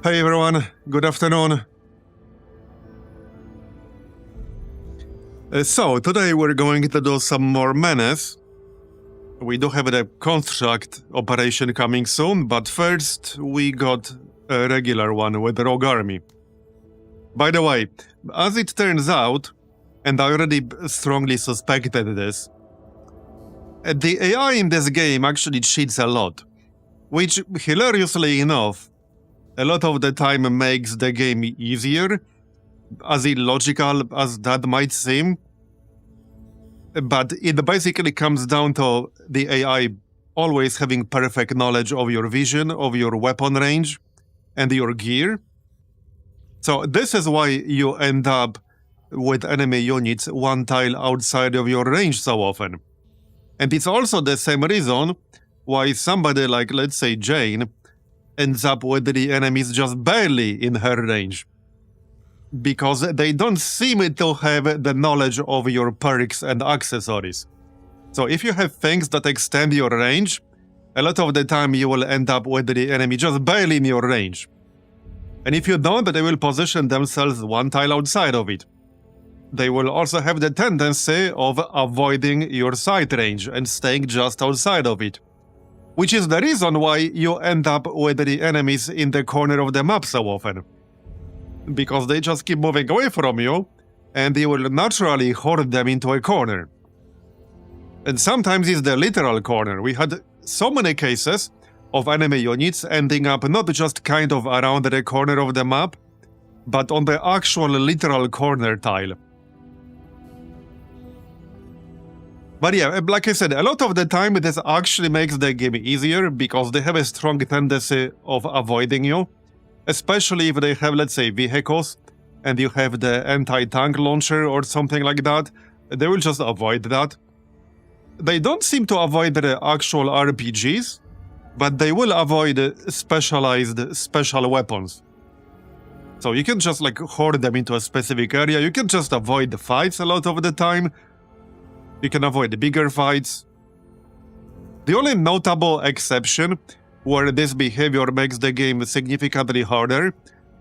Hey everyone, good afternoon. So, today we're going to do some more Menace. We do have the construct operation coming soon, but first we got a regular one with Rogue Army. By the way, as it turns out, and I already strongly suspected this, the AI in this game actually cheats a lot, which, hilariously enough, a lot of the time makes the game easier, as illogical as that might seem. But it basically comes down to the AI always having perfect knowledge of your vision, of your weapon range, and your gear. So this is why you end up with enemy units one tile outside of your range so often. And it's also the same reason why somebody like, let's say, Jane, ends up with the enemies just barely in her range. Because they don't seem to have the knowledge of your perks and accessories. So if you have things that extend your range, a lot of the time you will end up with the enemy just barely in your range. And if you don't, they will position themselves one tile outside of it. They will also have the tendency of avoiding your sight range and staying just outside of it. Which is the reason why you end up with the enemies in the corner of the map so often. Because they just keep moving away from you, and you will naturally hoard them into a corner. And sometimes it's the literal corner. We had so many cases of enemy units ending up not just kind of around the corner of the map, but on the actual literal corner tile. But yeah, like I said, a lot of the time this actually makes the game easier because they have a strong tendency of avoiding you. Especially if they have, let's say, vehicles and you have the anti-tank launcher or something like that, they will just avoid that. They don't seem to avoid the actual RPGs, but they will avoid specialized special weapons. So you can just like hoard them into a specific area, you can just avoid the fights a lot of the time. You can avoid the bigger fights. The only notable exception where this behavior makes the game significantly harder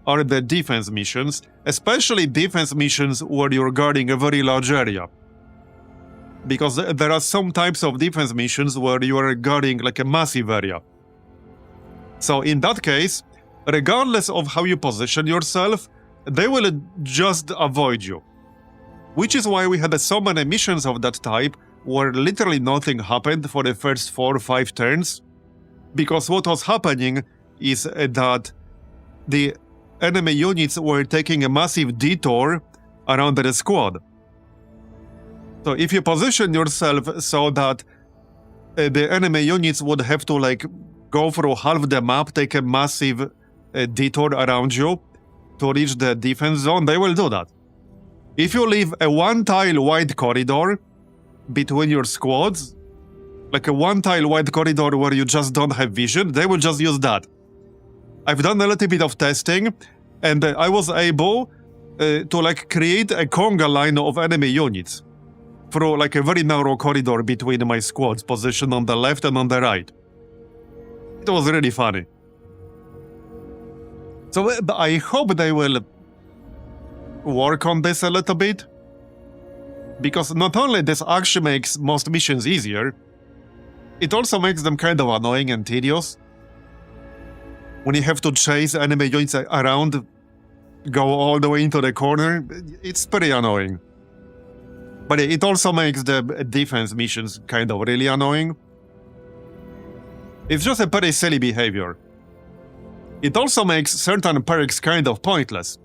are the defense missions, especially defense missions where you're guarding a very large area. Because there are some types of defense missions where you are guarding like a massive area. So in that case, regardless of how you position yourself, they will just avoid you. Which is why we had so many missions of that type where literally nothing happened for the first 4 or 5 turns. Because what was happening is that the enemy units were taking a massive detour around the squad. So if you position yourself so that the enemy units would have to like go through half the map, take a massive detour around you to reach the defense zone, they will do that. If you leave a one tile wide corridor between your squads, like a one tile wide corridor where you just don't have vision, they will just use that. I've done a little bit of testing, and I was able to like create a conga line of enemy units through like a very narrow corridor between my squads positioned on the left and on the right. It was really funny. So I hope they will work on this a little bit, because not only this actually makes most missions easier, it also makes them kind of annoying and tedious. When you have to chase enemy units around, go all the way into the corner, it's pretty annoying. But it also makes the defense missions kind of really annoying. It's just a pretty silly behavior. It also makes certain perks kind of pointless.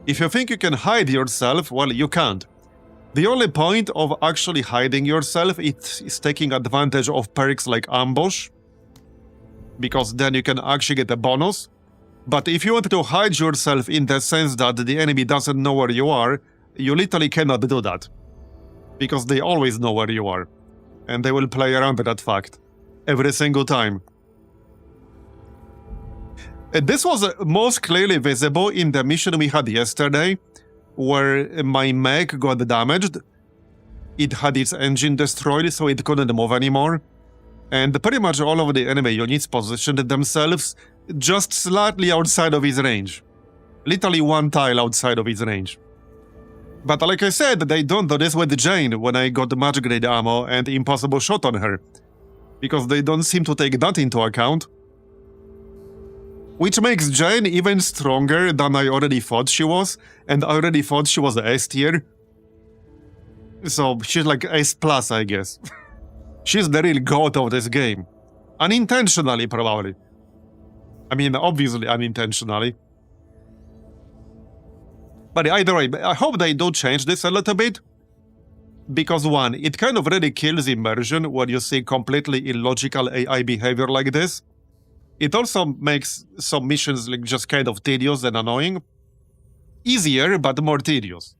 If you think you can hide yourself, well, you can't. The only point of actually hiding yourself is taking advantage of perks like ambush, because then you can actually get a bonus. But if you want to hide yourself in the sense that the enemy doesn't know where you are, you literally cannot do that. Because they always know where you are, and they will play around with that fact every single time. This was most clearly visible in the mission we had yesterday, where my mech got damaged. It had its engine destroyed, so it couldn't move anymore. And pretty much all of the enemy units positioned themselves just slightly outside of his range. Literally one tile outside of his range. But like I said, they don't do this with Jane when I got much grade ammo and impossible shot on her. Because they don't seem to take that into account. Which makes Jane even stronger than I already thought she was, and I already thought she was S tier. So she's like S+, I guess. She's the real god of this game. Unintentionally, probably. I mean, obviously unintentionally. But either way, I hope they do change this a little bit. Because one, it kind of really kills immersion when you see completely illogical AI behavior like this. It also makes some missions like just kind of tedious and annoying. Easier, but more tedious.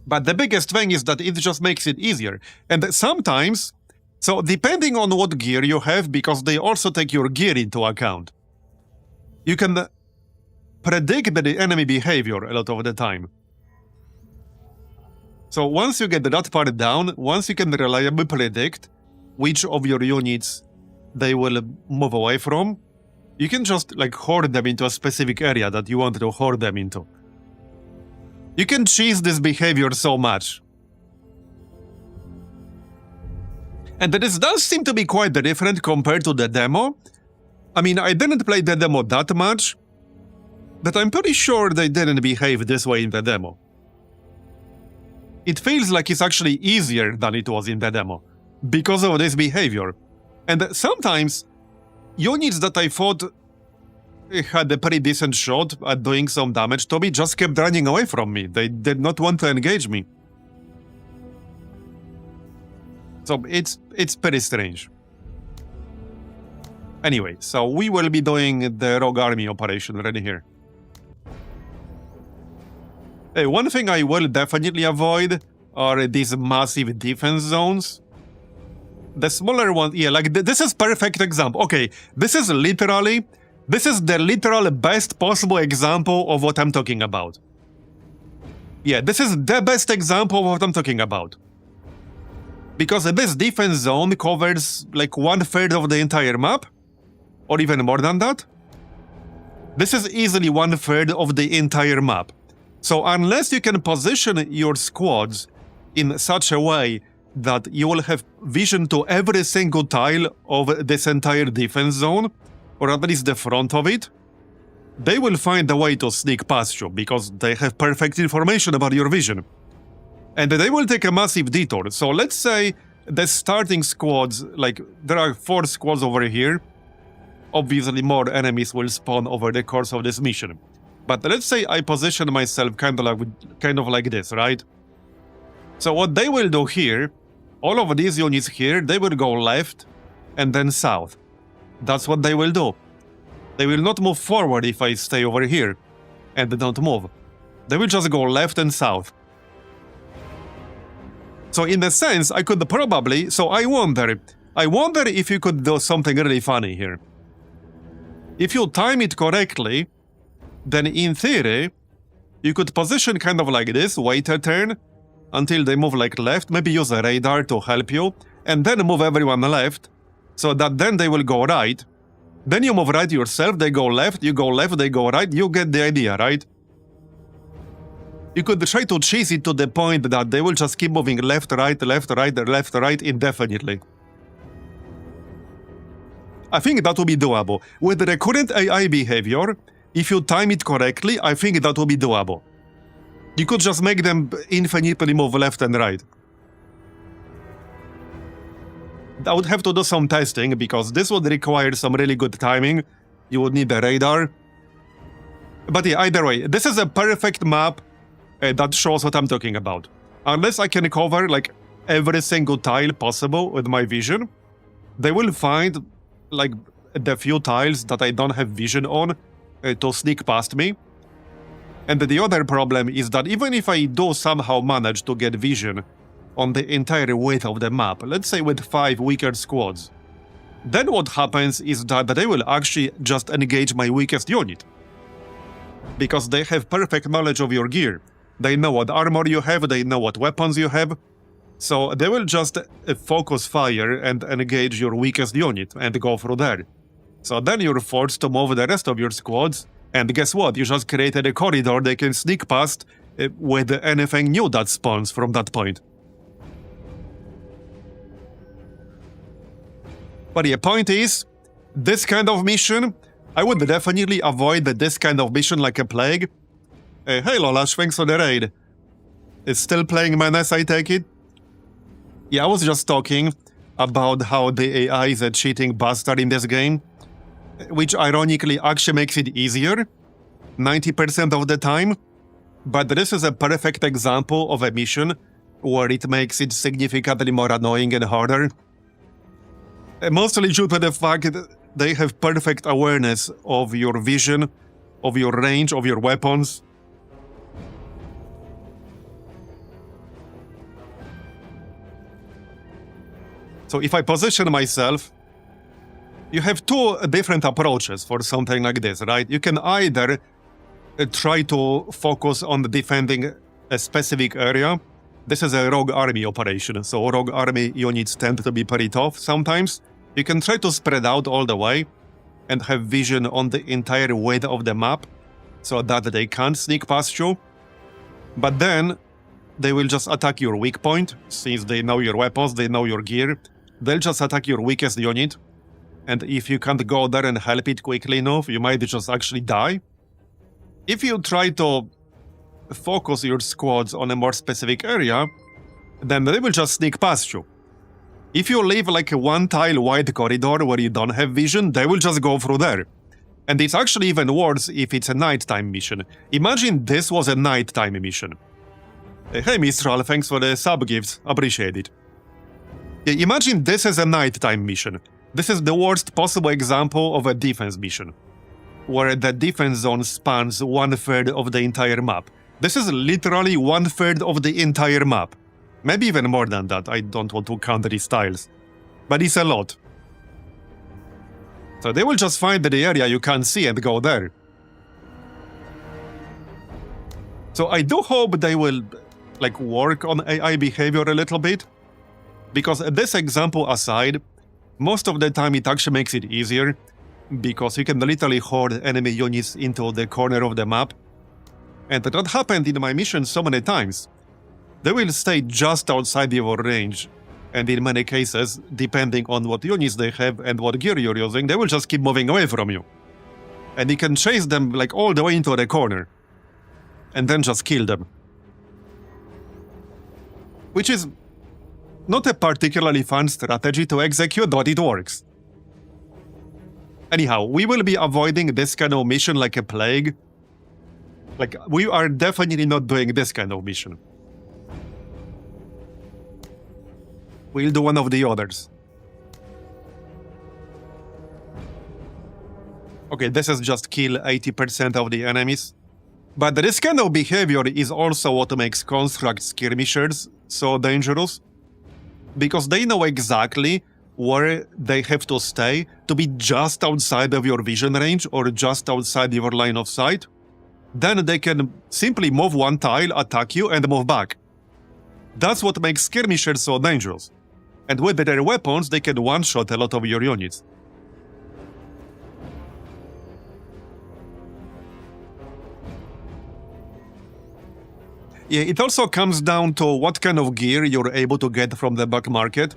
But the biggest thing is that it just makes it easier. And sometimes, so depending on what gear you have, because they also take your gear into account, you can predict the enemy behavior a lot of the time. So once you get that part down, once you can reliably predict which of your units they will move away from, you can just like hoard them into a specific area that you want to hoard them into. You can cheese this behavior so much. And this does seem to be quite different compared to the demo. I mean, I didn't play the demo that much, but I'm pretty sure they didn't behave this way in the demo. It feels like it's actually easier than it was in the demo, because of this behavior. And sometimes, units that I thought had a pretty decent shot at doing some damage to me just kept running away from me. They did not want to engage me. So it's pretty strange. Anyway, so we will be doing the Rogue Army operation right here. Hey, one thing I will definitely avoid are these massive defense zones. The smaller one, yeah, like this is perfect example. Okay, this is the literal best possible example of what I'm talking about. Yeah, this is the best example of what I'm talking about. Because this defense zone covers like 1/3 of the entire map, or even more than that. This is easily 1/3 of the entire map. So unless you can position your squads in such a way that you will have vision to every single tile of this entire defense zone, or at least the front of it, they will find a way to sneak past you because they have perfect information about your vision. And they will take a massive detour. So let's say the starting squads, like there are 4 squads over here. Obviously more enemies will spawn over the course of this mission. But let's say I position myself kind of like this, right? So what they will do here, all of these units here, they will go left and then south. That's what they will do. They will not move forward if I stay over here and don't move. They will just go left and south. So in a sense, I could probably... So I wonder if you could do something really funny here. If you time it correctly, then in theory, you could position kind of like this, wait a turn, until they move like left, maybe use a radar to help you, and then move everyone left, so that then they will go right. Then you move right yourself, they go left, you go left, they go right, you get the idea, right? You could try to chase it to the point that they will just keep moving left, right, left, right, left, right indefinitely. I think that will be doable. With the current AI behavior, if you time it correctly, I think that will be doable. You could just make them infinitely move left and right. I would have to do some testing, because this would require some really good timing. You would need a radar. But yeah, either way, this is a perfect map that shows what I'm talking about. Unless I can cover like every single tile possible with my vision, they will find like the few tiles that I don't have vision on to sneak past me. And the other problem is that even if I do somehow manage to get vision on the entire width of the map, let's say with 5 weaker squads, then what happens is that they will actually just engage my weakest unit. Because they have perfect knowledge of your gear. They know what armor you have, they know what weapons you have. So they will just focus fire and engage your weakest unit and go through there. So then you're forced to move the rest of your squads, and guess what? You just created a corridor they can sneak past with anything new that spawns from that point. But the point is, this kind of mission, I would definitely avoid this kind of mission like a plague. Hey Lolash, thanks for the raid. It's still playing Menace, I take it? Yeah, I was just talking about how the AI is a cheating bastard in this game, which ironically actually makes it easier, 90% of the time. But this is a perfect example of a mission where it makes it significantly more annoying and harder. Mostly due to the fact that they have perfect awareness of your vision, of your range, of your weapons. So if I position myself, you have two different approaches for something like this, right? You can either try to focus on defending a specific area. This is a rogue army operation, so rogue army units tend to be pretty tough sometimes. You can try to spread out all the way and have vision on the entire width of the map so that they can't sneak past you. But then they will just attack your weak point, since they know your weapons, they know your gear. They'll just attack your weakest unit, and if you can't go there and help it quickly enough, you might just actually die. If you try to focus your squads on a more specific area, then they will just sneak past you. If you leave like a one-tile wide corridor where you don't have vision, they will just go through there. And it's actually even worse if it's a nighttime mission. Imagine this was a nighttime mission. Hey Mistral, thanks for the sub gifts, appreciate it. Imagine this is a nighttime mission. This is the worst possible example of a defense mission, where the defense zone spans 1/3 of the entire map. This is literally 1/3 of the entire map. Maybe even more than that, I don't want to count these tiles. But it's a lot. So they will just find the area you can't see and go there. So I do hope they will work on AI behavior a little bit. Because this example aside, most of the time it actually makes it easier, because you can literally horde enemy units into the corner of the map. And that happened in my mission so many times. They will stay just outside your range, and in many cases, depending on what units they have and what gear you're using, they will just keep moving away from you. And you can chase them all the way into the corner, and then just kill them. Which is not a particularly fun strategy to execute, but it works. Anyhow, we will be avoiding this kind of mission like a plague. We are definitely not doing this kind of mission. We'll do one of the others. Okay, this is just kill 80% of the enemies. But this kind of behavior is also what makes construct skirmishers so dangerous. Because they know exactly where they have to stay to be just outside of your vision range or just outside your line of sight. Then they can simply move one tile, attack you, and move back. That's what makes skirmishers so dangerous. And with their weapons, they can one-shot a lot of your units. Yeah, it also comes down to what kind of gear you're able to get from the back market.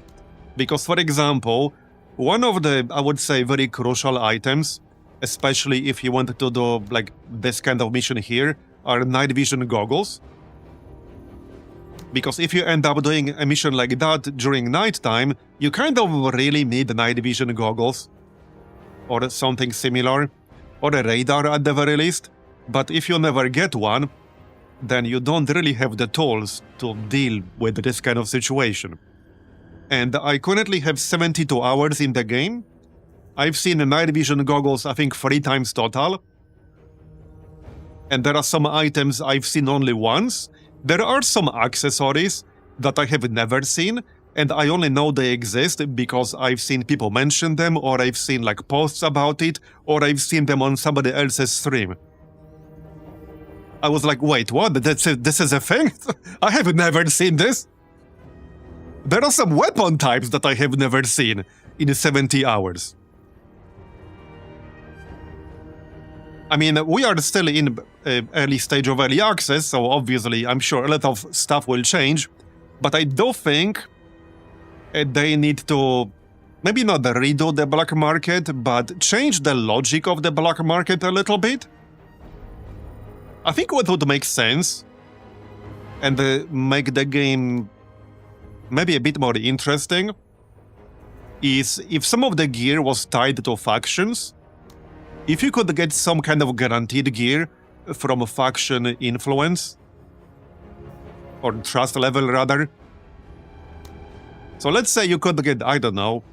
Because, for example, one of the, I would say, very crucial items, especially if you want to do this kind of mission here, are night vision goggles. Because if you end up doing a mission like that during nighttime, you kind of really need night vision goggles. Or something similar. Or a radar at the very least. But if you never get one, then you don't really have the tools to deal with this kind of situation. And I currently have 72 hours in the game. I've seen night vision goggles, I think, 3 times total. And there are some items I've seen only once. There are some accessories that I have never seen, and I only know they exist because I've seen people mention them, or I've seen posts about it, or I've seen them on somebody else's stream. I was like, wait, what? This is a thing? I have never seen this? There are some weapon types that I have never seen in 70 hours. I mean, we are still in early stage of early access, so obviously I'm sure a lot of stuff will change, but I do think they need to maybe not redo the black market, but change the logic of the black market a little bit. I think what would make sense and make the game maybe a bit more interesting is if some of the gear was tied to factions. If you could get some kind of guaranteed gear from a faction influence, or trust level rather. So let's say you could get, I don't know,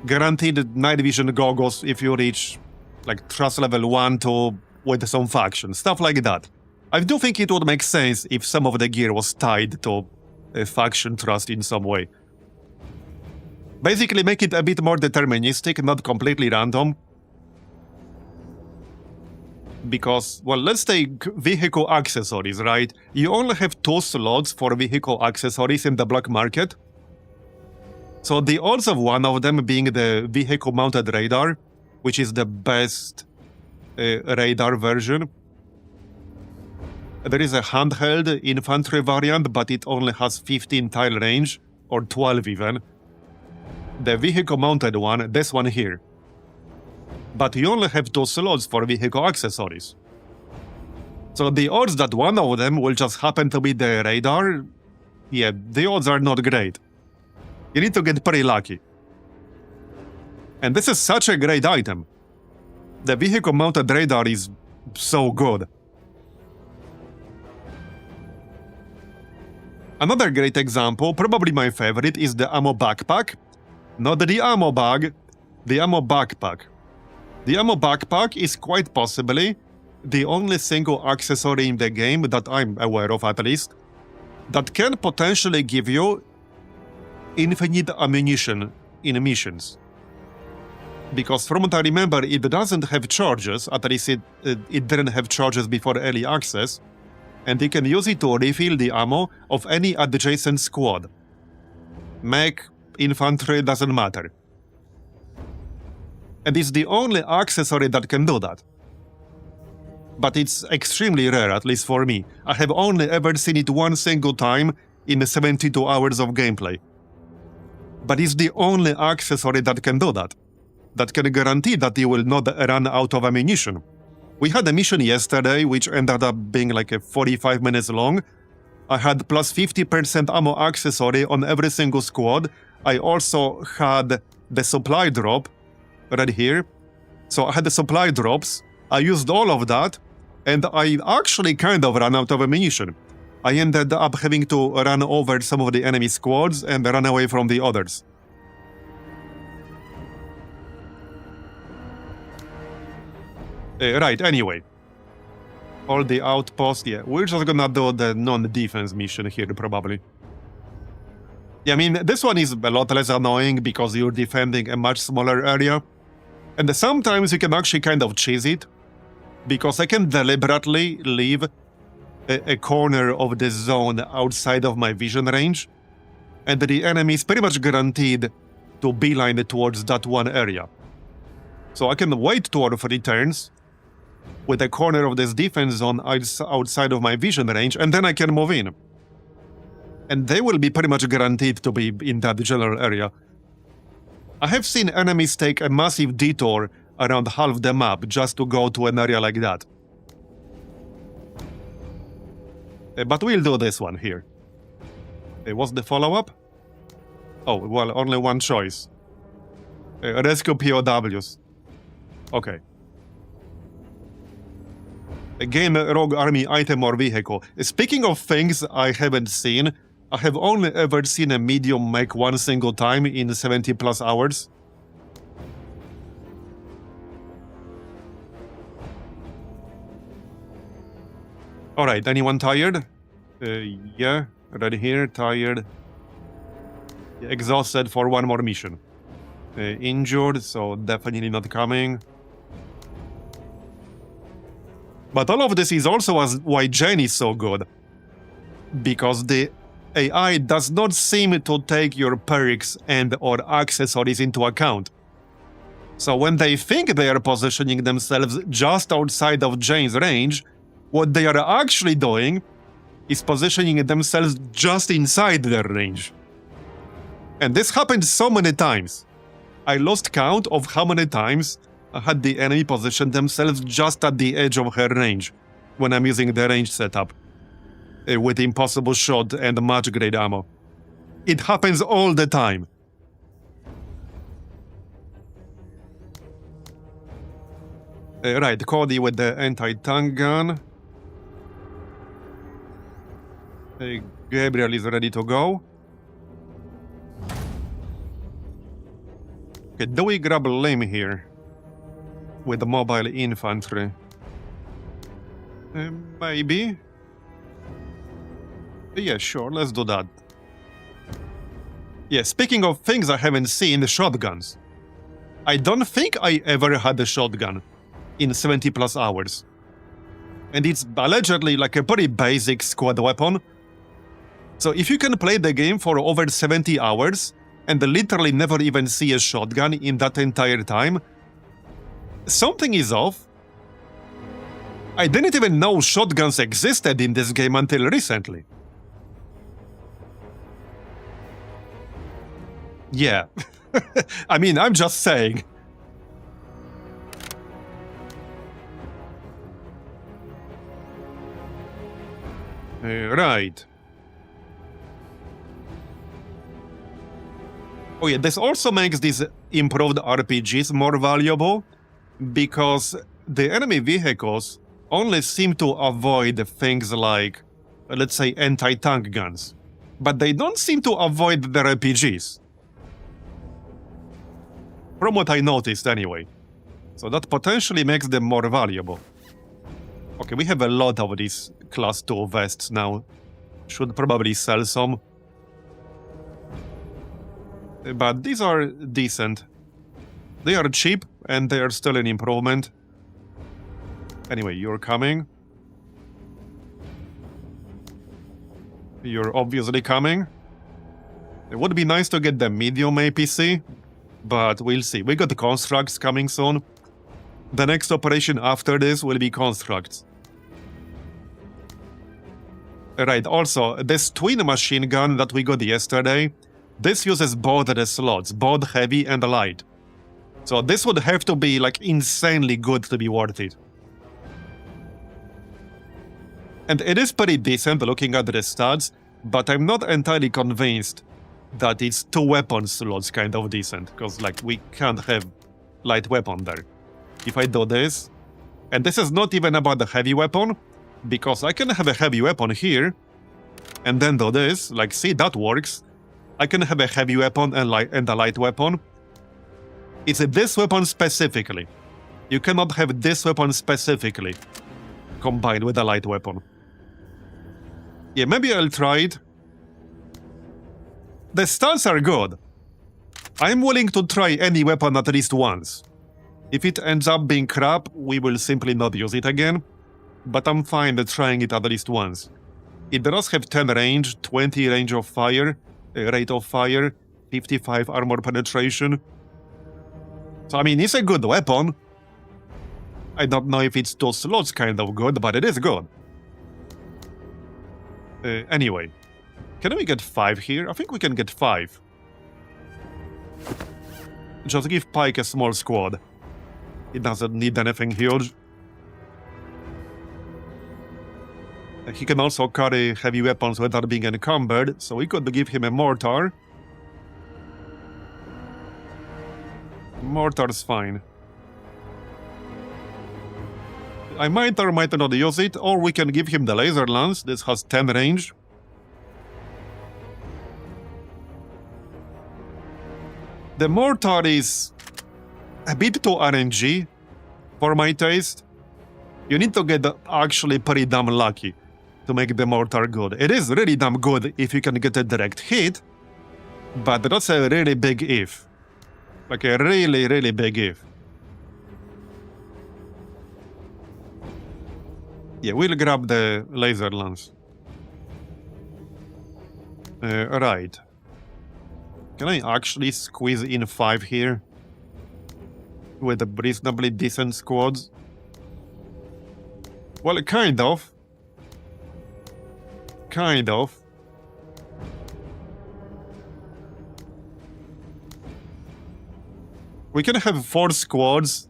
guaranteed night vision goggles if you reach like trust level 1 to with some faction, stuff like that. I do think it would make sense if some of the gear was tied to a faction trust in some way. Basically make it a bit more deterministic, not completely random. Because, well, let's take vehicle accessories, right? You only have 2 slots for vehicle accessories in the black market. So the odds of one of them being the vehicle-mounted radar, which is the best radar version. There is a handheld infantry variant, but it only has 15 tile range, or 12 even. The vehicle-mounted one, this one here. But you only have 2 slots for vehicle accessories. So the odds that one of them will just happen to be the radar, yeah, the odds are not great. You need to get pretty lucky. And this is such a great item. The vehicle-mounted radar is so good. Another great example, probably my favorite, is the ammo backpack. Not the ammo bag, the ammo backpack. The ammo backpack is quite possibly the only single accessory in the game that I'm aware of at least that can potentially give you infinite ammunition in missions. Because from what I remember, it doesn't have charges, at least it didn't have charges before early access, and you can use it to refill the ammo of any adjacent squad. Mech, infantry, doesn't matter. And it's the only accessory that can do that. But it's extremely rare, at least for me. I have only ever seen it one single time in 72 hours of gameplay. But it's the only accessory that can do that. That can guarantee that you will not run out of ammunition. We had a mission yesterday which ended up being like a 45 minutes long. I had plus 50% ammo accessory on every single squad. I also had the supply drop right here. So I had the supply drops, I used all of that, and I actually kind of ran out of ammunition. I ended up having to run over some of the enemy squads and run away from the others. Right, anyway. All the outposts, yeah, we're just gonna do the non-defense mission here, probably. Yeah, I mean, this one is a lot less annoying because you're defending a much smaller area. And sometimes you can actually kind of cheese it, because I can deliberately leave a corner of the zone outside of my vision range, and the enemy is pretty much guaranteed to beeline towards that one area. So I can wait 2 or 3 turns with a corner of this defense zone outside of my vision range, and then I can move in. And they will be pretty much guaranteed to be in that general area. I have seen enemies take a massive detour around half the map just to go to an area like that. But we'll do this one here. What's the follow-up? Oh, well, only one choice. Rescue POWs. Okay. Gain rogue army item or vehicle. Speaking of things I haven't seen, I have only ever seen a medium mech one single time in 70 plus hours. Alright, anyone tired? Yeah, right here, tired. Exhausted for one more mission. Injured, so definitely not coming. But all of this is also why Jane is so good. Because the AI does not seem to take your perks and or accessories into account. So when they think they are positioning themselves just outside of Jane's range, what they are actually doing is positioning themselves just inside their range. And this happened so many times. I lost count of how many times I had the enemy position themselves just at the edge of her range when I'm using the range setup with impossible shot and much great ammo. It happens all the time. Right, Cody with the anti-tank gun. Gabriel is ready to go. Okay, do we grab Lim here? With the mobile infantry? Maybe? Yeah, sure, let's do that. Yeah, speaking of things I haven't seen, shotguns. I don't think I ever had a shotgun in 70 plus hours. And it's allegedly like a pretty basic squad weapon. So if you can play the game for over 70 hours and literally never even see a shotgun in that entire time, something is off. I didn't even know shotguns existed in this game until recently. Yeah. I mean, I'm just saying. Right. Oh yeah, this also makes these improved RPGs more valuable, because the enemy vehicles only seem to avoid things like, let's say, anti-tank guns, but they don't seem to avoid their RPGs. From what I noticed anyway. So that potentially makes them more valuable. Okay, we have a lot of these class 2 vests now. Should probably sell some. But these are decent. They are cheap, and they are still an improvement. Anyway, you're coming. You're obviously coming. It would be nice to get the medium APC, but we'll see. We got the constructs coming soon. The next operation after this will be constructs. Right, also, this twin machine gun that we got yesterday, this uses both the slots, both heavy and light. So this would have to be like insanely good to be worth it. And it is pretty decent looking at the stats, but I'm not entirely convinced that it's 2 weapon slots kind of decent, because like we can't have light weapon there. If I do this, and this is not even about the heavy weapon, because I can have a heavy weapon here, and then do this, like see, that works. I can have a heavy weapon and a light weapon. It's this weapon specifically. You cannot have this weapon specifically combined with a light weapon. Yeah, maybe I'll try it. The stats are good. I'm willing to try any weapon at least once. If it ends up being crap, we will simply not use it again. But I'm fine with trying it at least once. It does have 10 range, 20 range of fire, rate of fire, 55 armor penetration. So I mean, it's a good weapon. I don't know if it's 2 slots kind of good, but it is good. Anyway, can we get 5 here? I think we can get 5. Just give Pike a small squad. It doesn't need anything huge. He can also carry heavy weapons without being encumbered, so we could give him a mortar. Mortar's fine. I might or might not use it, or we can give him the laser lance. This has 10 range. The mortar is a bit too RNG for my taste. You need to get actually pretty damn lucky to make the mortar good. It is really damn good if you can get a direct hit, but that's a really big if. Like a really, really big if. Yeah, we'll grab the laser lance. Right. Can I actually squeeze in 5 here? With a reasonably decent squads? Well, kind of. Kind of. We can have 4 squads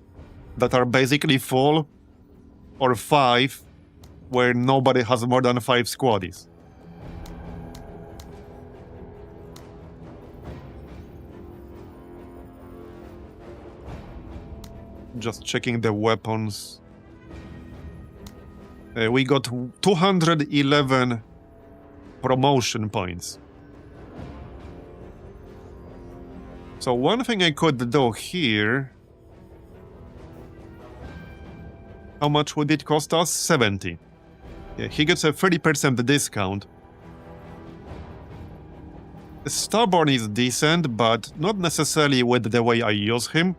that are basically full, or 5 where nobody has more than 5 squaddies. Just checking the weapons. We got 211 promotion points. So one thing I could do here... How much would it cost us? 70. Yeah, he gets a 30% discount. Stubborn is decent, but not necessarily with the way I use him.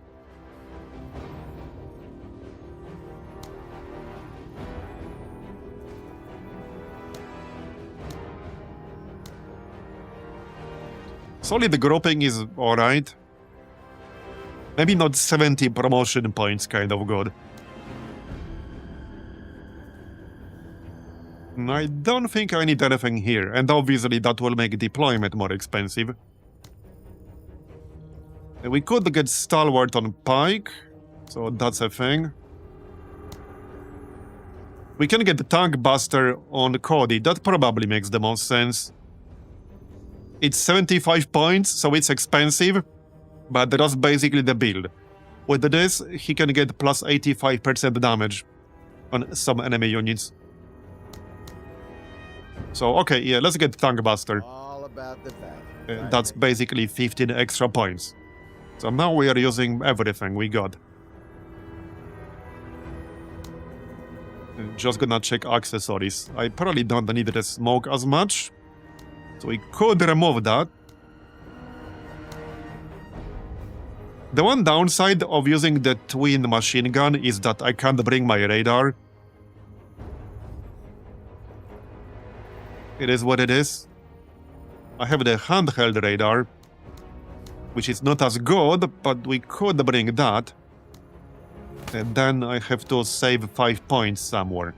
Solid grouping is alright. Maybe not 70 promotion points kind of good. I don't think I need anything here, and obviously that will make deployment more expensive. We could get Stalwart on Pike, so that's a thing. We can get Tank Buster on Cody, that probably makes the most sense. It's 75 points, so it's expensive, but that's basically the build. With this, he can get plus 85% damage on some enemy units. So, okay, yeah, let's get Tank Buster. All about the value. That's basically 15 extra points. So now we are using everything we got. Just gonna check accessories. I probably don't need the smoke as much, so we could remove that. The one downside of using the twin machine gun is that I can't bring my radar. It is what it is. I have the handheld radar, which is not as good, but we could bring that. And then I have to save 5 points somewhere.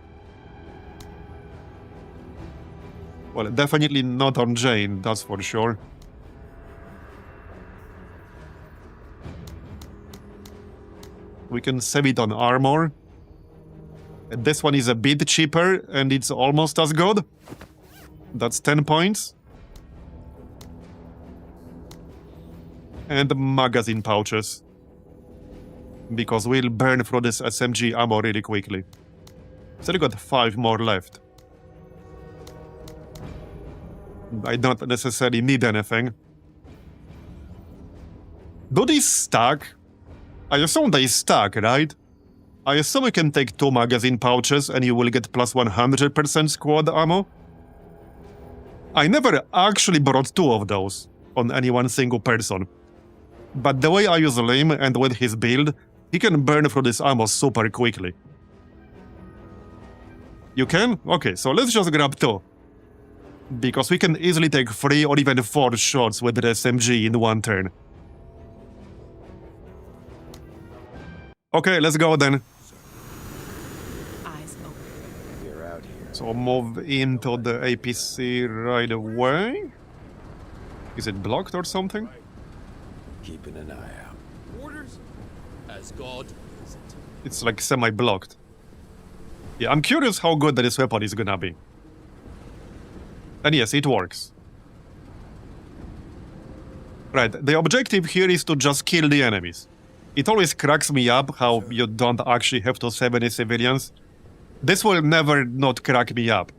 Well, definitely not on Jane, that's for sure. We can save it on armor. This one is a bit cheaper, and it's almost as good. That's 10 points. And magazine pouches. Because we'll burn through this SMG ammo really quickly. Still got 5 more left. I don't necessarily need anything. Do these stack? I assume they stack, right? I assume you can take 2 magazine pouches and you will get plus 100% squad ammo. I never actually brought 2 of those on any one single person. But the way I use Lim and with his build, he can burn through this ammo super quickly. You can? Okay, so let's just grab 2. Because we can easily take 3 or even 4 shots with the SMG in one turn. Okay, let's go then. Eyes open. You're out here. So move into the APC right away. Is it blocked or something? Keeping an eye out. Orders? As God wills it. It's like semi-blocked. Yeah, I'm curious how good this weapon is gonna be. And yes, it works. Right, the objective here is to just kill the enemies. It always cracks me up how you don't actually have to save any civilians. This will never not crack me up.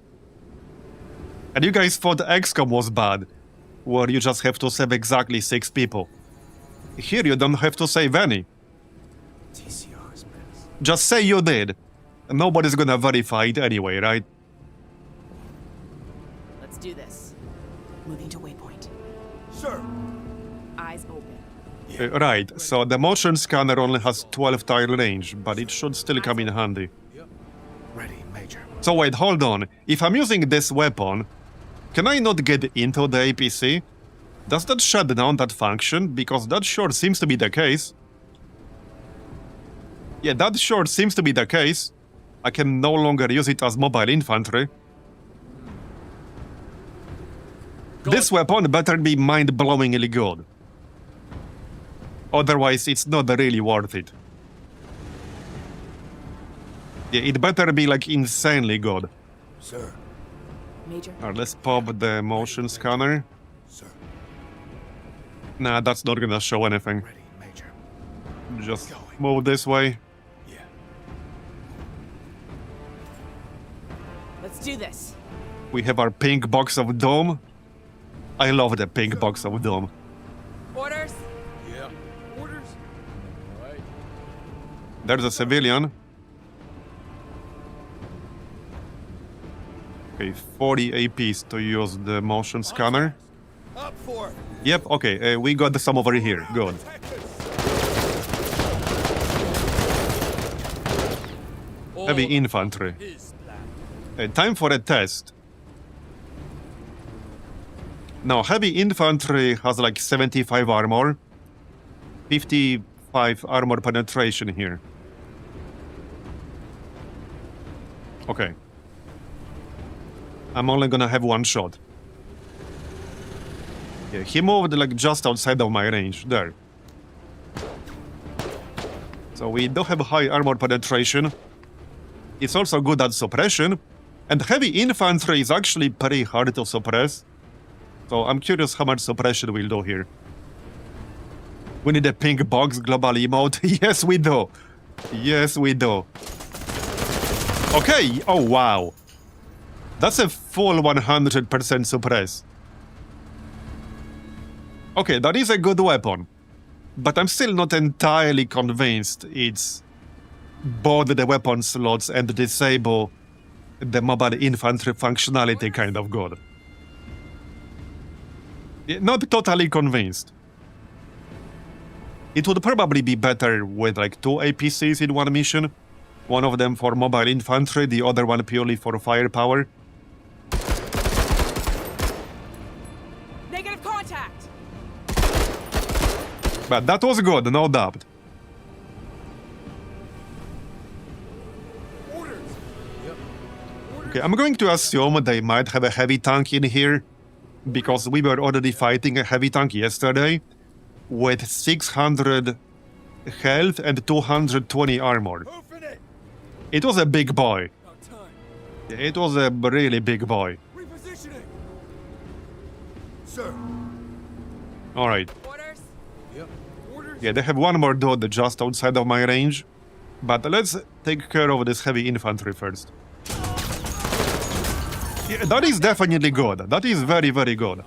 And you guys thought XCOM was bad, where you just have to save exactly 6 people. Here you don't have to save any. TCR's Menace. Just say you did. Nobody's gonna verify it anyway, right? Let's do this. Moving to waypoint. Sir. Eyes open. Right, so the motion scanner only has 12 tile range, but it should still come in handy. Ready, Major. So wait, hold on. If I'm using this weapon, Can I not get into the APC? Does that shut down that function? Because that sure seems to be the case. Yeah, that sure seems to be the case. I can no longer use it as mobile infantry. This weapon better be mind-blowingly good. Otherwise, it's not really worth it. Yeah, it better be like insanely good. Sir. Major. Alright, let's pop the motion scanner. Sir. Nah, that's not gonna show anything. Ready, Major. Just move this way. Yeah. Let's do this. We have our pink box of doom. I love the pink box of doom. Orders. Yeah. Orders. All right. There's a civilian. Okay, 40 APs to use the motion scanner. Up for it. Yep, okay, we got some over here. Good. Heavy infantry. His plan. Time for a test. Now, heavy infantry has like 75 armor. 55 armor penetration here. Okay. I'm only gonna have one shot. Yeah, he moved like just outside of my range. There. So we do have high armor penetration. It's also good at suppression. And heavy infantry is actually pretty hard to suppress. So I'm curious how much suppression we'll do here. We need a pink box global emote. Yes, we do. Yes, we do. Okay. Oh, wow. That's a full 100% suppress. Okay, that is a good weapon. But I'm still not entirely convinced it's both the weapon slots and disable the mobile infantry functionality kind of good. Yeah, not totally convinced. It would probably be better with like 2 APCs in one mission. One of them for mobile infantry, the other one purely for firepower. Negative contact. But that was good, no doubt. Orders. Yep. Okay, I'm going to assume they might have a heavy tank in here, because we were already fighting a heavy tank yesterday with 600 health and 220 armor. Open it. It was a big boy. About time. Yeah, it was a really big boy. Repositioning. Sir. Alright. Orders. Yep. Orders. Yeah, they have one more dude just outside of my range. But let's take care of this heavy infantry first. Yeah, that is definitely good. That is very, very good.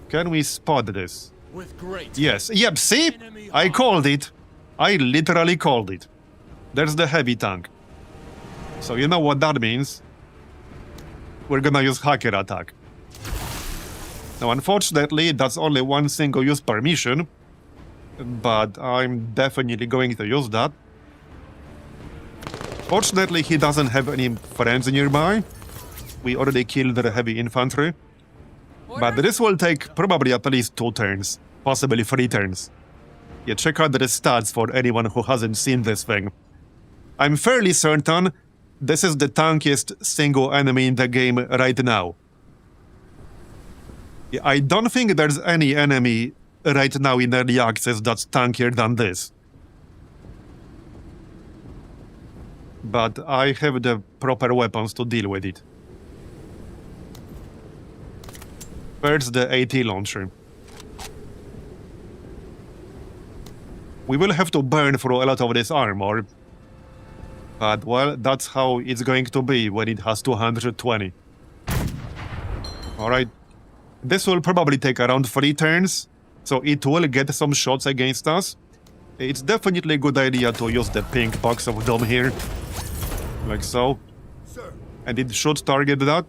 Can we spot this? With great. Yes. Yep, see? I called it. I literally called it. There's the heavy tank. So you know what that means? We're gonna use hacker attack. Now, unfortunately, that's only one single use per mission. But I'm definitely going to use that. Fortunately, he doesn't have any friends nearby. We already killed the heavy infantry. But this will take probably at least 2 turns. Possibly 3 turns. Yeah, check out the stats for anyone who hasn't seen this thing. I'm fairly certain this is the tankiest single enemy in the game right now. Yeah, I don't think there's any enemy right now in early access that's tankier than this. But I have the proper weapons to deal with it. First, the AT launcher. We will have to burn through a lot of this armor. But, well, that's how it's going to be when it has 220. Alright. This will probably take around 3 turns, so it will get some shots against us. It's definitely a good idea to use the pink box of doom here. Like so. Sir. And it should target that.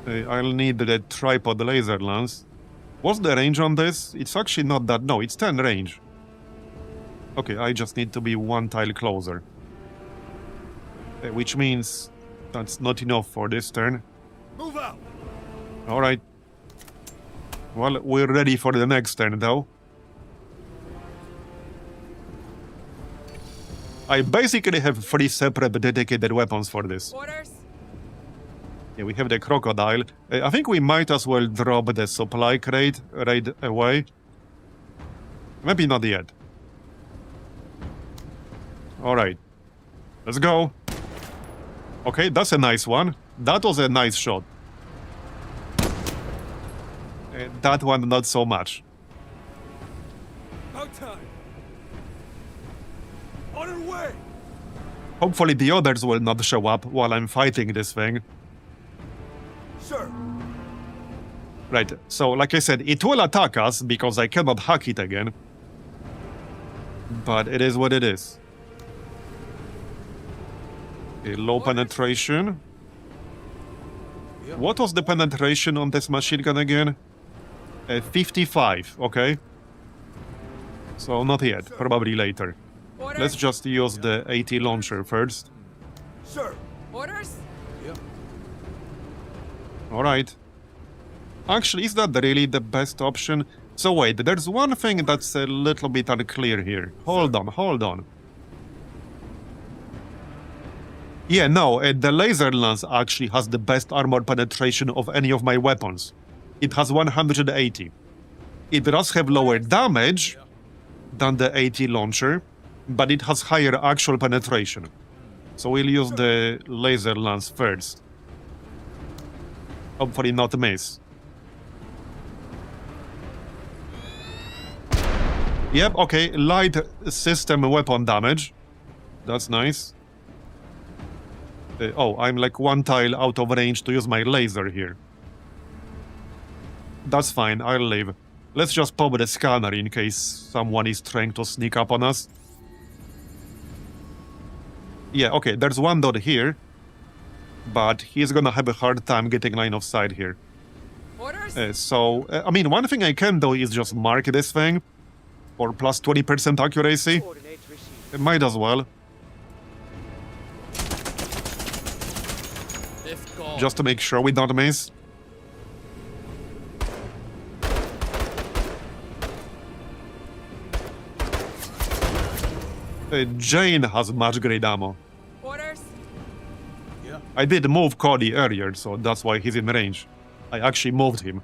I'll need the tripod laser lance. What's the range on this? It's actually not that... No, it's 10 range. Okay, I just need to be 1 tile closer. Which means that's not enough for this turn. Move out. Alright. Well, we're ready for the next turn, though. I basically have 3 separate dedicated weapons for this. Orders? Yeah, we have the crocodile. I think we might as well drop the supply crate right away. Maybe not yet. Alright. Let's go. Okay, that's a nice one. That was a nice shot. That one, not so much. About time. On our way. Hopefully the others will not show up while I'm fighting this thing. Sir. Right, so like I said, it will attack us because I cannot hack it again. But it is what it is. Okay, low penetration. Yep. What was the penetration on this machine gun again? 55, okay. So not yet, probably later. Orders? Let's just use the AT launcher first. Sir. Orders? Yep. Alright. Actually, is that really the best option? So wait, there's one thing that's a little bit unclear here. Hold on. Yeah, no, the laser lance actually has the best armor penetration of any of my weapons. It has 180. It does have lower damage than the AT launcher, but it has higher actual penetration. So we'll use the laser lance first. Hopefully not miss. Yep, okay, light system weapon damage. That's nice. Oh, I'm like 1 tile out of range to use my laser here. That's fine, I'll leave. Let's just pop the scanner in case someone is trying to sneak up on us. Yeah, okay, there's one dot here. But he's gonna have a hard time getting line of sight here. Orders? I mean, one thing I can do is just mark this thing for plus 20% accuracy. It might as well. Lift gone. Just to make sure we don't miss. Jane has much great ammo. Orders? Yep. I did move Cody earlier, so that's why he's in range. I actually moved him.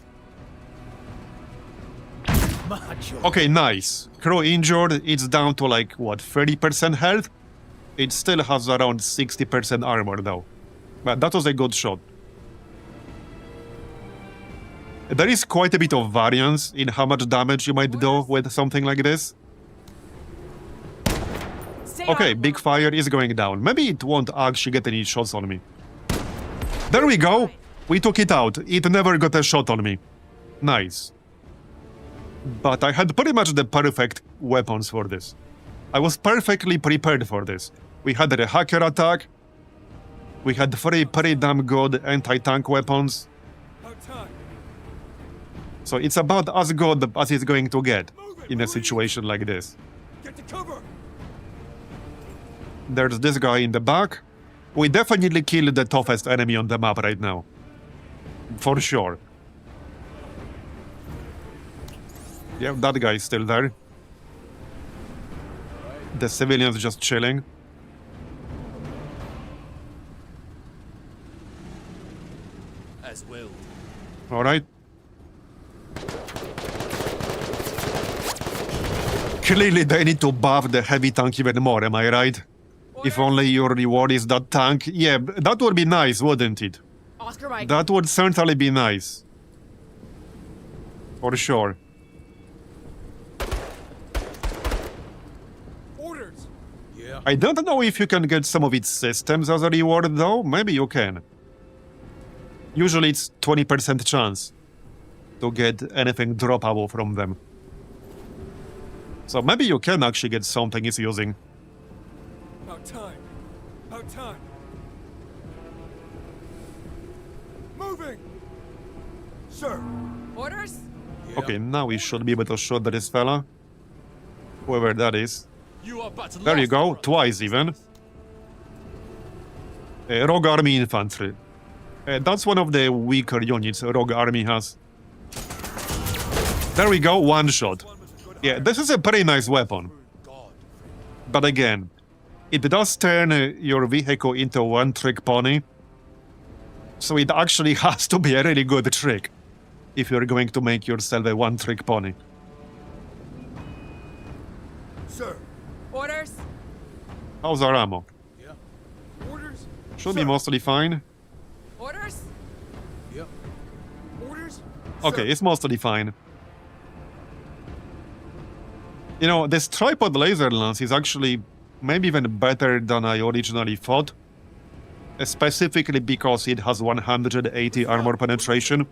Macho. Okay, nice. Crew injured, it's down to like, what, 30% health? It still has around 60% armor though. But that was a good shot. There is quite a bit of variance in how much damage you might do with something like this. Stay Okay, on. big fire is going down. Maybe it won't actually get any shots on me. There we go! We took it out. It never got a shot on me. Nice. But I had pretty much the perfect weapons for this. I was perfectly prepared for this. We had the hacker attack. We had 3 pretty damn good anti-tank weapons. About time. So it's about as good as it's going to get in a situation like this. Get to cover. There's this guy in the back. We definitely killed the toughest enemy on the map right now. For sure. Yeah, that guy is still there. The civilians just chilling. As willed. Alright. Clearly they need to buff the heavy tank even more, am I right? If only your reward is that tank. Yeah, that would be nice, wouldn't it? Oscar Mike. That would certainly be nice. For sure. Orders. Yeah. I don't know if you can get some of its systems as a reward though. Maybe you can. Usually it's 20% chance to get anything droppable from them. So maybe you can actually get something it's using. About time. About time. Moving. Sir. Orders? Yeah. Okay, now we should be able to shoot this fella. Whoever that is. You are but There you lost, go, brother. twice even. Rogue Army Infantry. That's one of the weaker units Rogue Army has. There we go, one shot. Yeah, this is a pretty nice weapon. But again, it does turn your vehicle into a one-trick pony. So it actually has to be a really good trick if you're going to make yourself a one-trick pony. Sir. Orders? How's our ammo? Yeah. Orders? Should be mostly fine. Orders? Yep. Orders? Okay, Sir. it's mostly fine. You know, this tripod laser lance is actually maybe even better than I originally thought. Specifically because it has 180 armor penetration.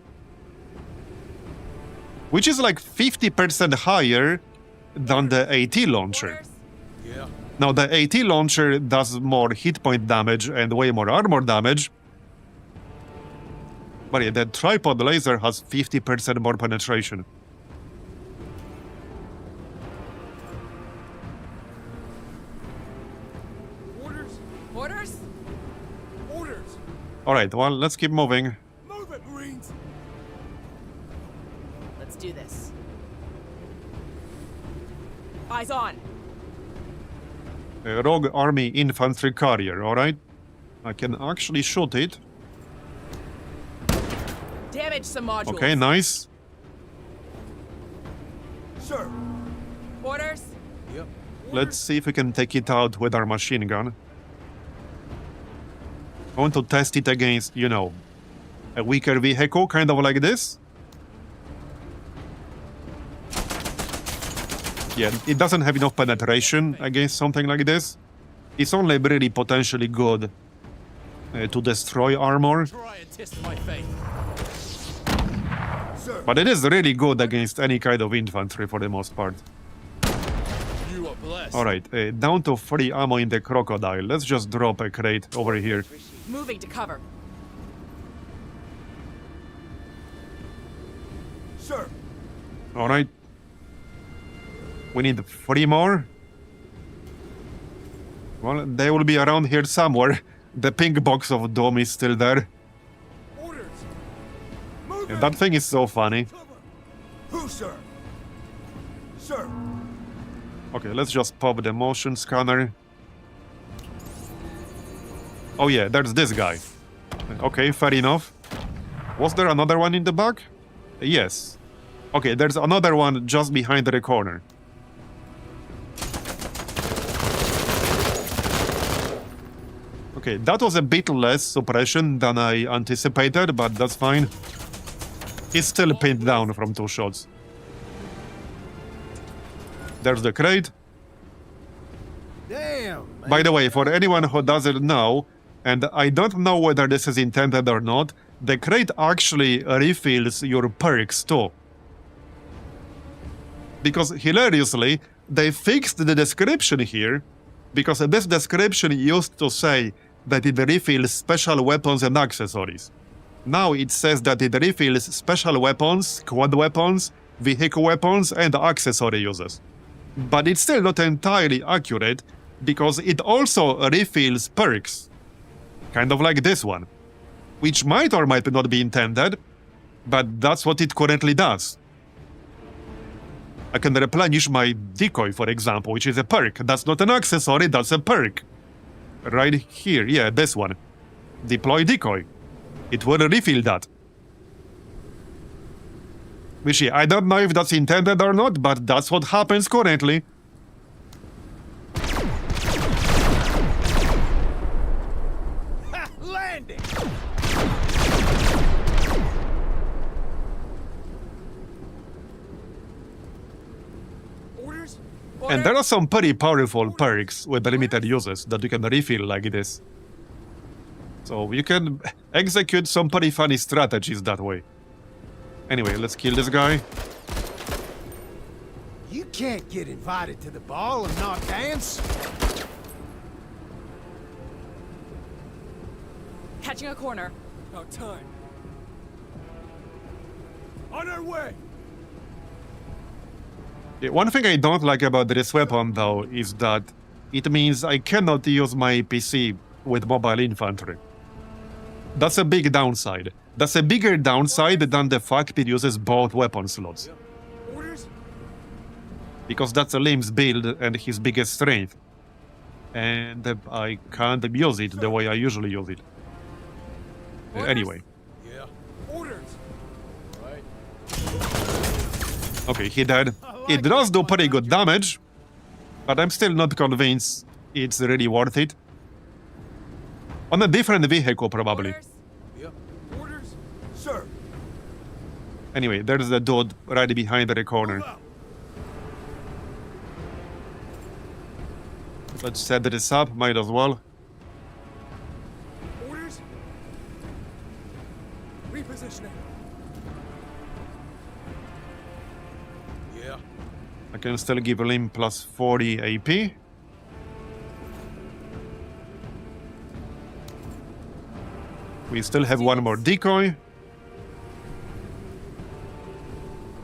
Which is like 50% higher than the AT launcher. Orders? Yeah. Now, the AT launcher does more hit point damage and way more armor damage. But yeah, the tripod laser has 50% more penetration. Orders? Orders? Orders. Alright, well, let's keep moving. Move it, Marines. Let's do this. Eyes on. A Rogue Army infantry carrier, alright? I can actually shoot it. Damage some modules. Okay, nice. Sir. Orders? Yep. Let's see if we can take it out with our machine gun. I want to test it against, you know, a weaker vehicle, kind of like this. Yeah, it doesn't have enough penetration against something like this. It's only really potentially good to destroy armor, Try and test my faith. Sir. but it is really good against any kind of infantry for the most part. You are blessed. Alright, down to 3 ammo in the crocodile. Let's just drop a crate over here. Moving to cover. Sir. Alright. We need 3 more. Well, they will be around here somewhere. The pink box of Dome is still there. Orders. Move Yeah, it. that thing is so funny. Cover. Who, sir? Sir. Okay, let's just pop the motion scanner. Oh yeah, there's this guy. Okay, fair enough. Was there another one in the back? Yes. Okay, there's another one just behind the corner. Okay, that was a bit less suppression than I anticipated, but that's fine. He's still pinned down from 2 shots. There's the crate. Damn. By the way, for anyone who doesn't know, and I don't know whether this is intended or not, the crate actually refills your perks too. Because hilariously, they fixed the description here, because this description used to say that it refills special weapons and accessories. Now it says that it refills special weapons, quad weapons, vehicle weapons, and accessory uses. But it's still not entirely accurate, because it also refills perks. Kind of like this one. Which might or might not be intended, but that's what it currently does. I can replenish my decoy, for example, which is a perk. That's not an accessory, that's a perk. Right here, yeah, this one. Deploy decoy. It will refill that. Which, yeah, I don't know if that's intended or not, but that's what happens currently. Ha! Landing. Orders. And there are some pretty powerful perks with limited uses that you can refill like this. So you can execute some pretty funny strategies that way. Anyway, let's kill this guy. You can't get invited to the ball and not dance. Catching a corner. About time. On our way. Yeah, one thing I don't like about this weapon, though, is that it means I cannot use my PC with mobile infantry. That's a big downside. That's a bigger downside than the fact it uses both weapon slots. Orders? Because that's a Liam's build and his biggest strength. And I can't use it the way I usually use it. Anyway. Yeah. Orders. Right. Okay, he died. It does do pretty good damage, but I'm still not convinced it's really worth it. On a different vehicle, probably. Orders? Yeah. Orders? Sir. Anyway, there's the dude right behind the corner. Move out. Let's set this up, might as well. Orders? Repositioning. Yeah. I can still give him plus 40 AP. We still have one more decoy.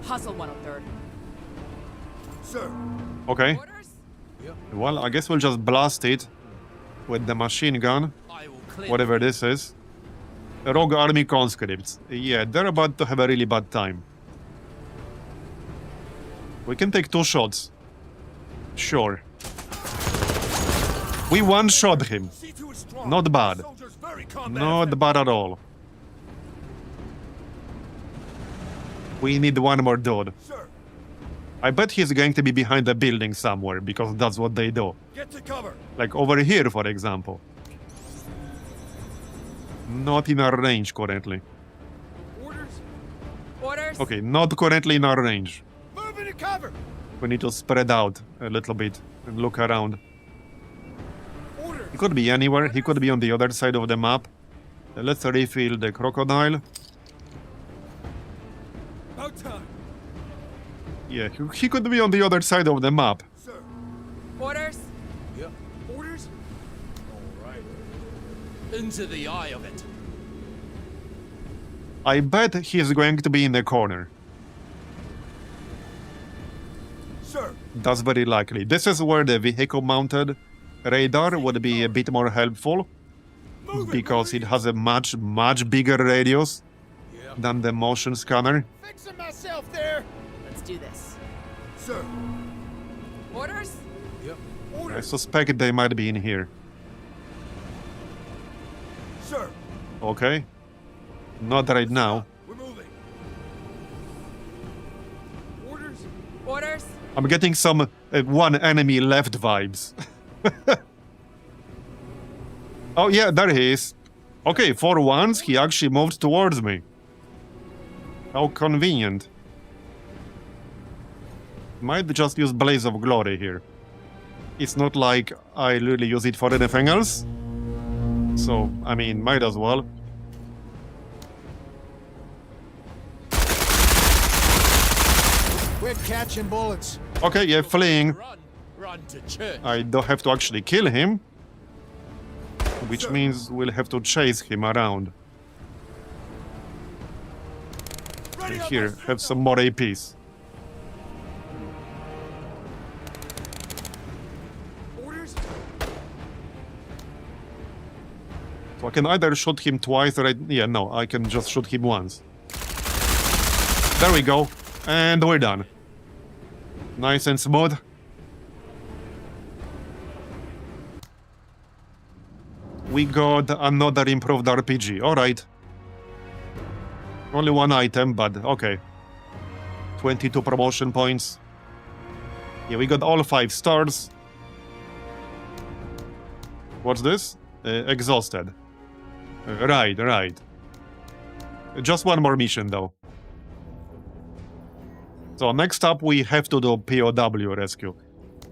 Hustle 103rd. Sir. Okay, Orders? well, I guess we'll just blast it with the machine gun, I will clear. whatever this is. Rogue Army conscripts. Yeah, they're about to have a really bad time. We can take 2 shots. Sure. We one-shot him. C2 is strong. Not bad. Soldiers very combat Not effective. bad at all. We need one more dude. Sir. I bet he's going to be behind the building somewhere, because that's what they do. Get to cover. Like over here, for example. Not in our range currently. Orders. Orders? Okay, not currently in our range. Move into cover. We need to spread out a little bit and look around. Orders. He could be anywhere. He could be on the other side of the map. Let's refill the crocodile. About time. Yeah, he could be on the other side of the map. Sir. Orders? Yeah. Orders. All right. Into the eye of it. I bet he's going to be in the corner. Sir. That's very likely. This is where the vehicle-mounted radar would be a bit more helpful, Move it. because move it has a much bigger radius Yeah. than the motion scanner. Fixing myself there. Let's do this. Sir. Orders? Yep. I Orders. suspect they might be in here. Sir. Okay? Not right now. We're moving. Orders. Orders? I'm getting some one enemy left vibes. Oh yeah, there he is. Okay, for once he actually moved towards me. How convenient. Might just use Blaze of Glory here. It's not like I really use it for anything else. So, I mean, might as well. Quit catching bullets. Okay, yeah, fleeing. Run to church. I don't have to actually kill him. Which means we'll have to chase him around. Ready up, Here, my have some more APs. Orders. So I can either shoot him twice or yeah, no, I can just shoot him once. There we go. And we're done. Nice and smooth. We got another improved RPG. Alright. Only one item, but okay. 22 promotion points. Yeah, we got all 5 stars. What's this? Exhausted. Right. Just one more mission, though. So next up, we have to do POW rescue.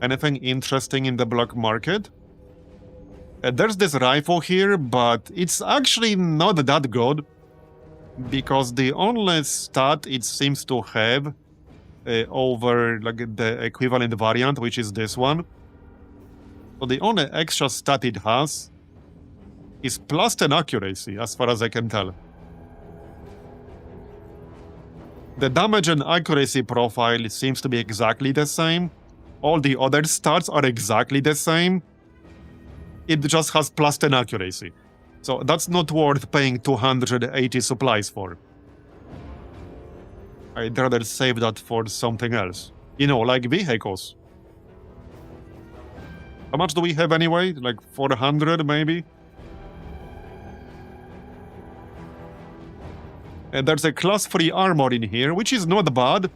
Anything interesting in the black market? There's this rifle here, but it's actually not that good. Because the only stat it seems to have over like the equivalent variant, which is this one. So the only extra stat it has is +10 accuracy, as far as I can tell. The damage and accuracy profile seems to be exactly the same. All the other stats are exactly the same. It just has +10 accuracy. So that's not worth paying 280 supplies for. I'd rather save that for something else. You know, like vehicles. How much do we have anyway? Like 400 maybe? And there's a class 3 armor in here, which is not bad.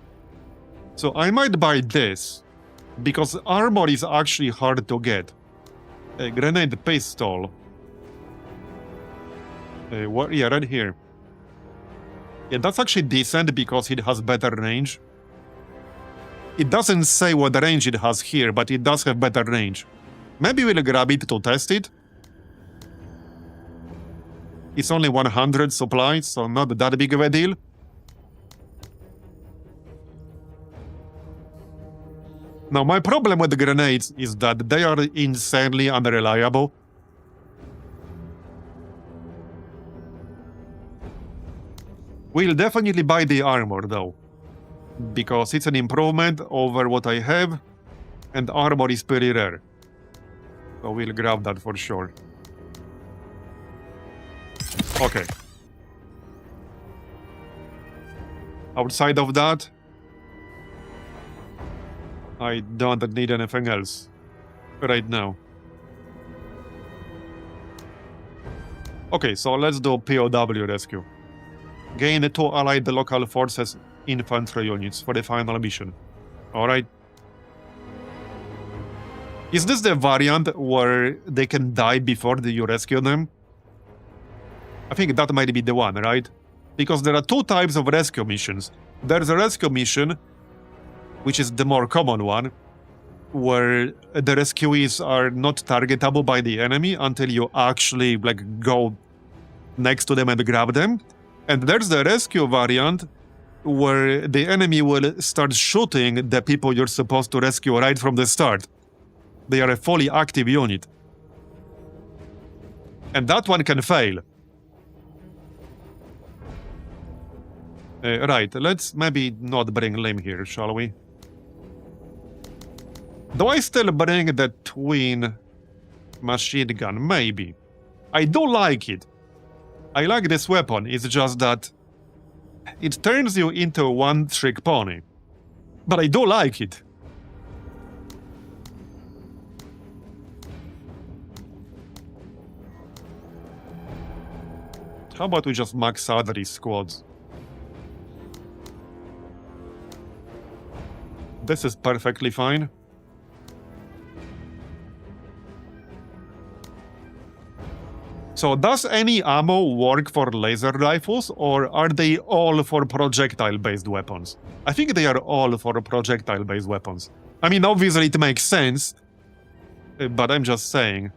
So I might buy this, because armor is actually hard to get. A grenade pistol. What? Yeah, right here. Yeah, that's actually decent because it has better range. It doesn't say what range it has here, but it does have better range. Maybe we'll grab it to test it. It's only 100 supplies, so not that big of a deal. Now, my problem with the grenades is that they are insanely unreliable. We'll definitely buy the armor, though, because it's an improvement over what I have, and armor is pretty rare. So we'll grab that for sure. Okay. Outside of that, I don't need anything else right now. Okay, so let's do POW rescue. Gain 2 allied local forces infantry units for the final mission. Alright. Is this the variant where they can die before you rescue them? I think that might be the one, right? Because there are 2 types of rescue missions. There's a rescue mission, which is the more common one, where the rescuees are not targetable by the enemy until you actually go next to them and grab them. And there's the rescue variant, where the enemy will start shooting the people you're supposed to rescue right from the start. They are a fully active unit. And that one can fail. Right, let's maybe not bring Lim here, shall we? Do I still bring the twin machine gun? Maybe. I do like it. I like this weapon, it's just that it turns you into a one-trick pony. But I do like it. How about we just max out these squads? This is perfectly fine. So does any ammo work for laser rifles, or are they all for projectile-based weapons? I think they are all for projectile-based weapons. I mean, obviously it makes sense, but I'm just saying.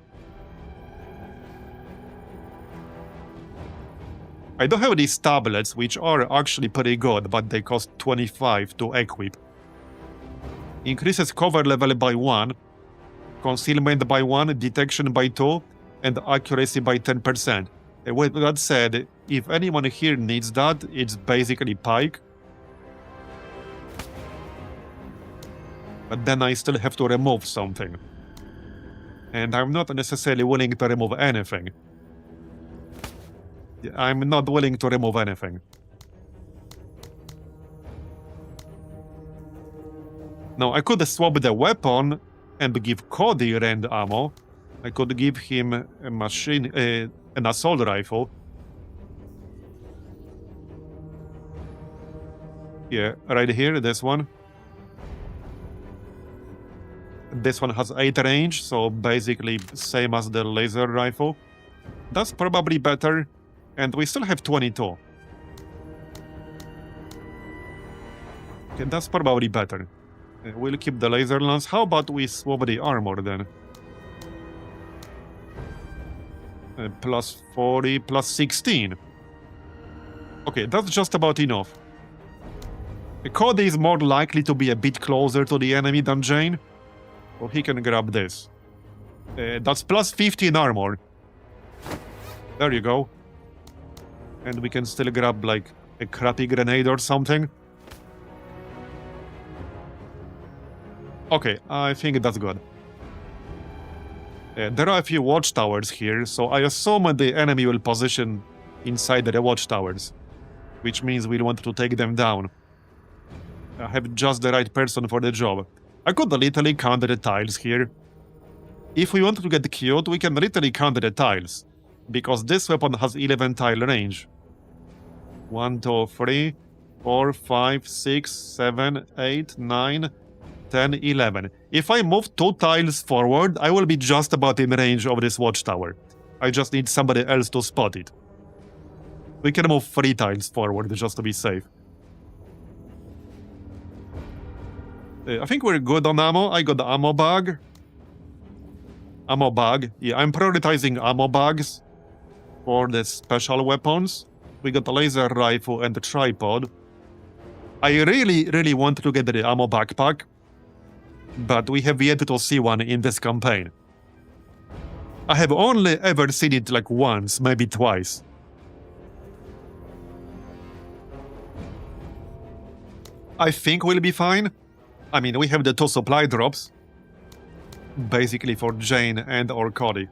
I do have these tablets, which are actually pretty good, but they cost 25 to equip. Increases cover level by 1, concealment by 1, detection by 2, and accuracy by 10%. With that said, if anyone here needs that, it's basically Pike. But then I still have to remove something. And I'm not necessarily willing to remove anything. I'm not willing to remove anything. Now, I could swap the weapon and give Cody rend ammo. I could give him a machine, an assault rifle. Yeah, right here, this one. This one has 8 range, so basically same as the laser rifle. That's probably better, and we still have 22. Okay, that's probably better. We'll keep the laser lance. How about we swap the armor then? Plus 40, plus 16. Okay, that's just about enough. Cody is more likely to be a bit closer to the enemy than Jane, so he can grab this. That's plus 15 armor. There you go. And we can still grab, like, a crappy grenade or something. Okay, I think that's good. There are a few watchtowers here, so I assume the enemy will position inside the watchtowers, which means we want to take them down. I have just the right person for the job. I could literally count the tiles here. If we want to get killed, we can literally count the tiles, because this weapon has 11 tile range. 1, 2, 3, 4, 5, 6, 7, 8, 9, 10, 11. If I move 2 tiles forward, I will be just about in range of this watchtower. I just need somebody else to spot it. We can move 3 tiles forward just to be safe. I think we're good on ammo. I got the ammo bag. Ammo bag. Yeah, I'm prioritizing ammo bags for the special weapons. We got a laser rifle and a tripod. I really want to get the ammo backpack, but we have yet to see one in this campaign. I have only ever seen it like once, maybe twice. I think we'll be fine. I mean, we have the 2 supply drops, basically for Jane and or Cody.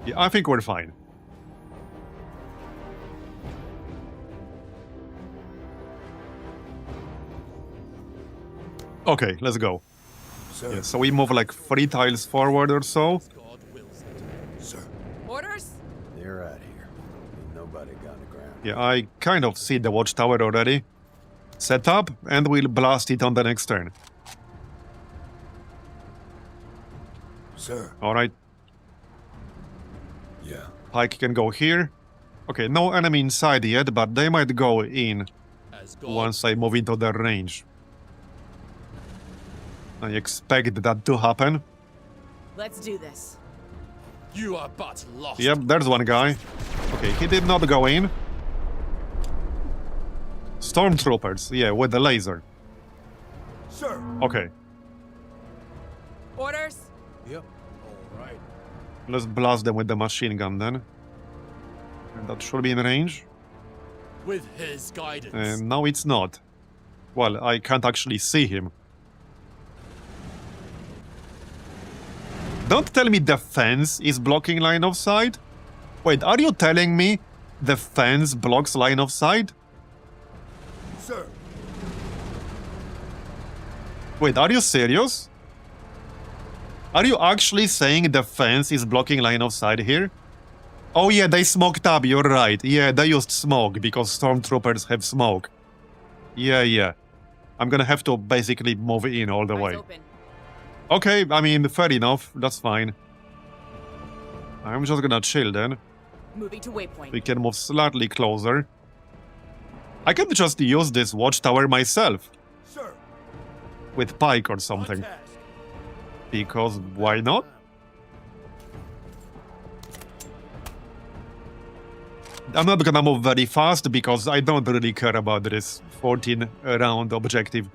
Yeah, I think we're fine. Okay, let's go. Sir. Yeah, so we move like 3 tiles forward or so. God wills it. Sir. Orders? They're out here. Ain't nobody got the ground. Yeah, I kind of see the watchtower already. Set up, and we'll blast it on the next turn. Sir. Alright, Yeah. Pike can go here. Okay, no enemy inside yet, but they might go in As God once I move into their range. I expect that to happen. Let's do this. you are but lost. Yep, there's one guy. Okay, he did not go in. Stormtroopers, yeah, with the laser. Sir. Okay, Orders? Yep. All right. let's blast them with the machine gun then. And that should be in range. With his guidance. And no, it's not. Well, I can't actually see him. Don't tell me the fence is blocking line of sight. Wait, are you telling me the fence blocks line of sight? Sir. Wait, are you serious? Are you actually saying the fence is blocking line of sight here? Oh yeah, they smoked up, you're right. Yeah, they used smoke because stormtroopers have smoke. Yeah. I'm gonna have to basically move in all the Eyes way. open. Okay, I mean, fair enough. That's fine. I'm just gonna chill then. Moving to waypoint. We can move slightly closer. I can just use this watchtower myself Sir. with Pike or On something. task. Because why not? I'm not gonna move very fast because I don't really care about this 14 round objective.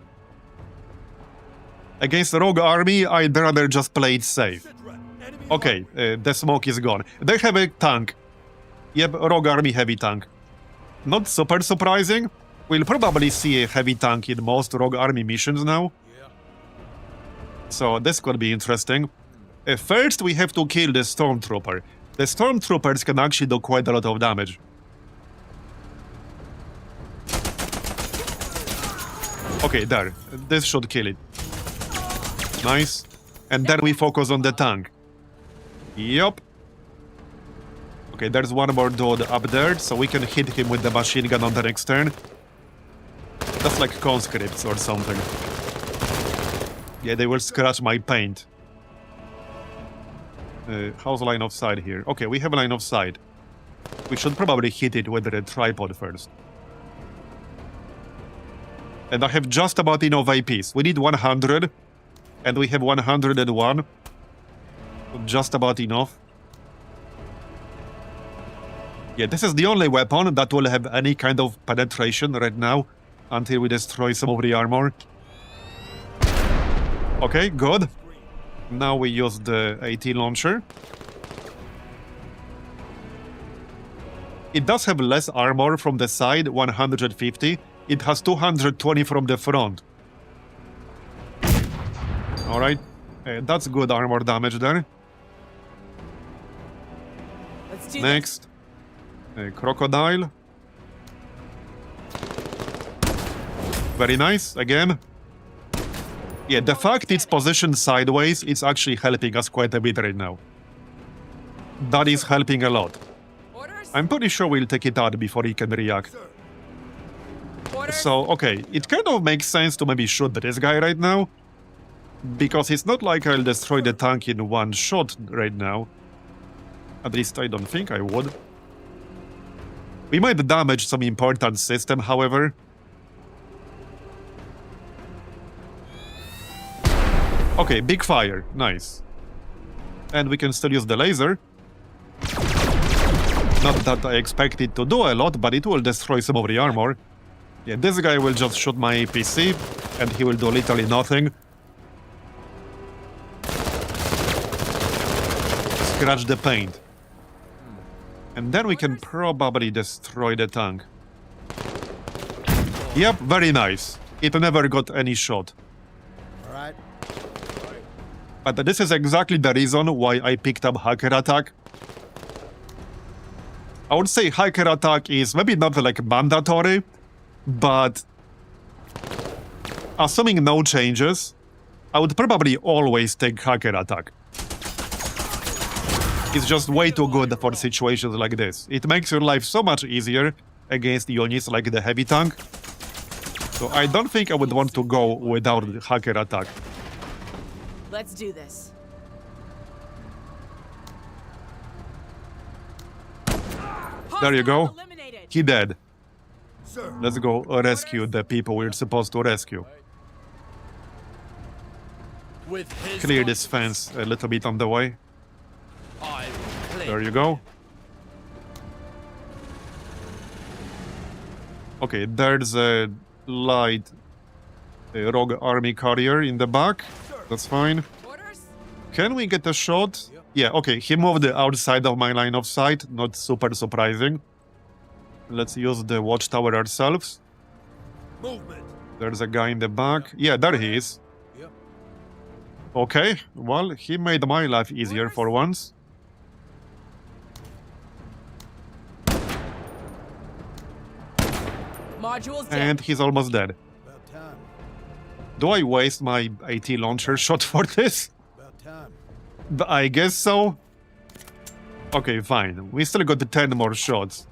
Against the rogue army, I'd rather just play it safe. Sit rep. Enemy Okay, the smoke is gone. They have a tank. Yep, rogue army heavy tank. Not super surprising. We'll probably see a heavy tank in most rogue army missions now. Yeah. So this could be interesting. First, we have to kill the stormtrooper. The stormtroopers can actually do quite a lot of damage. Okay, there. This should kill it. Nice. And then we focus on the tank. Yup. Okay, there's one more dude up there, so we can hit him with the machine gun on the next turn. That's like conscripts or something. Yeah, they will scratch my paint. How's line of sight here? Okay, we have a line of sight. We should probably hit it with the tripod first. And I have just about enough APs. We need 100. And we have 101. Just about enough. Yeah, this is the only weapon that will have any kind of penetration right now. Until we destroy some of the armor. Okay, good. Now we use the AT launcher. It does have less armor from the side, 150. It has 220 from the front. Alright. That's good armor damage there. Let's do Next. Crocodile. Very nice, again. Yeah, the fact it's positioned sideways, it's actually helping us quite a bit right now. That is helping a lot. this. Orders? I'm pretty sure we'll take it out before he can react. Orders? So, okay, it kind of makes sense to maybe shoot this guy right now. Because it's not like I'll destroy the tank in one shot right now. At least I don't think I would. We might damage some important system, however. Okay, big fire. Nice. And we can still use the laser. Not that I expect it to do a lot, but it will destroy some of the armor. Yeah, this guy will just shoot my APC, and he will do literally nothing. Scratch the paint. And then we can probably destroy the tank. Yep, very nice. It never got any shot. All right. But this is exactly the reason why I picked up Hacker Attack. I would say Hacker Attack is maybe not like mandatory, but assuming no changes, I would probably always take Hacker Attack. It's just way too good for situations like this. It makes your life so much easier against units like the heavy tank. So I don't think I would want to go without the Hacker Attack. Let's do this. There you go. Hostile eliminated. He dead. Sir. Let's go rescue the people we're supposed to rescue. With his Clear this guidance, fence a little bit on the way. I will clear There you go. Okay, there's a light rogue army carrier in the back. That's fine. Orders? Can we get a shot? Yeah, okay, he moved outside of my line of sight. Not super surprising. Let's use the watchtower ourselves. Movement. There's a guy in the back. Yeah, there he is. Yep. Okay, well, he made my life easier for once. Modules dead. And he's almost dead. About time. Do I waste my AT launcher shot for this? About time. I guess so. Okay, fine. We still got the 10 more shots.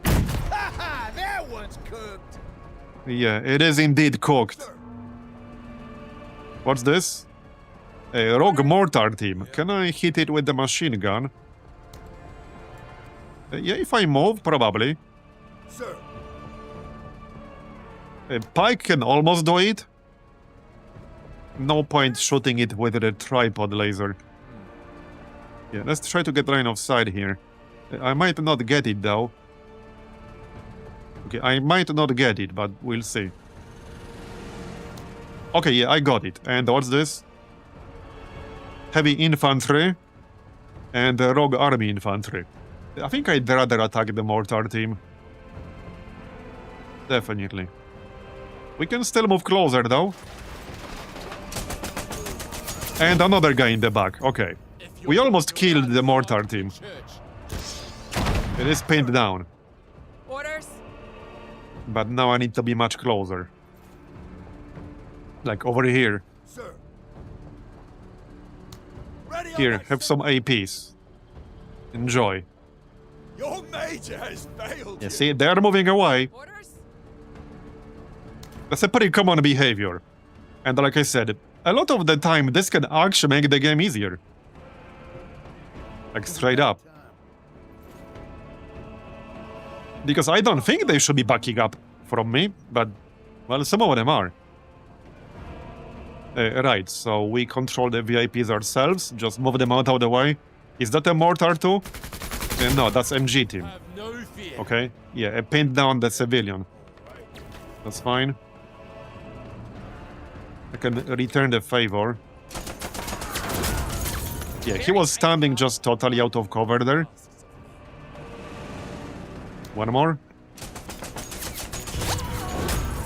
Ha ha! That one's cooked. Yeah, it is indeed cooked. What's this? A rogue mortar team. Can I hit it with the machine gun? Yeah, if I move, probably. Sir. A pike can almost do it. No point shooting it with the tripod laser. Yeah, let's try to get line of sight here. I might not get it though. Okay, I might not get it, but we'll see. Okay, yeah, I got it. And what's this? Heavy infantry and rogue army infantry. I think I'd rather attack the mortar team. Definitely. We can still move closer though. And another guy in the back. Okay. If We you're almost going killed around the mortar team. church, It is pinned down. Orders? But now I need to be much closer. Like over here. Sir. Ready on Here, my have some APs. Enjoy. Your major has failed You you. see, they're moving away. Orders? That's a pretty common behavior. And like I said, a lot of the time this can actually make the game easier. Like straight up. Because I don't think they should be backing up from me, but, well, some of them are. Right, so we control the VIPs ourselves, just move them out of the way. Is that a mortar too? No, that's MG team. have no fear. Okay, yeah, pinned down the civilian. That's fine. I can return the favor. Yeah, he was standing just totally out of cover there. One more.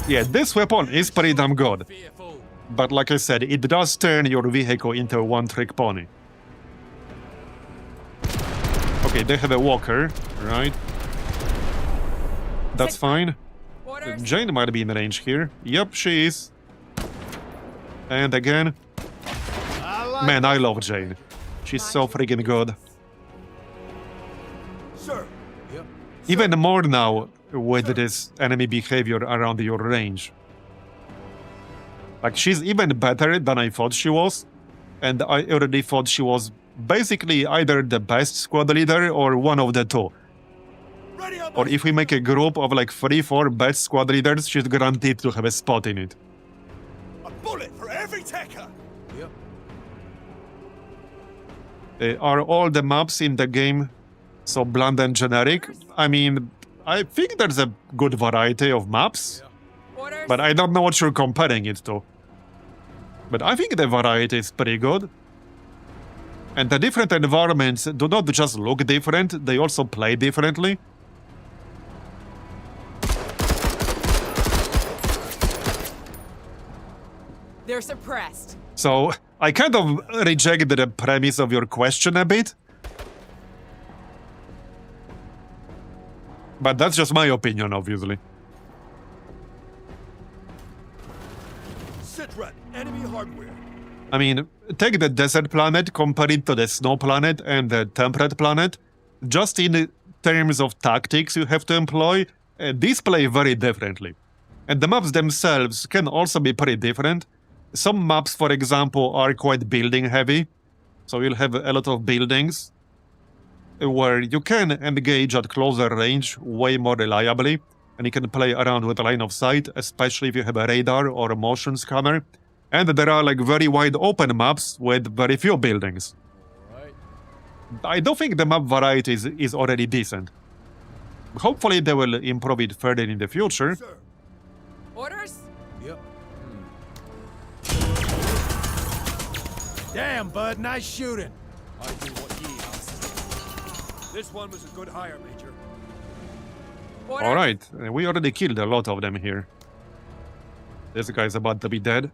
Yeah, this weapon is pretty damn good. Fearful. But like I said, it does turn your vehicle into a one-trick pony. Okay, they have a walker, right? That's fine. Orders. Jane might be in range here. Yep, she is. And again, man, I love Jane. She's so freaking good. Sir. Yep. Even more now with this enemy behavior around your range. Like, she's even better than I thought she was. And I already thought she was basically either the best squad leader or one of the two. Ready up. Or if we make a group of like 3-4 best squad leaders, she's guaranteed to have a spot in it. A bullet for every taker. Yep. Are all the maps in the game so bland and generic? I mean, I think there's a good variety of maps, Orders. but I don't know what you're comparing it to. But I think the variety is pretty good. And the different environments do not just look different, they also play differently. They're suppressed. So, I kind of reject the premise of your question a bit. But that's just my opinion, obviously. Sit-rep. Enemy hardware. I mean, take the desert planet, compare it to the snow planet and the temperate planet. Just in terms of tactics you have to employ, these play very differently. And the maps themselves can also be pretty different. Some maps, for example, are quite building heavy. So you'll have a lot of buildings where you can engage at closer range way more reliably. And you can play around with line of sight, especially if you have a radar or a motion scanner. And there are like very wide open maps with very few buildings. Right. I don't think the map variety is already decent. Hopefully they will improve it further in the future. Sir. Orders. Yep. Damn, bud, nice shooting. I do what ye ask. This one was a good hire, Major. Orders. Alright, we already killed a lot of them here. This guy's about to be dead.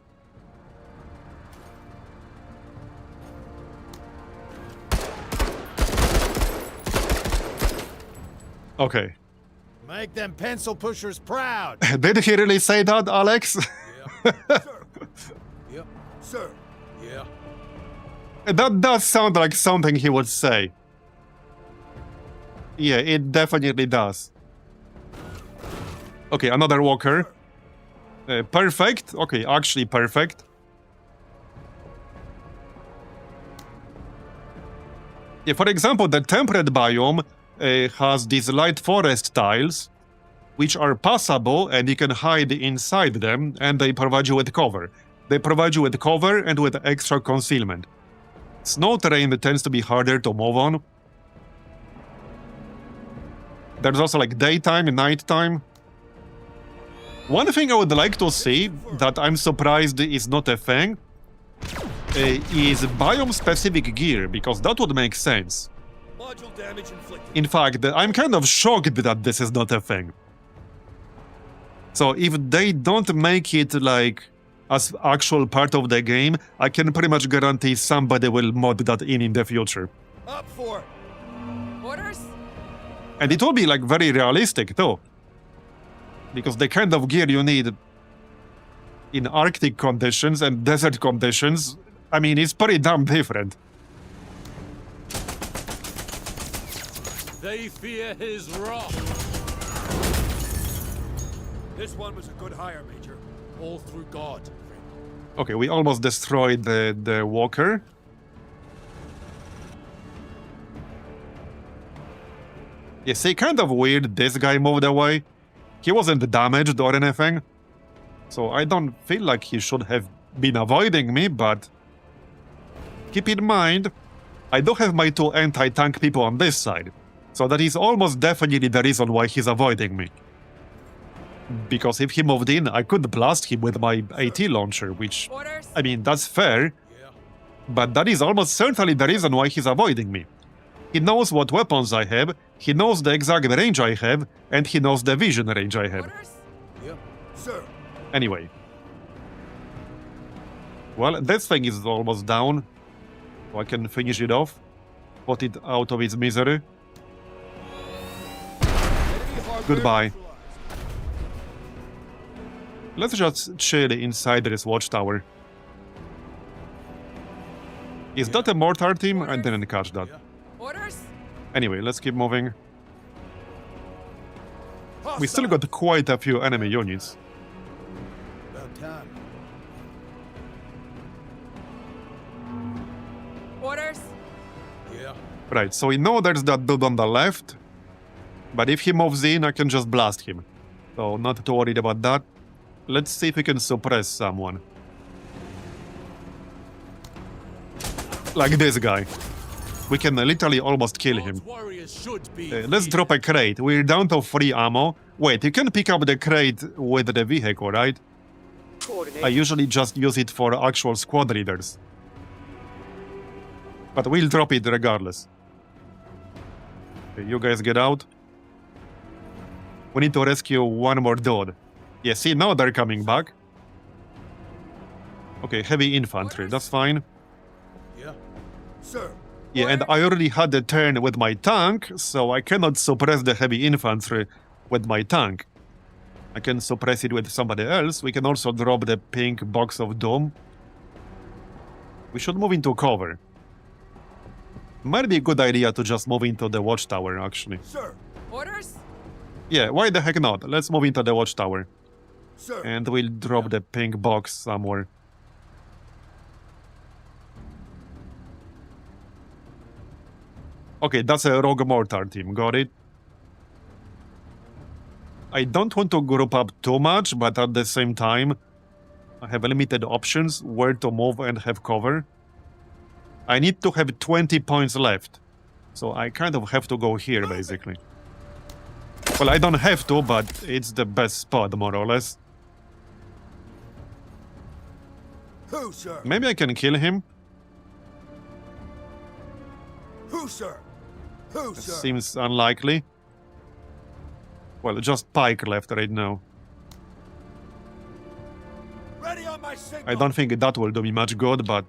Okay. Make them pencil pushers proud. Did he really say that, Alex? Sir. Yep. Sir. Yeah. That does sound like something he would say. Yeah, it definitely does. Okay, another walker. Perfect. Okay, actually perfect. Yeah, for example, the temperate biome has these light forest tiles, which are passable and you can hide inside them, and they provide you with cover. They provide you with cover and with extra concealment. Snow terrain tends to be harder to move on. There's also like daytime and nighttime. One thing I would like to see that I'm surprised is not a thing is biome-specific gear, because that would make sense. Module damage inflicted. In fact, I'm kind of shocked that this is not a thing. So if they don't make it like as actual part of the game, I can pretty much guarantee somebody will mod that in the future. Up for it. Orders. And it will be like very realistic too. Because the kind of gear you need in Arctic conditions and desert conditions, I mean, it's pretty damn different. They fear his wrath. This one was a good hire, Major. All through God. Okay, we almost destroyed the walker. You see, kind of weird this guy moved away. He wasn't damaged or anything. So I don't feel like he should have been avoiding me, but keep in mind, I do have my two anti-tank people on this side. So that is almost definitely the reason why he's avoiding me. Because if he moved in, I could blast him with my AT launcher, which, Orders. I mean, that's fair. But that is almost certainly the reason why he's avoiding me. He knows what weapons I have, he knows the exact range I have, and he knows the vision range I have. Orders. Yep. Sir. Anyway. Well, this thing is almost down. So I can finish it off. Put it out of its misery. Enemy hardware Goodbye. neutralized. Let's just chill inside this watchtower. Is that a mortar team? I didn't catch that. Orders? Anyway, let's keep moving. We still Hostile. got quite a few enemy units. About time. Orders? Yeah. Right, so we know there's that dude on the left. But if he moves in, I can just blast him. So not too worried about that. Let's see if we can suppress someone. Like this guy. We can literally almost kill him. God's warriors should be Let's here. drop a crate. We're down to 3 ammo. Wait, you can pick up the crate with the vehicle, right? I usually just use it for actual squad leaders. But we'll drop it regardless. Okay, you guys get out. We need to rescue one more dude. Yeah, see, now they're coming back. Okay, heavy infantry, that's fine. Yeah. Sir. Yeah, and I already had a turn with my tank, so I cannot suppress the heavy infantry with my tank. I can suppress it with somebody else. We can also drop the pink box of doom. We should move into cover. Might be a good idea to just move into the watchtower, actually. Sir. Orders? Yeah, why the heck not? Let's move into the watchtower. Sir. And we'll drop the pink box somewhere. Okay, that's a rogue mortar team, got it. I don't want to group up too much, but at the same time, I have limited options where to move and have cover. I need to have 20 points left, so I kind of have to go here, basically. Well, I don't have to, but it's the best spot, more or less. Who, sir? Maybe I can kill him. Who, sir? Who, sir? Seems unlikely. Well, just Pike left right now. Ready on my signal. I don't think that will do me much good, but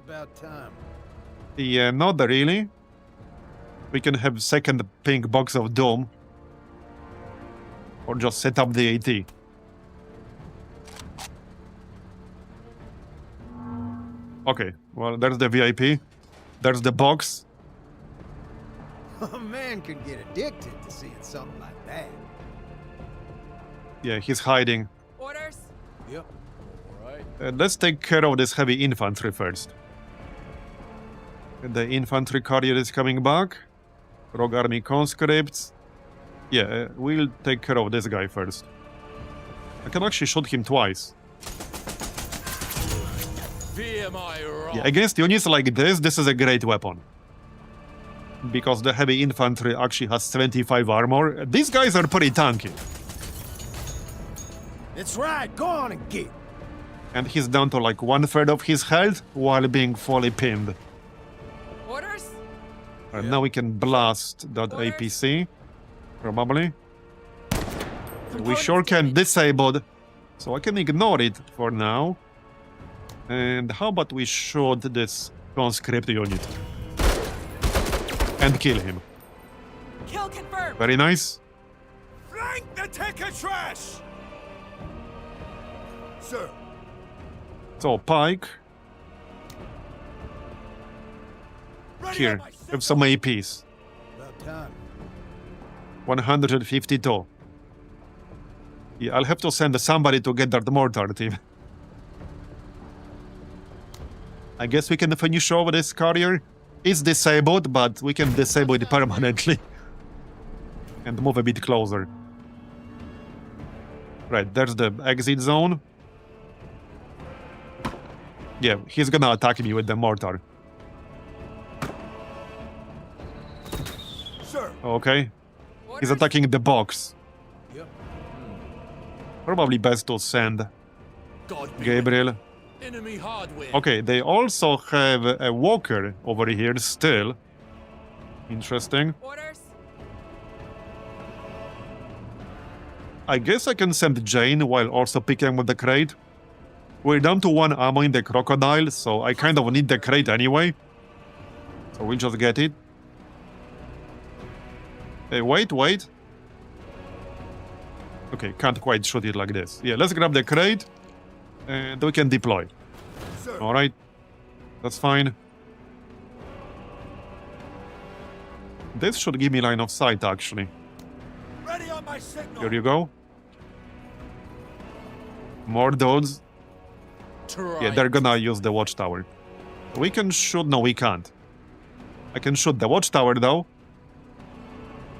About time. yeah, not really. We can have second pink box of doom. Or just set up the AT. Okay, well, there's the VIP. There's the box. A man can get addicted to seeing something like that. Yeah, he's hiding. Orders? Yep. All right. Let's take care of this heavy infantry first. The infantry carrier is coming back. Rogue army conscripts. Yeah, we'll take care of this guy first. I can actually shoot him twice. Fear my wrath. Yeah, against units like this is a great weapon. Because the heavy infantry actually has 75 armor. These guys are pretty tanky. That's right. Go on and get. And he's down to like 1/3 of his health while being fully pinned. Orders? And now we can blast that Orders? APC. Probably. We Components sure can damaged. disable, so I can ignore it for now. And how about we shoot this conscript unit? And kill him. Kill confirmed. Very nice. Flank the ticker trash. Sir. So, Pike, Ready here, on my have signal. some APs. About time. 152. Yeah, I'll have to send somebody to get that mortar team. I guess we can finish over this carrier. It's disabled, but we can disable it permanently. And move a bit closer. Right, there's the exit zone. Yeah, he's gonna attack me with the mortar. Sir. Okay, he's Orders? attacking the box. Yep. Probably best to send God be Gabriel. with enemy hardware. Okay, they also have a walker over here still. Interesting. Orders? I guess I can send Jane while also picking with the crate. We're down to 1 ammo in the crocodile, so I kind of need the crate anyway. So we'll just get it. Hey, wait. Okay, can't quite shoot it like this. Yeah, let's grab the crate, and we can deploy. Sir. Alright. That's fine. This should give me line of sight, actually. Ready on my signal. Here you go. More dudes. Yeah, they're gonna use the watchtower. We can shoot... No, we can't. I can shoot the watchtower, though.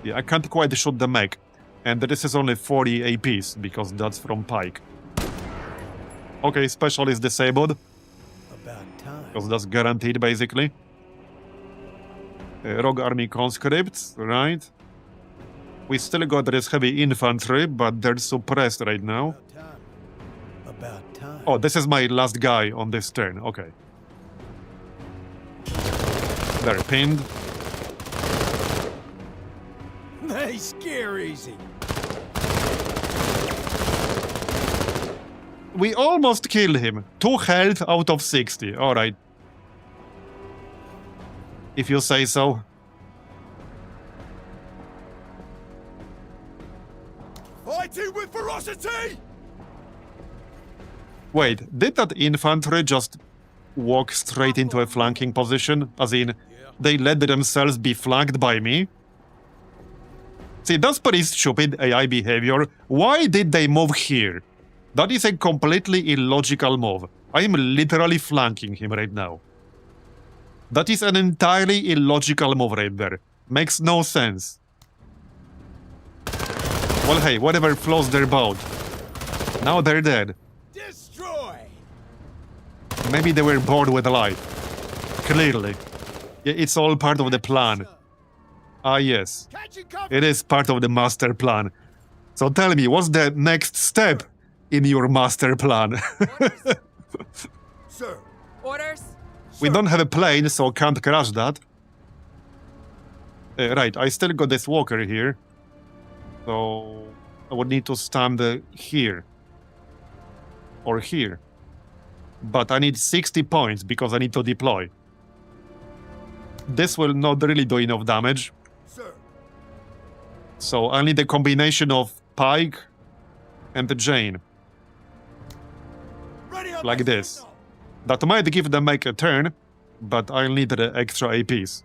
Yeah, I can't quite shoot the mech. And this is only 40 APs, because that's from Pike. Okay, special is disabled, About time. because that's guaranteed, basically. Rogue Army conscripts, right? We still got this heavy infantry, but they're suppressed right now. About time. About time. Oh, this is my last guy on this turn. Okay. They're pinned. They scare easy. We almost killed him. 2 health out of 60. Alright. If you say so. Fighting with ferocity. Wait, did that infantry just walk straight into a flanking position? As in, they let themselves be flanked by me? See, that's pretty stupid AI behavior. Why did they move here? That is a completely illogical move. I am literally flanking him right now. That is an entirely illogical move right there. Makes no sense. Well, hey, whatever floats their boat. Now they're dead. Destroy. Maybe they were bored with life. Clearly. Yeah, it's all part of the plan. Ah, yes. Catching cover. It is part of the master plan. So tell me, what's the next step in your master plan? Sir. Orders? We don't have a plane, so can't crash that. Right, I still got this walker here. So I would need to stand here. Or here. But I need 60 points because I need to deploy. This will not really do enough damage. Sir. So I need a combination of Pike and the Jane. Ready on Like my this. signal. That might give them make a turn, but I'll need the extra APs.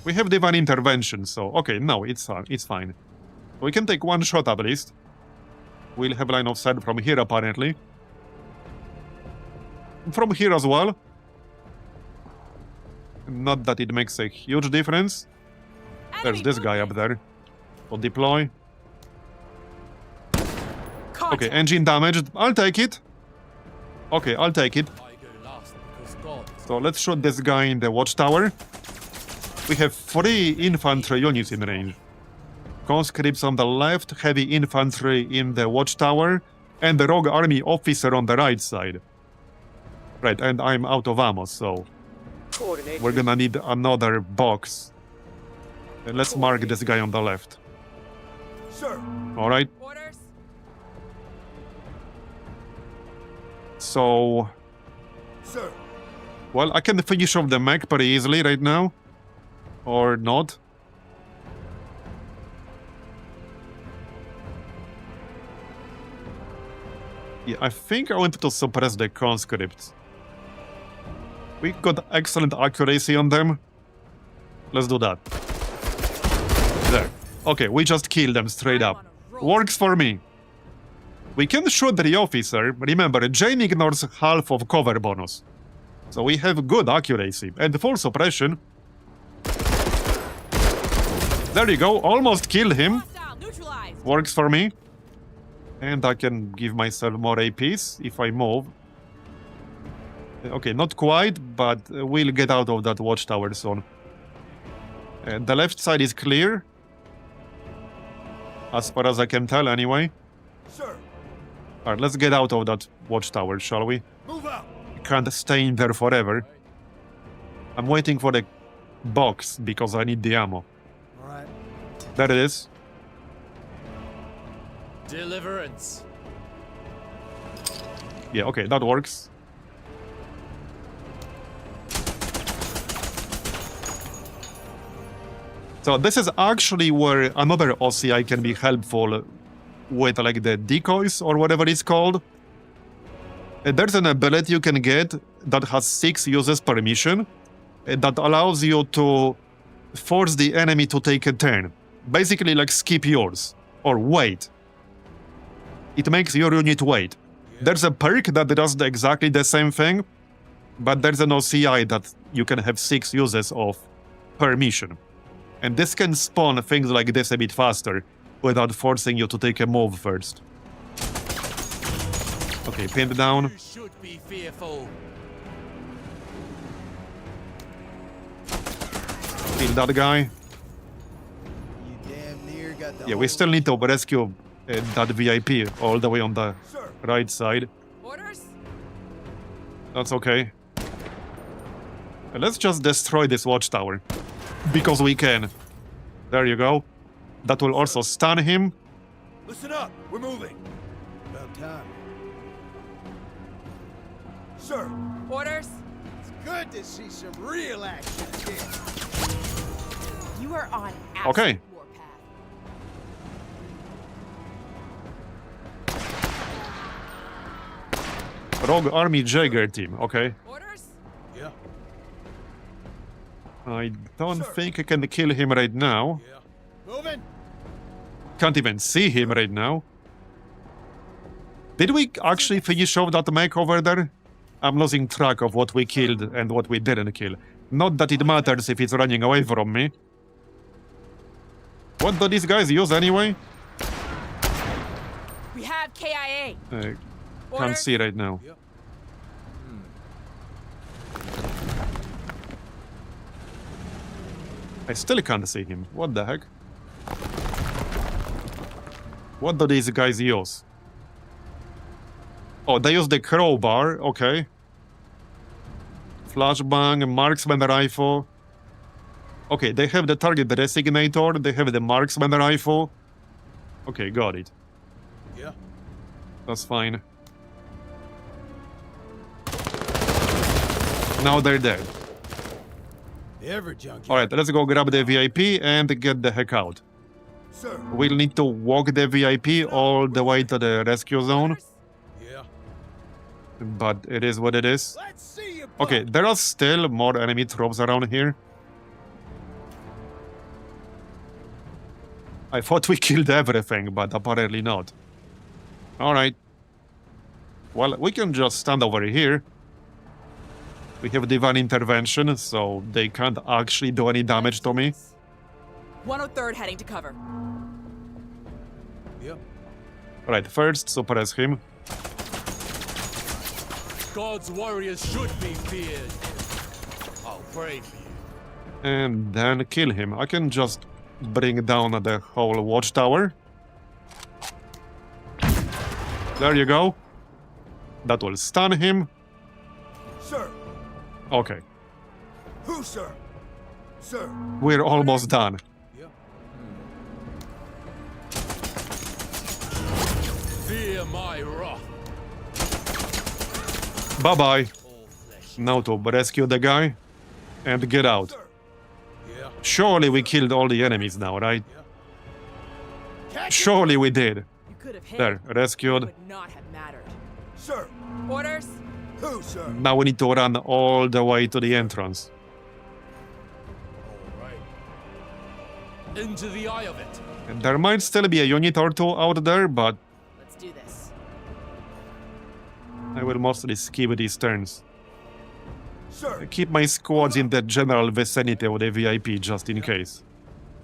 We have divine intervention, so okay, no, it's fine. We can take one shot at least. We'll have line of sight from here apparently. From here as well. Not that it makes a huge difference. There's this guy up there. So deploy. Okay, engine damaged. I'll take it. Okay, I'll take it. I go last because God. So let's shoot this guy in the watchtower. We have 3 infantry units in range. Conscripts on the left, heavy infantry in the watchtower, and the rogue army officer on the right side. Right, and I'm out of ammo, so we're gonna need another box. Let's mark this guy on the left. Sir. Alright, Orders? so... Sir. Well, I can finish off the mech pretty easily right now. Or not. Yeah, I think I want to suppress the conscripts. We got excellent accuracy on them. Let's do that. There. Okay, we just killed them straight up. Works for me. We can shoot the officer. Remember, Jane ignores half of cover bonus. So we have good accuracy. And full suppression. There you go, almost killed him. Hostile, neutralized. Works for me. And I can give myself more APs if I move. Okay, not quite, but we'll get out of that watchtower soon. The left side is clear. As far as I can tell, anyway. Sir. Alright, let's get out of that watchtower, shall we? Move out. Can't stay in there forever. I'm waiting for the box because I need the ammo. All right. There it is. Deliverance. Yeah, okay, that works. So this is actually where another OCI can be helpful with like the decoys or whatever it's called. There's an ability you can get that has 6 uses per mission that allows you to force the enemy to take a turn. Basically like skip yours or wait. It makes your unit wait. There's a perk that does exactly the same thing, but there's an OCI that you can have 6 uses of per mission. And this can spawn things like this a bit faster, without forcing you to take a move first. Okay, pinned down. You should be fearful. Kill that guy. You damn near got the Yeah, we still need to rescue that VIP all the way on the Sir. right side. Orders? That's okay. Let's just destroy this watchtower. Because we can. There you go. That will also stun him. Listen up. We're moving. About time. Sir. Orders? It's good to see some real action here. You are on Okay. absolute warpath. Rogue Army Jaeger team. Okay. Orders? Yeah. I don't think I can kill him right now. Yeah. Moving. Can't even see him right now. Did we actually finish off that mech over there? I'm losing track of what we killed and what we didn't kill. Not that it matters if it's running away from me. What do these guys use anyway? We have KIA. Can't Orders? see right now. Yep. I still can't see him. What the heck? What do these guys use? Oh, they use the crowbar. Okay. Flashbang, marksman rifle. Okay, they have the target designator. They have the marksman rifle. Okay, got it. Yeah. That's fine. Now they're dead. Ever junkie. Alright, let's go grab the VIP and get the heck out. Sir. We'll need to walk the VIP all the way to the rescue zone, Orders? Yeah. but it is what it is. Let's see you. Okay, there are still more enemy troops around here. I thought we killed everything, but apparently not. Alright. Well, we can just stand over here. We have divine intervention, so they can't actually do any damage to me. 103rd heading to cover. Yep. Right, first suppress him. God's warriors should be feared. I'll pray for you. And then kill him. I can just bring down the whole watchtower. There you go. That will stun him. Sir. Okay, Who, sir? Sir. we're almost done. Yep. Fear my wrath. Bye-bye. All flesh. Now to rescue the guy and get out. Sir. Yeah. Surely we killed all the enemies now, right? Catch Surely we did. You could have hit. There, It rescued. would not have mattered. Sir. Orders? Who, sir? Now we need to run all the way to the entrance. All right. Into the eye of it. And there might still be a unit or two out there, but Let's do this. I will mostly skip these turns. Sir. Keep my squads in the general vicinity of the VIP just in case.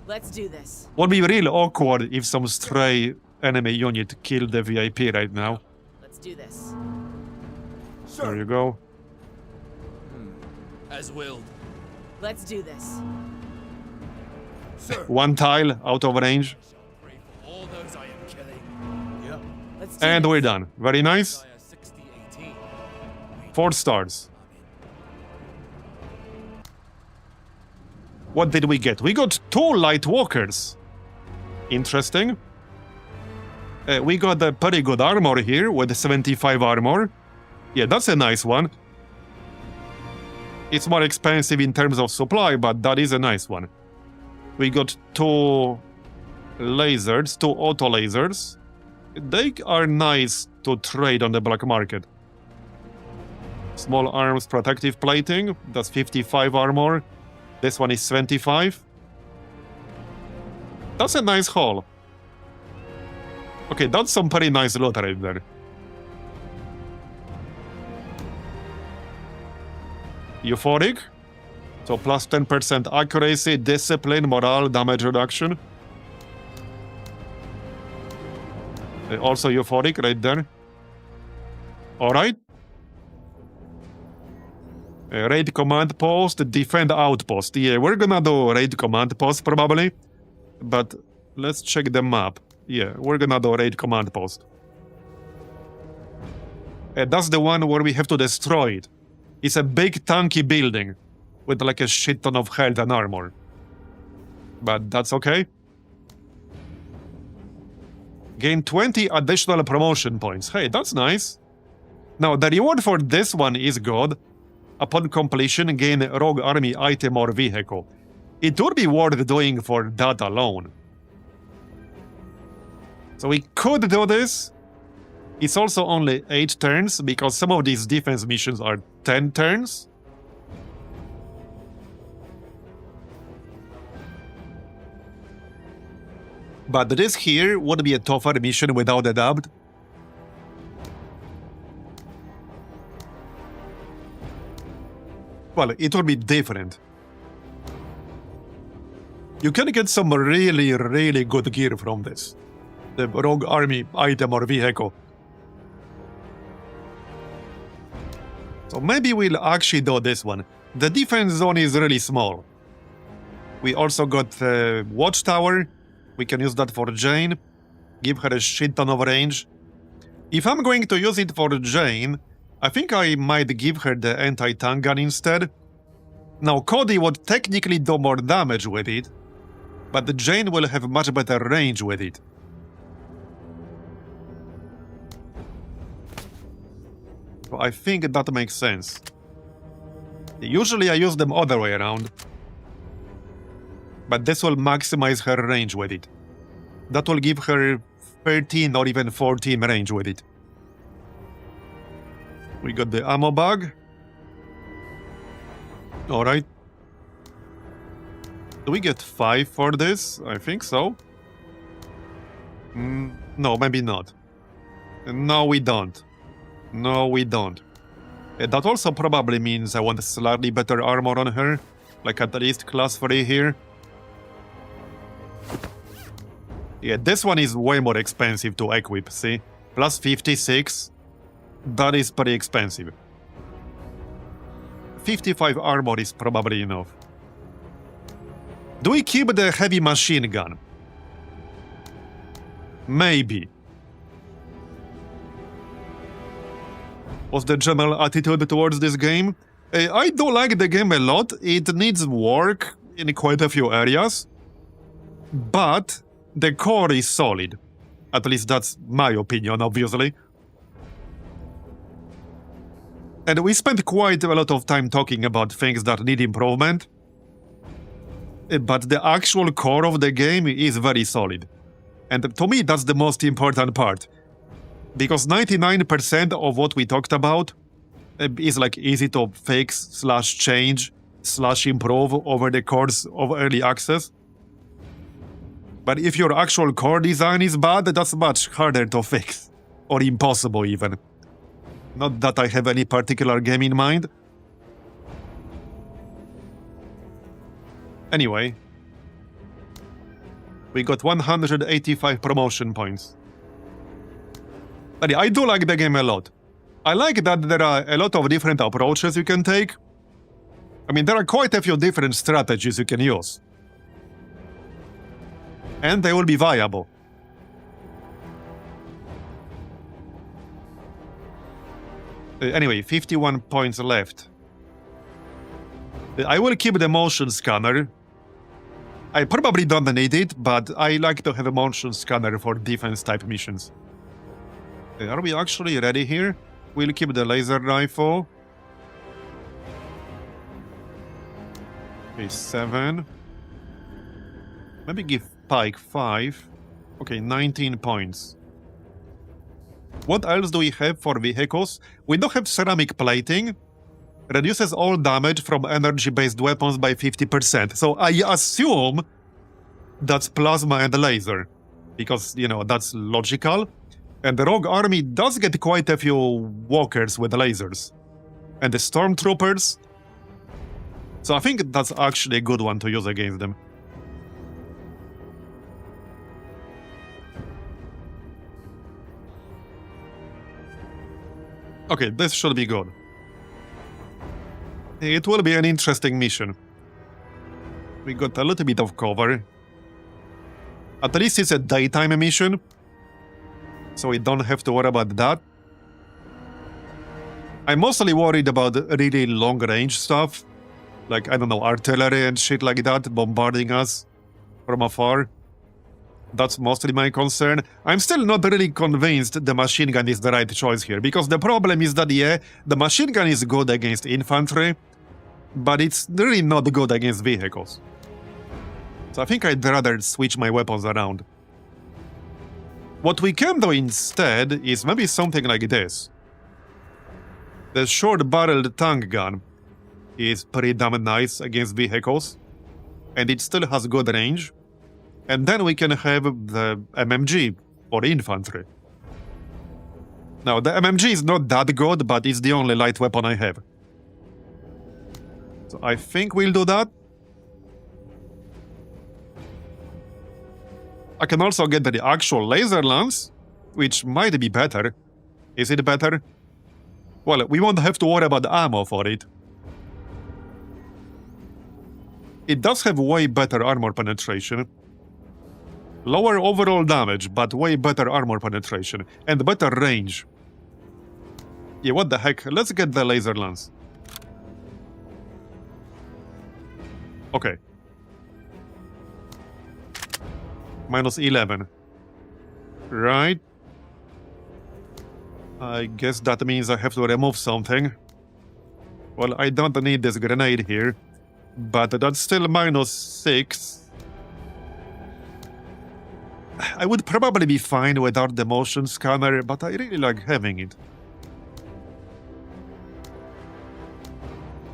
Let's do this. Would be real awkward if some stray enemy unit killed the VIP right now. Let's do this. There you Sir. go. As willed. Let's do this. Sir. One tile out of range. Shall pray for all those I am killing. Yeah. Let's do And this. we're done. Very nice. Isaiah 60:18. 4 stars. What did we get? We got 2 light walkers. Interesting. We got a pretty good armor here with 75 armor. Yeah, that's a nice one. It's more expensive in terms of supply, but that is a nice one. We got 2 lasers, 2 auto lasers. They are nice to trade on the black market. Small arms protective plating, that's 55 armor. This one is 25. That's a nice haul. Okay, that's some pretty nice loot right there. Euphoric. So plus 10% accuracy, discipline, morale, damage reduction. Also euphoric right there. Alright. Raid command post, defend outpost. Yeah, we're gonna do raid command post probably. But let's check the map. Yeah, we're gonna do raid command post. That's the one where we have to destroy it. It's a big tanky building with like a shit ton of health and armor. But that's okay. Gain 20 additional promotion points. Hey, that's nice. Now, the reward for this one is good. Upon completion, gain rogue army item or vehicle. It would be worth doing for that alone. So we could do this. It's also only 8 turns, because some of these defense missions are 10 turns. But this here would be a tougher mission without a doubt. Well, it would be different. You can get some really, really good gear from this. The rogue army item or vehicle. So maybe we'll actually do this one. The defense zone is really small. We also got the watchtower. We can use that for Jane. Give her a shit ton of range. If I'm going to use it for Jane, I think I might give her the anti-tank gun instead. Now, Cody would technically do more damage with it, but the Jane will have much better range with it. So I think that makes sense. Usually I use them other way around, but this will maximize her range with it. That will give her 13 or even 14 range with it. We got the ammo bag. Alright. Do we get 5 for this? I think so. No, maybe not. No, we don't. No, we don't. That also probably means I want slightly better armor on her. Like at least class 3 here. Yeah, this one is way more expensive to equip, see? Plus 56. That is pretty expensive. 55 armor is probably enough. Do we keep the heavy machine gun? Maybe. What's the general attitude towards this game? I do like the game a lot. It needs work in quite a few areas. But the core is solid. At least that's my opinion, obviously. And we spent quite a lot of time talking about things that need improvement. But the actual core of the game is very solid. And to me, that's the most important part. Because 99% of what we talked about is like easy to fix, /change, /improve over the course of early access. But if your actual core design is bad, that's much harder to fix. Or impossible even. Not that I have any particular game in mind. Anyway. We got 185 promotion points. But I do like the game a lot. I like that there are a lot of different approaches you can take. I mean, there are quite a few different strategies you can use. And they will be viable. Anyway, 51 points left. I will keep the motion scanner. I probably don't need it, but I like to have a motion scanner for defense type missions. Are we actually ready here? We'll keep the laser rifle. Okay, 7. Maybe give Pike 5. Okay, 19 points. What else do we have for vehicles? We don't have ceramic plating. Reduces all damage from energy-based weapons by 50%. So I assume that's plasma and laser. Because, you know, that's logical. And the Rogue Army does get quite a few walkers with lasers. And the Stormtroopers. So I think that's actually a good one to use against them. Okay, this should be good. It will be an interesting mission. We got a little bit of cover. At least it's a daytime mission, so we don't have to worry about that. I'm mostly worried about really long-range stuff, like, I don't know, artillery and shit like that, bombarding us from afar. That's mostly my concern. I'm still not really convinced the machine gun is the right choice here, because the problem is that, yeah, the machine gun is good against infantry, but it's really not good against vehicles. So I think I'd rather switch my weapons around. What we can do instead is maybe something like this. The short-barreled tank gun is pretty damn nice against vehicles, and it still has good range. And then we can have the MMG for infantry. Now, the MMG is not that good, but it's the only light weapon I have. So I think we'll do that. I can also get the actual laser lance, which might be better. Is it better? Well, we won't have to worry about ammo for it. It does have way better armor penetration. Lower overall damage, but way better armor penetration. And better range. Yeah, what the heck? Let's get the laser lance. Okay. Minus 11. Right. I guess that means I have to remove something. Well, I don't need this grenade here. But that's still minus 6. I would probably be fine without the motion scanner, but I really like having it.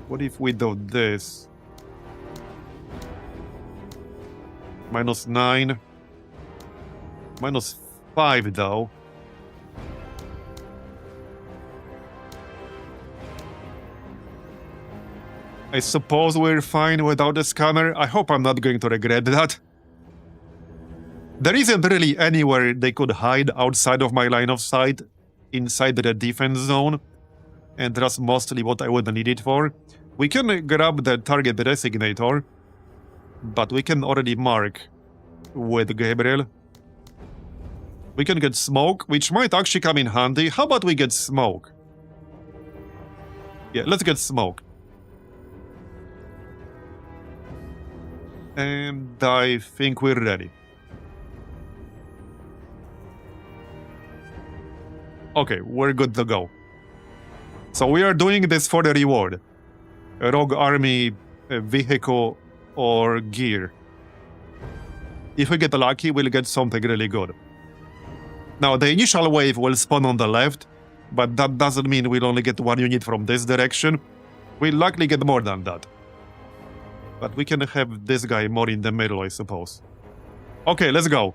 What if we do this? Minus 9. Minus 5, though. I suppose we're fine without the scanner. I hope I'm not going to regret that. There isn't really anywhere they could hide outside of my line of sight, inside the defense zone, and that's mostly what I would need it for. We can grab the target designator, but we can already mark with Gabriel. We can get smoke, which might actually come in handy. How about we get smoke? Yeah, let's get smoke. And I think we're ready. Okay, we're good to go. So we are doing this for the reward. A Rogue Army, a vehicle, or gear. If we get lucky, we'll get something really good. Now, the initial wave will spawn on the left, but that doesn't mean we'll only get one unit from this direction. We'll likely get more than that. But we can have this guy more in the middle, I suppose. Okay, let's go.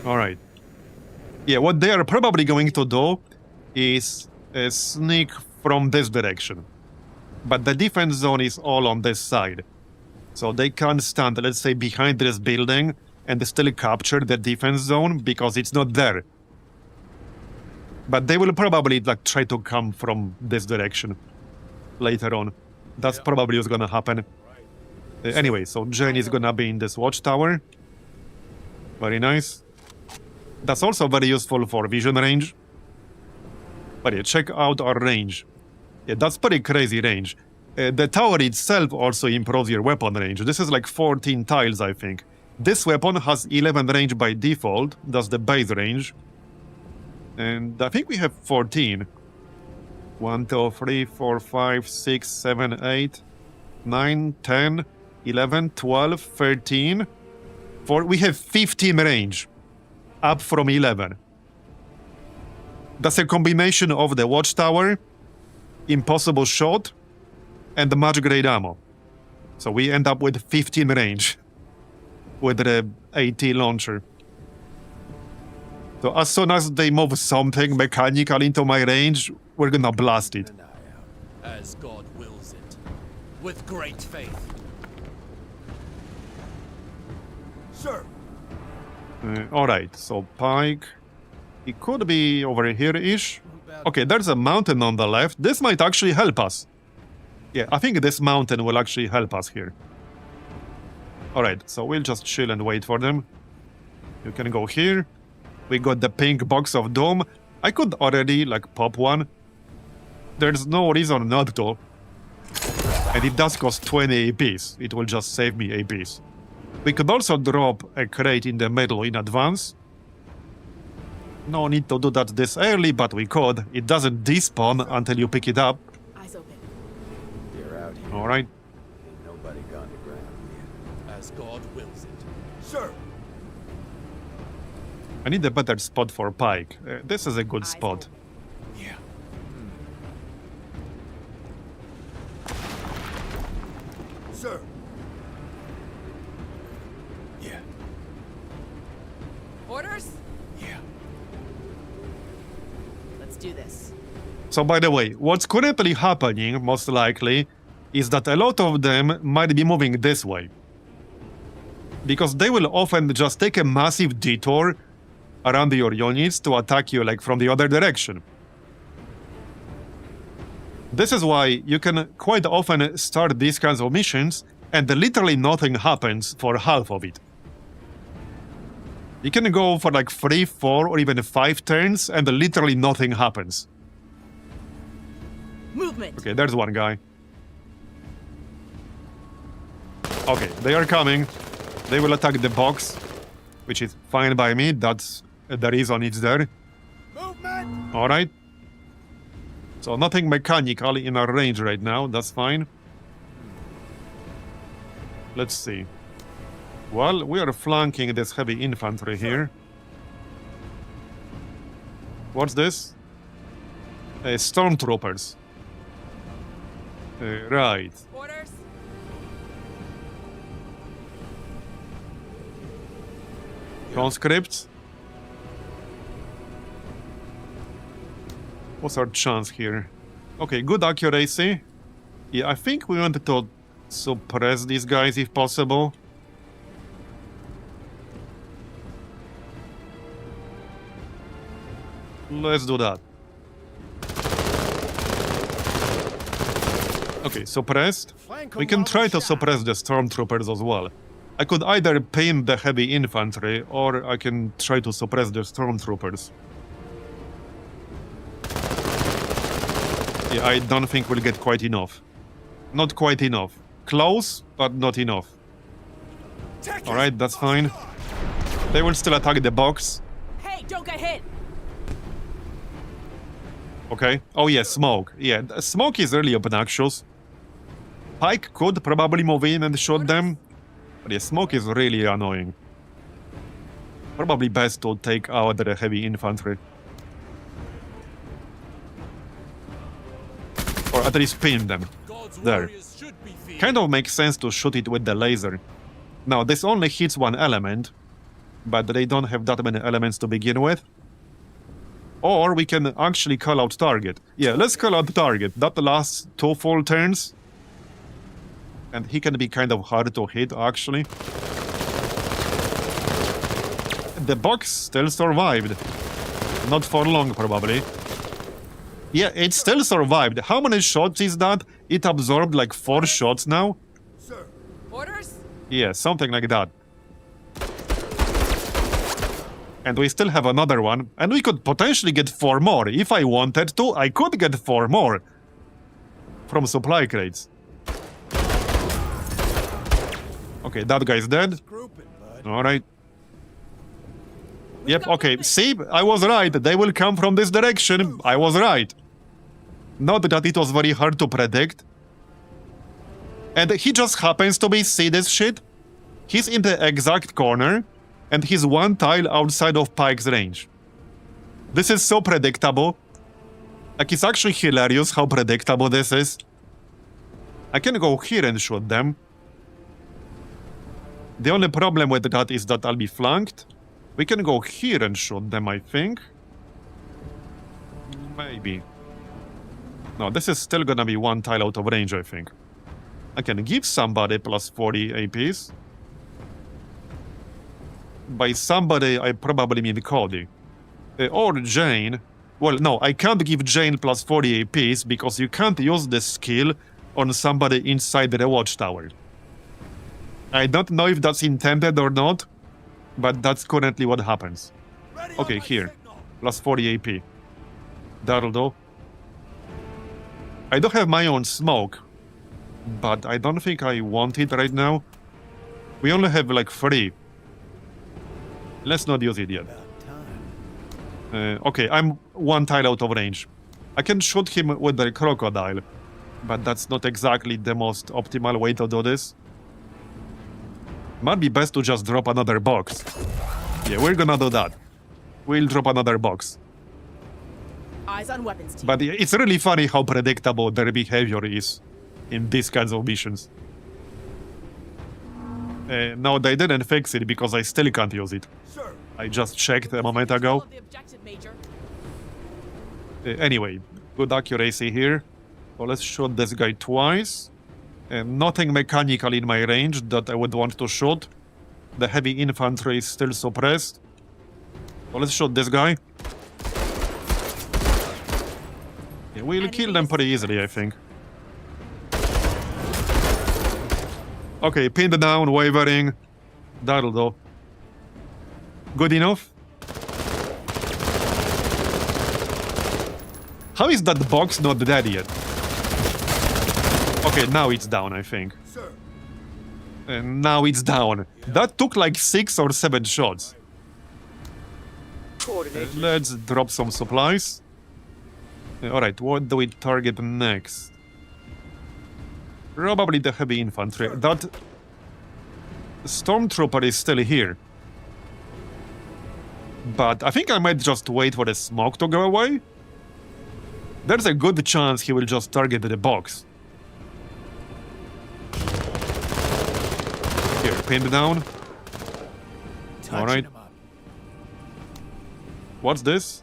Alright. Yeah, what they are probably going to do is sneak from this direction. But the defense zone is all on this side. So they can't stand, let's say, behind this building and still capture the defense zone because it's not there. But they will probably try to come from this direction later on. That's probably what's gonna happen. Anyway, so Jane is gonna be in this watchtower. Very nice. That's also very useful for vision range. But yeah, check out our range. Yeah, that's pretty crazy range. The tower itself also improves your weapon range. This is like 14 tiles, I think. This weapon has 11 range by default. That's the base range. And I think we have 14. 1, 2, 3, 4, 5, 6, 7, 8, 9, 10, 11, 12, 13. We have 15 range. Up from 11. That's a combination of the watchtower, impossible shot, and the much great ammo. So we end up with 15 range with the AT launcher. So as soon as they move something mechanical into my range, we're gonna blast it. An eye out, as God wills it, with great faith. Sir. Alright, so Pike. It could be over here-ish. Okay, there's a mountain on the left. This might actually help us. Yeah, I think this mountain will actually help us here. Alright, so we'll just chill and wait for them. You can go here. We got the pink box of doom. I could already, like, pop one. There's no reason not to. And it does cost 20 APs. It will just save me APs. We could also drop a crate in the middle in advance. No need to do that this early, but we could. It doesn't despawn until you pick it up. Eyes open. You're out here. Alright. Ain't nobody gone to ground yet. As God wills it. Sir. I need a better spot for Pike. This is a good Eyes spot. open. Yeah. Sir. Yeah. Orders? Yeah. Let's do this. So by the way, what's currently happening, most likely, is that a lot of them might be moving this way. Because they will often just take a massive detour around your units to attack you, like, from the other direction. This is why you can quite often start these kinds of missions and literally nothing happens for half of it. You can go for like 3, 4, or even 5 turns and literally nothing happens. Movement. Okay, there's one guy. Okay, they are coming. They will attack the box, which is fine by me. That's the reason it's there. Movement. Alright. So nothing mechanical in our range right now. That's fine. Let's see. Well, we are flanking this heavy infantry here. What's this? Stormtroopers. Right. Orders? Conscripts. What's our chance here? Okay, good accuracy. Yeah, I think we wanted to suppress these guys if possible. Let's do that. Okay, suppressed. We can try to suppress the stormtroopers as well. I could either pin the heavy infantry, or I can try to suppress the stormtroopers. Yeah, I don't think we'll get quite enough. Not quite enough. Close, but not enough. Alright, that's fine. They will still attack the box. Hey, don't get hit. Okay. Oh yeah, smoke. Yeah, smoke is really obnoxious. Pike could probably move in and shoot them. But yeah, smoke is really annoying. Probably best to take out the heavy infantry. Or at least pin them. God's There. warriors should be feared. Kind of makes sense to shoot it with the laser. Now, this only hits one element, but they don't have that many elements to begin with. Or we can actually call out target. Yeah, let's call out target. That lasts 2 full turns. And he can be kind of hard to hit, actually. The box still survived. Not for long, probably. Yeah, it still survived. How many shots is that? It absorbed like 4 shots now? Sir. Orders? Yeah, something like that. And we still have another one. And we could potentially get 4 more. If I wanted to, I could get 4 more. From supply crates. Okay, that guy's dead. Grouping, bud. Alright. Yep, okay. See, I was right. They will come from this direction. I was right. Not that it was very hard to predict. And he just happens to be, see this shit? He's in the exact corner, and he's one tile outside of Pike's range. This is so predictable. Like, it's actually hilarious how predictable this is. I can go here and shoot them. The only problem with that is that I'll be flanked. We can go here and shoot them, I think. Maybe. No, this is still gonna be one tile out of range, I think. I can give somebody plus 40 APs. By somebody, I probably mean Cody. Or Jane. Well, no, I can't give Jane plus 40 APs because you can't use this skill on somebody inside the watchtower. I don't know if that's intended or not, but that's currently what happens. Ready Okay, on my here. signal. Plus 40 AP. That'll do. I do have my own smoke, but I don't think I want it right now. We only have like 3. Let's not use it yet. About time. Okay, I'm one tile out of range. I can shoot him with the crocodile, but that's not exactly the most optimal way to do this. Might be best to just drop another box. Yeah, we're gonna do that. We'll drop another box. Eyes on weapons, team. But it's really funny how predictable their behavior is in these kinds of missions. No, they didn't fix it because I still can't use it. Sir, I just checked a moment Control ago. of the objective, Major. Anyway, good accuracy here. So let's shoot this guy twice. Nothing mechanical in my range that I would want to shoot. The heavy infantry is still suppressed. So let's shoot this guy. Yeah, we'll kill them pretty easily, I think. Okay, pinned down, wavering. That'll do. Good enough? How is that box not dead yet? Okay, now it's down, I think. sir. And now it's down. That took like 6 or 7 shots. Let's drop some supplies. Alright, what do we target next? Probably the heavy infantry. That stormtrooper is still here. But I think I might just wait for the smoke to go away. There's a good chance he will just target the box. Here, pinned down. Alright. What's this?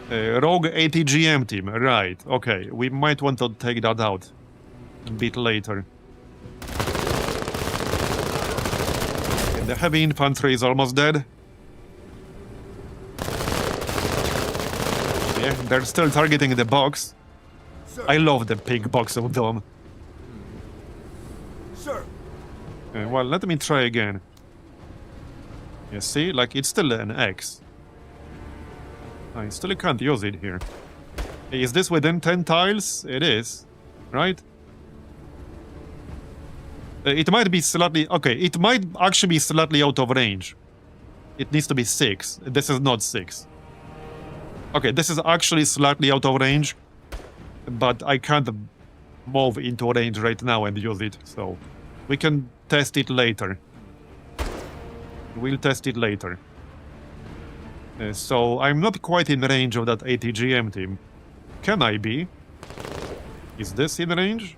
Rogue ATGM team. Right, okay. We might want to take that out a bit later. Okay, the heavy infantry is almost dead. Yeah, they're still targeting the box. Sir, I love the pink box of Dawn. sir. Well, let me try again. You see, like, it's still an X. I still can't use it here. Is this within 10 tiles? It is, right? It might be slightly... Okay, it might actually be slightly out of range. It needs to be 6. This is not 6. Okay, this is actually slightly out of range, but I can't move into range right now and use it, so we can test it later. We'll test it later. So I'm not quite in range of that ATGM team. Can I be? Is this in range?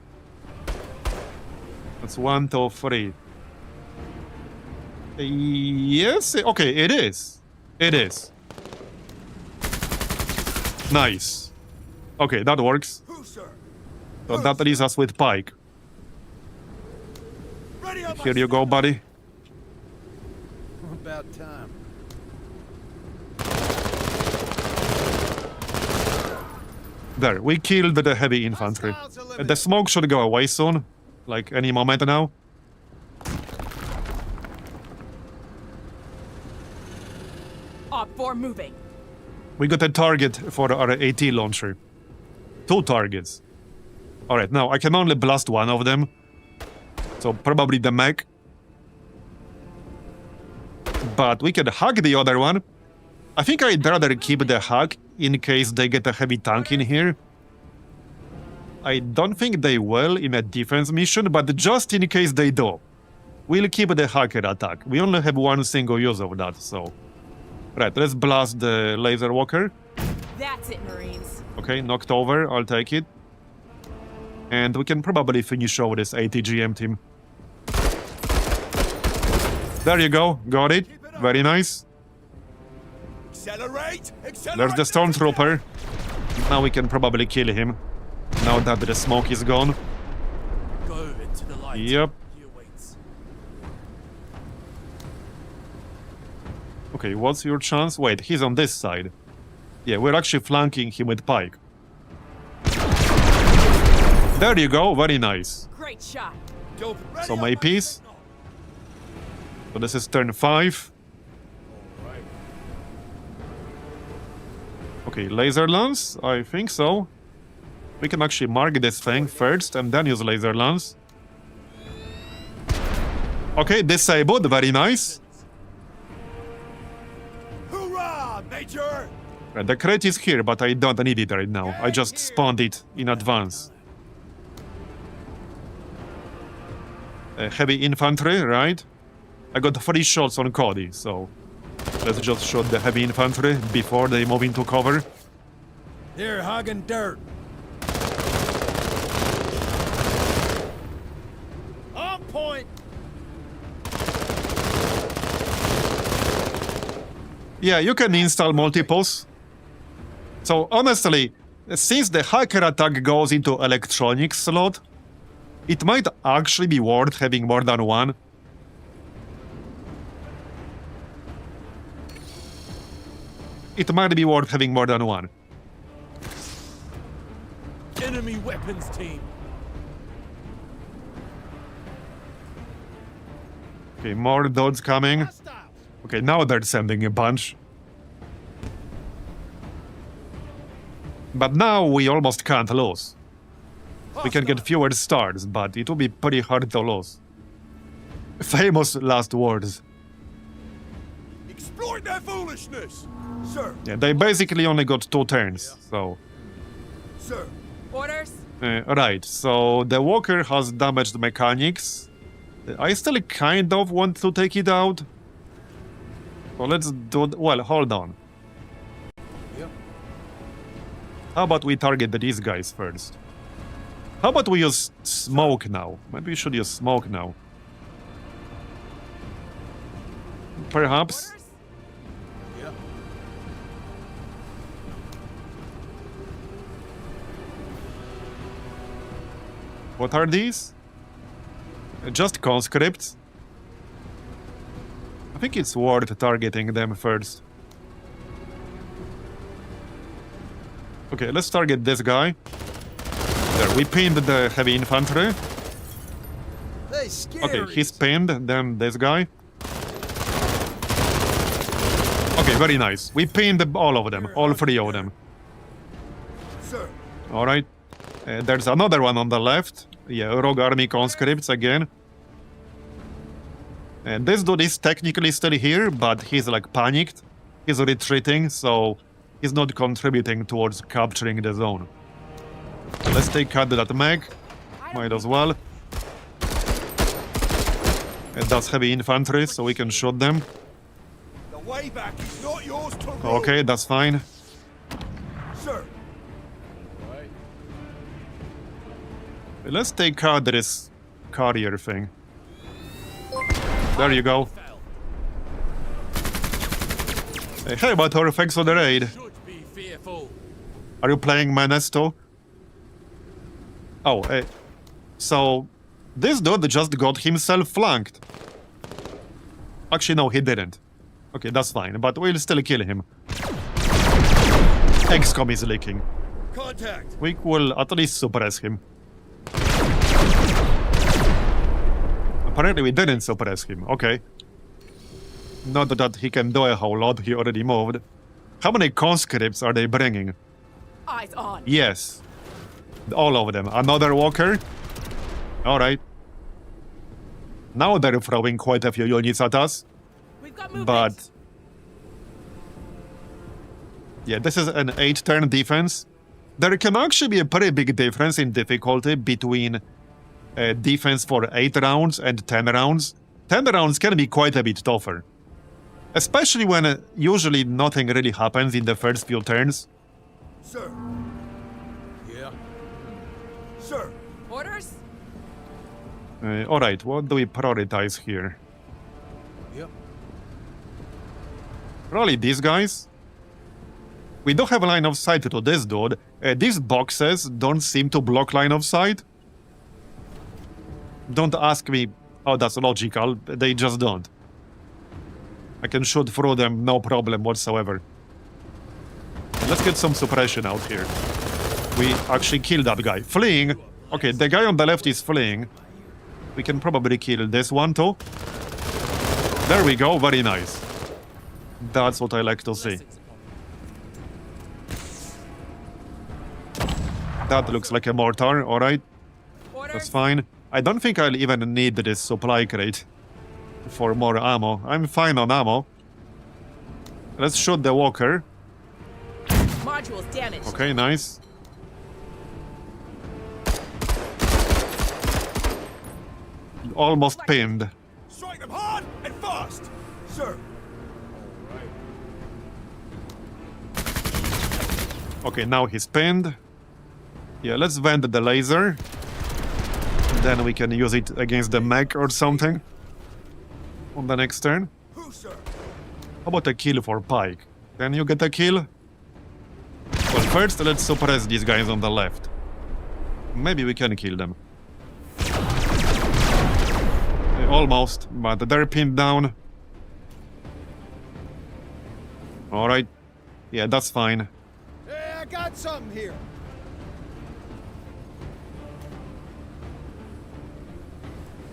That's 1, 2, 3. Yes, okay, it is. It is. Nice. Okay, that works. Who, sir? So that leaves us with Pike. Ready on my Here you go, buddy. About time. There, we killed the heavy infantry. The smoke should go away soon. Like any moment now. Op 4 moving. We got a target for our AT launcher. 2 targets. Alright, now I can only blast one of them. So probably the mech. but we can hack the other one. I think I'd rather keep the hack in case they get a heavy tank in here. I don't think they will in a defense mission, but just in case they do, we'll keep the hacker attack. We only have one single use of that, so... Right, let's blast the laser walker. That's it, Marines. Okay, knocked over, I'll take it. And we can probably finish over this ATGM team. There you go, got it. Very nice. Accelerate! Accelerate! There's the stormtrooper. Now we can probably kill him. Now that the smoke is gone. Go into the light. Yep. He awaits. Okay, what's your chance? Wait, he's on this side. Yeah, we're actually flanking him with Pike. There you go, very nice. Great shot. Go. So my piece. So this is turn 5. Okay, laser lance? I think so. We can actually mark this thing first and then use laser lance. Okay, disabled, very nice. Hoorah, Major! Right, the crate is here, but I don't need it right now. I just spawned it in advance. Heavy infantry, right? I got 3 shots on Cody, so let's just shoot the heavy infantry before they move into cover. They're hogging dirt. On point. Yeah, you can install multiples. So honestly, since the hacker attack goes into electronics slot, it might actually be worth having more than one. It might be worth having more than one. Enemy weapons team. Okay, more dudes coming. Okay, now they're sending a bunch. But now we almost can't lose. We can get fewer stars, but it will be pretty hard to lose. Famous last words. Exploit their foolishness! Sir, Yeah, they basically only got 2 turns, so... sir. Orders? Right, so the walker has damaged mechanics. I still kind of want to take it out. So let's do... Well, hold on. Yep. How about we target these guys first? How about we use smoke now? Maybe we should use smoke now. Perhaps. Orders? Yep. What are these? Just conscripts? I think it's worth targeting them first. Okay, let's target this guy. There, we pinned the heavy infantry. They scary. Okay, he's pinned, then this guy. Okay, very nice. We pinned all of them, all 3 of them. Sir, Alright. There's another one on the left. Yeah, Rogue Army conscripts again. And this dude is technically still here, but he's like panicked. He's retreating, so he's not contributing towards capturing the zone. Let's take out that mech. Might as well. And that's heavy infantry, so we can shoot them. the way back is not yours to rule. Okay, that's fine. Sir, Let's take out this carrier thing. There you go. Hey, Bator, thanks for the raid. Should be fearful. Are you playing Menace too? Oh, so this dude just got himself flanked. Actually, no, he didn't. Okay, that's fine, but we'll still kill him. XCOM is leaking. contact. We will at least suppress him. Apparently we didn't suppress him, okay. Not that he can do a whole lot, he already moved. How many conscripts are they bringing? Eyes on. Yes. All of them. Another walker? Alright. Now they're throwing quite a few units at us. We We've got movement. but yeah, this is an 8-turn defense. There can actually be a pretty big difference in difficulty between defense for 8 rounds and 10 rounds. 10 rounds can be quite a bit tougher, especially when usually nothing really happens in the first few turns. Sir. Yeah. Sir. Orders? Alright, what do we prioritize here? Yep. Probably these guys. We do have a line of sight to this dude. These boxes don't seem to block line of sight. Don't ask me how that's logical, they just don't. I can shoot through them, no problem whatsoever. Let's get some suppression out here. We actually killed that guy. Fleeing. Okay, the guy on the left is fleeing. We can probably kill this one too. There we go, very nice. That's what I like to see. That looks like a mortar, alright. Orders? That's fine. I don't think I'll even need this supply crate for more ammo. I'm fine on ammo. Let's shoot the walker. Modules damaged. Okay, nice. Almost pinned. Strike them hard and fast. Sir. Okay, now he's pinned. Yeah, let's vent the laser. Then we can use it against the mech or something on the next turn. Who, sir? How about a kill for Pike? Can you get a kill? Well, first let's suppress these guys on the left. Maybe we can kill them. Almost, but they're pinned down. Alright. Yeah, that's fine. Hey, I got something here.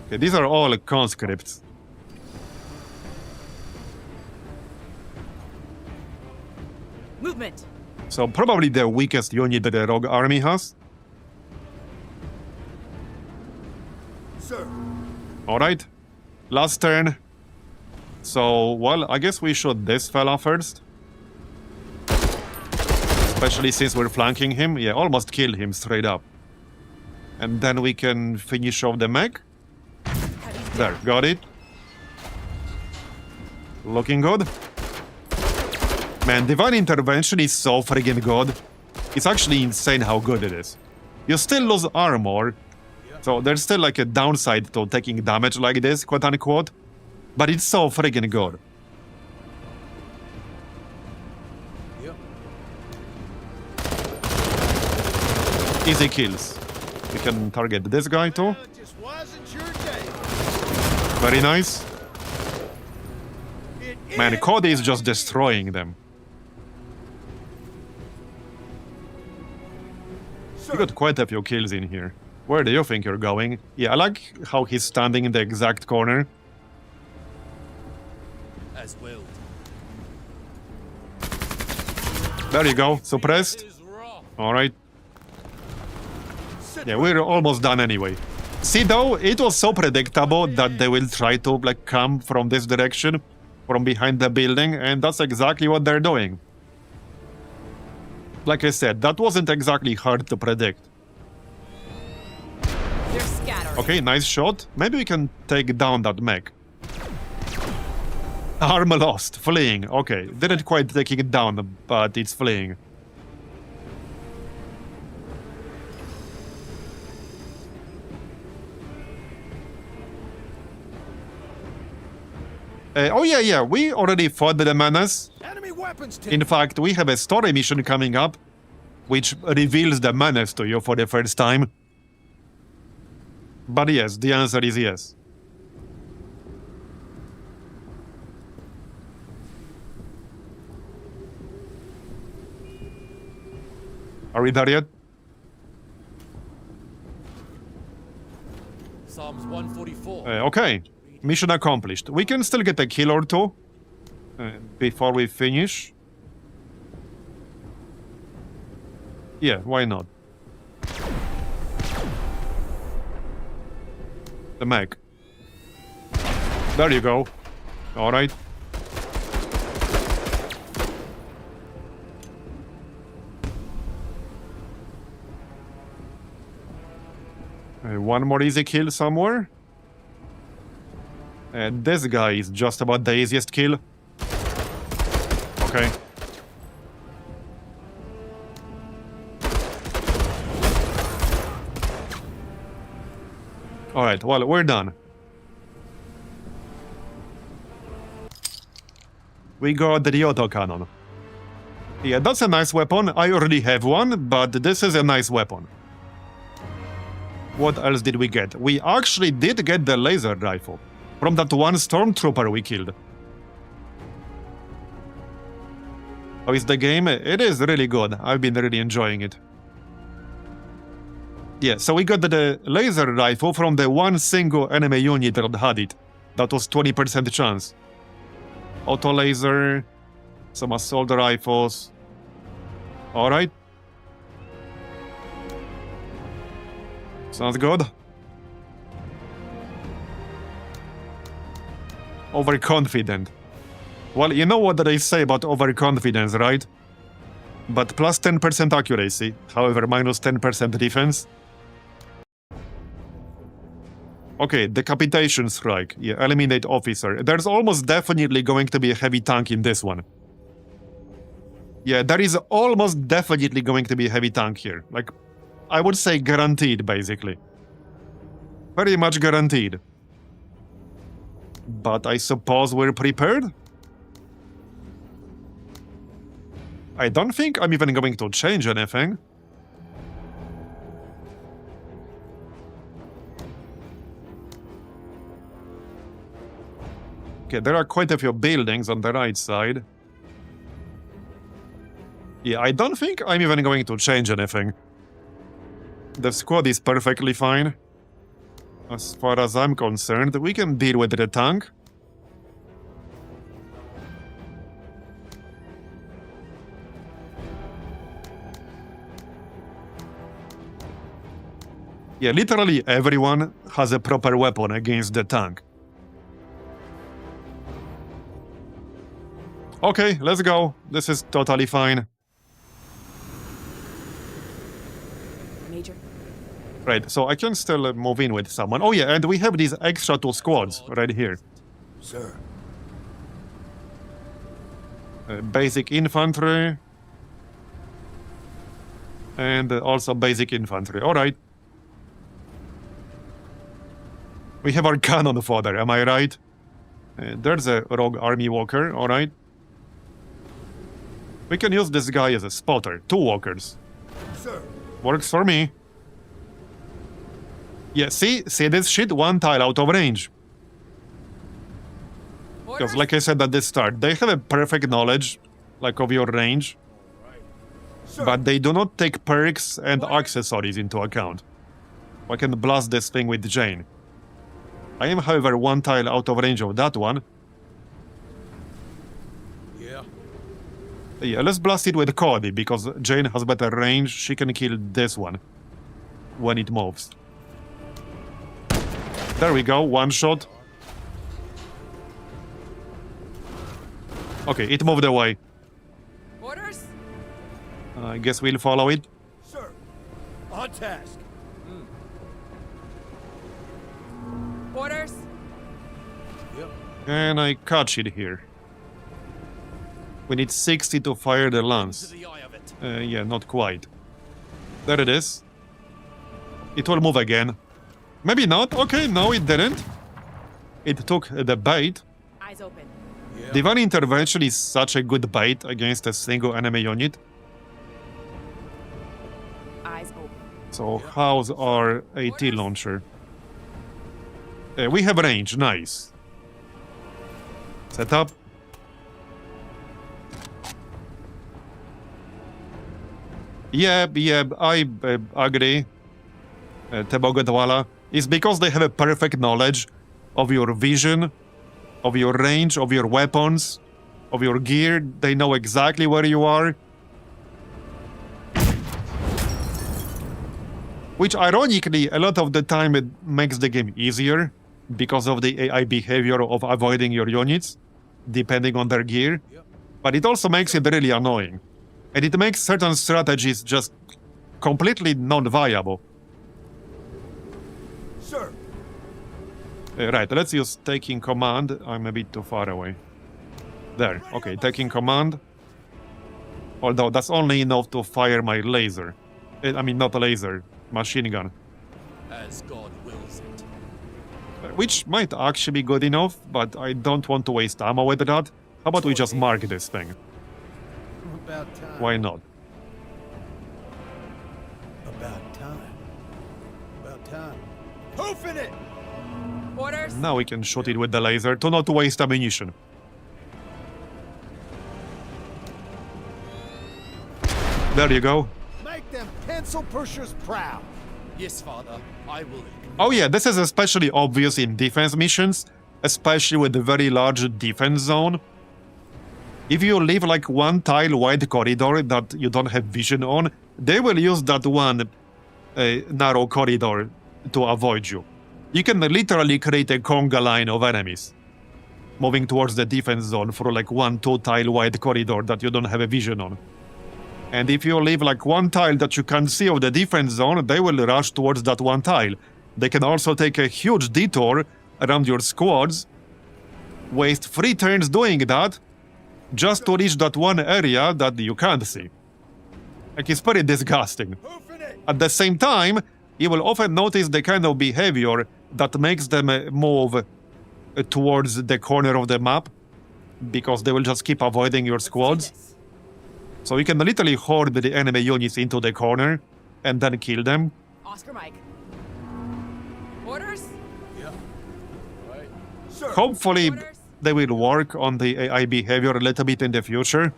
Okay, these are all conscripts. Movement. So probably the weakest unit that the rogue army has. Sir. Alright. Last turn. So, well, I guess we shoot this fella first. Especially since we're flanking him. Yeah, almost kill him straight up. And then we can finish off the mech. There, got it. Looking good. Man, Divine Intervention is so friggin' good. It's actually insane how good it is. You still lose armor, so there's still like a downside to taking damage like this, quote unquote. But it's so friggin' good. Yep. Easy kills. We can target this guy too. Well, it just wasn't your day. Very nice. It Man, is Cody is just destroying them. You got quite a few kills in here. Where do you think you're going? Yeah, I like how he's standing in the exact corner. As willed. There you go, suppressed. Is raw. Alright. Yeah, we're almost done anyway. See though, it was so predictable that they will try to like come from this direction, from behind the building, and that's exactly what they're doing. Like I said, that wasn't exactly hard to predict. They're scattering. Okay, nice shot. Maybe we can take down that mech. Arm lost, fleeing. Okay, didn't quite take it down, but it's fleeing. Oh yeah, we already fought the Menace. enemy weapons team. In fact, we have a story mission coming up, which reveals the Menace to you for the first time. But yes, the answer is yes. Are we there yet? Psalms 144. Okay, mission accomplished. We can still get a kill or two before we finish. Yeah, why not? The mech. There you go. Alright. One more easy kill somewhere. And this guy is just about the easiest kill. Okay. Alright, well, we're done. We got the autocannon. Yeah, that's a nice weapon. I already have one, but this is a nice weapon. What else did we get? We actually did get the laser rifle from that one stormtrooper we killed. How is the game? It is really good. I've been really enjoying it. Yeah, so we got the laser rifle from the one single enemy unit that had it. That was 20% chance. Auto laser, some assault rifles. Alright. Sounds good. Overconfident. Well, you know what they say about overconfidence, right? But plus 10% accuracy, however, minus 10% defense. Okay, decapitation strike. Yeah, eliminate officer. There's almost definitely going to be a heavy tank in this one. Yeah, there is almost definitely going to be a heavy tank here. Like, I would say guaranteed, basically. Very much guaranteed. But I suppose we're prepared? I don't think I'm even going to change anything. Okay, there are quite a few buildings on the right side. Yeah, I don't think I'm even going to change anything. The squad is perfectly fine. As far as I'm concerned, we can deal with the tank. Yeah, literally everyone has a proper weapon against the tank. Okay, let's go. This is totally fine. Major. Right, so I can still move in with someone. Oh yeah, and we have these extra 2 squads right here. Sir. Basic infantry. And also basic infantry. Alright. We have our cannon fodder, am I right? There's a rogue army walker, alright. We can use this guy as a spotter. 2 walkers. Sir. Works for me. Yeah, see this shit? 1 tile out of range. Because Orders? like I said at the start, they have a perfect knowledge, like, of your range. Sir. But they do not take perks and accessories into account. I can blast this thing with Jane. I am, however, 1 tile out of range of that one. Yeah. Yeah, let's blast it with Cody, because Jane has better range. She can kill this one when it moves. There we go, 1 shot. Okay, it moved away. Orders? I guess we'll follow it. Sir. On task. Orders? Yep. And I catch it here. We need 60 to fire the To lance. the eye of it. Yeah, not quite. There it is. It will move again. Maybe not. Okay, no, it didn't. It took the bait. Eyes open. Yeah. Divine Intervention is such a good bait against a single enemy unit. Eyes open. So how's our AT launcher? We have range, nice. Set up. Yeah, I agree. Tebogadwala. It's because they have a perfect knowledge of your vision, of your range, of your weapons, of your gear. They know exactly where you are. Which, ironically, a lot of the time it makes the game easier because of the AI behavior of avoiding your units, depending on their gear. But it also makes it really annoying. And it makes certain strategies just completely non-viable. Right, let's use taking command. I'm a bit too far away. There, okay, taking command. Although that's only enough to fire my laser. I mean, not a laser, machine gun. As God wills it. Which might actually be good enough, but I don't want to waste ammo with that. How about we just mark this thing? About time. Why not? About time. About time. Hoofing it! Orders. Now we can shoot it with the laser to not waste ammunition. There you go. Make them pencil pushers proud. Yes, Father, I will. Oh yeah, this is especially obvious in defense missions, especially with the very large defense zone. If you leave like one tile wide corridor that you don't have vision on, they will use that one narrow corridor to avoid you. You can literally create a conga line of enemies moving towards the defense zone through like 1-2 tile wide corridor that you don't have a vision on. And if you leave like one tile that you can't see of the defense zone, they will rush towards that one tile. They can also take a huge detour around your squads, waste 3 turns doing that, just to reach that one area that you can't see. Like, it's pretty disgusting. Hoofing it! At the same time, you will often notice the kind of behavior that makes them move towards the corner of the map, because they will just keep avoiding your squads. This. So you can literally horde the enemy units into the corner and then kill them. Oscar Mike. Orders. Yeah. Right. Sir. Hopefully, Orders. they will work on the AI behavior a little bit in the future,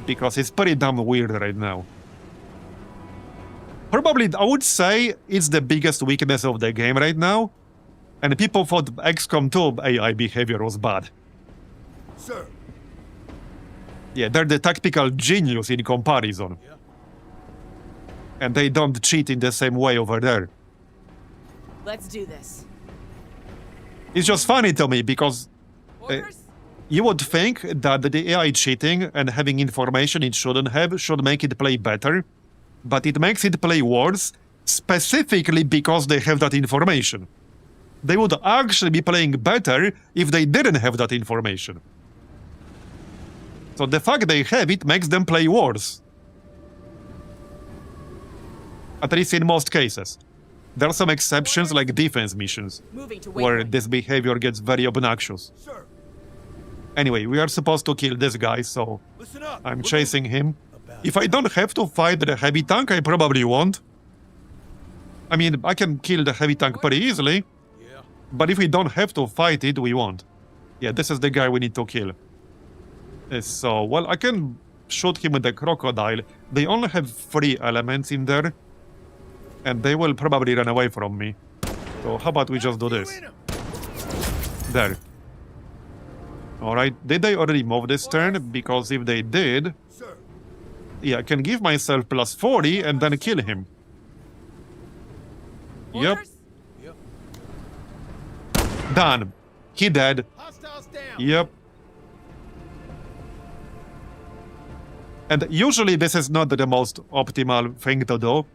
because it's pretty damn weird right now. Probably, I would say it's the biggest weakness of the game right now, and people thought XCOM 2 AI behavior was bad. Sir. Yeah, they're the tactical genius in comparison. Yeah. And they don't cheat in the same way over there. Let's do this. It's just funny to me because Orders. you would think that the AI cheating and having information it shouldn't have should make it play better, but it makes it play worse, specifically because they have that information. They would actually be playing better if they didn't have that information. So the fact they have it makes them play worse. At least in most cases. There are some exceptions like defense missions, Moving to where waypoint. this behavior gets very obnoxious. Sir. Anyway, we are supposed to kill this guy, so Listen up. I'm We're chasing him. About If I don't have to fight the heavy tank, I probably won't. I mean, I can kill the heavy tank pretty easily, Yeah. but if we don't have to fight it, we won't. Yeah, this is the guy we need to kill. So, well, I can shoot him with the crocodile. They only have 3 elements in there, and they will probably run away from me. So how about we just do this? There. Alright, did they already move this turn? Because if they did, Sir. yeah, I can give myself plus 40 and then kill him. Yep, Orders. Yep. done. He dead. Hostiles down. Yep. And usually this is not the most optimal thing to do,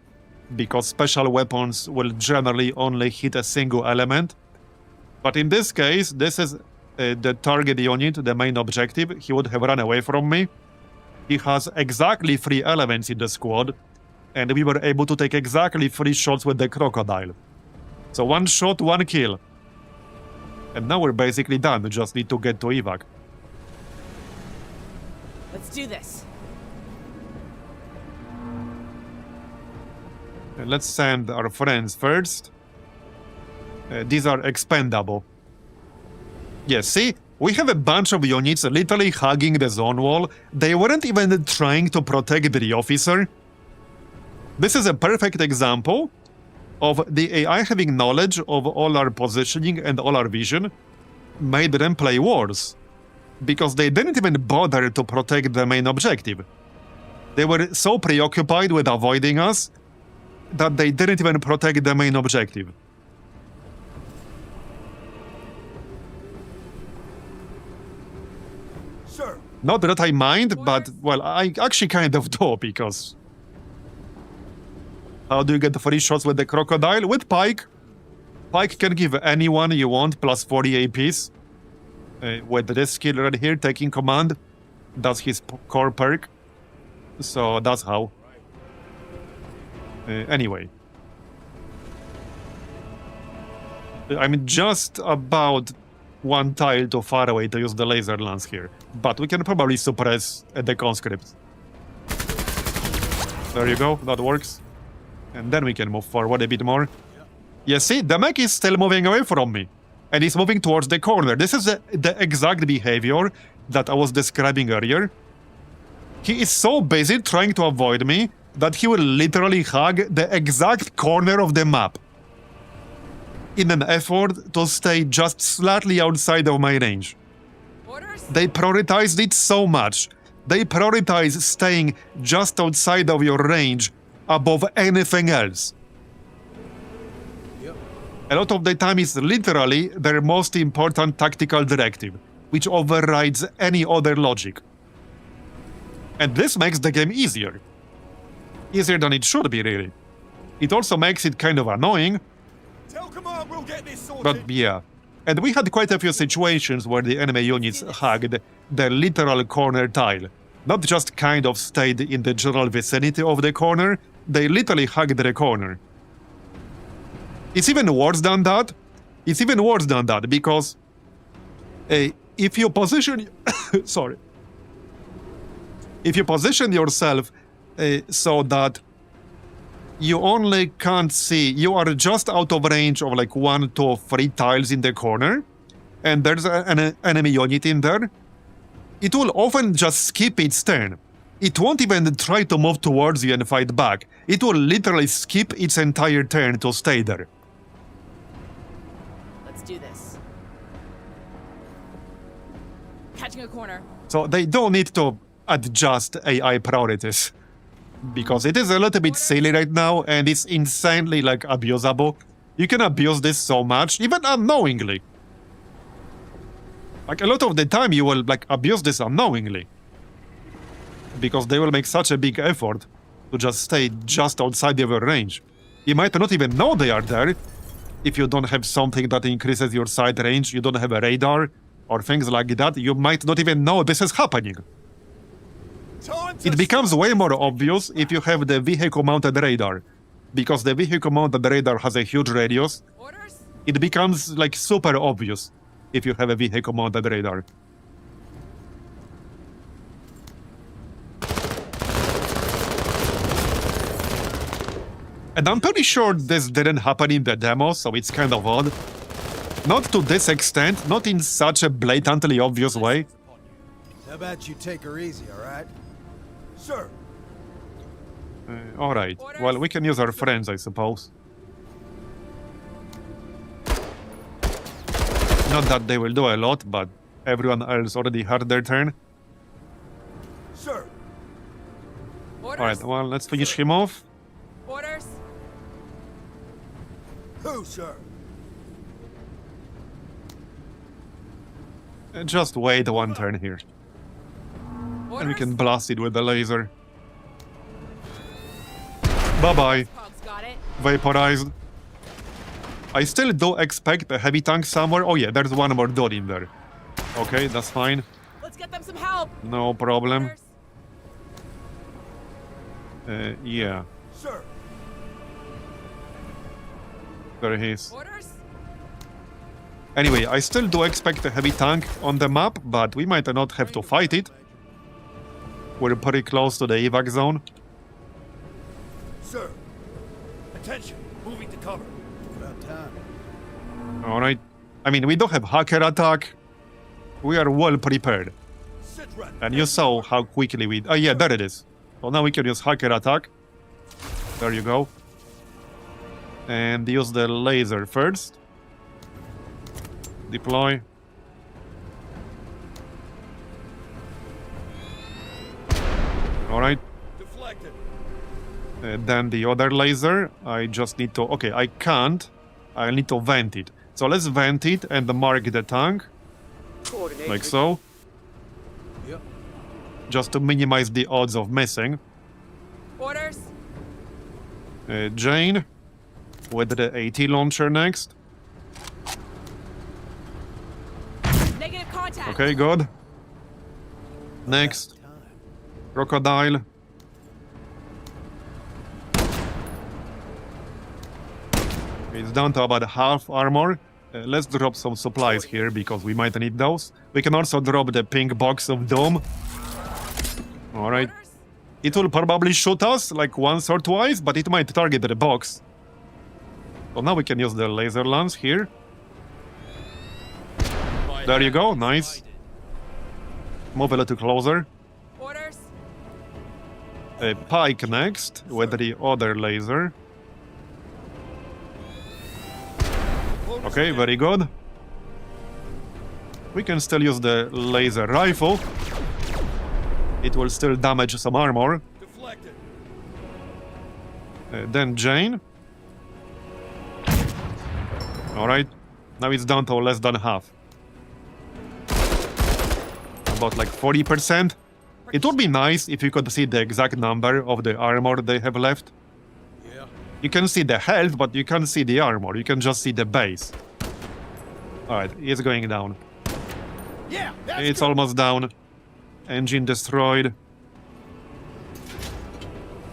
because special weapons will generally only hit a single element. But in this case, this is the target unit, the main objective. He would have run away from me. He has exactly 3 elements in the squad, and we were able to take exactly 3 shots with the crocodile. So 1 shot, 1 kill. And now we're basically done, we just need to get to evac. Let's do this. Let's send our friends first. These are expendable. Yeah, see? We have a bunch of units literally hugging the zone wall. They weren't even trying to protect the officer. This is a perfect example of the AI having knowledge of all our positioning and all our vision made them play wars. Because they didn't even bother to protect the main objective. They were so preoccupied with avoiding us that they didn't even protect the main objective. Sir. Not that I mind, but, well, I actually kind of do, because... How do you get 3 shots with the crocodile? With pike. Pike can give anyone you want plus 40 APs. With this skill right here, taking command, that's his core perk. So that's how. Anyway. I'm just about one tile too far away to use the laser lance here. But we can probably suppress the conscripts. There you go, that works. And then we can move forward a bit more. You see, the mech is still moving away from me. And he's moving towards the corner. This is the exact behavior that I was describing earlier. He is so busy trying to avoid me that he will literally hug the exact corner of the map in an effort to stay just slightly outside of my range. Orders? They prioritized it so much. They prioritize staying just outside of your range above anything else. A lot of the time is literally their most important tactical directive, which overrides any other logic. And this makes the game easier. Easier than it should be, really. It also makes it kind of annoying, Tell command we'll get this sorted. but yeah. And we had quite a few situations where the enemy units hugged the literal corner tile. Not just kind of stayed in the general vicinity of the corner, they literally hugged the corner. It's even worse than that. It's even worse than that because if you position... sorry. If you position yourself so that you only can't see, you are just out of range of like 1, 2, 3 tiles in the corner, and there's an enemy unit in there, it will often just skip its turn. It won't even try to move towards you and fight back. It will literally skip its entire turn to stay there. Let's do this. Catching a corner. So they don't need to adjust AI priorities. Because it is a little bit silly right now, and it's insanely, like, abusable. You can abuse this so much, even unknowingly. Like, a lot of the time you will, like, abuse this unknowingly. Because they will make such a big effort to just stay just outside of your range. You might not even know they are there. If you don't have something that increases your sight range, you don't have a radar, or things like that, you might not even know this is happening. It becomes way more obvious if you have the vehicle-mounted radar. Because the vehicle-mounted radar has a huge radius, Orders? it becomes, like, super obvious if you have a vehicle-mounted radar. And I'm pretty sure this didn't happen in the demo, so it's kind of odd. Not to this extent, not in such a blatantly obvious way. How about you take her easy, all right? Sir, Alright, well, we can use our friends, I suppose. Not that they will do a lot, but everyone else already had their turn. sir. Orders? Alright, well, let's finish him off. Orders? Who, sir? Just wait one turn here. Orders? And we can blast it with the laser. Bye-bye. Cogs got it. Vaporized. I still do expect a heavy tank somewhere. Oh yeah, there's one more dude in there. Okay, that's fine. Let's get them some help. No problem. Orders? Yeah, Sir. there he is. Orders? Anyway, I still do expect a heavy tank on the map, but we might not have to fight it. We're pretty close to the evac zone. Sir. Attention. Moving to cover. About time. Alright. I mean, we don't have hacker attack. We are well prepared. Sit rep. And you saw how quickly we... Oh yeah, there it is. So now we can use hacker attack. There you go. And use the laser first. Deploy. Alright. Deflected. Then the other laser. I just need to... Okay, I can't. I need to vent it. So let's vent it and mark the tank. Like so. Yep. Just to minimize the odds of missing. Orders? Jane with the AT launcher next. Negative contact. Okay, good. Next. Crocodile. It's down to about half armor. Let's drop some supplies here because we might need those. We can also drop the pink box of doom. Alright. Orders? It will probably shoot us like once or twice, but it might target the box. So now we can use the laser lance here. There you go, nice. Move a little closer. Orders? Pike next with the other laser. Okay, very good. We can still use the laser rifle. It will still damage some armor. Deflected. Then Jane. Alright. Now it's down to less than half. About like 40%. It would be nice if you could see the exact number of the armor they have left. Yeah. You can see the health, but you can't see the armor. You can just see the base. Alright, it's going down. Yeah, that's It's good. almost down. Engine destroyed.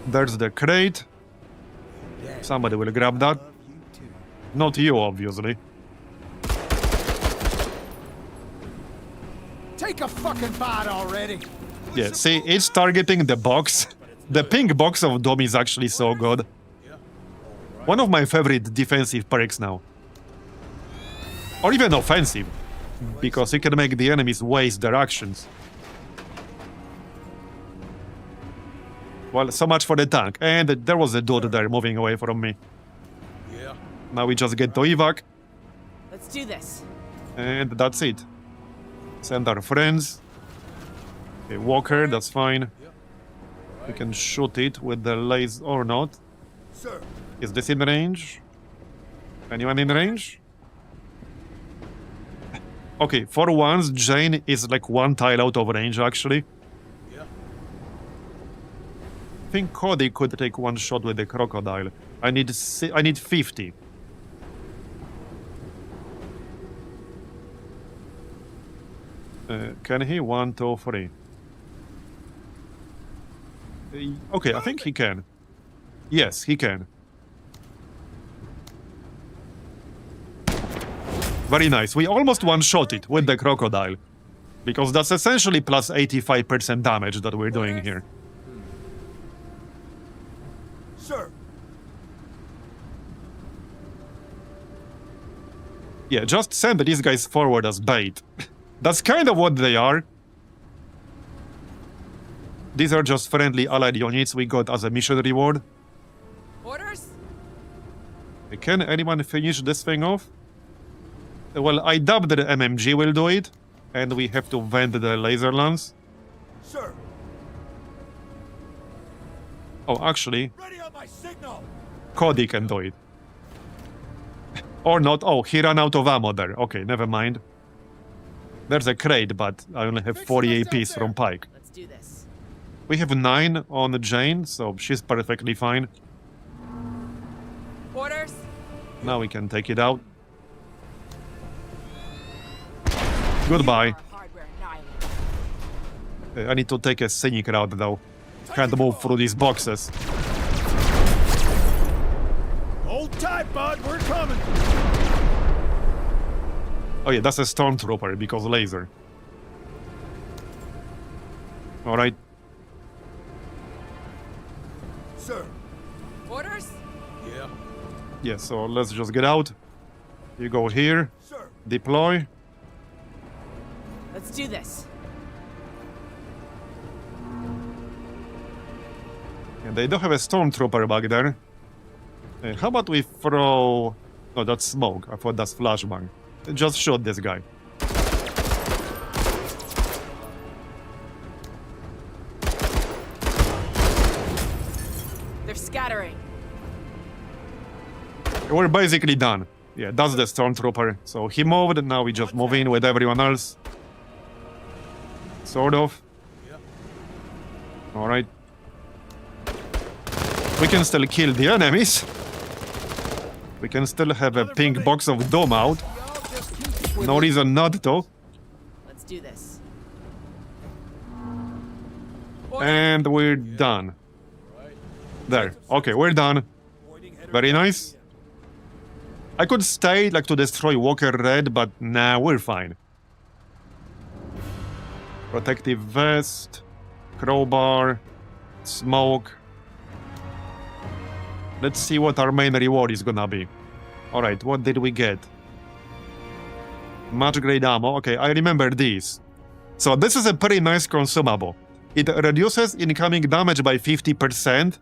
There's the crate. Dad, Somebody will grab that. love you too. Not you, obviously. Take a fucking bite already. Yeah, see, it's targeting the box. The pink box of Dom is actually so good. One of my favorite defensive perks now. Or even offensive. Because you can make the enemies waste their actions. Well, so much for the tank. And there was a dude there moving away from me. Yeah. Now we just get to evac. Let's do this. And that's it. Send our friends. Okay, Walker, that's fine. We can shoot it with the laser or not. Sir. Is this in range? Anyone in range? Okay, for once, Jane is like one tile out of range, actually. Yeah. I think Cody could take one shot with the crocodile. I need 50. Can he? 1, 2, 3. Okay, I think he can. Yes, he can. Very nice. We almost one-shot it with the crocodile. Because that's essentially plus 85% damage that we're doing here. Sir. Yeah, just send these guys forward as bait. That's kind of what they are. These are just friendly allied units we got as a mission reward. Orders? Can anyone finish this thing off? Well, I dubbed the MMG will do it, and we have to vent the laser lance. Sir. Oh, actually, Ready on my signal. Cody can do it. Or not. Oh, he ran out of ammo there. Okay, never mind. There's a crate, but I only have 40 APs from Pike. Let's do this. We have 9 on Jane, so she's perfectly fine. Orders? Now we can take it out. Goodbye. Our hardware annihilated. I need to take a scenic route, though. Can't move through these boxes. Hold tight, bud. We're coming. Oh yeah, that's a stormtrooper, because laser. Alright. Sir. Orders? Yeah. Yeah, so let's just get out. You go here. Sir. Deploy. Let's do this. And they do have a stormtrooper back there. How about we throw... No, that's smoke. I thought that's flashbang. Just shoot this guy. They're scattering. We're basically done. Yeah, that's the stormtrooper. So he moved, and now we just move in with everyone else. Sort of. Alright. We can still kill the enemies. We can still have a pink box of doom out. No reason not to. do this. And we're done. There. Okay, we're done. Very nice. I could stay, like, to destroy Walker Red, but nah, we're fine. Protective vest, crowbar, smoke. Let's see what our main reward is gonna be. Alright, what did we get? Much grade ammo. Okay, I remember these. So this is a pretty nice consumable. It reduces incoming damage by 50%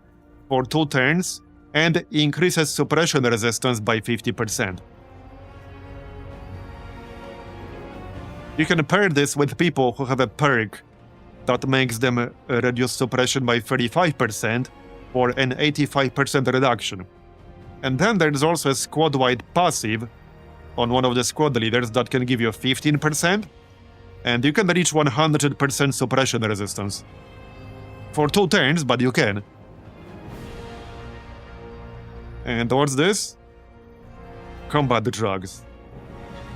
for 2 turns and increases suppression resistance by 50%. You can pair this with people who have a perk that makes them reduce suppression by 35% for an 85% reduction. And then there's also a squad-wide passive on one of the squad leaders that can give you 15%, and you can reach 100% suppression resistance. For 2 turns, but you can. And what's this? Combat drugs.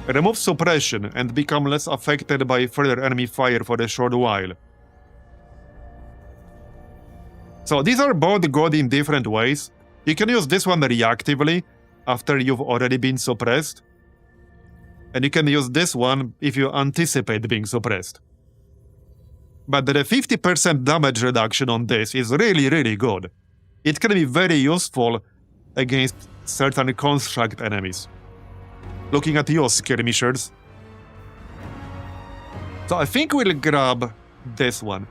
Remove suppression and become less affected by further enemy fire for a short while. So these are both good in different ways. You can use this one reactively after you've already been suppressed. And you can use this one if you anticipate being suppressed. But the 50% damage reduction on this is really, really good. It can be very useful against certain construct enemies. Looking at your skirmishers. So I think we'll grab this one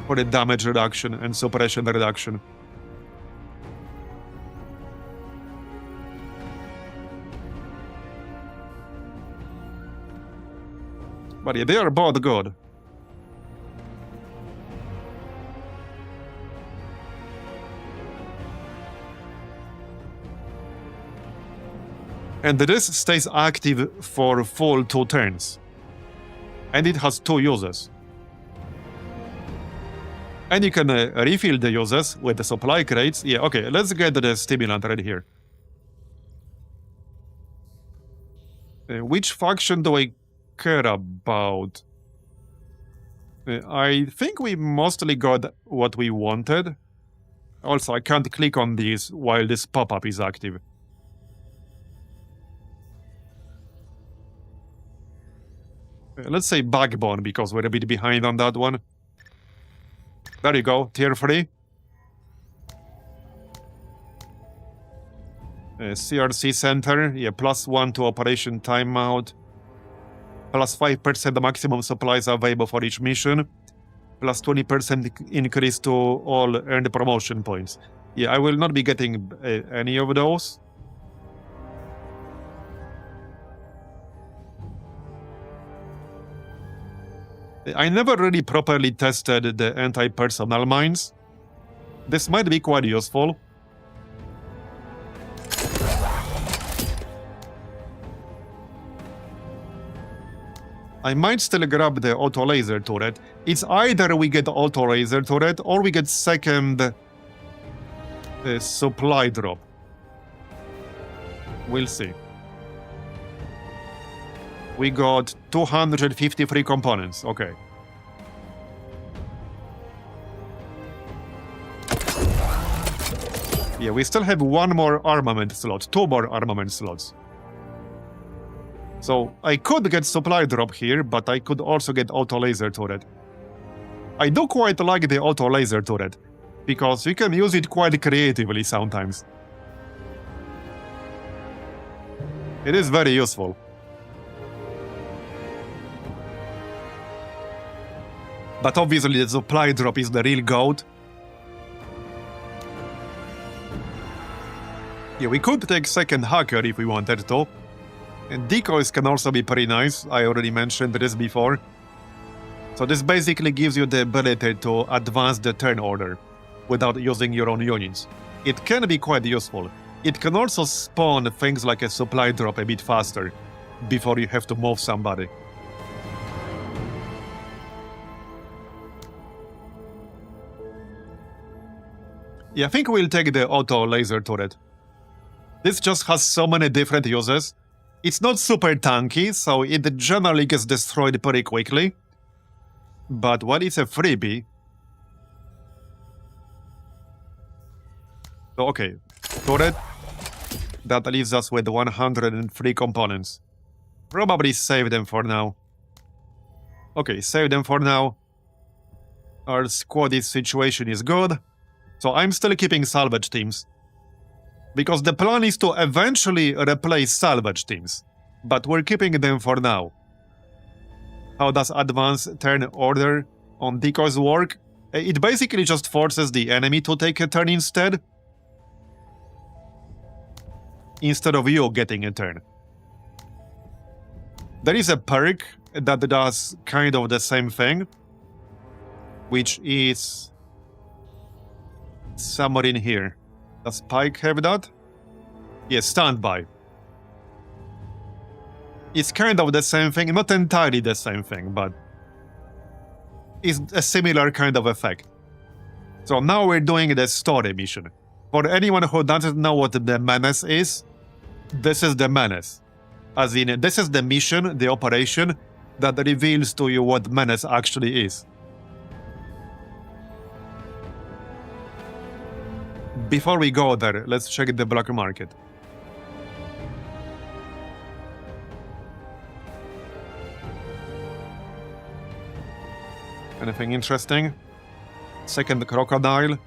for the damage reduction and suppression reduction. But yeah, they are both good. And this stays active for full 2 turns. And it has 2 uses. And you can refill the uses with the supply crates. Yeah, okay, let's get the stimulant right here. Which faction do I care about? I think we mostly got what we wanted. Also, I can't click on these while this pop-up is active. Let's say Backbone, because we're a bit behind on that one. There you go, tier 3. CRC Center, yeah, +1 to operation timeout. +5% maximum supplies available for each mission. +20% increase to all earned promotion points. Yeah, I will not be getting any of those. I never really properly tested the anti-personnel mines. This might be quite useful. I might still grab the auto laser turret. It's either we get auto laser turret or we get second supply drop. We'll see. We got 253 components. Okay. Yeah, we still have 1 more armament slot, 2 more armament slots. So I could get supply drop here, but I could also get auto laser turret. I do quite like the auto laser turret, because you can use it quite creatively sometimes. It is very useful. But obviously the supply drop is the real goat. Yeah, we could take second hacker if we wanted to. And decoys can also be pretty nice. I already mentioned this before. So this basically gives you the ability to advance the turn order without using your own units. It can be quite useful. It can also spawn things like a supply drop a bit faster before you have to move somebody. Yeah, I think we'll take the auto laser turret. This just has so many different uses. It's not super tanky, so it generally gets destroyed pretty quickly. But when it's a freebie... So, okay, turret. That leaves us with 103 components. Probably save them for now. Okay, save them for now. Our squad's situation is good. So I'm still keeping salvage teams. Because the plan is to eventually replace salvage teams. But we're keeping them for now. How does advance turn order on decoys work? It basically just forces the enemy to take a turn instead of you getting a turn. There is a perk that does kind of the same thing, which is somewhere in here. Does Pike have that? Yes, standby. It's kind of the same thing, not entirely the same thing, but it's a similar kind of effect. So now we're doing the story mission. For anyone who doesn't know what the Menace is, this is the Menace. As in, this is the mission, the operation, that reveals to you what Menace actually is. Before we go there, let's check the black market. Anything interesting? Second crocodile.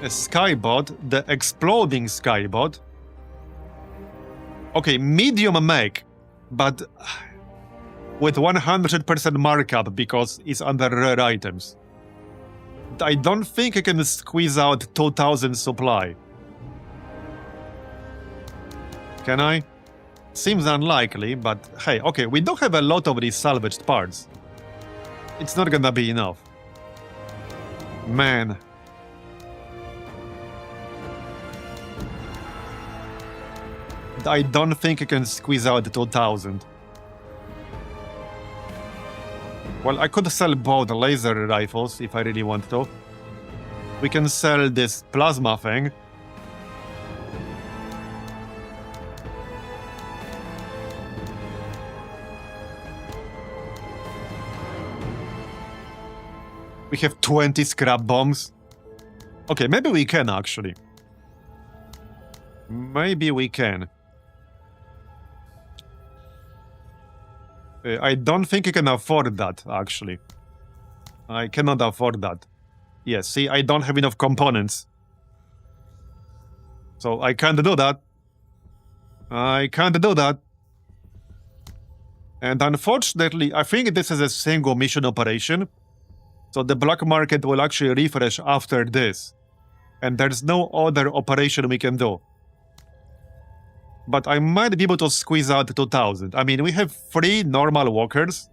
A skybot, the exploding skybot. Okay, medium mech, but with 100% markup because it's under rare items. I don't think I can squeeze out 2000 supply. Can I? Seems unlikely, but hey, okay, we do have a lot of these salvaged parts. It's not gonna be enough. Man. I don't think I can squeeze out 2000. Well, I could sell both laser rifles if I really want to. We can sell this plasma thing. We have 20 scrap bombs. Okay, maybe we can actually. Maybe we can. I don't think I can afford that, actually. I cannot afford that. Yes, see, I don't have enough components. So I can't do that. I can't do that. And unfortunately, I think this is a single mission operation. So the black market will actually refresh after this. And there's no other operation we can do. But I might be able to squeeze out 2000. I mean, we have 3 normal walkers.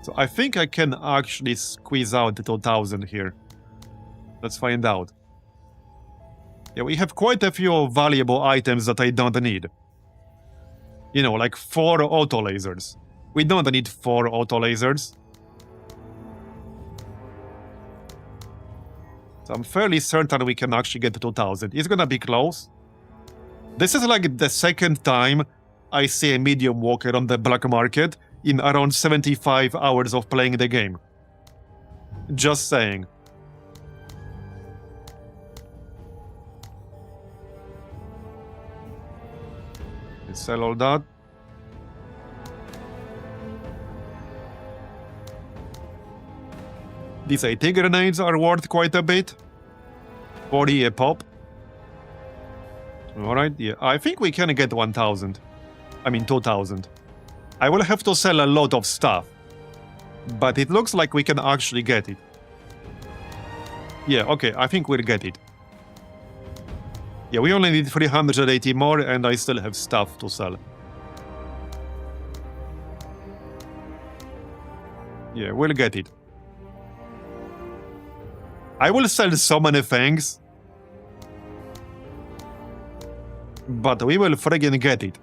So I think I can actually squeeze out 2000 here. Let's find out. Yeah, we have quite a few valuable items that I don't need. You know, like 4 auto lasers. We don't need 4 auto lasers. So I'm fairly certain we can actually get to 2000. It's gonna be close. This is like the second time I see a medium walker on the black market in around 75 hours of playing the game. Just saying. Let's sell all that. These AT grenades are worth quite a bit. 40 a pop. Alright, yeah, I think we can get 1000. I mean 2000. I will have to sell a lot of stuff. But it looks like we can actually get it. Yeah, okay, I think we'll get it. Yeah, we only need 380 more and I still have stuff to sell. Yeah, we'll get it. I will sell so many things. But we will friggin' get it.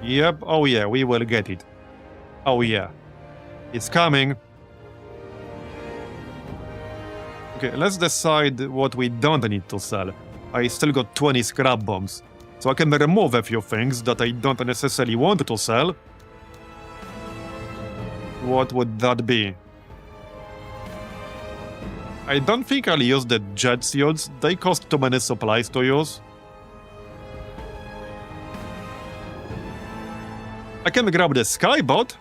Yep, oh yeah, we will get it. Oh yeah. It's coming. Okay, let's decide what we don't need to sell. I still got 20 scrap bombs. So I can remove a few things that I don't necessarily want to sell. What would that be? I don't think I'll use the jet suits. They cost too many supplies to use. I can grab the skybot.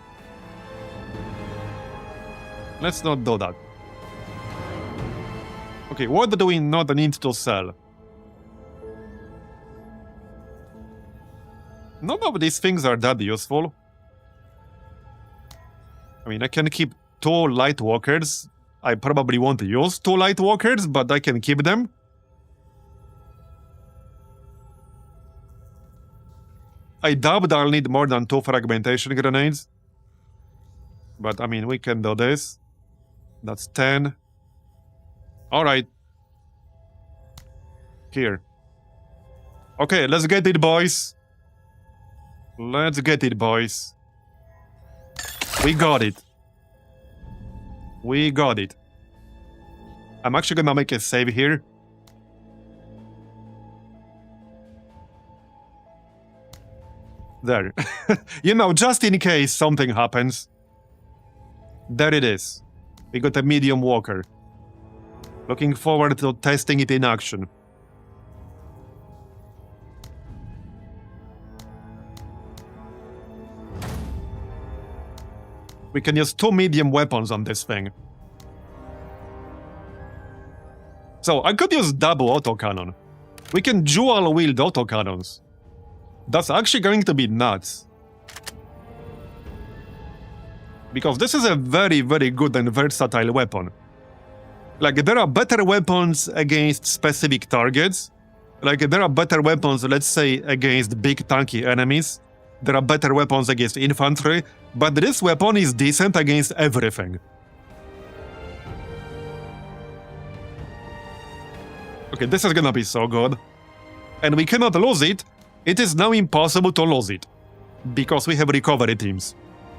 Let's not do that. Okay, what do we not need to sell? None of these things are that useful. I mean, I can keep 2 light walkers. I probably won't use 2 light walkers, but I can keep them. I doubt I'll need more than 2 fragmentation grenades. But, I mean, we can do this. That's 10. Alright. Here. Okay, let's get it, boys. Let's get it, boys. We got it. We got it. I'm actually gonna make a save here. There. You know, just in case something happens. There it is. We got a medium walker. Looking forward to testing it in action. We can use 2 medium weapons on this thing. So, I could use double autocannon. We can dual-wield autocannons. That's actually going to be nuts. Because this is a very, very good and versatile weapon. Like, there are better weapons against specific targets. Like, there are better weapons, let's say, against big tanky enemies. There are better weapons against infantry. But this weapon is decent against everything. Okay, this is gonna be so good. And we cannot lose it. It is now impossible to lose it. Because we have recovery teams.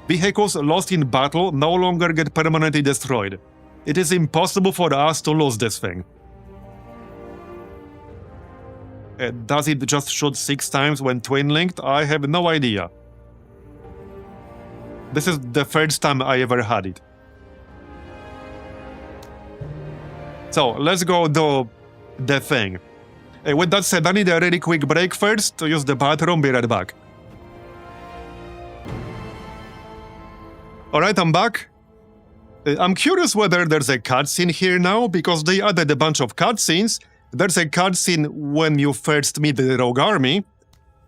Vehicles lost in battle no longer get permanently destroyed. It is impossible for us to lose this thing. Does it just shoot 6 times when twin-linked? I have no idea. This is the first time I ever had it. So, let's go do the thing. With that said, I need a really quick break first to use the bathroom. Be right back. Alright, I'm back. I'm curious whether there's a cutscene here now, because they added a bunch of cutscenes. There's a cutscene when you first meet the rogue army.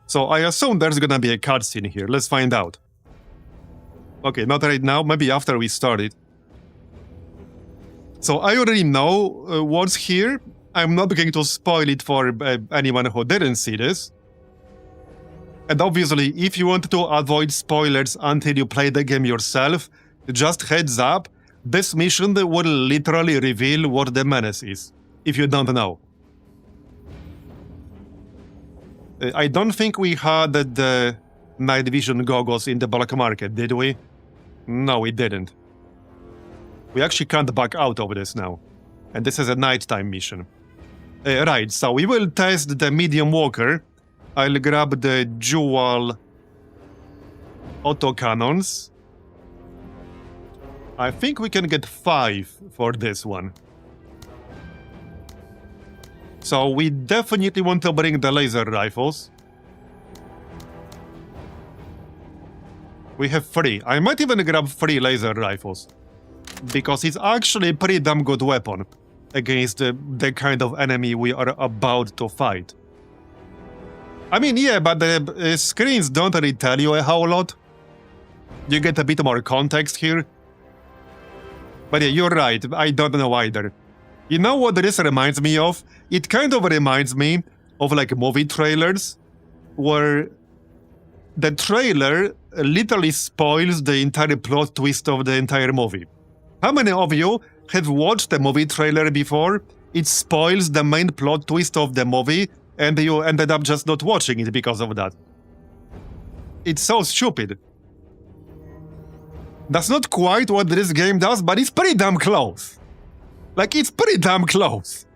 So I assume there's gonna be a cutscene here. Let's find out. Okay, not right now, maybe after we started. So I already know what's here. I'm not going to spoil it for anyone who didn't see this. And obviously, if you want to avoid spoilers until you play the game yourself, just heads up, this mission will literally reveal what the Menace is, if you don't know. I don't think we had the night vision goggles in the black market, did we? No, we didn't. We actually can't back out of this now. And this is a nighttime mission. Right, so we will test the medium walker. I'll grab the dual autocannons. I think we can get 5 for this one. So we definitely want to bring the laser rifles. We have 3. I might even grab 3 laser rifles. Because it's actually a pretty damn good weapon against the kind of enemy we are about to fight. I mean, yeah, but the screens don't really tell you a whole lot. You get a bit more context here. But yeah, you're right, I don't know either. You know what this reminds me of? It kind of reminds me of like movie trailers, where the trailer literally spoils the entire plot twist of the entire movie. How many of you have watched a movie trailer before? It spoils the main plot twist of the movie, and you ended up just not watching it because of that. It's so stupid. That's not quite what this game does, but it's pretty damn close. Like, it's pretty damn close.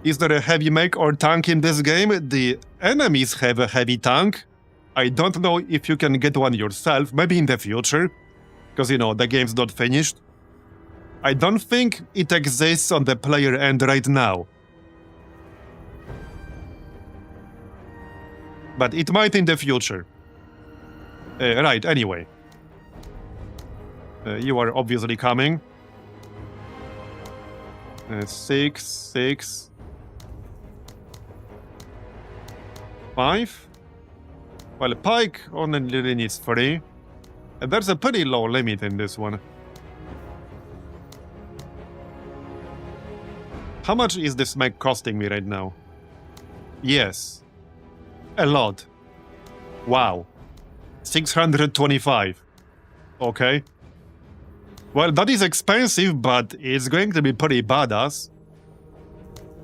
Is there a heavy mech or tank in this game? The enemies have a heavy tank. I don't know if you can get one yourself, maybe in the future, because, you know, the game's not finished. I don't think it exists on the player end right now. But it might in the future. Right, anyway. You are obviously coming. 6, 6... 5? Well, Pike only needs 3. There's a pretty low limit in this one. How much is this mech costing me right now? Yes. A lot. Wow. 625. Okay. Well, that is expensive, but it's going to be pretty badass.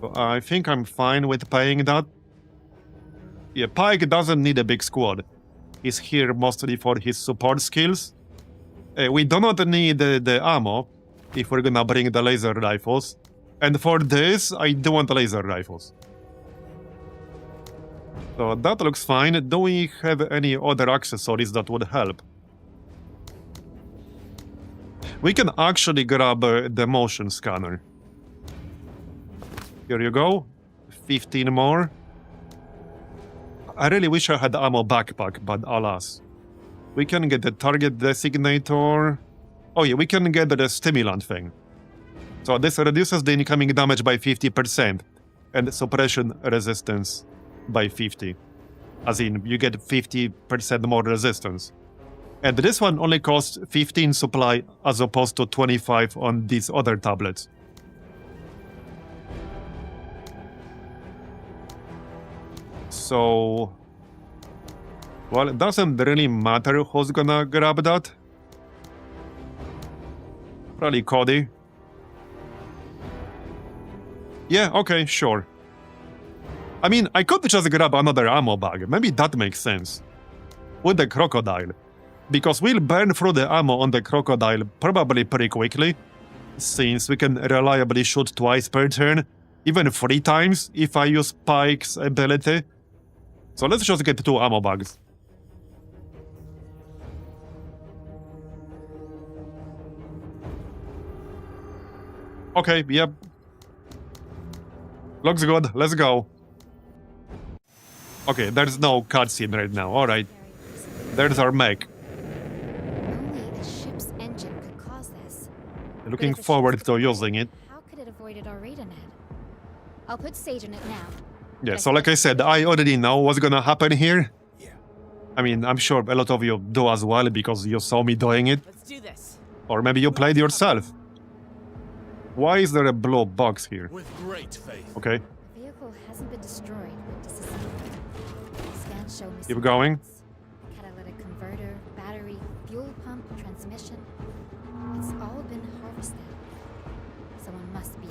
So I think I'm fine with paying that. Yeah, Pike doesn't need a big squad. He's here mostly for his support skills. We do not need the ammo if we're gonna bring the laser rifles. And for this, I do want laser rifles. So that looks fine. Do we have any other accessories that would help? We can actually grab the motion scanner. Here you go. 15 more. I really wish I had ammo backpack, but alas. We can get the target designator. Oh yeah, we can get the stimulant thing. So this reduces the incoming damage by 50% and suppression resistance by 50. As in, you get 50% more resistance. And this one only costs 15 supply as opposed to 25 on these other tablets. So... well, it doesn't really matter who's gonna grab that. Probably Cody. Yeah, okay, sure. I mean, I could just grab another ammo bag. Maybe that makes sense. With the crocodile. Because we'll burn through the ammo on the crocodile probably pretty quickly. Since we can reliably shoot twice per turn. Even 3 times if I use Pike's ability. So let's just get 2 ammo bags. Okay, yep. Looks good, let's go. Okay, there's no cutscene right now, alright. There's our mech. Only a ship's engine could cause this. Looking But if the forward ship's to combusted, using it. How could it avoided our raid on it? I'll put Sage in it now. Yeah, so like I said, I already know what's gonna happen here. Yeah. I mean, I'm sure a lot of you do as well because you saw me doing it. Let's do this. Or maybe you played yourself. Why is there a blue box here? With great faith. Okay, The vehicle hasn't been destroyed, but disassembled. Scans show missing keep going. parts. Catalytic converter, battery, fuel pump, transmission. It's all been harvested. Someone must be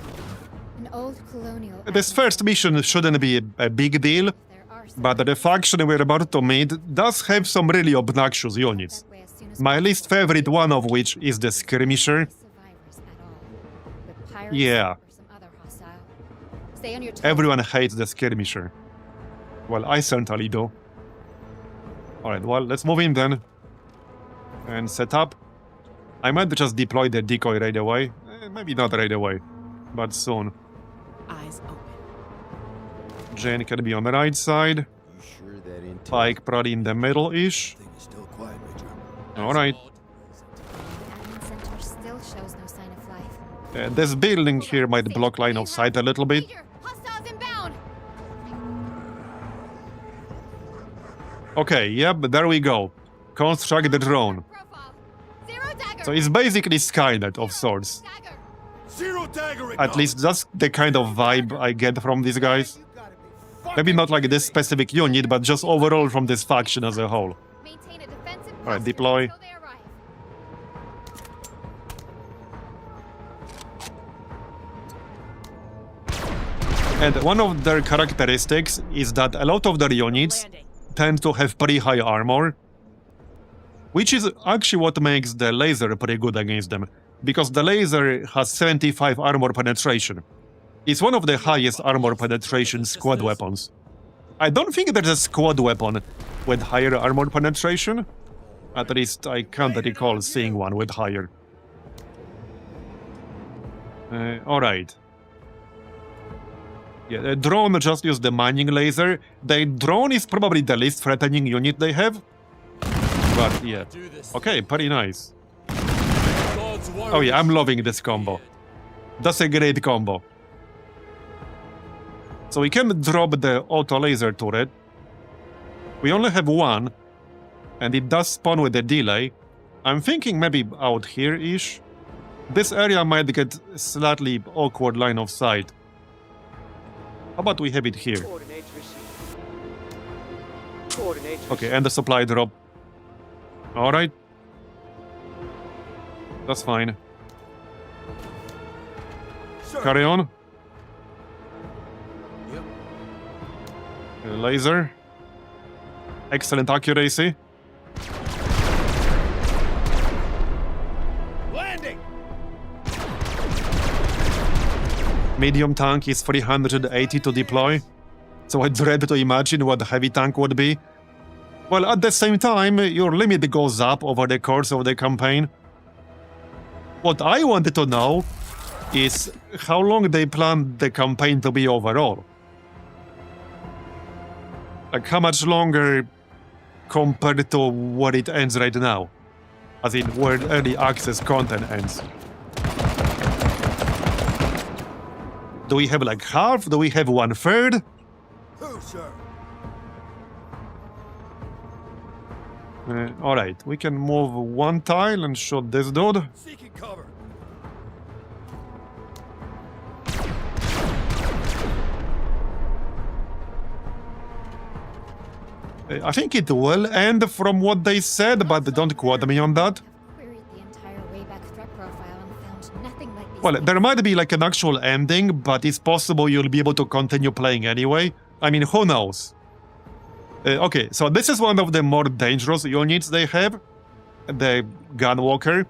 an old colonial. This first mission shouldn't be a big deal, There are some but the faction we're about to meet does have some really obnoxious units. that way as soon as My possible. least favorite one of which is the Skirmisher. Survivors at all. With pirates Yeah. or some other hostile. Stay on your toes. Everyone hates the Skirmisher. Well, I certainly do. Alright, well, let's move in then. And set up. I might just deploy the decoy right away. Maybe not right away, but soon. Eyes open. Jane can be on the right side. You sure that intel Pike probably in the middle-ish. Thing is still quiet, Major. Alright. Admin center still shows no sign of life. This building here might block line of sight a little bit. Major, hostiles inbound. Okay, yep, there we go. Construct the drone. Profile. Zero dagger. So it's basically Skynet of sorts. Dagger. Zero dagger it At goes. least that's the kind of vibe I get from these guys. You gotta be Maybe not like this specific unit, but just overall from this faction as a whole. Maintain a defensive Alright, posture deploy. until they arrive. And one of their characteristics is that a lot of their units Landing. tend to have pretty high armor. Which is actually what makes the laser pretty good against them. Because the laser has 75 armor penetration. It's one of the highest armor penetration squad weapons. I don't think there's a squad weapon with higher armor penetration. At least I can't recall seeing one with higher. Alright. Yeah, the drone just used the mining laser. The drone is probably the least threatening unit they have. But yeah. Okay, pretty nice. Oh yeah, I'm loving this combo. That's a great combo. So we can drop the auto laser turret. We only have one, and it does spawn with a delay. I'm thinking maybe out here-ish. This area might get slightly awkward line of sight. How about we have it here? Coordinates received. Coordinates Okay, and the supply drop. Alright. That's fine. Sir. Carry on. Yep. Laser. Excellent accuracy. Landing. Medium tank is 380 to deploy. So I dread to imagine what heavy tank would be. Well, at the same time, your limit goes up over the course of the campaign. What I wanted to know is how long they plan the campaign to be overall. Like, how much longer compared to what it ends right now? As in, where early access content ends. Do we have like half? Do we have 1/3? Who, sir? Alright, we can move one tile and shoot this dude. Seeking cover. I think it will end from what they said, but don't quote me on that. Queried the entire wayback threat profile and found nothing like these. Well, there might be like an actual ending, but it's possible you'll be able to continue playing anyway. I mean, who knows? Okay, so this is one of the more dangerous units they have. The Gunwalker.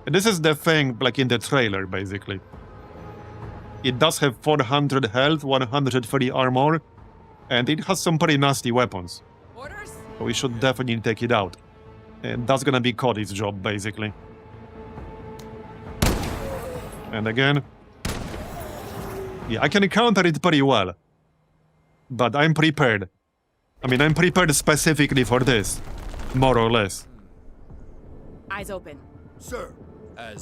This is the thing, like in the trailer, basically. It does have 400 health, 130 armor, and it has some pretty nasty weapons. Orders? So we should definitely take it out. And that's gonna be Cody's job, basically. And again... Yeah, I can counter it pretty well. But I'm prepared. I mean, I'm prepared specifically for this. More or less. Eyes open. Sir.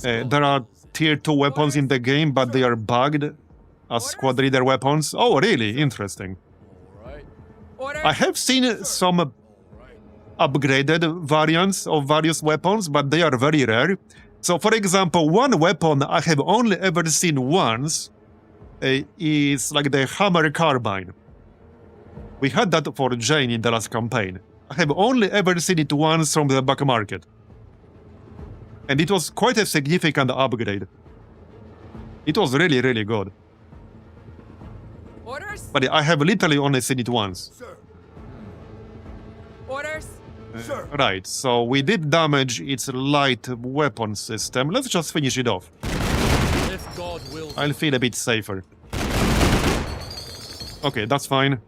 There are tier 2 weapons in the game, but they are bugged as squad leader weapons. Oh, really? Interesting. Orders? I have seen some upgraded variants of various weapons, but they are very rare. So, for example, one weapon I have only ever seen once is like the hammer carbine. We had that for Jane in the last campaign. I have only ever seen it once from the back market. And it was quite a significant upgrade. It was really, really good. Orders? But I have literally only seen it once. Sir. Orders? Sir. Right, so we did damage its light weapon system. Let's just finish it off. If God wills. I'll feel a bit safer. Okay, that's fine.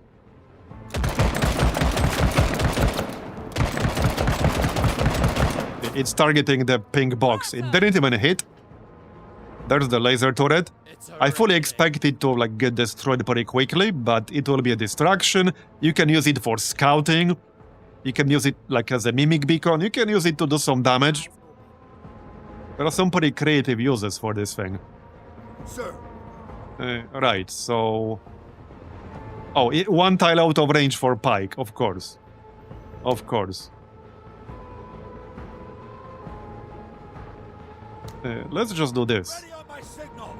It's targeting the pink box. It didn't even hit. There's the laser turret. I fully expect it to like get destroyed pretty quickly, but it will be a distraction. You can use it for scouting. You can use it like as a mimic beacon. You can use it to do some damage. There are some pretty creative uses for this thing. Sir. Right, so... Oh, one tile out of range for Pike, of course. Of course. Let's just do this. Ready on my signal.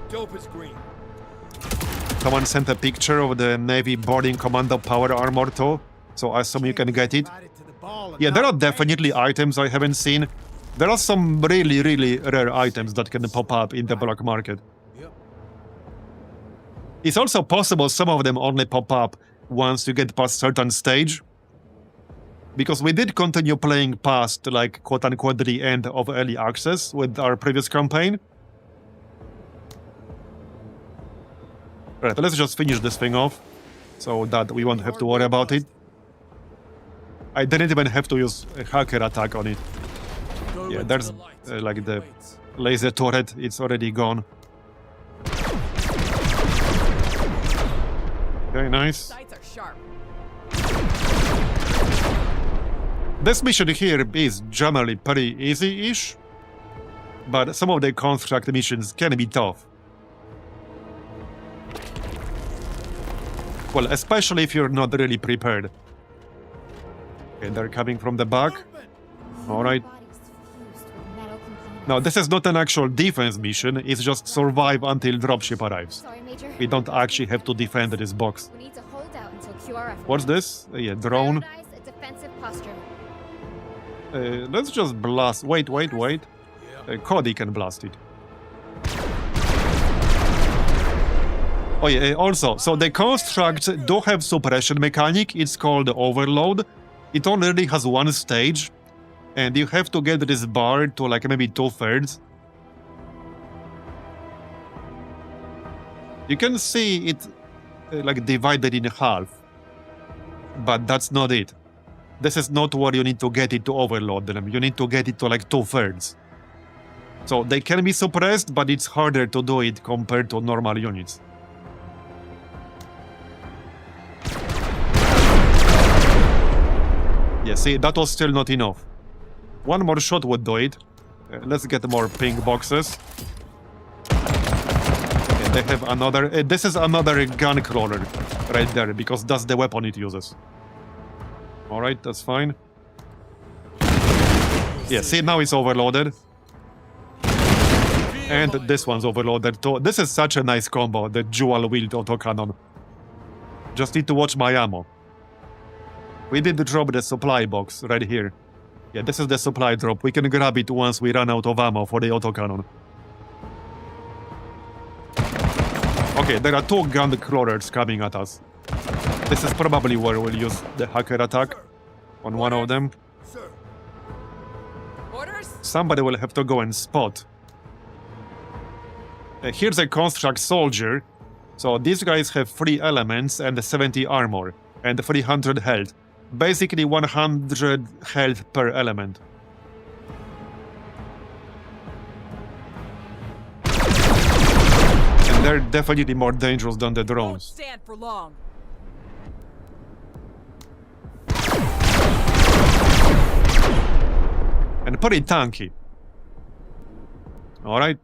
Dope is green. Someone sent a picture of the Navy boarding commando power armor too, so I assume you can get it. Ride it to the ball and Yeah, there are not definitely items I haven't seen. There are some really, really rare items that can pop up in the black market. Yep. It's also possible some of them only pop up once you get past certain stage. Because we did continue playing past, like, quote-unquote, the end of early access with our previous campaign. Right, let's just finish this thing off, so that we won't have to worry about it. I didn't even have to use a hacker attack on it. Go Yeah, into there's, the light. like, the Wait. laser turret, it's already gone. Very nice. Sights are sharp. This mission here is generally pretty easy-ish, but some of the construct missions can be tough. Well, especially if you're not really prepared. Okay, they're coming from the back. Alright. Bodies fused with metal components. Now, this is not an actual defense mission, it's just survive until dropship arrives. Sorry, Major. We don't actually have to defend this box. We need to hold out until QRF. What's this? Yeah, drone. Prioritize a defensive posture. Let's just blast. Wait. Yeah. Cody can blast it. Oh yeah, also, so the constructs do have suppression mechanic, it's called Overload. It only has one stage, and you have to get this bar to like maybe 2/3. You can see it like divided in half, but that's not it. This is not where you need to get it to overload them, you need to get it to like 2/3. So they can be suppressed, but it's harder to do it compared to normal units. Yeah, see, that was still not enough. One more shot would do it. Let's get more pink boxes. Okay, they have another... this is another gun crawler right there, because that's the weapon it uses. Alright, that's fine. Yeah, see, now it's overloaded. And this one's overloaded too. This is such a nice combo, the dual-wield autocannon. Just need to watch my ammo. We did drop the supply box right here. Yeah, this is the supply drop. We can grab it once we run out of ammo for the autocannon. Okay, there are two gun crawlers coming at us. This is probably where we'll use the hacker attack on one of them. Sir. Orders? Somebody will have to go and spot. Here's a construct soldier. So these guys have 3 elements and 70 armor and 300 health. Basically 100 health per element. And they're definitely more dangerous than the Won't drones. stand for long. And pretty tanky. Alright.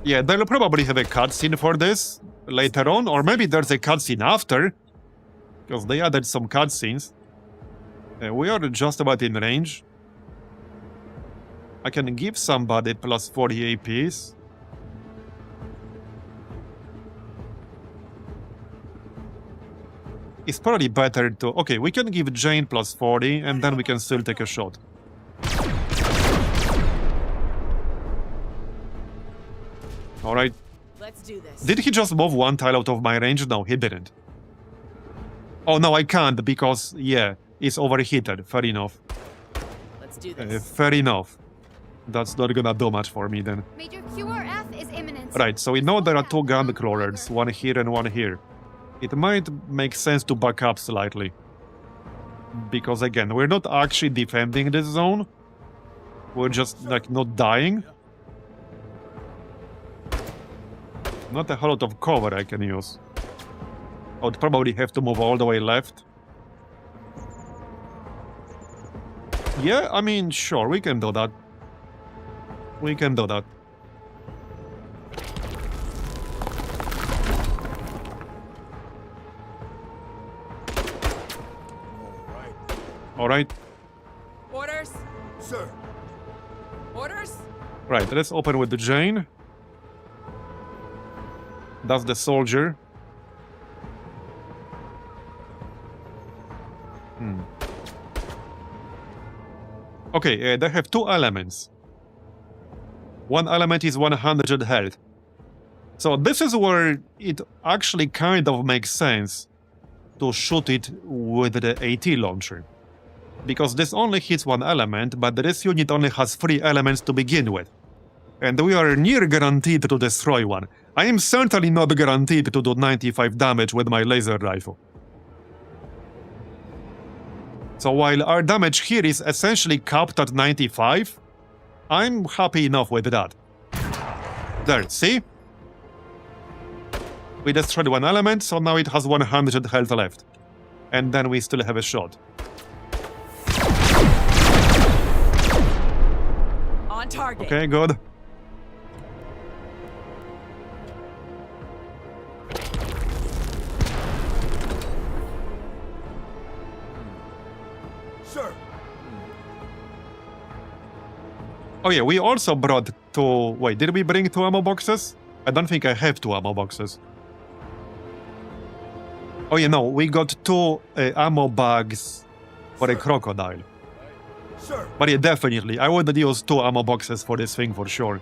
Yeah, they'll probably have a cutscene for this later on, or maybe there's a cutscene after, because they added some cutscenes. We are just about in range. I can give somebody plus 40 APs. It's probably better to... Okay, we can give Jane plus 40, and then we can still take a shot. Alright. Let's do this. Did he just move one tile out of my range? No, he didn't. Oh, no, I can't, because, yeah, it's overheated. Fair enough. Let's do this. Fair enough. That's not gonna do much for me, then. Major QRF is imminent. Right, so we know there are 2 gun crawlers, one here and one here. It might make sense to back up slightly. Because, again, we're not actually defending this zone. We're just, like, not dying. Not a whole lot of cover I can use. I would probably have to move all the way left. Yeah, I mean, sure, we can do that. We can do that. Alright, Orders? Sir. Orders? right, let's open with the Jane. That's the soldier. Okay, they have 2 elements. One element is 100 health. So this is where it actually kind of makes sense to shoot it with the AT launcher. Because this only hits one element, but this unit only has 3 elements to begin with. And we are near guaranteed to destroy one. I am certainly not guaranteed to do 95 damage with my laser rifle. So while our damage here is essentially capped at 95, I'm happy enough with that. There, see? We destroyed one element, so now it has 100 health left. And then we still have a shot. On target. Okay, good. Sir, Oh yeah, we also brought 2... Wait, did we bring 2 ammo boxes? I don't think I have 2 ammo boxes. Oh yeah, no, we got 2 ammo bags for a crocodile. sir. But yeah, definitely, I would use 2 ammo boxes for this thing for sure.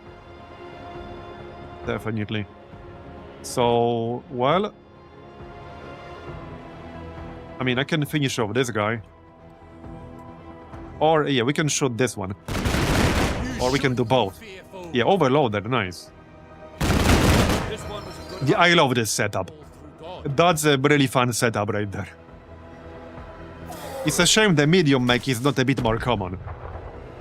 Definitely. So, well... I mean, I can finish off this guy. Or, yeah, we can shoot this one. Or we can do both. Fearful. Yeah, overloaded, nice. This one was a good Yeah, I love this setup. through God. That's a really fun setup right there. It's a shame the medium mech is not a bit more common.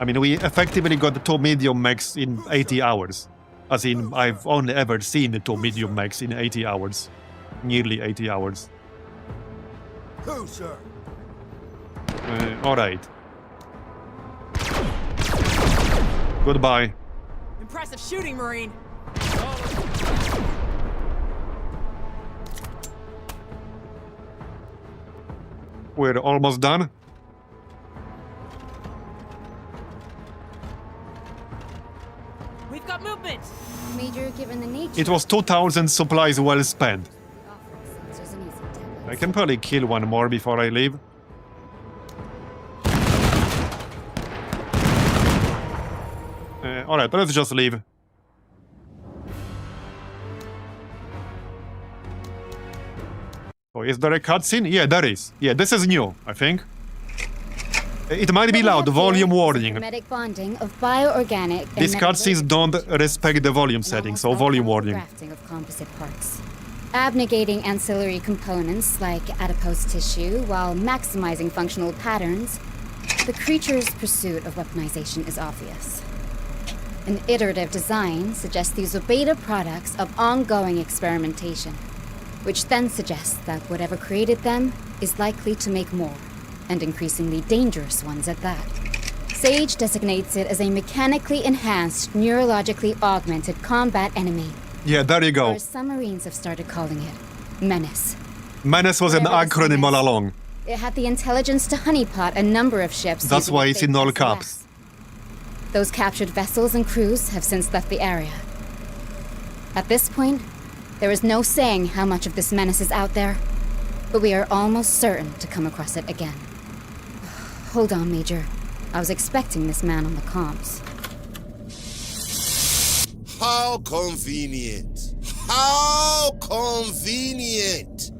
I mean, we effectively got 2 medium mechs in 80 hours. As in, I've only ever seen 2 medium mechs in 80 hours. Nearly 80 hours. Who, sir? Alright. Goodbye. Impressive shooting, Marine. We're almost done. We've got movement. Major, given the nature It was 2,000 supplies well spent. offering sensors and using tablets. I can probably kill one more before I leave. Alright, let's just leave. Oh, is there a cutscene? Yeah, there is. Yeah, this is new, I think. It might be loud, volume warning. Hermetic bonding of bioorganic and These cutscenes don't respect the volume settings, so volume warning. Grafting of composite parts. Abnegating ancillary components like adipose tissue while maximizing functional patterns, the creature's pursuit of weaponization is obvious. An iterative design suggests these are beta products of ongoing experimentation, which then suggests that whatever created them is likely to make more, and increasingly dangerous ones at that. Sage designates it as a mechanically enhanced, neurologically augmented combat enemy, Yeah, there you go. or some Marines have started calling it Menace. Menace was an Whatever this acronym thing all is, along. It had the intelligence to honeypot a number of ships. That's using why a it's in fake all SOS. caps. Those captured vessels and crews have since left the area. At this point, there is no saying how much of this menace is out there, but we are almost certain to come across it again. Hold on, Major. I was expecting this man on the comms. How convenient. How convenient.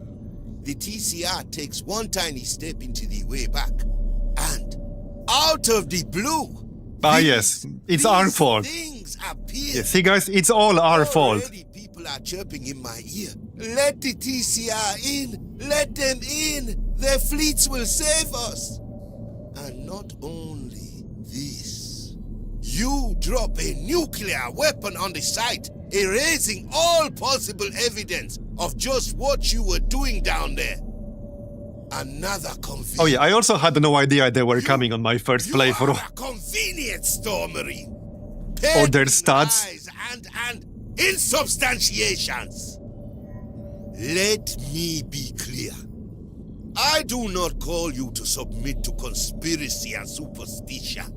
The TCR takes one tiny step into the way back. And out of the blue. Ah, yes. It's our fault. Things appear. Yeah, see, guys, it's all our fault. Already people are chirping in my ear. Let the TCR in. Let them in. Their fleets will save us. And not only this. You drop a nuclear weapon on the site, erasing all possible evidence of just what you were doing down there. Another convenience. Oh yeah, I also had no idea they were coming on my first You playthrough. are a convenient store marine. Or their Petty stats. lies and insubstantiations. Let me be clear. I do not call you to submit to conspiracy and superstition.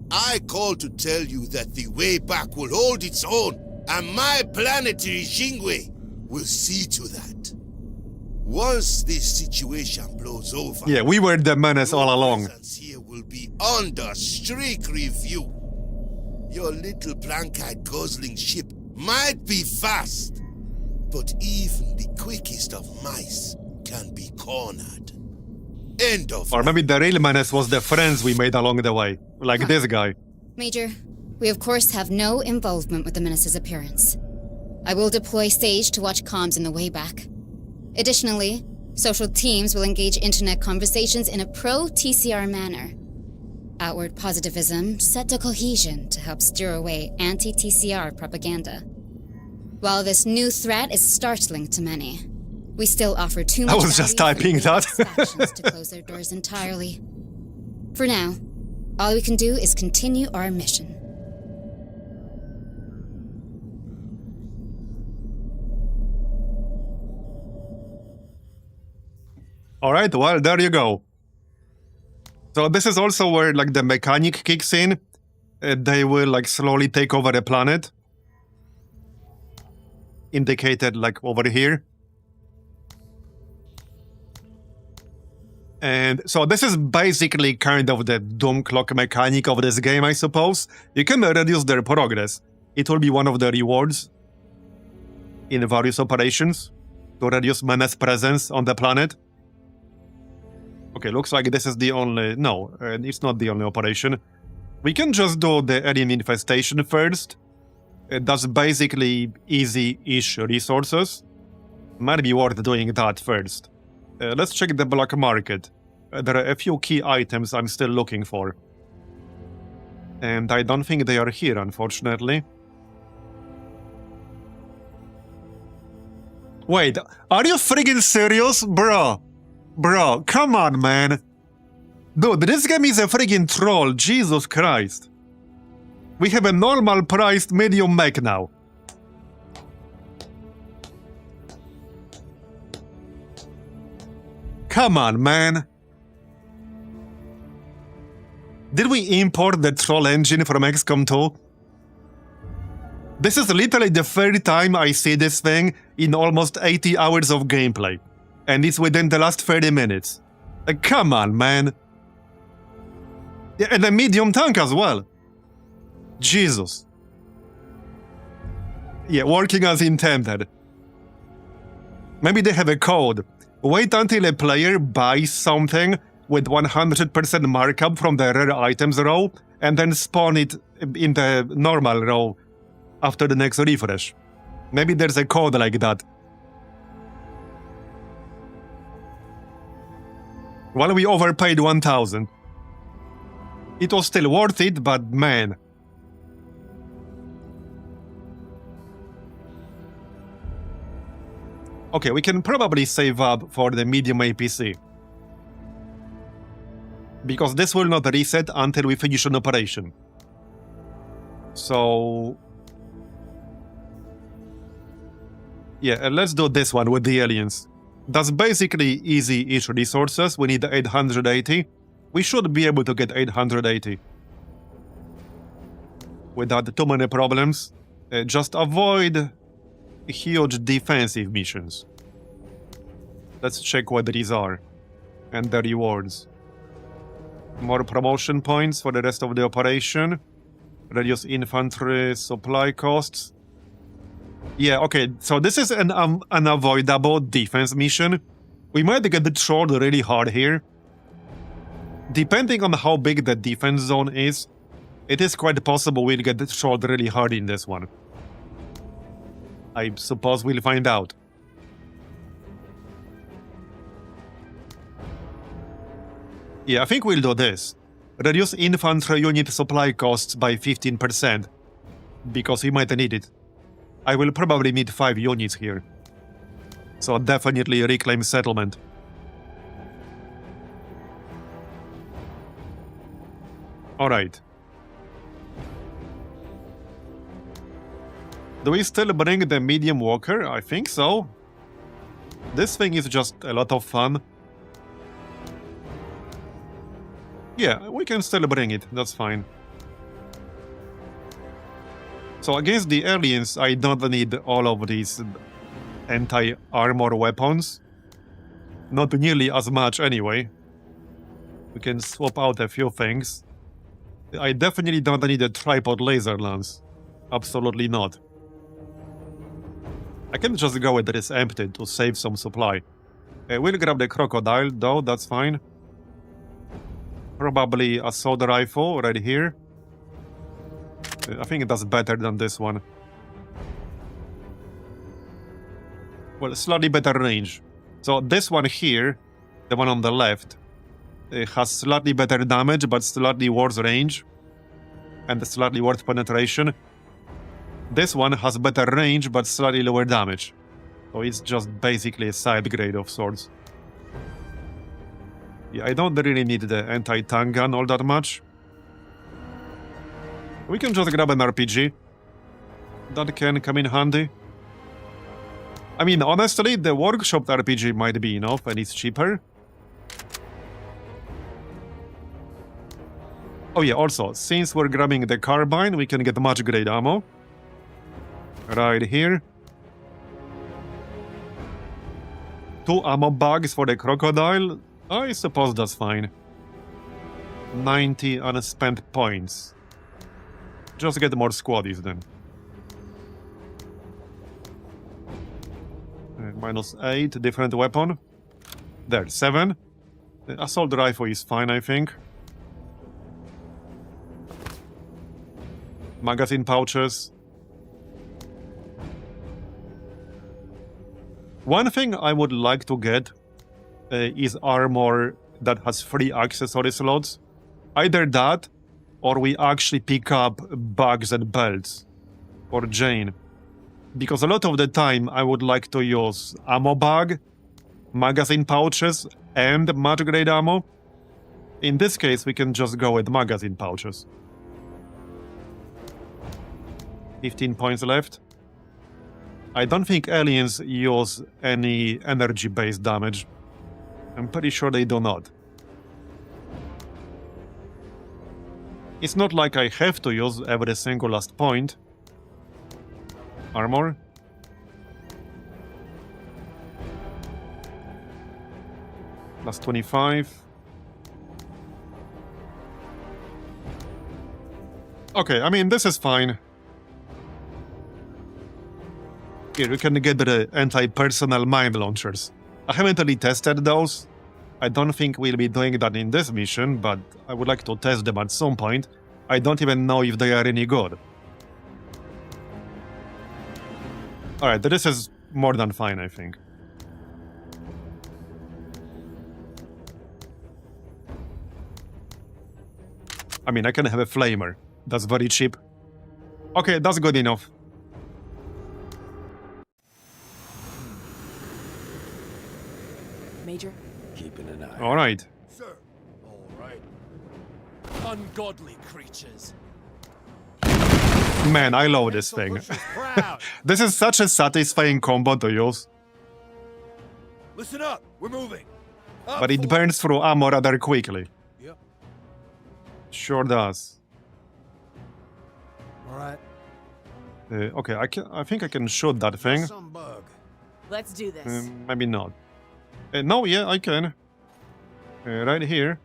I call to tell you that the way back will hold its own, and my planetary Jingwei will see to that. Once this situation blows over, Yeah, we were the menace all along. your presence here will be under strict review. Your little blank-eyed guzzling ship might be fast, but even the quickest of mice can be cornered. End of Or maybe the real menace was the friends we made along the way, like this guy. Major, we of course have no involvement with the Menace's appearance. I will deploy Sage to watch comms in the way back. Additionally, social teams will engage internet conversations in a pro-TCR manner. Outward positivism set to cohesion to help steer away anti-TCR propaganda. While this new threat is startling to many, we still offer too much I was just value for typing that. factions to close their doors entirely. For now, all we can do is continue our mission. Alright, well, there you go. So this is also where, like, the mechanic kicks in. They will, like, slowly take over the planet. Indicated, like, over here. And so this is basically kind of the doom clock mechanic of this game, I suppose. You can reduce their progress. It will be one of the rewards in various operations to reduce Menace presence on the planet. Okay, looks like this is the only... No, it's not the only operation. We can just do the alien infestation first. That's basically easy-ish resources. Might be worth doing that first. Let's check the black market. There are a few key items I'm still looking for. And I don't think they are here, unfortunately. Wait, are you friggin' serious? Bro, come on, man. Dude, this game is a friggin' troll, Jesus Christ. We have a normal priced medium mech now. Come on, man. Did we import the troll engine from XCOM 2? This is literally the third time I see this thing in almost 80 hours of gameplay. And it's within the last 30 minutes. Come on, man. Yeah, and a medium tank as well. Jesus. Yeah, working as intended. Maybe they have a code. Wait until a player buys something with 100% markup from the rare items row, and then spawn it in the normal row after the next refresh. Maybe there's a code like that. Well, we overpaid 1,000. It was still worth it, but man. Okay, we can probably save up for the medium APC. Because this will not reset until we finish an operation. So... yeah, let's do this one with the aliens. That's basically easy-ish resources. We need 880. We should be able to get 880. Without too many problems. Just avoid huge defensive missions. Let's check what these are. And the rewards. More promotion points for the rest of the operation. Reduce infantry supply costs. Yeah, okay, so this is an unavoidable defense mission. We might get trolled really hard here. Depending on how big the defense zone is, it is quite possible we'll get trolled really hard in this one. I suppose we'll find out. Yeah, I think we'll do this. Reduce infantry unit supply costs by 15%. Because we might need it. I will probably need 5 units here. So definitely reclaim settlement. Alright. Do we still bring the medium walker? I think so. This thing is just a lot of fun. Yeah, we can still bring it, that's fine. So against the aliens, I don't need all of these anti-armor weapons. Not nearly as much anyway. We can swap out a few things. I definitely don't need a tripod laser lance. Absolutely not. I can just go with this empty to save some supply. We'll grab the crocodile, though, that's fine. Probably assault rifle right here. I think that's better than this one. Well, slightly better range. So this one here, the one on the left, it has slightly better damage, but slightly worse range. And slightly worse penetration. This one has better range, but slightly lower damage. So it's just basically a side grade of sorts. Yeah, I don't really need the anti-tank gun all that much. We can just grab an RPG. That can come in handy. I mean, honestly, the workshop RPG might be enough, and it's cheaper. Oh yeah, also, since we're grabbing the carbine, we can get much grade ammo. Right here. 2 ammo bags for the crocodile. I suppose that's fine. 90 unspent points. Just get more squaddies then. -8, different weapon. There, 7. The assault rifle is fine, I think. Magazine pouches. One thing I would like to get is armor that has 3 accessory slots. Either that, or we actually pick up bags and belts for Jane. Because a lot of the time I would like to use ammo bag, magazine pouches, and much grade ammo. In this case, we can just go with magazine pouches. 15 points left. I don't think aliens use any energy-based damage. I'm pretty sure they do not. It's not like I have to use every single last point. Armor. Plus 25. Okay, I mean, this is fine. Here, we can get the anti-personnel mine launchers. I haven't really tested those. I don't think we'll be doing that in this mission, but I would like to test them at some point. I don't even know if they are any good. Alright, this is more than fine, I think. I mean, I can have a flamer. That's very cheap. Okay, that's good enough. Major? Keeping an eye. Alright. Sir. All right. Ungodly creatures. Man, I love this thing. Proud. This is such a satisfying combo to use. Listen up. We're moving. Up But it for- burns through ammo rather quickly. Yep. Sure does. All right. Okay, I think I can shoot that thing. Some bug. Let's do this. Maybe not. No, yeah, I can. Right here.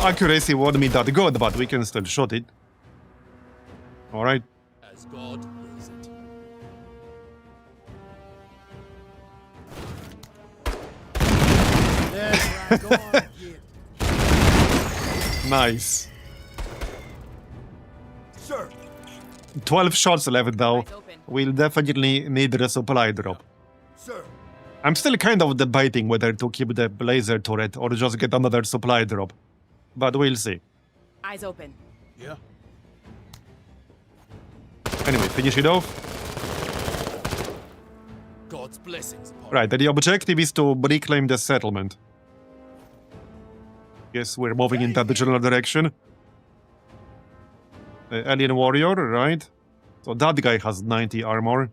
Accuracy won't be that good, but we can still shoot it. Alright. As God wills it. That's right. Go on, kid. Nice. Sir. 12 shots left though. Eyes open. We'll definitely need the supply drop. Sir. I'm still kind of debating whether to keep the blazer turret or just get another supply drop. But we'll see. Eyes open. Yeah. Anyway, finish it off. God's blessings upon Right, the objective is to reclaim the settlement. Yes, we're moving in that general direction. Alien warrior, right? So that guy has 90 armor.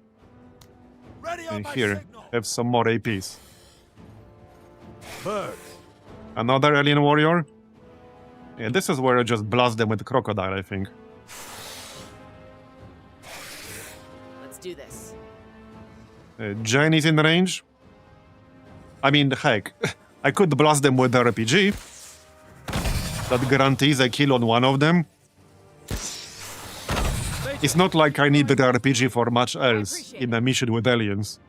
Ready on And my here, signal. have some more APs. Bird. Another alien warrior. Yeah, this is where I just blast them with crocodile, I think. Let's do this. Jane is in range. I mean, heck, I could blast them with the RPG. That guarantees a kill on one of them. It's not like I need the RPG for much else in a mission with aliens.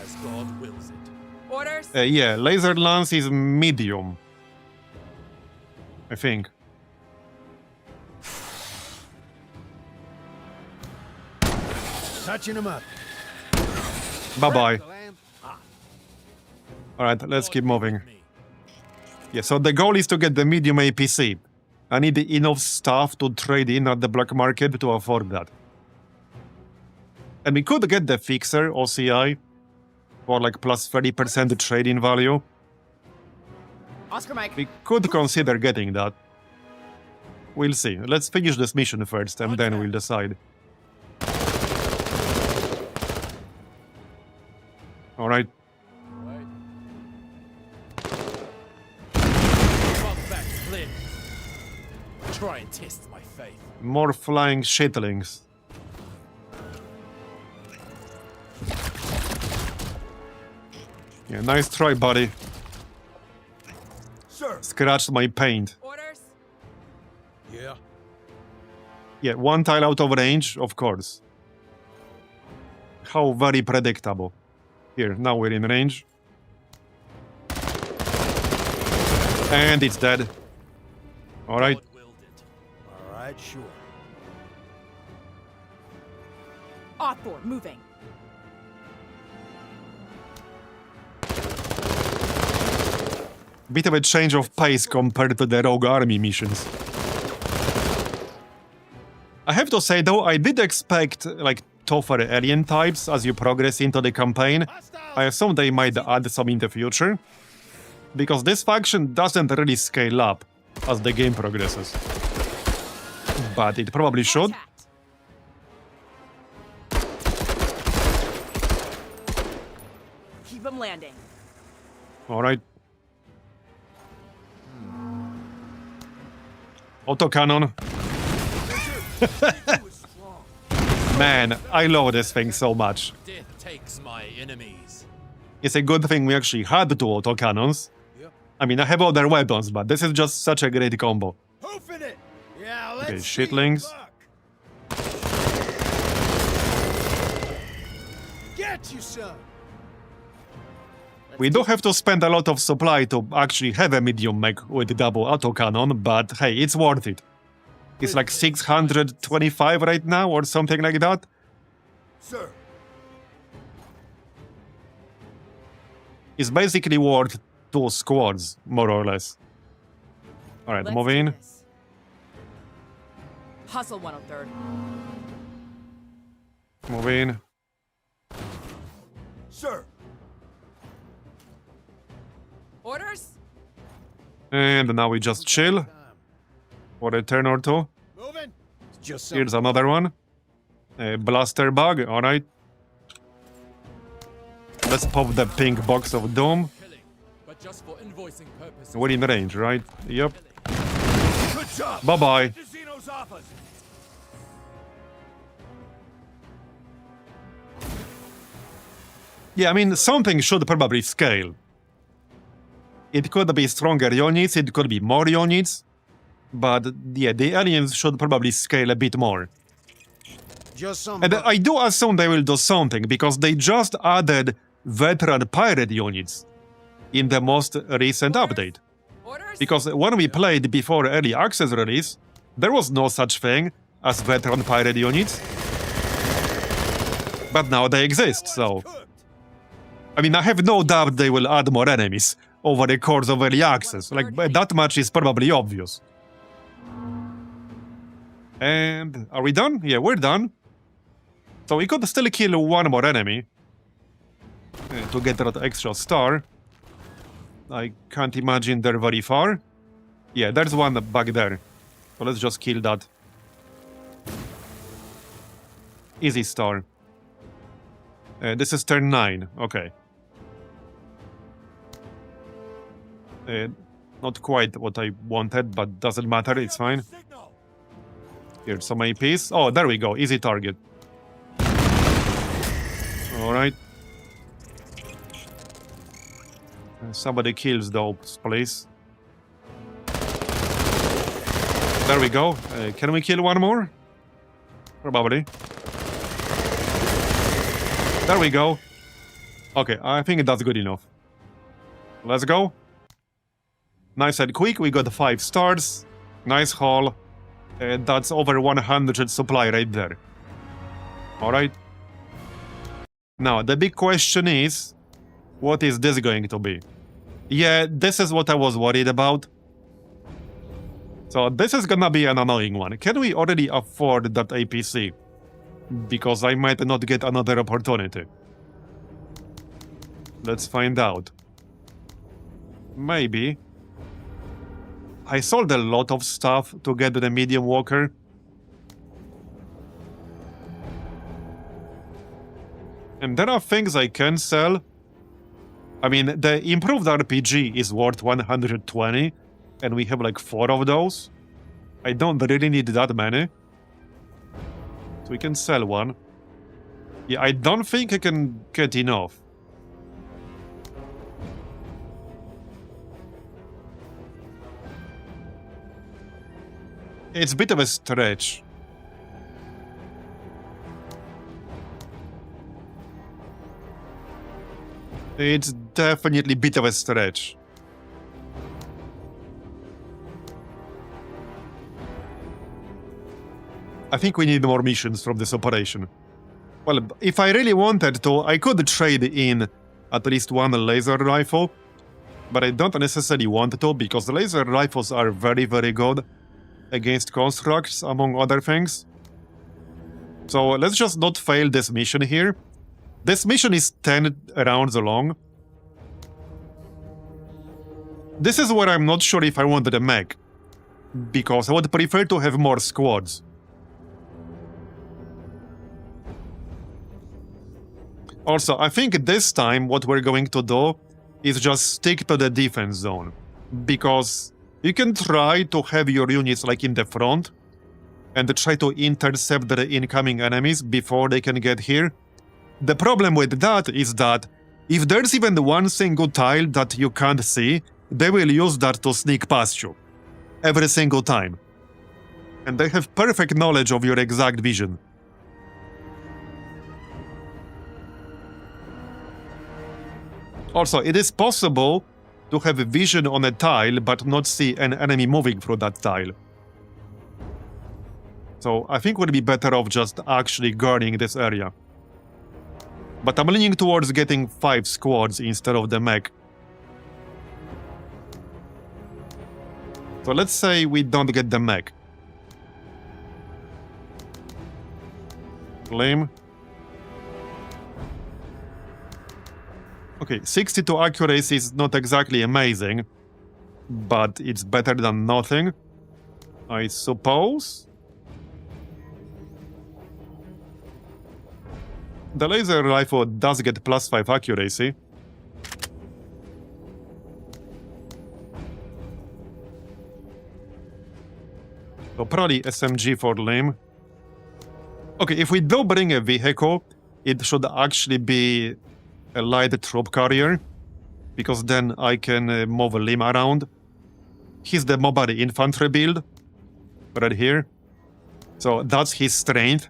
As God wills it. Orders? Yeah, laser lance is medium. I think. Touching him up. Bye-bye. The lamb. Alright, let's keep moving. With me. Yeah, so the goal is to get the medium APC. I need enough stuff to trade in at the black market to afford that. And we could get the fixer OCI for like plus 30% trade-in value. Oscar Mike. We could consider getting that. We'll see. Let's finish this mission first and then we'll decide. Alright. Right. Come back, Flynn. Try and test my faith. More flying shitlings. Yeah, nice try, buddy. Sir. Scratched my paint. Orders? Yeah. Yeah, one tile out of range, of course. How very predictable. Here, now we're in range. And it's dead. Alright. God willed it. All right, sure. Othor, moving. Bit of a change of pace compared to the Rogue Army missions. I have to say though, I did expect like tougher alien types as you progress into the campaign. I assume they might add some in the future. Because this faction doesn't really scale up as the game progresses. But it probably should. Contact. Keep him landing. Alright. Autocannon. Man, I love this thing so much. Death takes my enemies. It's a good thing we actually had two autocannons. Yep. I mean, I have other weapons, but this is just such a great combo. Hoofing it. Yeah, let's Okay, see shitlings. you buck. Get you some. We do have to spend a lot of supply to actually have a medium mech with double autocannon, but hey, it's worth it. It's like 625 right now or something like that. Sir. It's basically worth 2 squads, more or less. Alright, Let's move do in. this. Hustle 103rd. Move in. Sir. Orders? And now we just chill for a turn or two. Moving. It's just Here's something. another one. A blaster bug, alright. Let's pop the pink box of doom. Killing, but just for invoicing purposes. We're in range, right? Yep. Good job. Bye-bye. Casino's office. Yeah, I mean, something should probably scale. It could be stronger units, it could be more units. But yeah, the aliens should probably scale a bit more. Just some. And buck. I do assume they will do something, because they just added veteran pirate units in the most recent update. Orders? Because when we played before early access release, there was no such thing as veteran pirate units. But now they exist, so... Cooked. I mean, I have no doubt they will add more enemies over the course of early access. Like, that much is probably obvious. And are we done? Yeah, we're done. So we could still kill one more enemy to get that extra star. I can't imagine they're very far. Yeah, there's one back there. So let's just kill that. Easy star. This is turn 9. Okay. Not quite what I wanted, but doesn't matter. It's fine. Signal. Here's some APs. Oh, there we go. Easy target. Alright. Somebody kills those, please. There we go. Can we kill one more? Probably. There we go. Okay, I think that's good enough. Let's go. Nice and quick. We got 5 stars. Nice haul. That's over 100 supply right there. Alright. Now, the big question is, what is this going to be? Yeah, this is what I was worried about. So this is gonna be an annoying one. Can we already afford that APC? Because I might not get another opportunity. Let's find out. Maybe. I sold a lot of stuff to get the medium walker. And there are things I can sell. I mean, the improved RPG is worth 120, and we have like 4 of those. I don't really need that many. So we can sell one. Yeah, I don't think I can get enough. It's a bit of a stretch. It's definitely a bit of a stretch. I think we need more missions from this operation. Well, if I really wanted to, I could trade in at least one laser rifle. But I don't necessarily want to, because the laser rifles are very, very good against constructs, among other things. So let's just not fail this mission here. This mission is 10 rounds long. This is where I'm not sure if I wanted a mech, because I would prefer to have more squads. Also, I think this time what we're going to do is just stick to the defense zone, because you can try to have your units like in the front and try to intercept the incoming enemies before they can get here. The problem with that is that if there's even one single tile that you can't see, they will use that to sneak past you. Every single time. And they have perfect knowledge of your exact vision. Also, it is possible to have a vision on a tile but not see an enemy moving through that tile. So I think we'd be better off just actually guarding this area. But I'm leaning towards getting 5 squads instead of the mech. So let's say we don't get the mech. Lame. Okay, 62 accuracy is not exactly amazing, but it's better than nothing, I suppose. The laser rifle does get +5 accuracy. So probably SMG for lame. Okay, if we do bring a vehicle, it should actually be a light troop carrier, because then I can move Lim around. He's the mobile infantry build, right here. So that's his strength.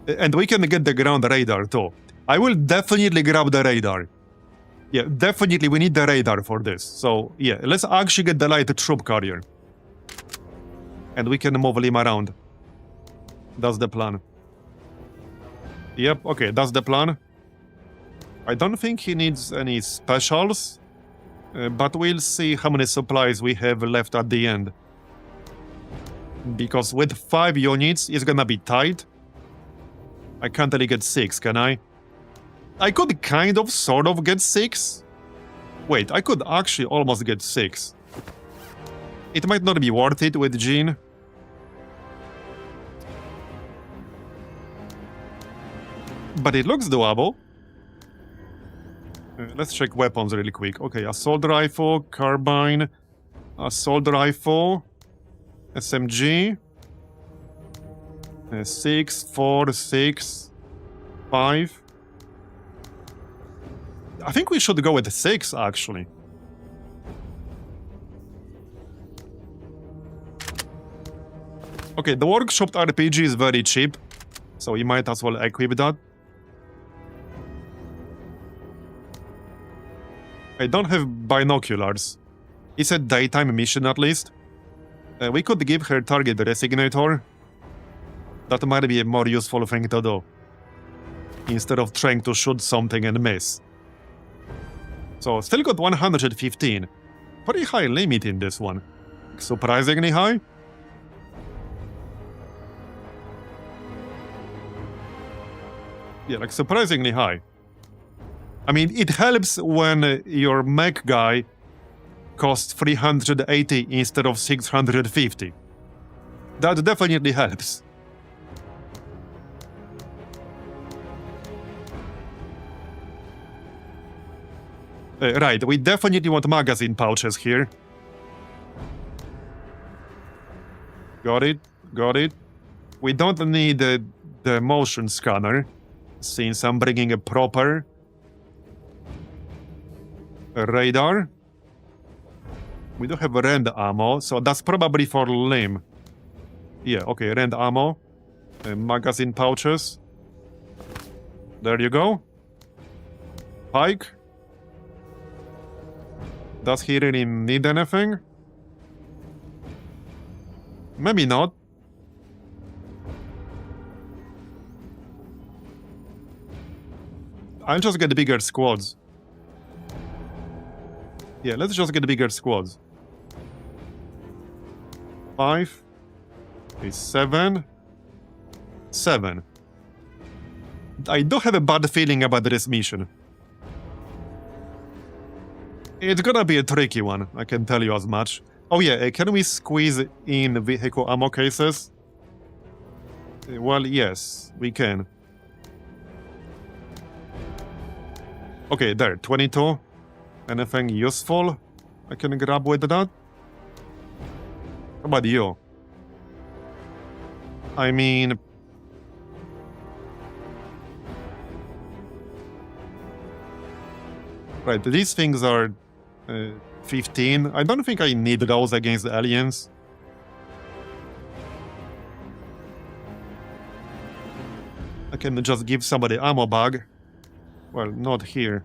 And we can get the ground radar too. I will definitely grab the radar. Yeah, definitely we need the radar for this. So yeah, let's actually get the light troop carrier. And we can move him around. That's the plan. Yep, okay, that's the plan. I don't think he needs any specials, but we'll see how many supplies we have left at the end. Because with 5 units, it's gonna be tight. I can't really get 6, can I? I could kind of, sort of get 6. Wait, I could actually almost get 6. It might not be worth it with Jean. But it looks doable. Let's check weapons really quick. Okay, assault rifle, carbine, assault rifle, SMG. 6, 4, 6, 5. I think we should go with 6, actually. Okay, the workshop RPG is very cheap, so you might as well equip that. I don't have binoculars. It's a daytime mission at least. We could give her target resignator. That might be a more useful thing to do, instead of trying to shoot something and miss. So, still got 115. Pretty high limit in this one. Surprisingly high. Yeah, like surprisingly high. I mean, it helps when your mech guy costs 380 instead of 650. That definitely helps. Right, we definitely want magazine pouches here. Got it, got it. We don't need the motion scanner, since I'm bringing a proper radar. We do have rend ammo, so that's probably for limb. Yeah, okay, rend ammo. Magazine pouches. There you go. Pike. Does he really need anything? Maybe not. I'll just get bigger squads. Yeah, let's just get bigger squads. 5 is 7. 7. I do have a bad feeling about this mission. It's gonna be a tricky one, I can tell you as much. Oh yeah, can we squeeze in vehicle ammo cases? Well, yes, we can. Okay, there, 22. Anything useful I can grab with that? How about you? I mean... Right, these things are 15. I don't think I need those against the aliens. I can just give somebody ammo bag. Well, not here.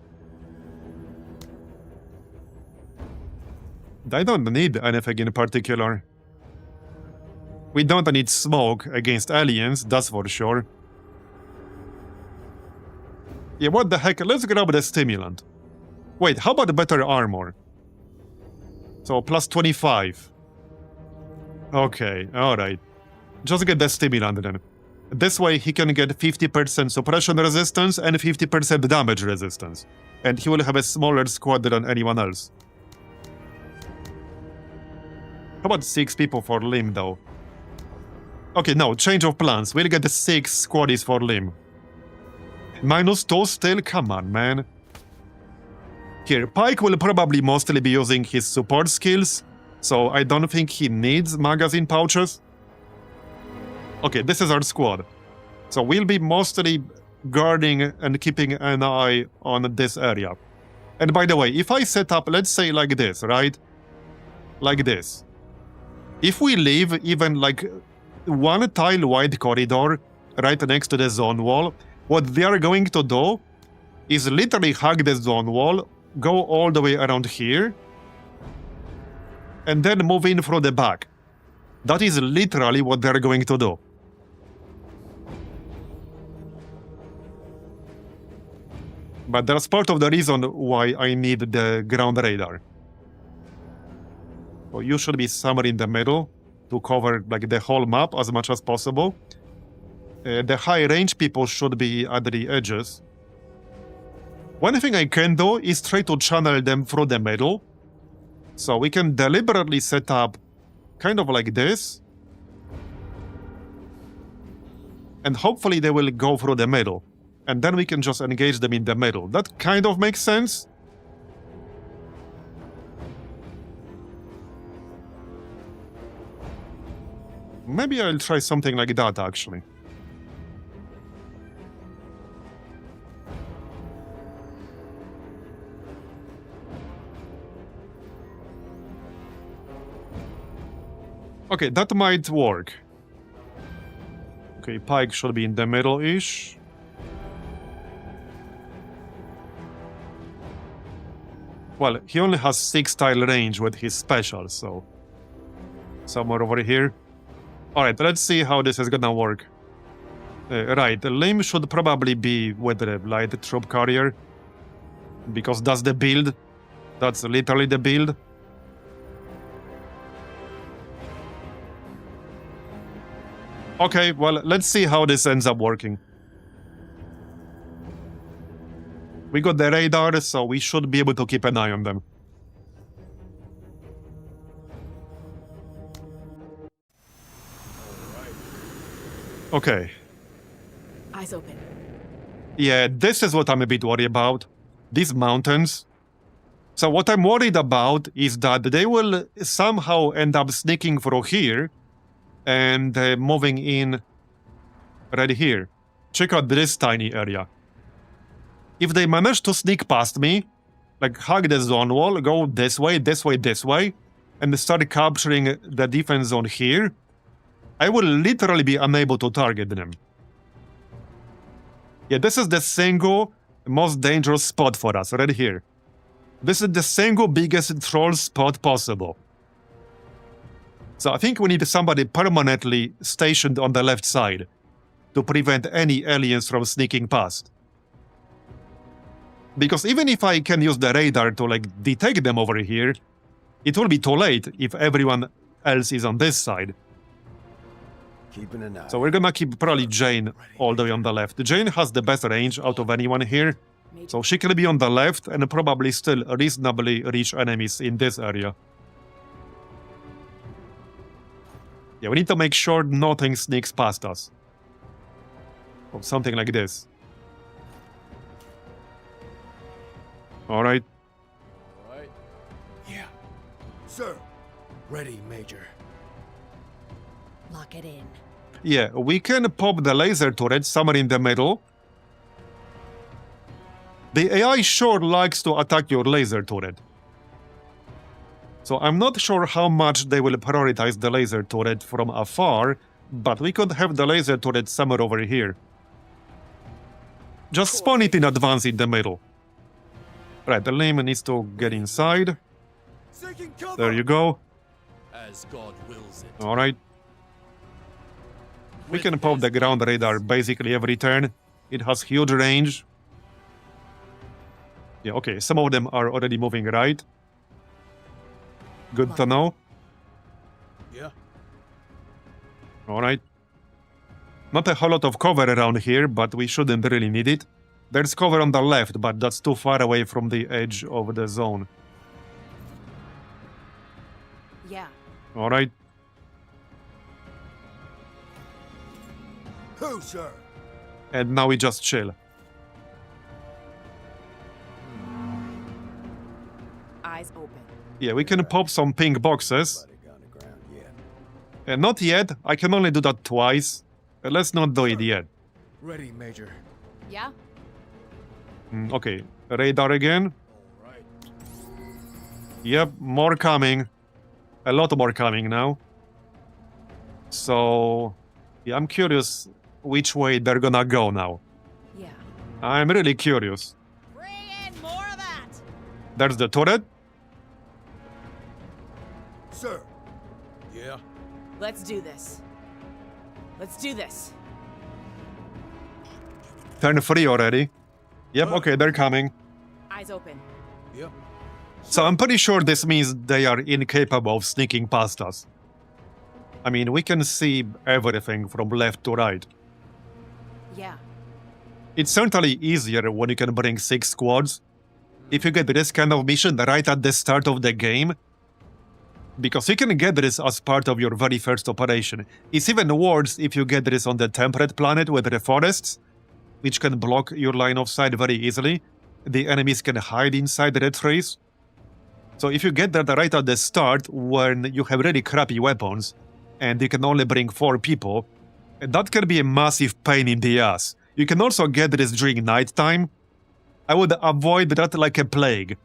I don't need anything in particular. We don't need smoke against aliens, that's for sure. Yeah, what the heck? Let's grab the stimulant. Wait, how about better armor? So, plus 25. Okay, alright. Just get the stimulant then. This way he can get 50% suppression resistance and 50% damage resistance. And he will have a smaller squad than anyone else. How about 6 people for limb though? Okay, no, change of plans. We'll get the 6 squaddies for limb. -2 still? Come on, man. Here, Pike will probably mostly be using his support skills, so I don't think he needs magazine pouches. Okay, this is our squad. So we'll be mostly guarding and keeping an eye on this area. And by the way, if I set up, let's say like this, right? Like this. If we leave even like one tile wide corridor right next to the zone wall, what they are going to do is literally hug the zone wall, go all the way around here, and then move in through the back. That is literally what they're going to do. But that's part of the reason why I need the ground radar. So you should be somewhere in the middle to cover like the whole map as much as possible. The high range people should be at the edges. One thing I can do is try to channel them through the middle. So we can deliberately set up kind of like this. And hopefully they will go through the middle. And then we can just engage them in the middle. That kind of makes sense. Maybe I'll try something like that, actually. Okay, that might work. Okay, Pike should be in the middle-ish. Well, he only has 6 tile range with his special, so... somewhere over here. Alright, let's see how this is gonna work. Right, Lim should probably be with the light troop carrier. Because that's the build. That's literally the build. Okay, well, let's see how this ends up working. We got the radar, so we should be able to keep an eye on them. Okay. Eyes open. Yeah, this is what I'm a bit worried about. These mountains. So what I'm worried about is that they will somehow end up sneaking through here and moving in right here. Check out this tiny area. If they manage to sneak past me, like hug the zone wall, go this way, this way, this way, and start capturing the defense zone here, I will literally be unable to target them. Yeah, this is the single most dangerous spot for us, right here. This is the single biggest troll spot possible. So I think we need somebody permanently stationed on the left side to prevent any aliens from sneaking past. Because even if I can use the radar to like detect them over here, it will be too late if everyone else is on this side. Keeping an eye. So we're gonna keep probably Jane all the way on the left. Jane has the best range out of anyone here. So she can be on the left and probably still reasonably reach enemies in this area. Yeah, we need to make sure nothing sneaks past us. Or something like this. Alright. Alright. Yeah. Sir. Ready, Major. Lock it in. Yeah, we can pop the laser turret somewhere in the middle. The AI sure likes to attack your laser turret. So I'm not sure how much they will prioritize the laser turret from afar, but we could have the laser turret somewhere over here. Just spawn it in advance in the middle. Right, the Lim needs to get inside. Seeking cover. There you go. As God wills it. Alright. We can pop the ground radar basically every turn. It has huge range. Yeah, okay, some of them are already moving right. Good to know. Yeah. Alright. Not a whole lot of cover around here, but we shouldn't really need it. There's cover on the left, but that's too far away from the edge of the zone. Yeah. Alright. Who, sir? And now we just chill. Eyes open. Yeah, we can pop some pink boxes. Nobody on the ground yet. Not yet. I can only do that twice. Let's not do it yet. Ready, Major. Yeah? Okay, radar again. Alright. Yep, more coming. A lot more coming now. So, yeah, I'm curious which way they're gonna go now. Yeah. I'm really curious. Bring in more of that! There's the turret. Sir. Yeah. Let's do this. Let's do this. Turn 3 already. Yep, okay, they're coming. Eyes open. Yep. So I'm pretty sure this means they are incapable of sneaking past us. I mean, we can see everything from left to right. Yeah. It's certainly easier when you can bring 6 squads. If you get this kind of mission right at the start of the game, because you can get this as part of your very first operation. It's even worse if you get this on the temperate planet with the forests, which can block your line of sight very easily. The enemies can hide inside the trees. So if you get that right at the start, when you have really crappy weapons, and you can only bring 4 people, that can be a massive pain in the ass. You can also get this during nighttime. I would avoid that like a plague.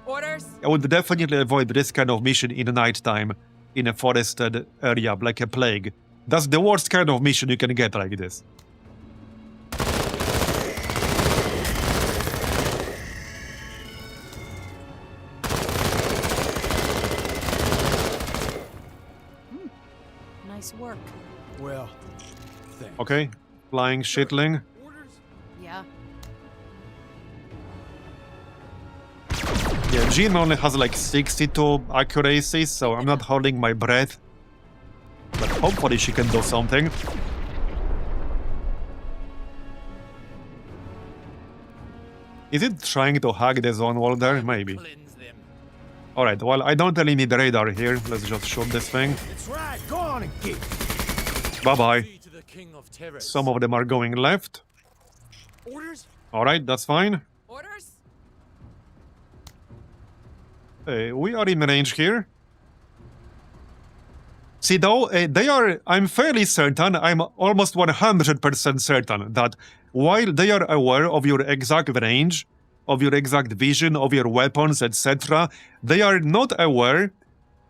Orders? I would definitely avoid this kind of mission in the nighttime, in a forested area like a plague. That's the worst kind of mission you can get like this. Nice work. Well, thanks. Okay, flying shitling. Orders? Yeah. Yeah, Jean only has like 62 accuracy, so I'm not holding my breath. But hopefully she can do something. Is it trying to hack the zone wall there? Maybe. Cleanse them. Alright, well, I don't really need radar here. Let's just shoot this thing. That's right. Go on and get it. Bye-bye. Be to the King of Terrors. Some of them are going left. Orders? Alright, that's fine. Orders? We are in range here. See, though, I'm fairly certain, I'm almost 100% certain that while they are aware of your exact range, of your exact vision, of your weapons, etc., they are not aware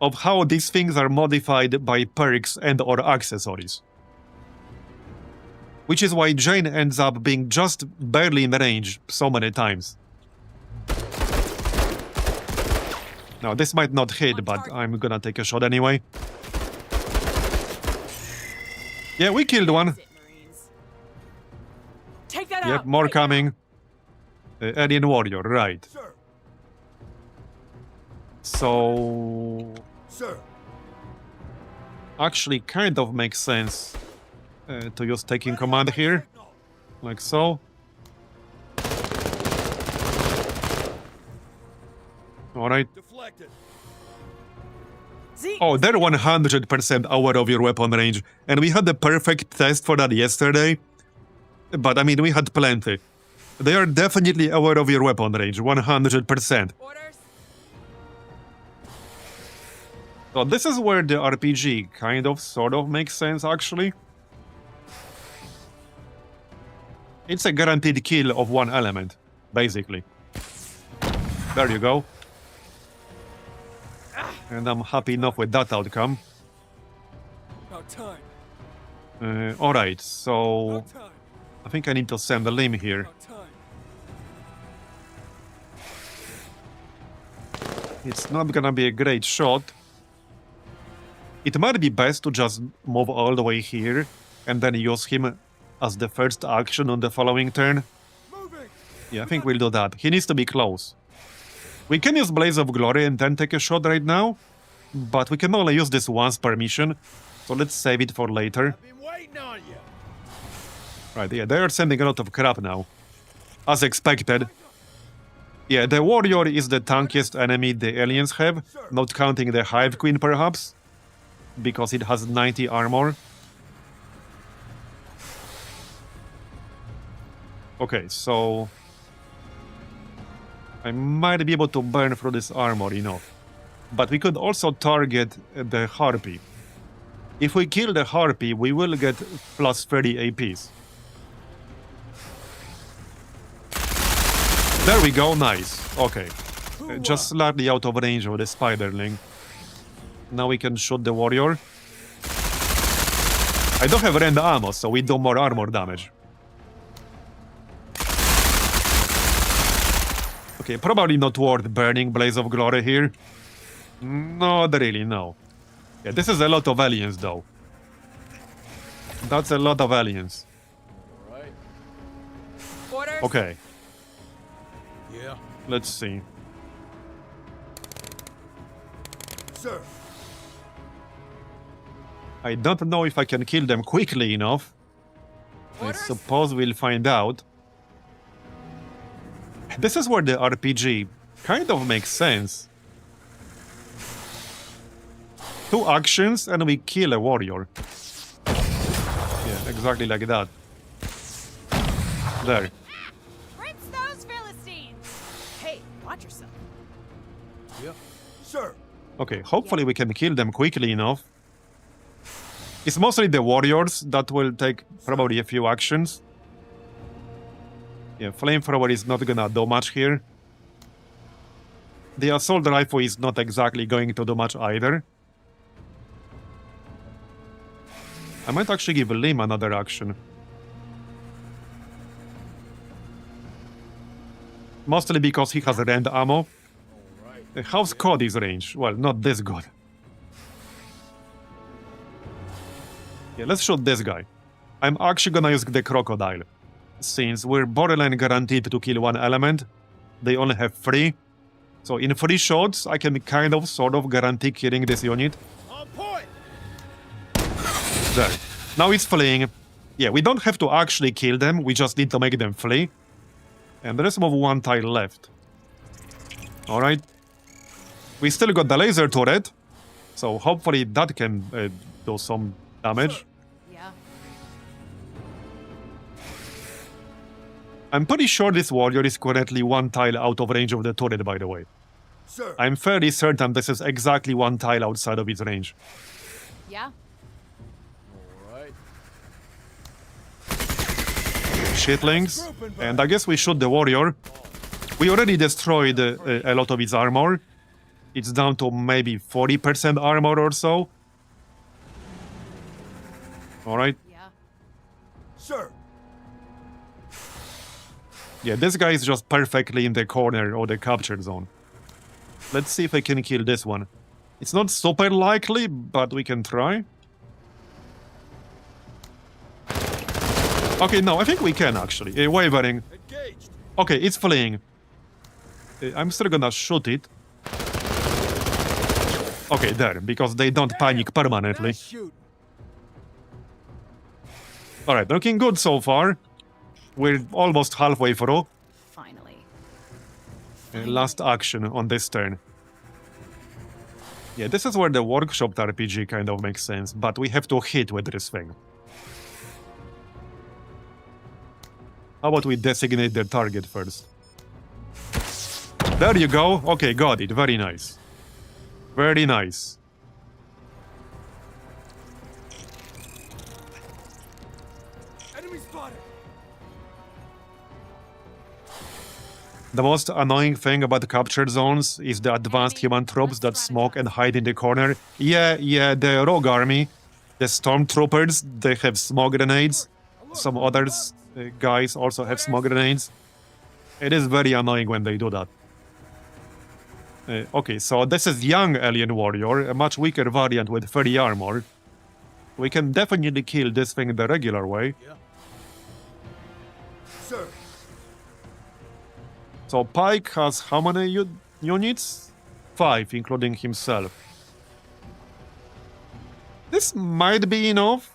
of how these things are modified by perks and or accessories. Which is why Jane ends up being just barely in range so many times. Now, this might not hit, but I'm gonna take a shot anyway. Yeah, we killed one. That's it, Marines. Take that Yep, out. more right now. coming. Alien warrior, right. Sir. So... Sir. actually kind of makes sense to use taking command here. Like so. Alright. Deflected. Zeke. Oh, they're 100% aware of your weapon range. And we had the perfect test for that yesterday. But I mean, we had plenty. They are definitely aware of your weapon range, 100%. Orders? So this is where the RPG kind of, sort of makes sense, actually. It's a guaranteed kill of one element, basically. There you go. And I'm happy enough with that outcome. About time. Alright, so... About time. I think I need to send a limb here. About time. It's not gonna be a great shot. It might be best to just move all the way here and then use him as the first action on the following turn. Moving. Yeah, I think we'll do that. He needs to be close. We can use Blaze of Glory and then take a shot right now, but we can only use this once per mission, so let's save it for later. Been waiting on you. Right, yeah, they are sending a lot of crap now. As expected. Yeah, the warrior is the tankiest enemy the aliens have, not counting the Hive Queen perhaps, because it has 90 armor. Okay, so... I might be able to burn through this armor enough. But we could also target the Harpy. If we kill the Harpy, we will get plus 30 APs. There we go, nice. Okay. Just slightly out of range of the Spiderling. Now we can shoot the warrior. I don't have rend ammo, so we do more armor damage. Okay, probably not worth burning Blaze of Glory here. Not really, no. Yeah, this is a lot of aliens, though. That's a lot of aliens. Right. Orders? Okay, Yeah. let's see. Sir. I don't know if I can kill them quickly enough. I Orders? suppose we'll find out. This is where the RPG kind of makes sense. 2 actions and we kill a warrior. Yeah, exactly like that. There. Rinse those Philistines! Hey, watch yourself. Yep. Sir. Okay, hopefully we can kill them quickly enough. It's mostly the warriors that will take probably a few actions. Yeah, flamethrower is not gonna do much here. The assault rifle is not exactly going to do much either. I might actually give Lim another action. Mostly because he has rend ammo. How's Cody's range? Well, not this good. Yeah, let's shoot this guy. I'm actually gonna use the crocodile. Since we're borderline guaranteed to kill one element, they only have 3. So in 3 shots, I can kind of, sort of guarantee killing this unit. On point. There. Now it's fleeing. Yeah, we don't have to actually kill them, we just need to make them flee. And there is about 1 tile left. Alright. We still got the laser turret, so hopefully that can do some damage. Yeah. I'm pretty sure this warrior is currently 1 tile out of range of the turret, by the way. Sir. I'm fairly certain this is exactly 1 tile outside of its range. Yeah. Alright. Shitlings. And I guess we shoot the warrior. We already destroyed a lot of its armor. It's down to maybe 40% armor or so. Alright. Yeah. Sir. Yeah, this guy is just perfectly in the corner of the capture zone. Let's see if I can kill this one. It's not super likely, but we can try. Okay, no, I think we can actually. Wavering. Engaged. Okay, it's fleeing. I'm still gonna shoot it. Okay, there, because they don't panic permanently. Nice shoot. Alright, looking good so far. We're almost halfway through. Finally. Last action on this turn. Yeah, this is where the workshop RPG kind of makes sense, but we have to hit with this thing. How about we designate the target first? There you go. Okay, got it. Very nice. Very nice. Enemy spotted. The most annoying thing about captured zones is the advanced human troops that smoke and hide in the corner. Yeah, the rogue army, the stormtroopers, they have smoke grenades. Some others, guys also have smoke grenades. It is very annoying when they do that. Okay, so this is young alien warrior, a much weaker variant with 30 armor. We can definitely kill this thing the regular way. Yeah. Sir. So Pike has how many units? 5, including himself. This might be enough.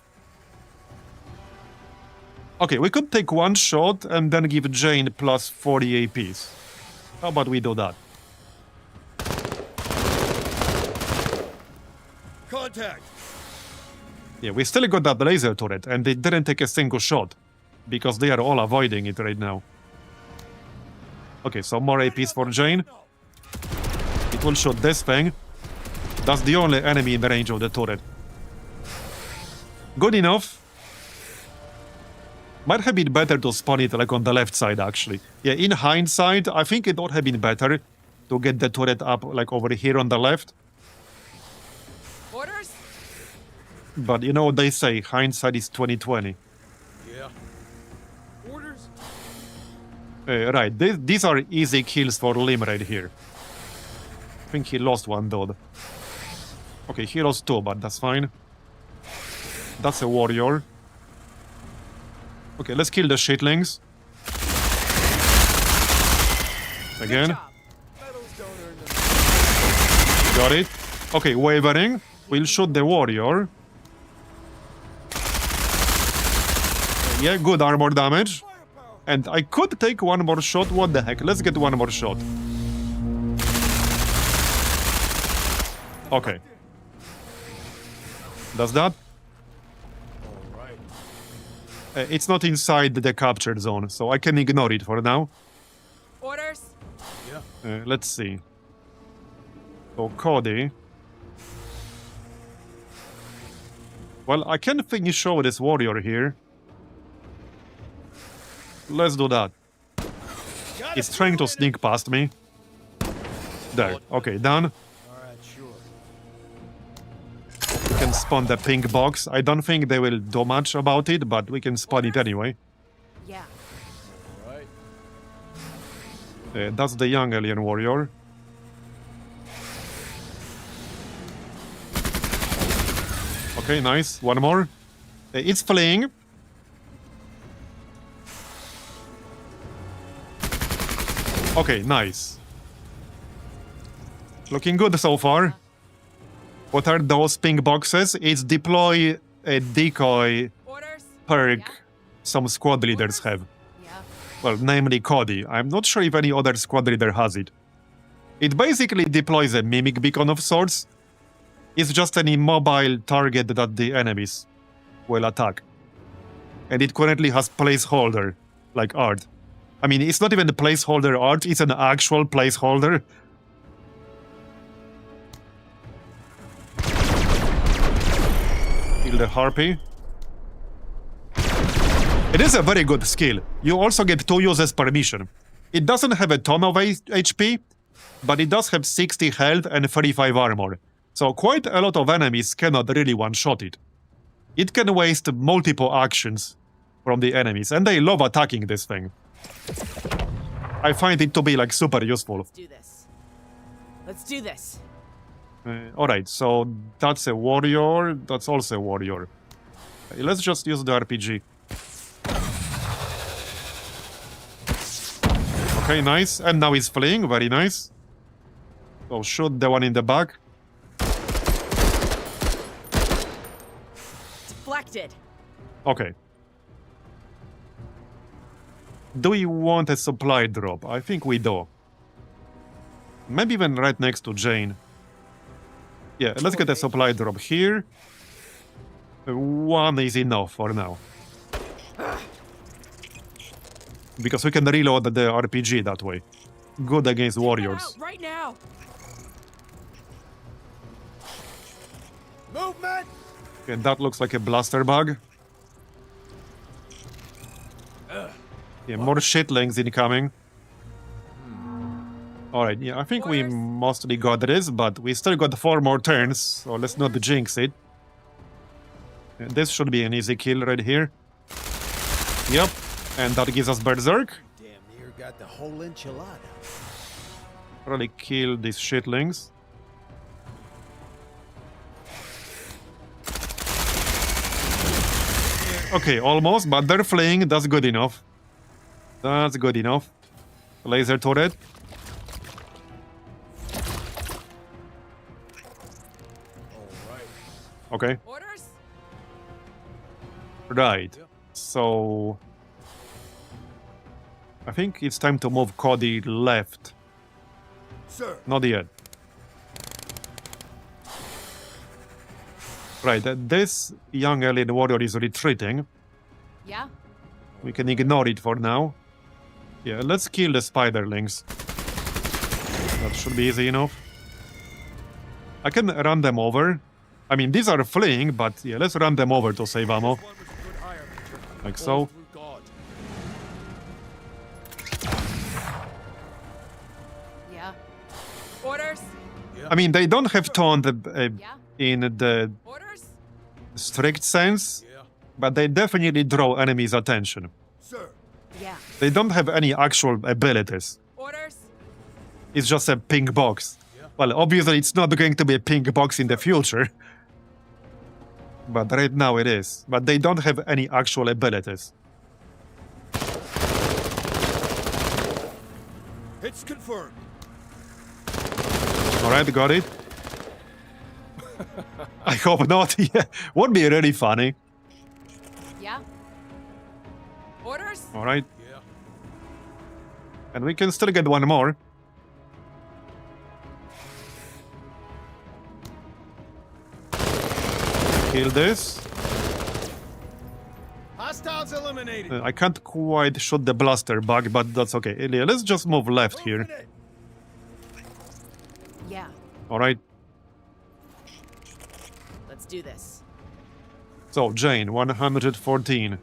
Okay, we could take 1 shot and then give Jane plus 40 APs. How about we do that? Contact. Yeah, we still got that laser turret, and they didn't take a single shot. Because they are all avoiding it right now. Okay, so more APs for Jane. It will shoot this thing. That's the only enemy in the range of the turret. Good enough. Might have been better to spawn it like on the left side, actually. Yeah, in hindsight, I think it would have been better to get the turret up like over here on the left. Orders? But you know what they say, hindsight is 20/20. Yeah. Orders. Right, these are easy kills for Lim right here. I think he lost 1 though. Okay, he lost 2, but that's fine. That's a warrior. Okay, let's kill the shitlings. Again. Medals don't earn them. Got it. Okay, wavering. We'll shoot the warrior. Yeah, good armor damage. Firepower. And I could take 1 more shot. What the heck? Let's get 1 more shot. Okay. Does that? Alright. It's not inside the captured zone, so I can ignore it for now. Orders? Yeah. Let's see. So, Cody. Well, I can finish over this warrior here. Let's do that. He's trying to sneak past me. There. Okay, done. All right, sure. We can spawn the pink box. I don't think they will do much about it, but we can spawn it anyway. Yeah. Right. That's the young alien warrior. Okay, nice. One more. It's fleeing. Okay, nice. Looking good so far. What are those pink boxes? It's deploy a decoy Orders? perk Yeah. some squad leaders have. Yeah. Well, namely Cody. I'm not sure if any other squad leader has it. It basically deploys a mimic beacon of sorts. It's just an immobile target that the enemies will attack. And it currently has placeholder, like art. I mean, it's not even a placeholder art, it's an actual placeholder. Kill the harpy. It is a very good skill. You also get 2 uses per mission. It doesn't have a ton of HP, but it does have 60 health and 35 armor. So quite a lot of enemies cannot really one-shot it. It can waste multiple actions from the enemies, and they love attacking this thing. I find it to be like super useful. Let's do this. Let's do this. Alright, so that's a warrior, that's also a warrior. Let's just use the RPG. Okay, nice. And now he's fleeing, very nice. So shoot the one in the back. Deflected. Okay. Do we want a supply drop? I think we do. Maybe even right next to Jane. Yeah, let's get a supply drop here. 1 is enough for now. Because we can reload the RPG that way. Good against warriors. Out right now. Movement! And that looks like a blaster bug. Yeah, more shitlings incoming. Alright, yeah, I think we mostly got this, but we still got 4 more turns, so let's not jinx it. Yeah, this should be an easy kill right here. Yep, and that gives us Berserk. Damn near got the whole enchilada. Really kill these shitlings. Okay, almost, but they're fleeing, that's good enough. That's good enough. Laser turret. Okay. Orders? Right. So I think it's time to move Cody left. Sir! Not yet. Right, this young alien warrior is retreating. Yeah. We can ignore it for now. Yeah, let's kill the spiderlings. That should be easy enough. I can run them over. I mean, these are fleeing, but yeah, let's run them over to save ammo. One was a good hire. Like All so. through God. Yeah. Orders? I mean, they don't have taunt Yeah. in the Orders? strict sense, Yeah. but they definitely draw enemies' attention. Sir! Yeah. They don't have any actual abilities. Orders? It's just a pink box. Well, obviously it's not going to be a pink box in the future. But right now it is. But they don't have any actual abilities. Hits confirmed. Alright, got it. I hope not. Yeah, would be really funny. Yeah. Orders? Alright. Yeah. And we can still get one more. Kill this. Hostiles eliminated. I can't quite shoot the blaster bug, but that's okay. Yeah, let's just move left here. Moving it. Yeah. Alright. Let's do this. So, Jane, 114.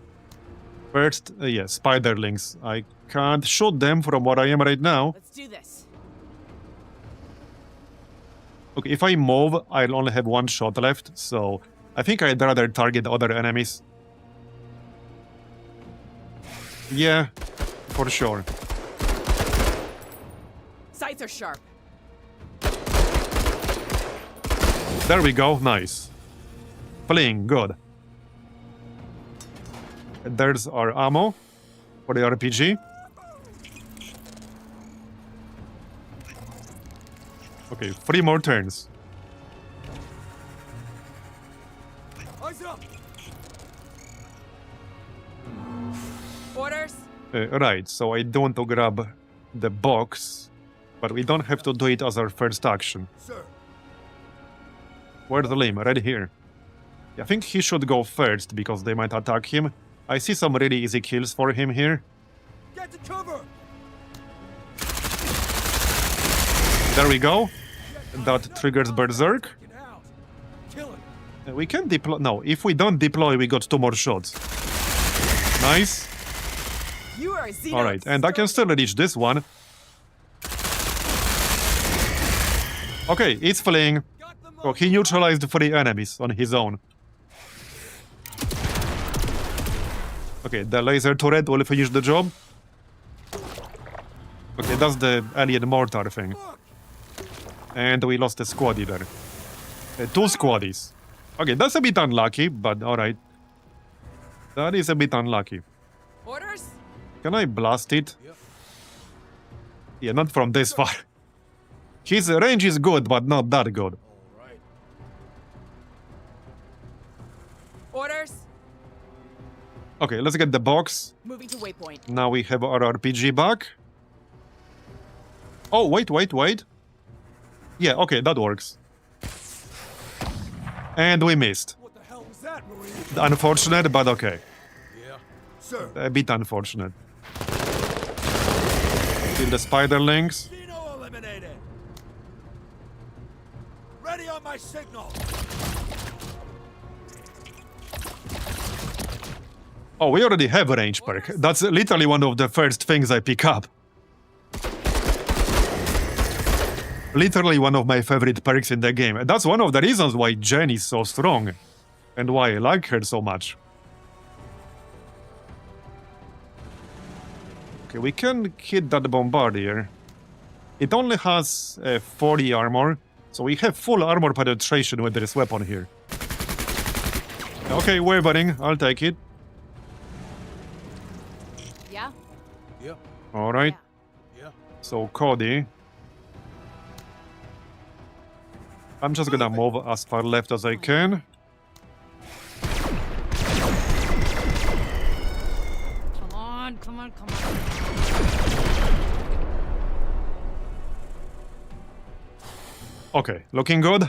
First, yeah, spiderlings. I can't shoot them from where I am right now. Let's do this. Okay, if I move, I'll only have 1 shot left, so I think I'd rather target other enemies. Yeah, for sure. Sights are sharp. There we go, nice. Fleeing, good. There's our ammo for the RPG. Okay, 3 more turns. Eyes up! Orders? Right, so I don't want to grab the box, but we don't have to do it as our first action. Sir, Where's the limb? Right here. I think he should go first because they might attack him. I see some really easy kills for him here. get to cover! There we go. That triggers Berserk. Get out! Kill him! We can deploy. No, if we don't deploy, we got 2 more shots. Nice. You are a Xeno. Alright, and I can still reach this one. Okay, it's fleeing. Got them So he neutralized 3 enemies on his own. Okay, the laser turret will finish the job. Okay, that's the alien mortar thing. And we lost a squaddy there. 2 squaddies. Okay, that's a bit unlucky, but alright. That is a bit unlucky. Orders? Can I blast it? Yeah, not from this far. His range is good, but not that good. Alright. Orders? Okay, let's get the box. Moving to waypoint. Now we have our RPG back. Oh, wait. Yeah, okay, that works. And we missed. What the hell was that, Marine? Unfortunate, but okay. Yeah. Sir, A bit unfortunate. Kill the spiderlings. Xeno eliminated! Ready on my signal! Oh, we already have a range perk. That's literally one of the first things I pick up. Literally one of my favorite perks in the game. And that's one of the reasons why Jen is so strong. And why I like her so much. Okay, we can hit that bombardier. It only has 40 armor. So we have full armor penetration with this weapon here. Okay, wavering. I'll take it. Yeah? Yeah. Alright. Yeah. So, Cody. I'm just gonna move as far left as I can. Come on. Okay, looking good.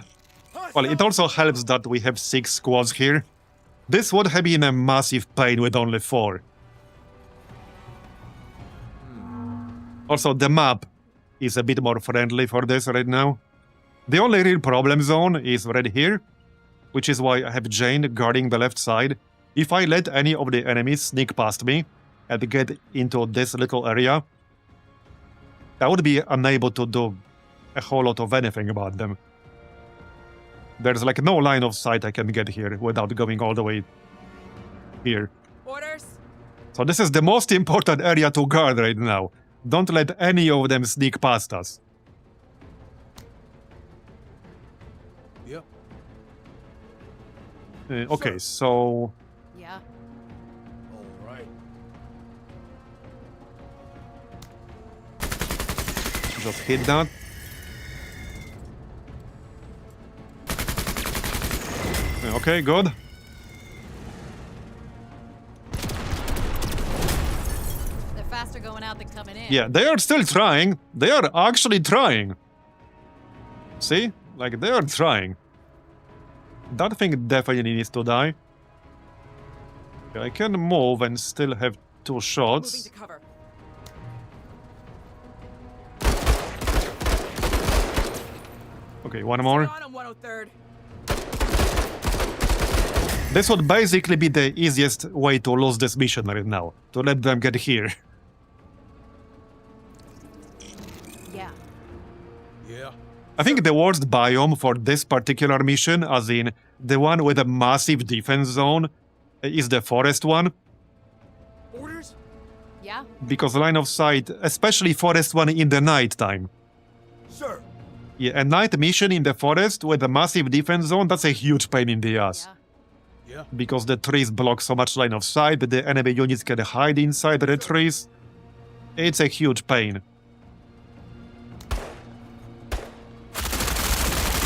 Well, it also helps that we have 6 squads here. This would have been a massive pain with only 4. Also, the map is a bit more friendly for this right now. The only real problem zone is right here, which is why I have Jane guarding the left side. If I let any of the enemies sneak past me and get into this little area, I would be unable to do a whole lot of anything about them. There's like no line of sight I can get here without going all the way here. Orders? So this is the most important area to guard right now. Don't let any of them sneak past us. Yep. Okay, so... Yeah. Alright. just hit that. Okay, good. They're faster going out than coming in. Yeah, they are still trying. They are actually trying. See? Like, they are trying. That thing definitely needs to die. Okay, I can move and still have 2 Moving shots. to cover. Okay, one more. On 103rd. This would basically be the easiest way to lose this mission right now. To let them get here. Yeah. Yeah. I think the worst biome for this particular mission, as in the one with a massive defense zone is the forest one. Orders? Yeah? Because line of sight, especially forest one in the night time. Sir. Yeah, a night mission in the forest with a massive defense zone, that's a huge pain in the ass. Yeah. Yeah. Because the trees block so much line of sight, the enemy units can hide inside the trees. It's a huge pain.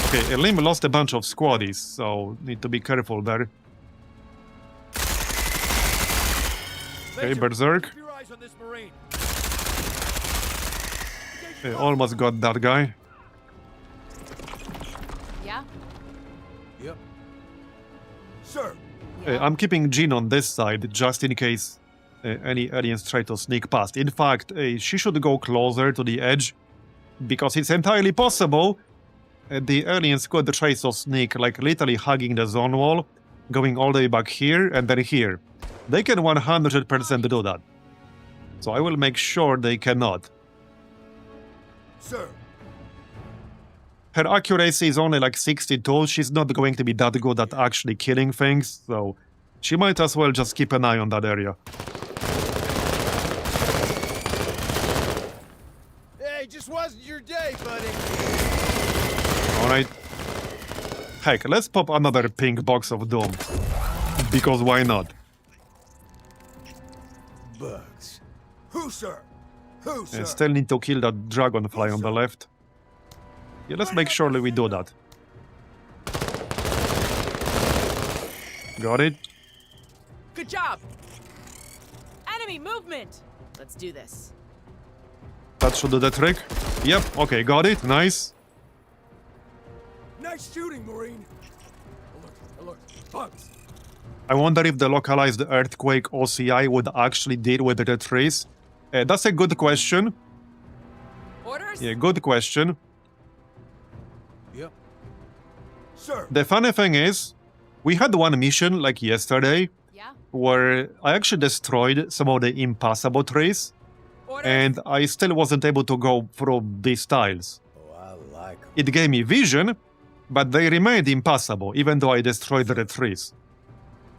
Okay, Elim lost a bunch of squaddies, so need to be careful there. Okay, Major, Berserk. keep your eyes on this Marine. Almost got that guy. Yeah? Yep. Sir. Yeah. I'm keeping Jean on this side, just in case any aliens try to sneak past. In fact, she should go closer to the edge, because it's entirely possible the aliens could try to sneak, like literally hugging the zone wall, going all the way back here and then here. They can 100% do that. So I will make sure they cannot. Sir. Her accuracy is only like 62, she's not going to be that good at actually killing things, so she might as well just keep an eye on that area. Hey, just wasn't your day, buddy. Alright. Heck, let's pop another pink box of doom. Because why not? Bugs. Who, sir? Who, sir? Still need to kill that dragonfly on the left. Yeah, let's make sure that we do that. Got it? Good job! Enemy movement! Let's do this. That should do the trick. Yep, okay, got it. Nice. Nice shooting, Marine. Alert, alert. Bugs. I wonder if the localized earthquake OCI would actually deal with the trees. That's a good question. Orders? Yeah, good question. Yep. Sir. The funny thing is, we had one mission like yesterday Yeah? where I actually destroyed some of the impassable trees, Orders? and I still wasn't able to go through these tiles. Oh, I like 'em. It gave me vision, but they remained impassable even though I destroyed the trees,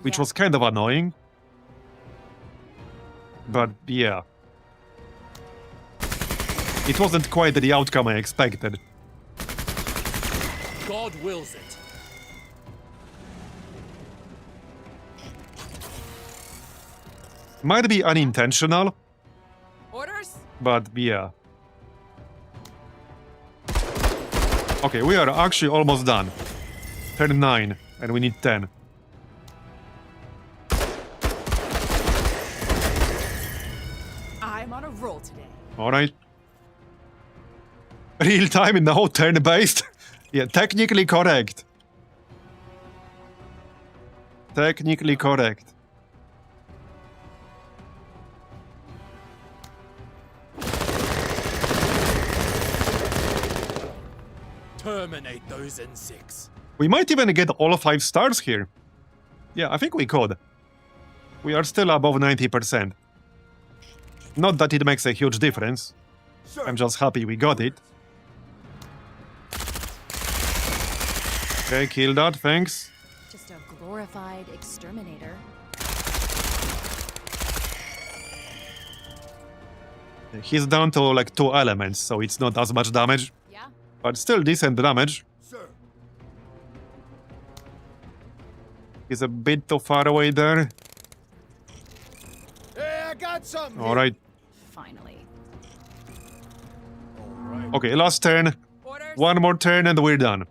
which Yeah. was kind of annoying. But yeah. It wasn't quite the outcome I expected. God wills it. Might be unintentional, Orders? but yeah. Okay, we are actually almost done. Turn 9, and we need 10. I'm on a roll today. Alright. Real time, no turn-based. Yeah, technically correct. Technically correct. Terminate those N6. We might even get all 5 stars here. Yeah, I think we could. We are still above 90%. Not that it makes a huge difference. Sir. I'm just happy we got it. Okay, kill that, thanks. Just a glorified exterminator. He's down to like 2 elements, so it's not as much damage. Yeah? But still decent damage. Sir. He's a bit too far away there. Hey, I got something. here. Alright. Finally. All right. Okay, last turn. Orders? One more turn and we're done.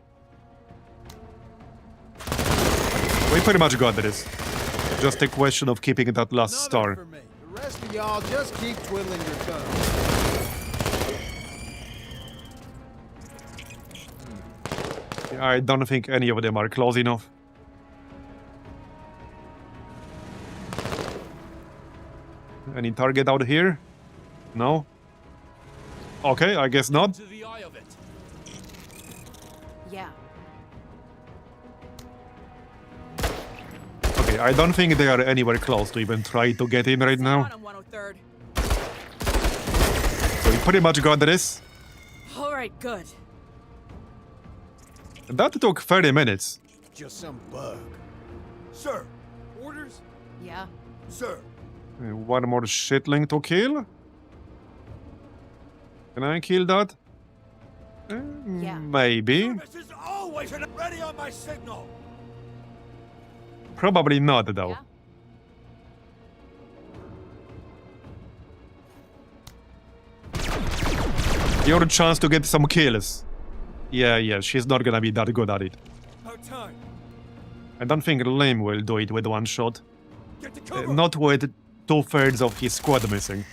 We pretty much got this. Just a question of keeping that last Another star. for me. The rest of y'all just keep twiddling your thumbs. I don't think any of them are close enough. Any target out here? No? Okay, I guess not. To the eye of it. Yeah. Okay, I don't think they are anywhere close to even try to get in right now. On 103rd. So we pretty much got this. Alright, good. That took 30 minutes. just some bug. Sir, orders? Yeah. Sir. One more shitling to kill. Can I kill that? Yeah. Maybe. This is always ready on my signal. Probably not, though. Yeah. Your chance to get some kills. Yeah, she's not gonna be that good at it. About time. I don't think Lim will do it with one shot. Get to cover. Not with 2/3 of his squad missing.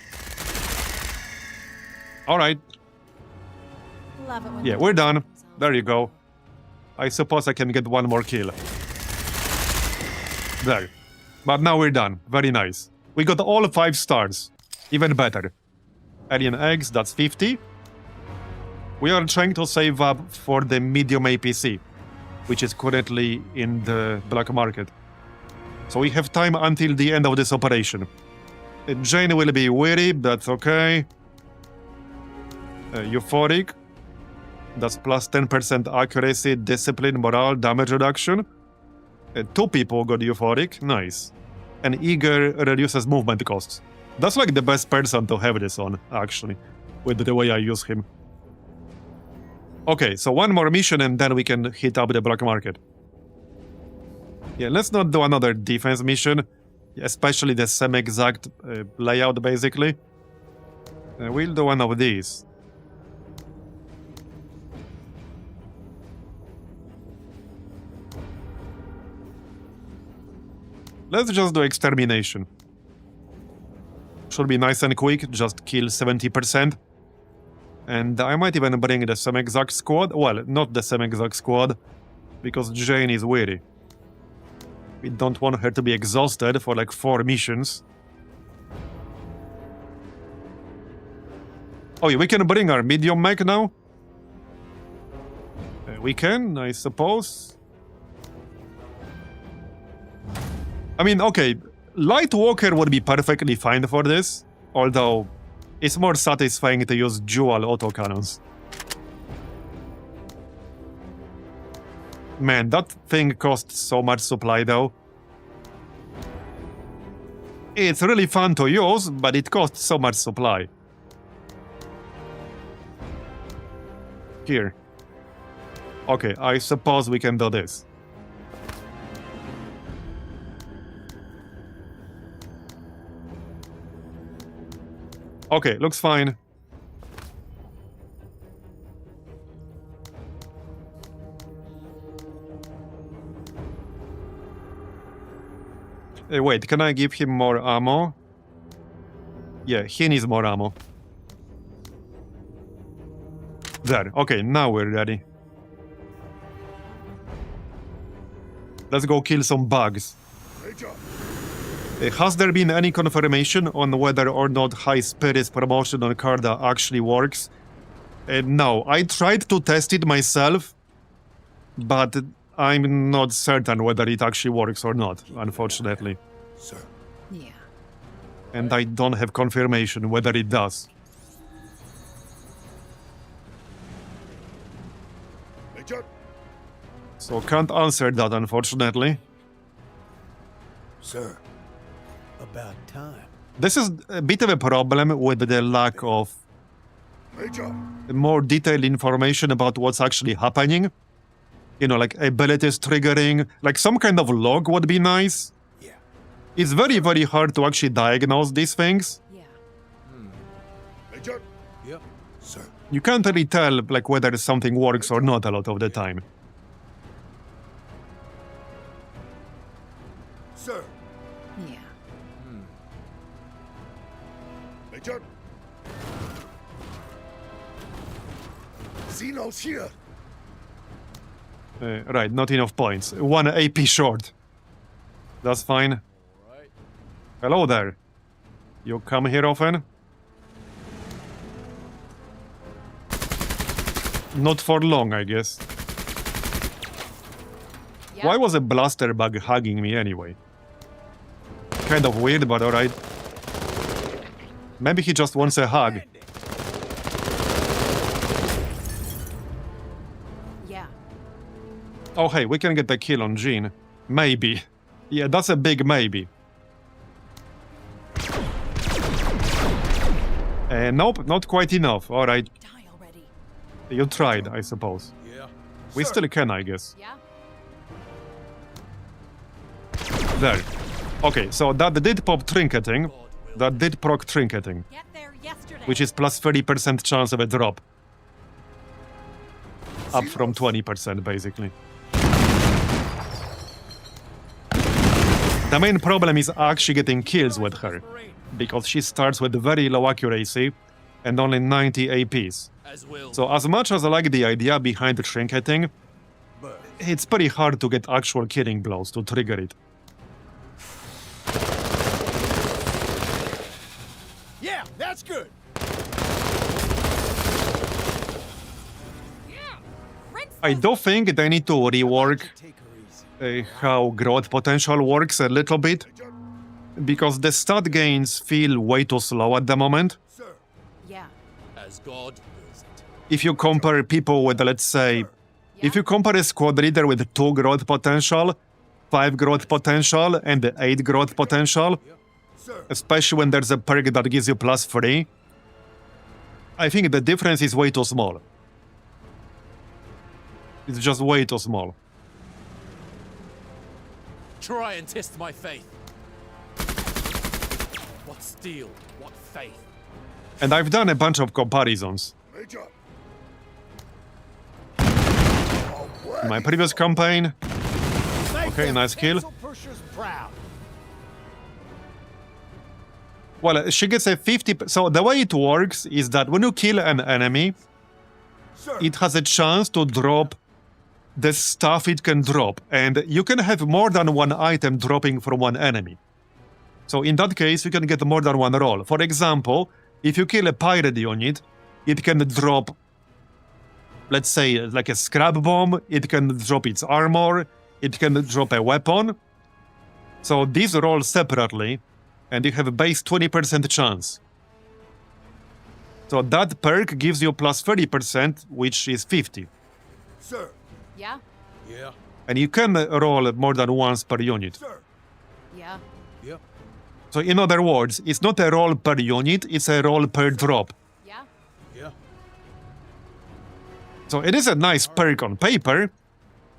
Alright, Love it when yeah, the we're done. comes off. There you go. I suppose I can get one more kill. There. But now we're done. Very nice. We got all 5 stars. Even better. Alien eggs, that's 50. We are trying to save up for the medium APC, which is currently in the black market. So we have time until the end of this operation. Jane will be weary, that's okay. Euphoric. That's plus 10% accuracy, discipline, morale, damage reduction. 2 people got euphoric, nice. And eager reduces movement costs. That's like the best person to have this on, actually, with the way I use him. Okay, so one more mission and then we can hit up the black market. Yeah, let's not do another defense mission, especially the semi-exact layout, basically. We'll do one of these. Let's just do extermination. Should be nice and quick, just kill 70%. And I might even bring the semi-exact squad. Well, not the semi-exact squad, because Jane is weary. We don't want her to be exhausted for like 4 missions. Oh yeah, we can bring our medium mech now? We can, I suppose. I mean, okay, Light Walker would be perfectly fine for this, although it's more satisfying to use dual autocannons. Man, that thing costs so much supply though. It's really fun to use, but it costs so much supply. Here. Okay, I suppose we can do this. Okay, looks fine. Wait, can I give him more ammo? Yeah, he needs more ammo. There, okay, now we're ready. Let's go kill some bugs. Has there been any confirmation on whether or not High Spirit's promotion on Carda actually works? No, I tried to test it myself, but I'm not certain whether it actually works or not, unfortunately. Sir. Yeah. And I don't have confirmation whether it does. Major. So can't answer that, unfortunately. Sir. About time. This is a bit of a problem with the lack of Major. more detailed information about what's actually happening. You know, like abilities triggering, like some kind of log would be nice. Yeah. It's very, very hard to actually diagnose these things. Yeah. Major. Yep. Sir. You can't really tell like whether something works or not a lot of the time. Sir. Yeah. Major. Xeno's here. Right, not enough points. 1 AP short. That's fine. Alright. Hello there. You come here often? Not for long, I guess. Yeah. Why was a blaster bug hugging me anyway? Kind of weird, but alright. Maybe he just wants a hug. Yeah. Oh, hey, we can get the kill on Jean. Maybe. Yeah, that's a big maybe. Nope, not quite enough. Alright, Die already. you tried, I suppose. Yeah. We still can, I guess. Yeah? There. Okay, so that did pop trinketing. That did proc trinketing, Get there yesterday. which is plus 30% chance of a drop. Up from 20%, basically. The main problem is actually getting kills with her, because she starts with very low accuracy and only 90 APs. As will. So as much as I like the idea behind the trinketing, it's pretty hard to get actual killing blows to trigger it. Yeah, that's good. I do think they need to rework Take her easy. how growth potential works a little bit, because the stat gains feel way too slow at the moment. Yeah. As God wills it. If you compare people with, let's say, if you compare a squad leader with 2 growth potential, 5 growth potential, and 8 growth potential, especially when there's a perk that gives you plus 3, I think the difference is way too small. It's just way too small. Try and test my faith. What steel? What faith? And I've done a bunch of comparisons. In my previous campaign, okay, nice kill. Pencil pusher's proud. Well, she gets a 50... So the way it works is that when you kill an enemy, it has a chance to drop the stuff it can drop. And you can have more than one item dropping from one enemy. So in that case, you can get more than one roll. For example, if you kill a pirate unit, it can drop, let's say, like a scrap bomb, it can drop its armor, it can drop a weapon. So these roll separately, and you have a base 20% chance. So that perk gives you plus 30%, which is 50. Sir. Yeah? Yeah. And you can roll more than once per unit. Sir. Yeah. Yeah. So in other words, it's not a roll per unit, it's a roll per drop. Yeah? Yeah. So it is a nice perk on paper,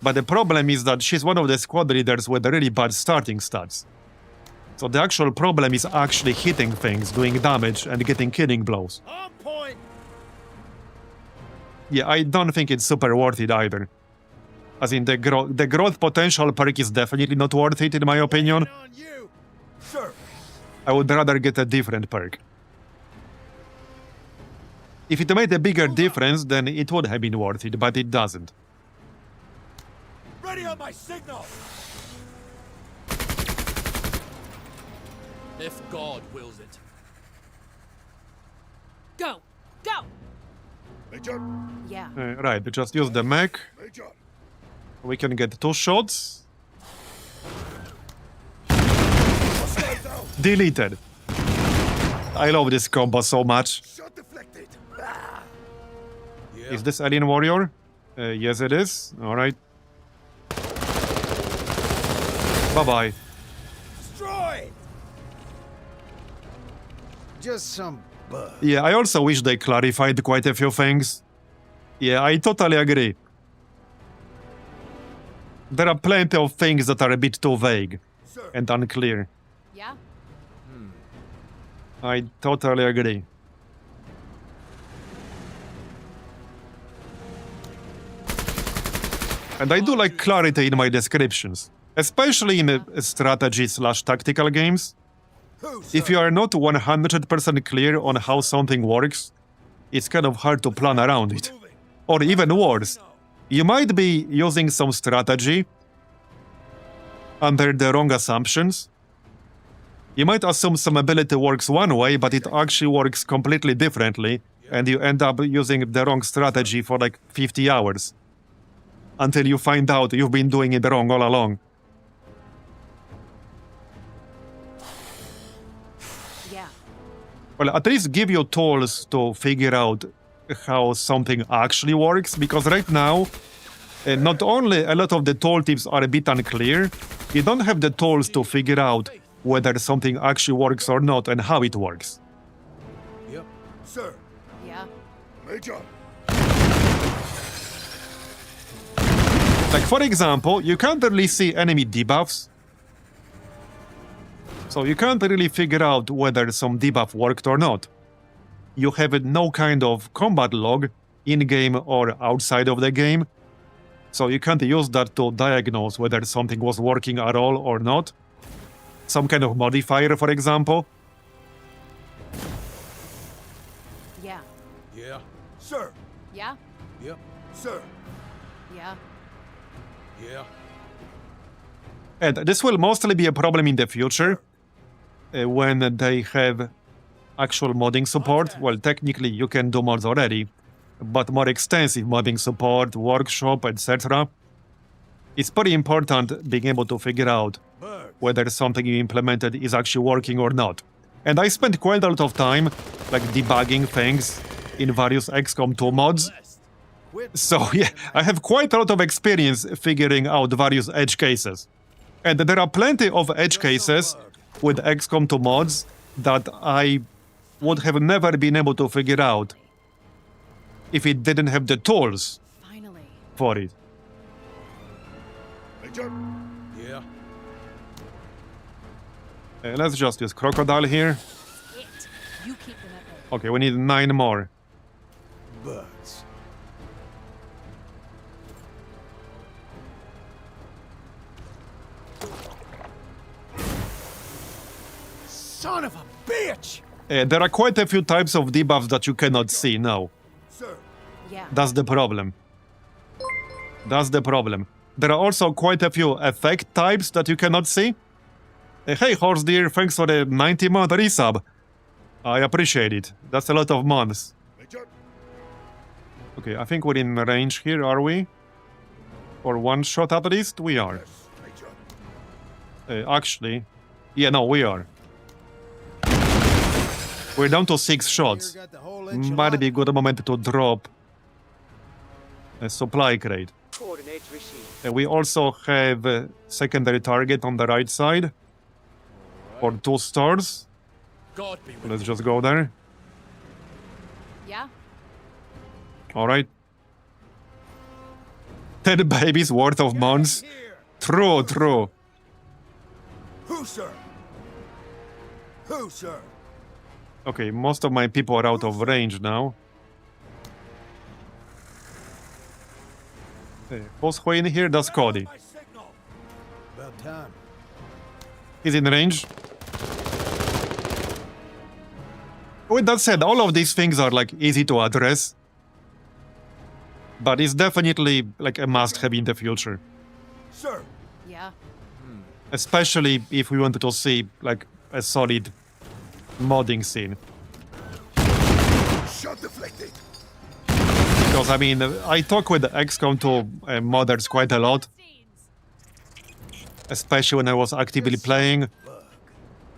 but the problem is that she's one of the squad leaders with really bad starting stats. So the actual problem is actually hitting things, doing damage, and getting killing blows. On point. Yeah, I don't think it's super worth it either. As in, the growth potential perk is definitely not worth it, in my opinion. On you. Sir. I would rather get a different perk. If it made a bigger difference, then it would have been worth it, but it doesn't. Ready on my signal. If God wills it. Go! Go! Major. Yeah. Right, just use the mech. Major. We can get 2 shots. Deleted. I love this combo so much. Shot deflected. Is this Alien Warrior? Yes, it is. Alright. Bye-bye. Destroyed. Just some bug. Yeah, I also wish they clarified quite a few things. Yeah, I totally agree. There are plenty of things that are a bit too vague and unclear. Yeah? I totally agree. And I do like clarity in my descriptions, especially in strategy/tactical games. If you are not 100% clear on how something works, it's kind of hard to plan around it. Or even worse, you might be using some strategy under the wrong assumptions. You might assume some ability works one way, but it actually works completely differently, and you end up using the wrong strategy for like 50 hours. Until you find out you've been doing it wrong all along. Yeah. Well, at least give you tools to figure out how something actually works, because right now, Not only a lot of the tooltips are a bit unclear, you don't have the tools to figure out whether something actually works or not and how it works. Yep. Sir. Yeah. Major. Like, for example, you can't really see enemy debuffs. So you can't really figure out whether some debuff worked or not. You have no kind of combat log, in-game or outside of the game. So you can't use that to diagnose whether something was working at all or not. Some kind of modifier, for example. Yeah. Yeah. Sir. Yeah. Yep. Sir. Yeah. Yeah. And this will mostly be a problem in the future when they have actual modding support. Well, technically you can do mods already, but more extensive modding support, workshop, etc. It's pretty important being able to figure out Birds. whether something you implemented is actually working or not. And I spent quite a lot of time like debugging things in various XCOM 2 mods. So yeah, I have quite a lot of experience figuring out various edge cases. And there are plenty of edge cases with XCOM 2 mods that I would have never been able to figure out if it didn't have the tools Finally. for it. Major. Yeah. Let's just use Crocodile here. It. You keep them at bay. Okay, we need 9 more. Birds. Son of a bitch! There are quite a few types of debuffs that you cannot see now. Sir. Yeah. That's the problem. That's the problem. There are also quite a few effect types that you cannot see. Hey, Horse Deer, thanks for the 90-month resub. I appreciate it. That's a lot of months. Major. Okay, I think we're in range here, are we? For one shot at least? We are. Yes. Major. Actually, yeah, no, we are. We're down to 6 shots. Got the whole Might be a good moment to drop a supply crate. Coordinates received. We also have a secondary target on the right side for 2 stars. God be with Let's just go there. Yeah. Alright. 10 babies worth of months. True, true. Who, sir? Who, sir? Okay, most of my people are out of range now. Who's in here? That's Cody. My signal. About time. He's in range. With that said, all of these things are like easy to address. But it's definitely like a must-have in the future. Sir. Yeah. Especially if we wanted to see like a solid modding scene. Shot deflected. Because I mean, I talk with XCOM 2 modders quite a lot. Especially when I was actively playing.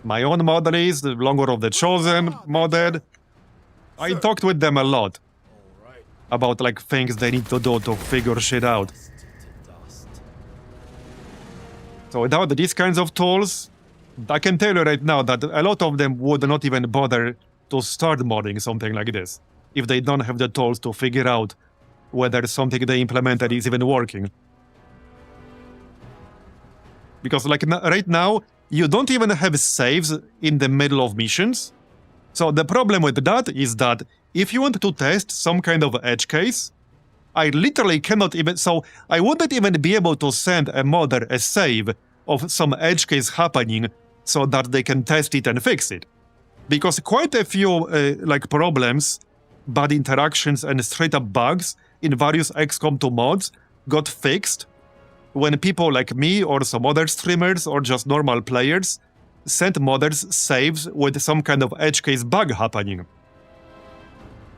My own model is the Longer of the Chosen modded. I talked with them a lot about like things they need to do to figure shit out. So without these kinds of tools, I can tell you right now that a lot of them would not even bother to start modding something like this if they don't have the tools to figure out whether something they implemented is even working. Because like right now, you don't even have saves in the middle of missions. So the problem with that is that if you want to test some kind of edge case, I literally cannot even... So I wouldn't even be able to send a modder a save of some edge case happening so that they can test it and fix it. Because quite a few like problems, bad interactions and straight up bugs in various XCOM 2 mods got fixed when people like me or some other streamers or just normal players sent modders saves with some kind of edge case bug happening.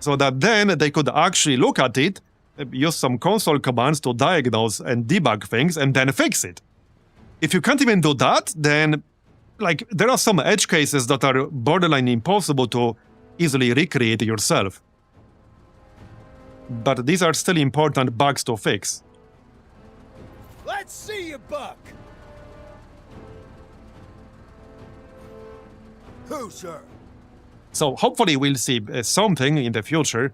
So that then they could actually look at it, use some console commands to diagnose and debug things and then fix it. If you can't even do that, then like there are some edge cases that are borderline impossible to easily recreate yourself. But these are still important bugs to fix. Let's see you buck. Who, sir? So hopefully we'll see something in the future.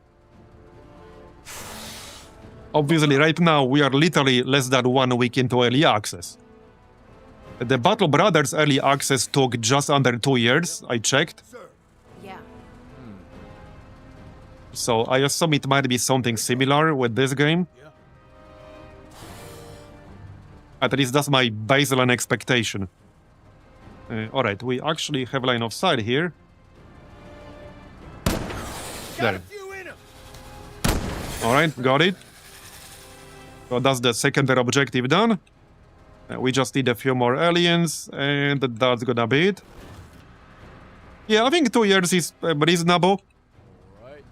Obviously, right now we are literally less than 1 week into early access. The Battle Brothers early access took just under 2 years, I checked. Yeah. So I assume it might be something similar with this game. At least that's my baseline expectation. Alright, we actually have line of sight here. There. Alright, got it. So that's the secondary objective done. We just need a few more aliens, and that's gonna be it. Yeah, I think 2 years is reasonable. Alright.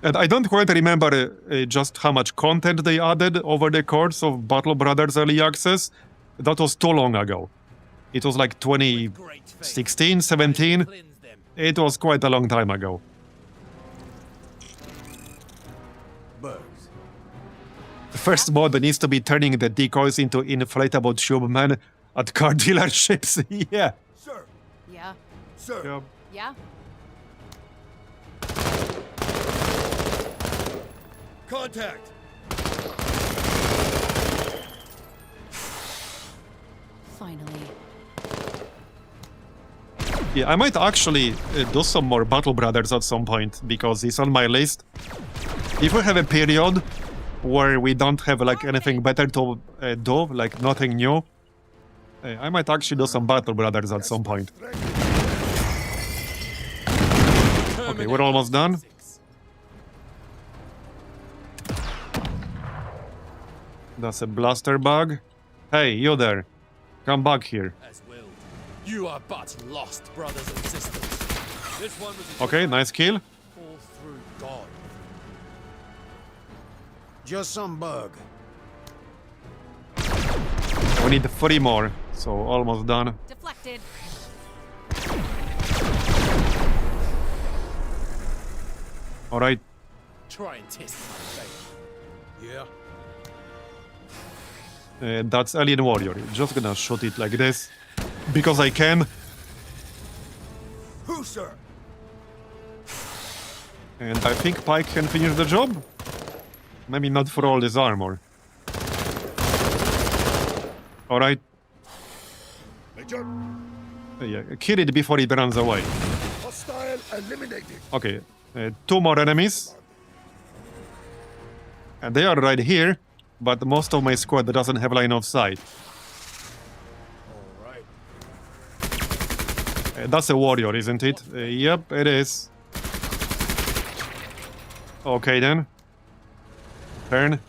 And I don't quite remember just how much content they added over the course of Battle Brothers Early Access. That was too long ago. It was like 2016, 17. Cleanse them. It was quite a long time ago. Bugs. The first mod needs to be turning the decoys into inflatable tube men at car dealerships. Yeah. Sir. Yeah. Sir. Yeah. Yeah. Contact. Finally. Yeah, I might actually do some more Battle Brothers at some point, because it's on my list. If we have a period where we don't have like anything better to do, like nothing new, I might actually do some Battle Brothers at some point. Okay, we're almost done. That's a blaster bug. Hey, you there. Come back here. As willed. You are but lost, brothers and sisters. This one was Okay, nice kill. all through God. Just some bug. We need 3 more, so almost done. Deflected. Alright, Try and test my faith. Yeah. that's Alien Warrior. Just gonna shoot it like this, because I can. Who, sir? And I think Pike can finish the job. Maybe not for all this armor. Alright. Major, Yeah, kill it before it runs away. hostile eliminated. Okay, 2 more enemies. And they are right here, but most of my squad doesn't have line of sight. Alright. That's a warrior, isn't it? Yep, it is. Okay then. Turn.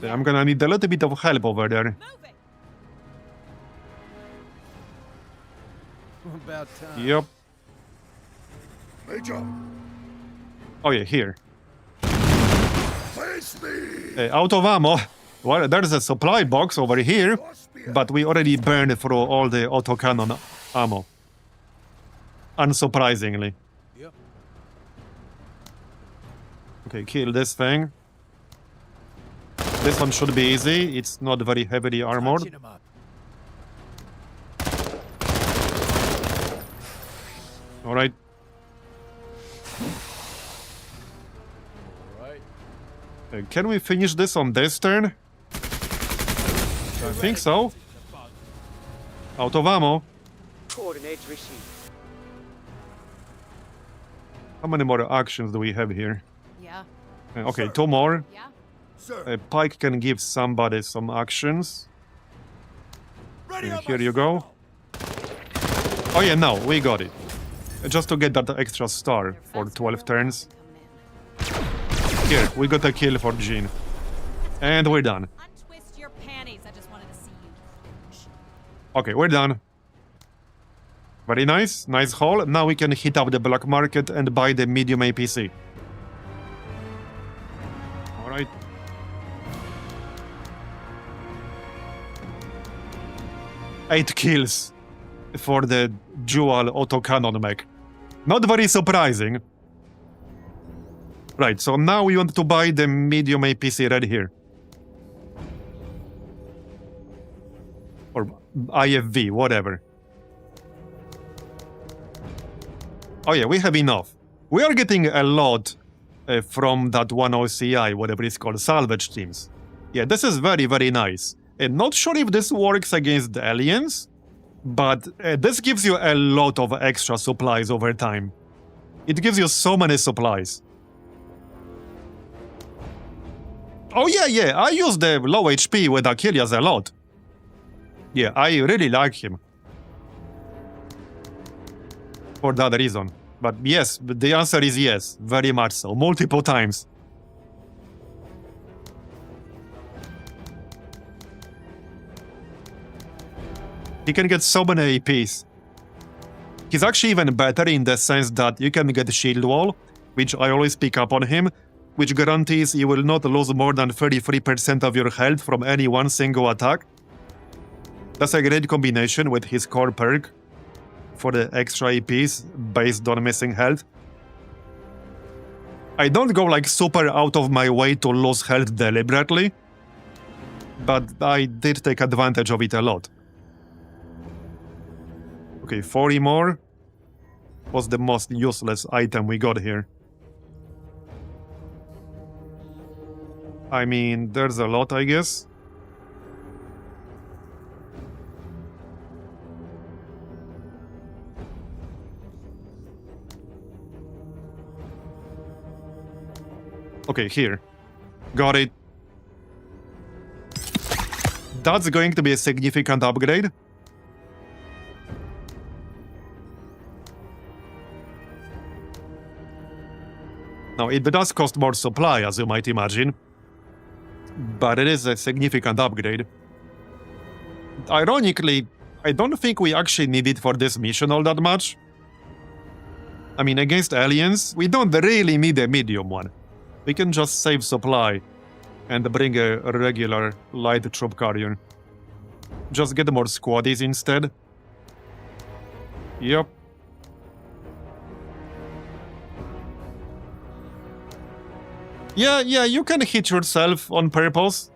I'm gonna need a little bit of help over there. Moving. About time. Yep. Major, Oh yeah, here. face me. Out of ammo. Well, there's a supply box over here, but we already burned through all the autocannon ammo. Unsurprisingly. Yep. Okay, kill this thing. This one should be easy. It's not very heavily armored. Touching 'em up. Alright. Alright. Can we finish this on this turn? I think so. Out of ammo. Coordinates received. How many more actions do we have here? Yeah. Okay, 2 more. Yeah. Sir. Pike can give somebody some actions. Ready up Here my you go. Oh yeah, no, we got it. Just to get that extra star for 12 turns. Here, we got a kill for Jean. And we're done. Untwist your panties. I just wanted to see you cringe. Okay, we're done. Very nice, nice haul. Now we can hit up the black market and buy the medium APC. Alright. Eight kills for the dual autocannon mech. Not very surprising. Right, so now we want to buy the medium APC right here. Or IFV, whatever. Oh yeah, we have enough. We are getting a lot from that one OCI, whatever it's called, salvage teams. Yeah, this is very, very nice. And not sure if this works against the aliens, but this gives you a lot of extra supplies over time. It gives you so many supplies. Oh yeah, I use the low HP with Achilles a lot. Yeah, I really like him. For that reason. But yes, the answer is yes, very much so, multiple times. He can get so many APs. He's actually even better in the sense that you can get shield wall, which I always pick up on him, which guarantees you will not lose more than 33% of your health from any one single attack. That's a great combination with his core perk for the extra APs based on missing health. I don't go like super out of my way to lose health deliberately, but I did take advantage of it a lot. Okay, 40 more was the most useless item we got here. I mean, there's a lot, I guess. Okay, here. Got it. That's going to be a significant upgrade. Now, it does cost more supply, as you might imagine, but it is a significant upgrade. Ironically, I don't think we actually need it for this mission all that much. I mean, against aliens, we don't really need a medium one. We can just save supply and bring a regular light troop carrier. Just get more squaddies instead. Yep. Yeah, you can hit yourself on purpose.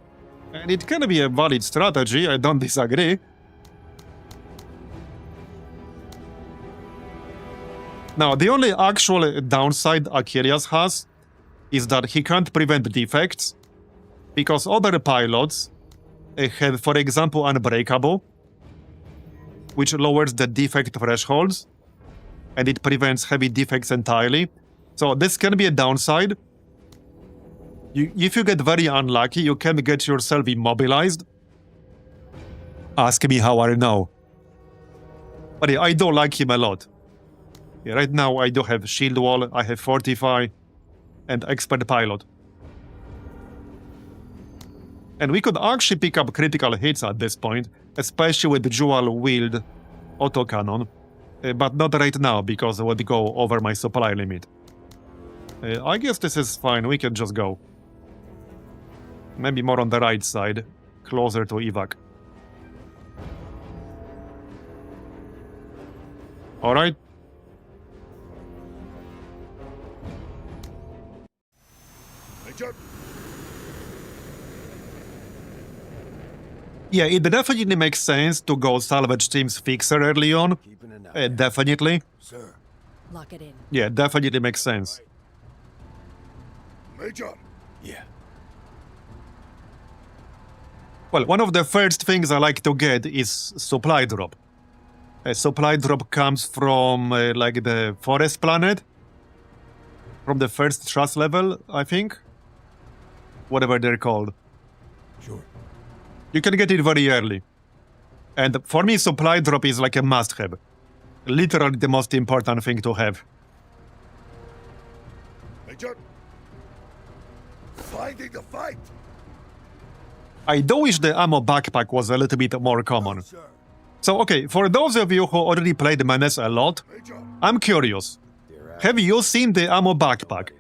And it can be a valid strategy, I don't disagree. Now, the only actual downside Achilles has is that he can't prevent defects, because other pilots have, for example, Unbreakable, which lowers the defect thresholds, and it prevents heavy defects entirely. So this can be a downside. If you get very unlucky, you can get yourself immobilized. Ask me how I know. But yeah, I do like him a lot. Yeah, right now I do have Shield Wall, I have Fortify, and Expert Pilot. And we could actually pick up critical hits at this point, especially with the dual-wield autocannon. But not right now, because it would go over my supply limit. I guess this is fine, we can just go. Maybe more on the right side, closer to evac. Alright. Yeah, it definitely makes sense to go salvage teams fixer early on. Definitely. Sir. Lock it in. Yeah, definitely makes sense. Major. Yeah. Well, one of the first things I like to get is supply drop. A supply drop comes from like the forest planet. From the first trust level, I think. Whatever they're called. Sure. You can get it very early. And for me, supply drop is like a must-have. Literally the most important thing to have. Major. Finding the fight. I do wish the ammo backpack was a little bit more common. Sir. So, okay, for those of you who already played Menace a lot, Major. I'm curious. Have you seen the ammo backpack?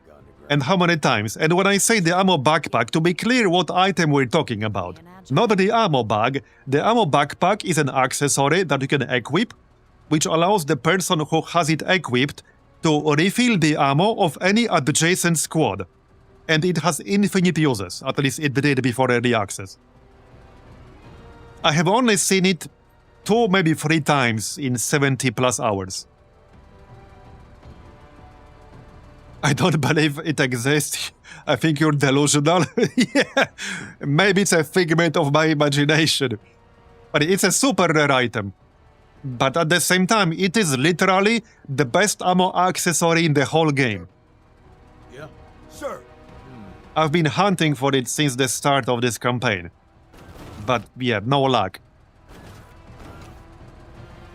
And how many times? And when I say the ammo backpack, to be clear what item we're talking about. Not the ammo bag. The ammo backpack is an accessory that you can equip, which allows the person who has it equipped to refill the ammo of any adjacent squad. And it has infinite uses, at least it did before early access. I have only seen it 2, maybe 3 times in 70 plus hours. I don't believe it exists. I think you're delusional. Yeah, maybe it's a figment of my imagination. But it's a super rare item. But at the same time, it is literally the best ammo accessory in the whole game. Yeah. Sir. I've been hunting for it since the start of this campaign. But yeah, no luck.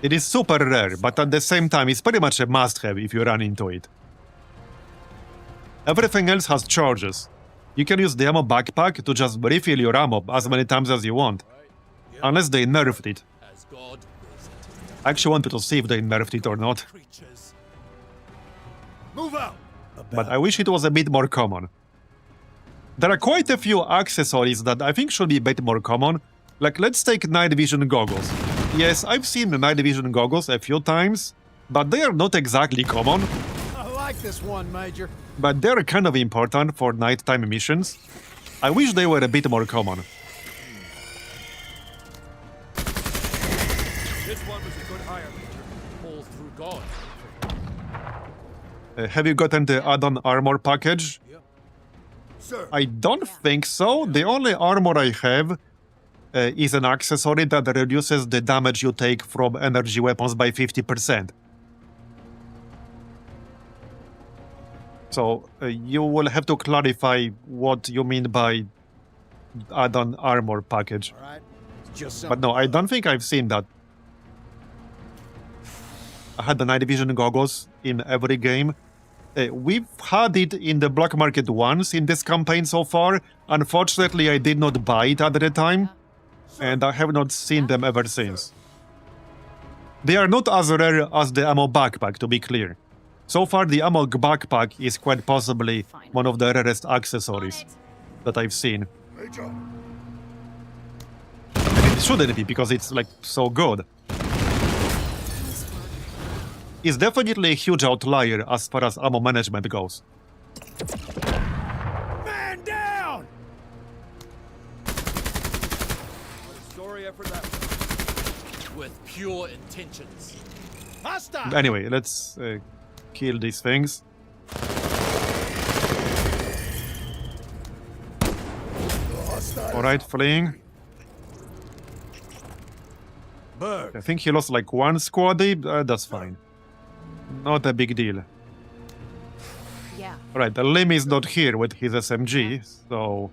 It is super rare, but at the same time, it's pretty much a must-have if you run into it. Everything else has charges. You can use the ammo backpack to just refill your ammo as many times as you want. Unless they nerfed it. As God wills it. I actually wanted to see if they nerfed it or not. Creatures. Move out. But I wish it was a bit more common. There are quite a few accessories that I think should be a bit more common. Like, let's take night vision goggles. Yes, I've seen the night vision goggles a few times, but they are not exactly common. I like this one, Major. But they're kind of important for nighttime missions. I wish they were a bit more common. This one was a good hire, Major. All through God. Have you gotten the add-on armor package? Sir. I don't think so. The only armor I have is an accessory that reduces the damage you take from energy weapons by 50%. So you will have to clarify what you mean by add-on armor package. All right. It's just But no, I don't think I've seen that. I had the night vision goggles in every game. We've had it in the black market once in this campaign so far. Unfortunately, I did not buy it at the time, and I have not seen them ever since. They are not as rare as the ammo backpack, to be clear. So far, the ammo backpack is quite possibly one of the rarest accessories that I've seen. Major. It shouldn't be, because it's, like, so good. It's definitely a huge outlier as far as ammo management goes. Man down! Sorry for that. With pure intentions. Hostile! Anyway, let's kill these things. Alright, fleeing. Bird. I think he lost like one squaddy. That's fine. Not a big deal. Yeah. Alright, the Lim is not here with his SMG, so...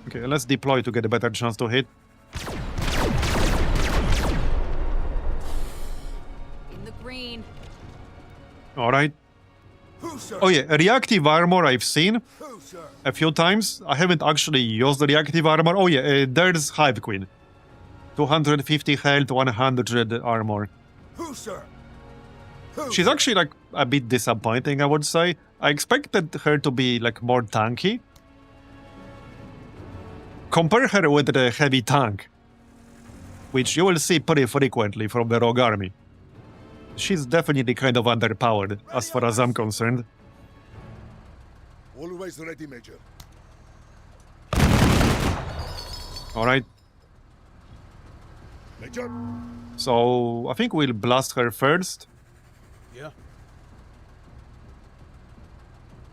Okay, let's deploy to get a better chance to hit. In the green. Alright. Who, sir? Oh yeah, reactive armor I've seen Who, sir? a few times. I haven't actually used the reactive armor. Oh yeah, there's Hive Queen. 250 health, 100 armor. Who, sir? Who? She's actually like a bit disappointing, I would say. I expected her to be like more tanky. Compare her with the heavy tank, which you will see pretty frequently from the Rogue Army. She's definitely kind of underpowered, as far as I'm concerned. Always ready, Major. Alright, Major. so I think we'll blast her first. Yeah.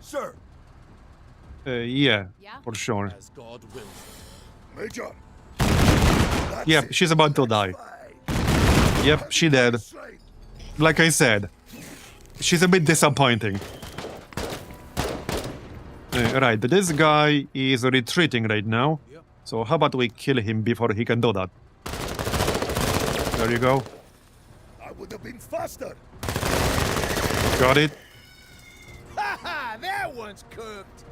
Sir. Yeah, Yeah? for sure. As God wills it. Major. Yep, she's about to die. Yep, she dead. Like I said, she's a bit disappointing. Right, this guy is retreating right now. So how about we kill him before he can do that? There you go. I would have been faster. Got it. Ha ha! That one's cooked.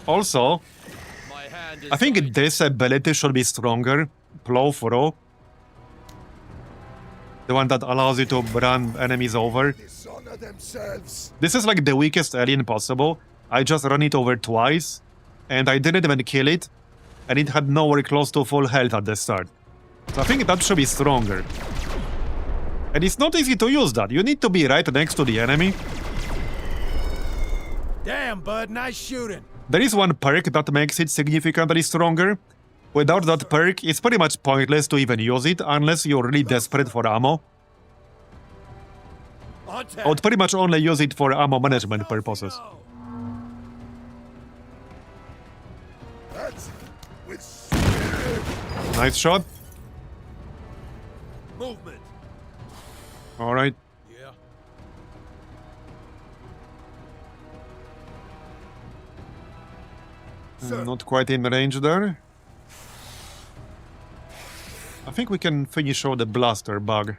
Also, My hand is I think tied. this ability should be stronger. Plow through. The one that allows you to run enemies over. Dishonor themselves. This is like the weakest alien possible. I just ran it over twice, and I didn't even kill it, and it had nowhere close to full health at the start. So I think that should be stronger. And it's not easy to use that. You need to be right next to the enemy. Damn, bud, nice shooting. There is one perk that makes it significantly stronger. Without that perk, it's pretty much pointless to even use it unless you're really desperate for ammo. On tap. I would pretty much only use it for ammo management purposes. That's with spirit. Nice shot. Movement. Alright. Yeah. Sir. Not quite in range there. I think we can finish off the blaster bug.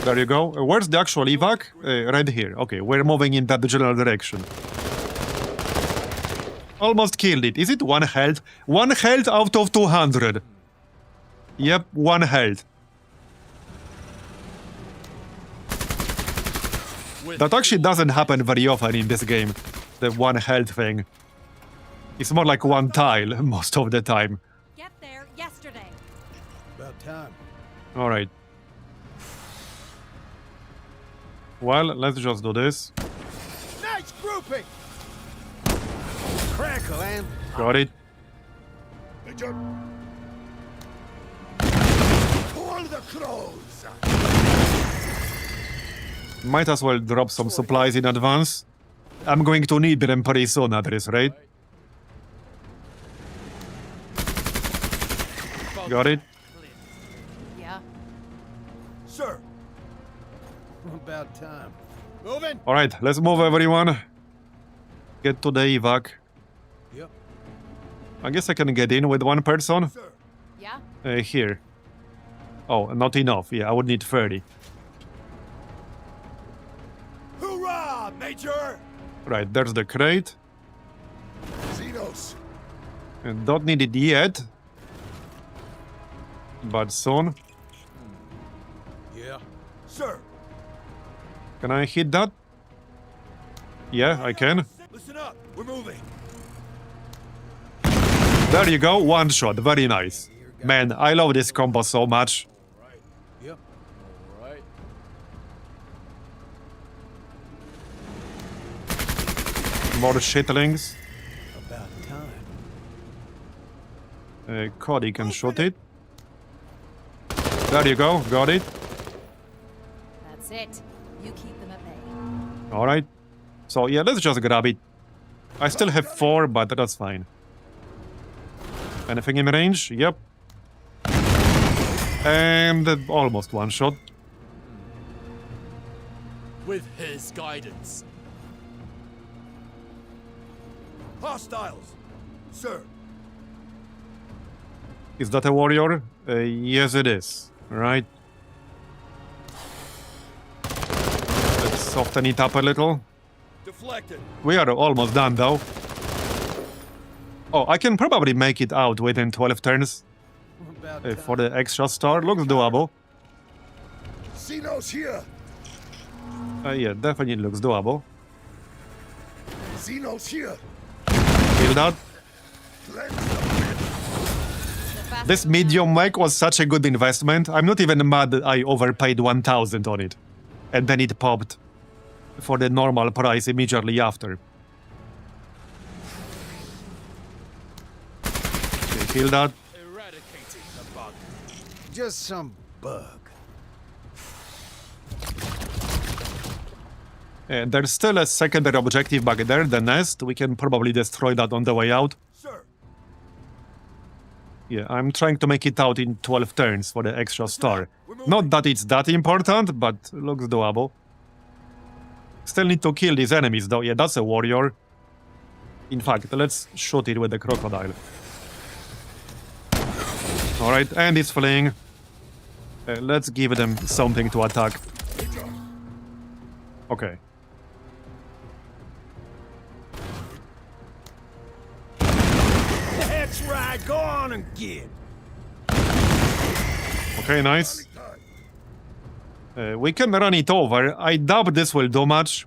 There you go. Where's the actual evac? Right here. Okay, we're moving in that general direction. Almost killed it. Is it 1 health? 1 health out of 200. Yep, 1 health. That actually doesn't happen very often in this game. The 1 health thing. It's more like 1 tile most of the time. Get there yesterday. About time. Alright. Well, let's just do this. Nice grouping. Crackle and Got it. Major. Pull the crows. Might as well drop some supplies in advance. I'm going to need them pretty soon at this rate. Got it. Yeah. Sir. about time. Moving. Alright, let's move everyone. Get to the evac. Yep. I guess I can get in with 1 person. Sir. Yeah? Here. Oh, not enough. Yeah, I would need 30. Hoorah, Major! Right, there's the crate. Xenos. And don't need it yet. But soon. Yeah. Sir. Can I hit that? Yeah, I can. Listen up. We're moving. There you go, 1 shot. Very nice. Man, I love this combo so much. Right. Yep. All right. More shitlings. About time. Cody can shoot it. There you go, got it. That's it. You keep them at bay. Alright. So yeah, let's just grab it. I still have 4, but that's fine. Anything in range? Yep. And almost 1 shot. With his guidance. Hostiles. Sir. Is that a warrior? Yes, it is. Right. Let's soften it up a little. Deflected. We are almost done, though. Oh, I can probably make it out within 12 turns. About time. For the extra star. Looks doable. Xenos here. Yeah, definitely looks doable. Xenos here. Kill that. Cleanse the This medium mic was such a good investment. I'm not even mad that I overpaid 1,000 on it. And then it popped for the normal price immediately after. Okay, kill that. Eradicating the bug. Just some bug. And there's still a secondary objective back there, the nest. We can probably destroy that on the way out. Sir. Yeah, I'm trying to make it out in 12 turns for the extra star. Not that it's that important, but looks doable. Still need to kill these enemies though. Yeah, that's a warrior. In fact, let's shoot it with the crocodile. Alright, and it's fleeing. Let's give them something to attack. Okay. That's right. Go on and get. Okay, nice. We can run it over. I doubt this will do much.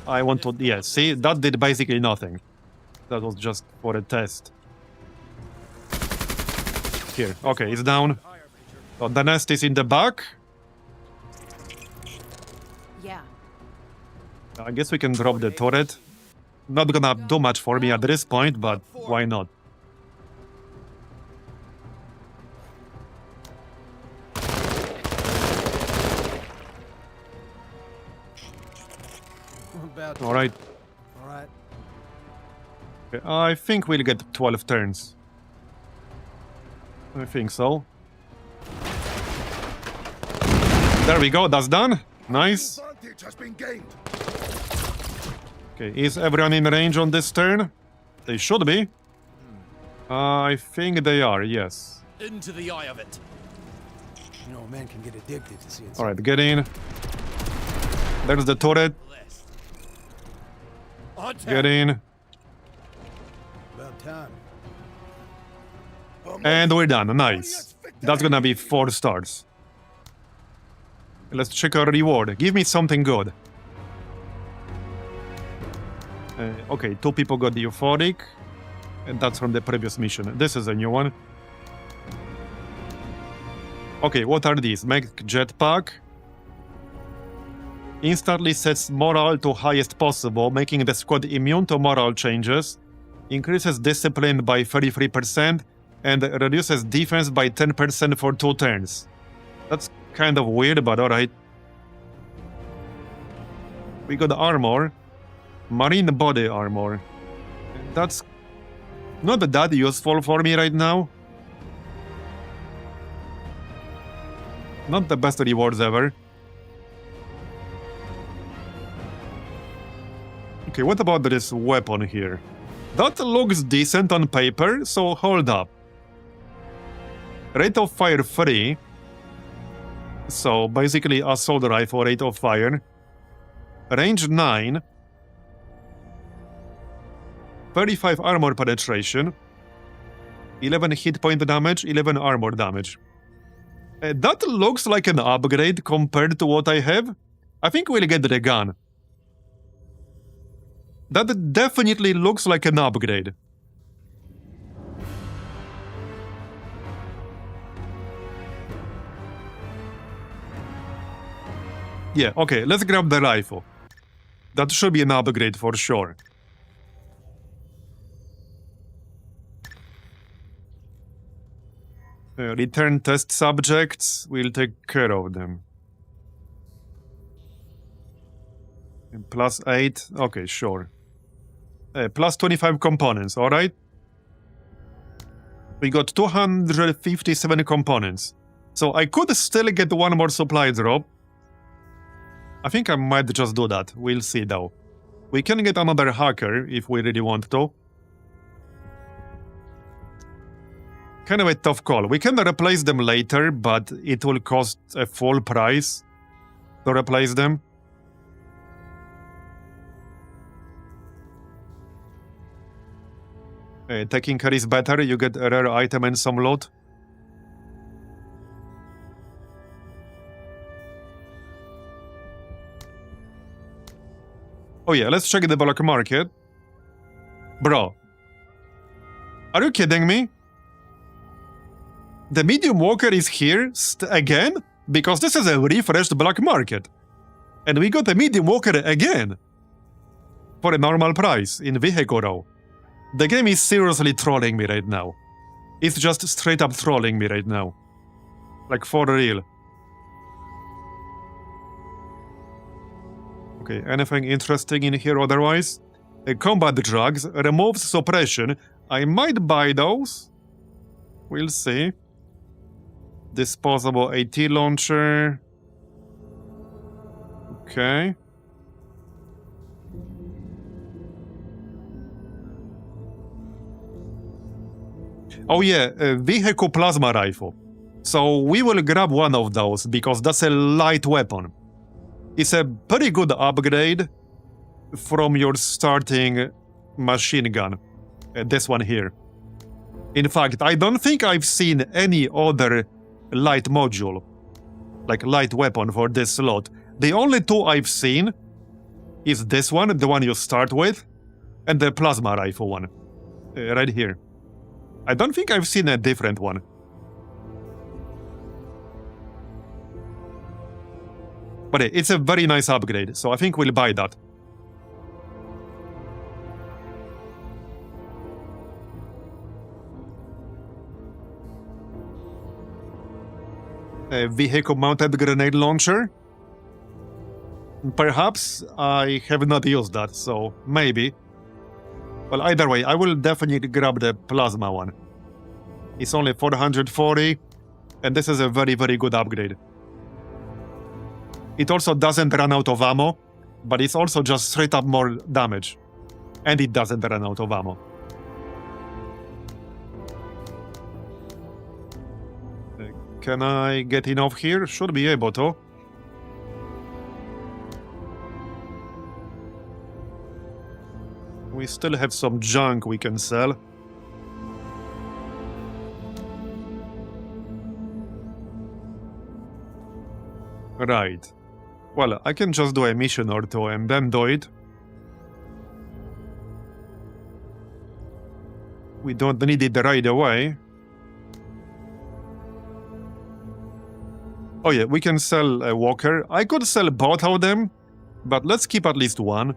I want to... Yeah, see? That did basically nothing. That was just for a test. Here. Okay, it's down. So the nest is in the back. Yeah. I guess we can drop the turret. Not gonna do much for me at this point, but why not? About Alright. all right. Okay, I think we'll get 12 turns. I think so. There we go, that's done. Nice. Advantage has been gained. Okay, is everyone in range on this turn? They should be. I think they are, yes. Into the eye of it. You know, a man can get addicted to seeing Alright, get in. There's the turret. Blessed. On Get in. About time. And we're done. Nice. That's gonna be 4 stars. Let's check our reward. Give me something good. Okay, 2 people got the euphoric. And that's from the previous mission. This is a new one. Okay, what are these? Make jetpack. Instantly sets morale to highest possible, making the squad immune to morale changes. Increases discipline by 33% and reduces defense by 10% for 2 turns. That's kind of weird, but alright. We got armor. Marine body armor. That's not that useful for me right now. Not the best rewards ever. Okay, what about this weapon here? That looks decent on paper, so hold up. Rate of fire 3. So basically assault rifle rate of fire. Range 9. 35 armor penetration. 11 hit point damage, 11 armor damage. That looks like an upgrade compared to what I have. I think we'll get the gun. That definitely looks like an upgrade. Yeah, okay, let's grab the rifle. That should be an upgrade for sure. Return test subjects, we'll take care of them. And +8, okay, sure. Plus 25 components, alright? We got 257 components. So I could still get one more supply drop. I think I might just do that, we'll see though. We can get another hacker if we really want to. Kind of a tough call. We can replace them later, but it will cost a full price to replace them. Taking care is better, you get a rare item and some loot. Oh yeah, let's check the black market. Bro. Are you kidding me? The medium walker is here again? Because this is a refreshed black market. And we got a medium walker again. For a normal price in vehicle row. The game is seriously trolling me right now. It's just straight up trolling me right now. Like for real. Okay, anything interesting in here otherwise? Combat drugs, removes suppression. I might buy those. We'll see. Disposable AT launcher. Okay. Oh yeah, a vehicle plasma rifle. So we will grab one of those because that's a light weapon. It's a pretty good upgrade from your starting machine gun. This one here. In fact, I don't think I've seen any other light module, like light weapon for this slot. The only 2 I've seen is this one, the one you start with, and the plasma rifle one, right here. I don't think I've seen a different one. But it's a very nice upgrade, so I think we'll buy that. a vehicle-mounted grenade launcher. Perhaps I have not used that, so maybe. Well, either way, I will definitely grab the plasma one. It's only 440, and this is a very, very good upgrade. It also doesn't run out of ammo, but it's also just straight up more damage. And it doesn't run out of ammo. Can I get enough here? Should be able to. We still have some junk we can sell. Right. Well, I can just do a mission or two and then do it. We don't need it right away. Oh yeah, we can sell a walker. I could sell both of them, but let's keep at least one.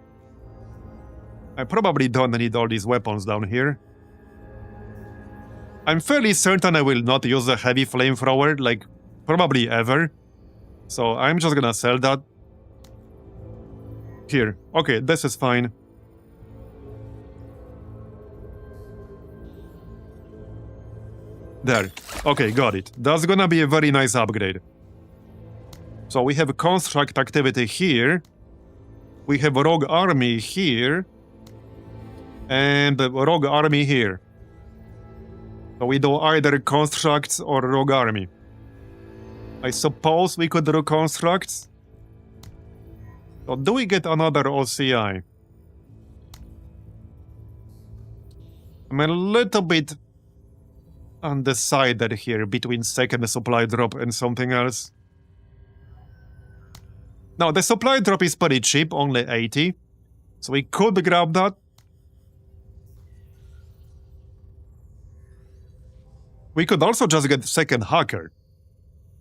I probably don't need all these weapons down here. I'm fairly certain I will not use a heavy flamethrower, like, probably ever. So I'm just gonna sell that. Here. Okay, this is fine. There. Okay, got it. That's gonna be a very nice upgrade. So we have construct activity here. We have a rogue army here. And a rogue army here. So we do either constructs or rogue army. I suppose we could do constructs. So do we get another OCI? I'm a little bit undecided here between second supply drop and something else. Now, the supply drop is pretty cheap, only 80. So we could grab that. We could also just get second hacker.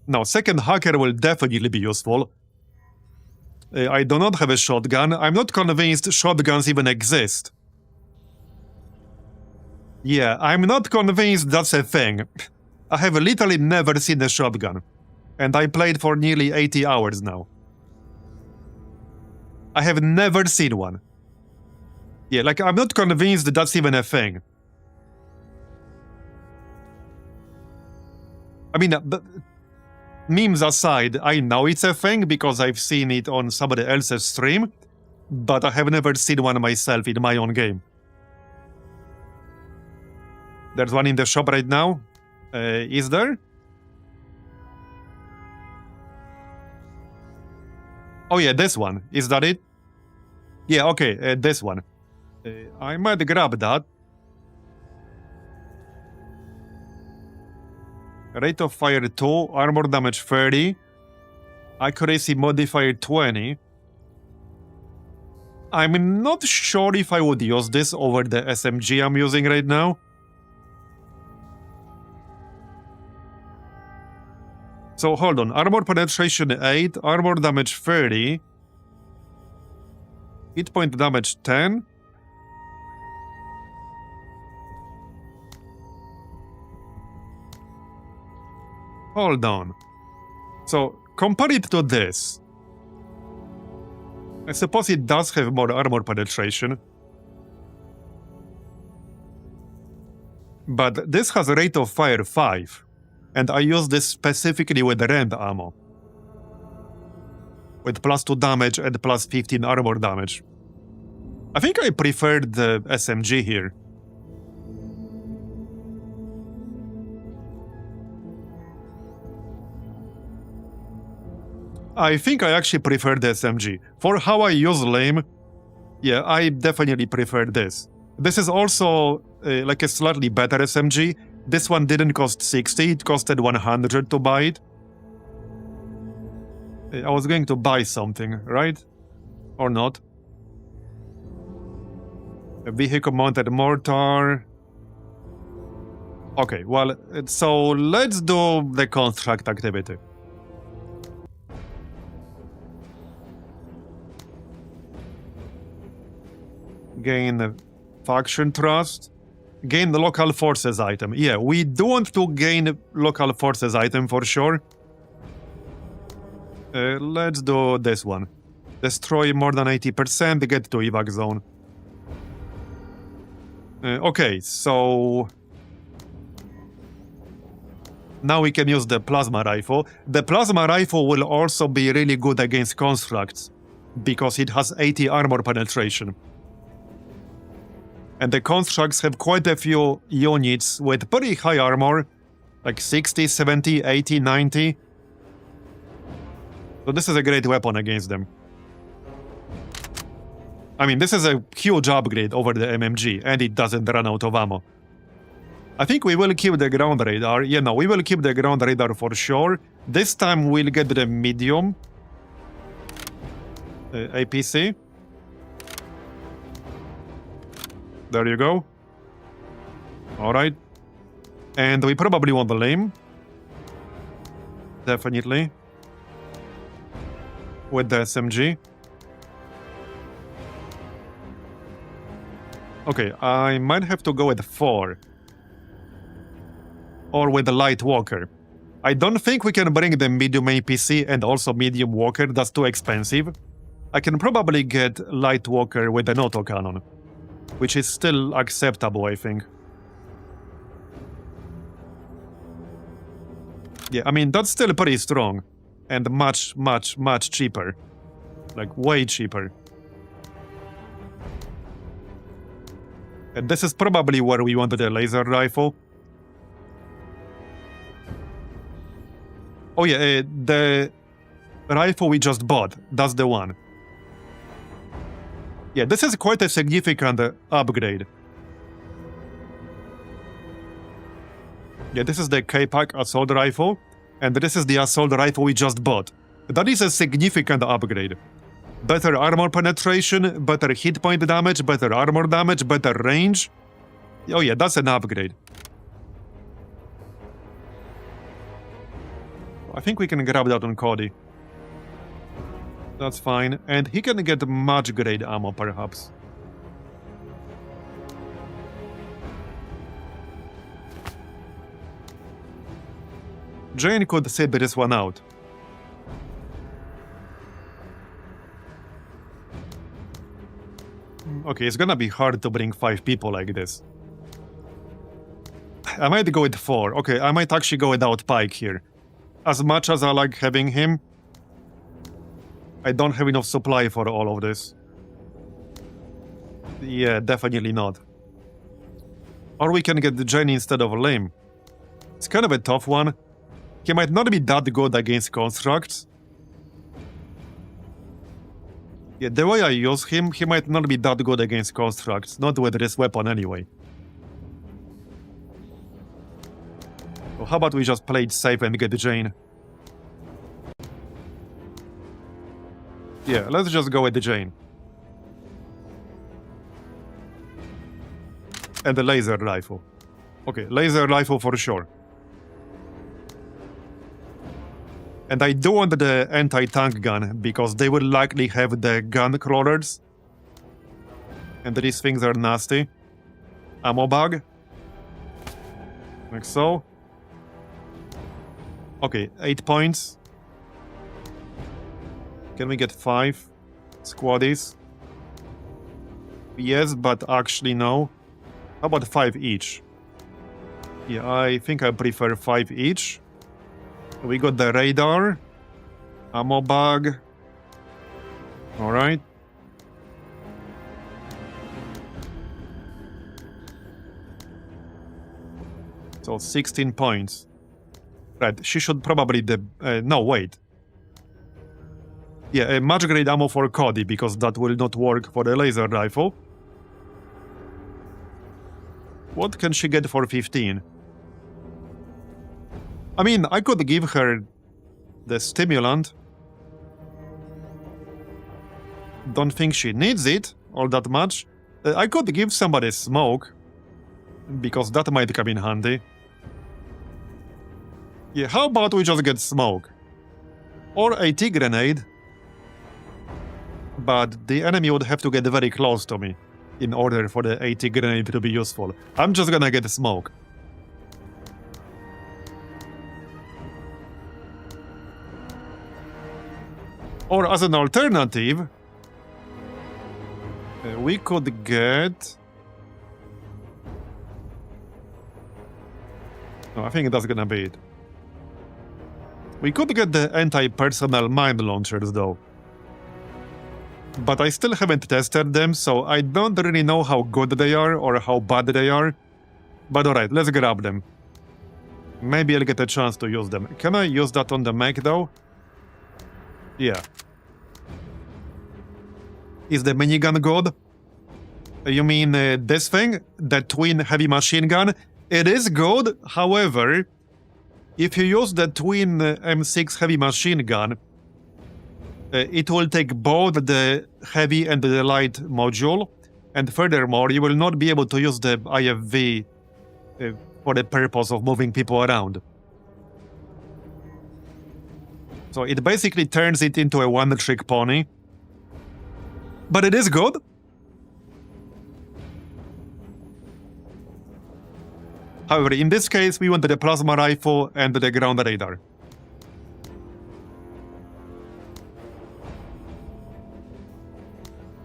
Now, second hacker will definitely be useful. I do not have a shotgun. I'm not convinced shotguns even exist. Yeah, I'm not convinced that's a thing. I have literally never seen a shotgun. And I played for nearly 80 hours now. I have never seen one. Yeah, like, I'm not convinced that's even a thing. I mean, memes aside, I know it's a thing because I've seen it on somebody else's stream, but I have never seen one myself in my own game. There's one in the shop right now. Is there? Oh yeah, this one. Is that it? Yeah, okay, this one. I might grab that. Rate of fire 2, armor damage 30, accuracy modifier 20. I'm not sure if I would use this over the SMG I'm using right now. So hold on, armor penetration 8, armor damage 30, hit point damage 10. Hold on. So, compare it to this. I suppose it does have more armor penetration. But this has a rate of fire 5. And I use this specifically with rend ammo. With +2 damage and +15 armor damage. I think I preferred the SMG here. I think I actually prefer the SMG. For how I use LAME, yeah, I definitely prefer this. This is also like a slightly better SMG. This one didn't cost 60, it costed 100 to buy it. I was going to buy something, right? Or not? A vehicle-mounted mortar. Okay, well, so let's do the construct activity. Gain faction trust. Gain the local forces item. Yeah, we do want to gain local forces item for sure. Let's do this one. Destroy more than 80%, get to evac zone. Okay, so... Now we can use the plasma rifle. The plasma rifle will also be really good against constructs, because it has 80 armor penetration. And the constructs have quite a few units with pretty high armor, like 60, 70, 80, 90. So this is a great weapon against them. I mean, this is a huge upgrade over the MMG, and it doesn't run out of ammo. I think we will keep the ground radar. Yeah, no, we will keep the ground radar for sure. This time we'll get the medium APC. There you go. Alright. And we probably want the lame. Definitely. With the SMG. Okay, I might have to go with 4. Or with the light walker. I don't think we can bring the medium APC and also medium walker, that's too expensive. I can probably get light walker with an autocannon, which is still acceptable, I think. Yeah, I mean, that's still pretty strong. And much, much, much cheaper. Like, way cheaper. And this is probably where we wanted a laser rifle. Oh yeah, the rifle we just bought, that's the one. Yeah, this is quite a significant upgrade. Yeah, this is the K-Pack assault rifle, and this is the assault rifle we just bought. That is a significant upgrade. Better armor penetration, better hit point damage, better armor damage, better range. Oh yeah, that's an upgrade. I think we can grab that on Cody. That's fine. And he can get much grade ammo, perhaps. Jane could sit this one out. Okay, it's gonna be hard to bring 5 people like this. I might go with 4. Okay, I might actually go without Pike here. As much as I like having him, I don't have enough supply for all of this. Yeah, definitely not. Or we can get the Jane instead of Lame. It's kind of a tough one. He might not be that good against constructs. Yeah, the way I use him, he might not be that good against constructs. Not with this weapon anyway. So how about we just play it safe and get Jane? Yeah, let's just go with the Jane. And the laser rifle. Okay, laser rifle for sure. And I do want the anti-tank gun, because they will likely have the gun crawlers. And these things are nasty. Ammo bag. Like so. Okay, 8 points. Can we get 5 squaddies? Yes, but actually no. How about 5 each? Yeah, I think I prefer 5 each. We got the radar. Ammo bag. Alright. So 16 points. Right, she should probably no, wait. Yeah, much grade ammo for Cody, because that will not work for the laser rifle. What can she get for 15? I mean, I could give her the stimulant. Don't think she needs it all that much. I could give somebody smoke, because that might come in handy. Yeah, how about we just get smoke? Or AT grenade. But the enemy would have to get very close to me in order for the AT grenade to be useful. I'm just gonna get smoke. Or as an alternative, we could get... No, I think that's gonna be it. We could get the anti-personnel mine launchers though. But I still haven't tested them, so I don't really know how good they are or how bad they are. But alright, let's grab them. Maybe I'll get a chance to use them. Can I use that on the mech though? Yeah. Is the minigun good? You mean this thing? The twin heavy machine gun? It is good, however, if you use the twin M6 heavy machine gun, it will take both the heavy and the light module, and furthermore, you will not be able to use the IFV for the purpose of moving people around. So it basically turns it into a one-trick pony. But it is good. However, in this case, we wanted the plasma rifle and the ground radar.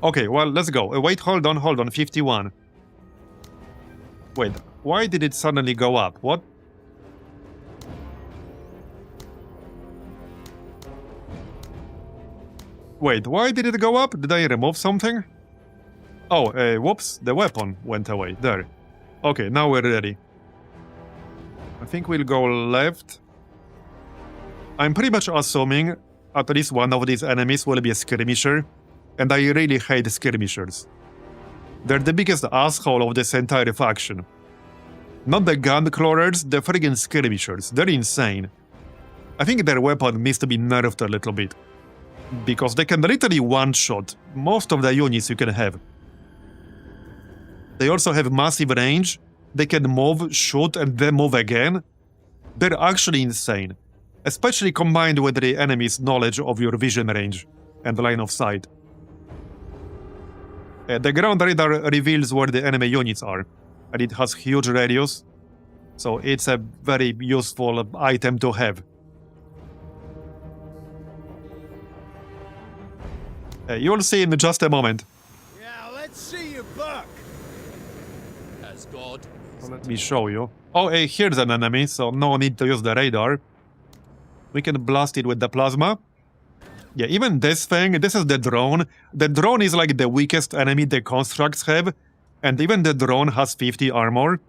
Okay, well, let's go. Wait, hold on, 51. Wait, why did it suddenly go up? What? Wait, why did it go up? Did I remove something? Oh, whoops, the weapon went away. There. Okay, now we're ready. I think we'll go left. I'm pretty much assuming at least one of these enemies will be a skirmisher, and I really hate skirmishers. They're the biggest asshole of this entire faction. Not the gun crawlers, the friggin' skirmishers. They're insane. I think their weapon needs to be nerfed a little bit, because they can literally one-shot most of the units you can have. They also have massive range. They can move, shoot, and then move again. They're actually insane, especially combined with the enemy's knowledge of your vision range and line of sight. The ground radar reveals where the enemy units are, and it has huge radius, so it's a very useful item to have. You'll see in just a moment. Yeah, let's see you buck. As God. Let me show you. Oh, here's an enemy, so no need to use the radar. We can blast it with the plasma. Yeah, even this thing, this is the drone. The drone is like the weakest enemy the constructs have, and even the drone has 50 armor.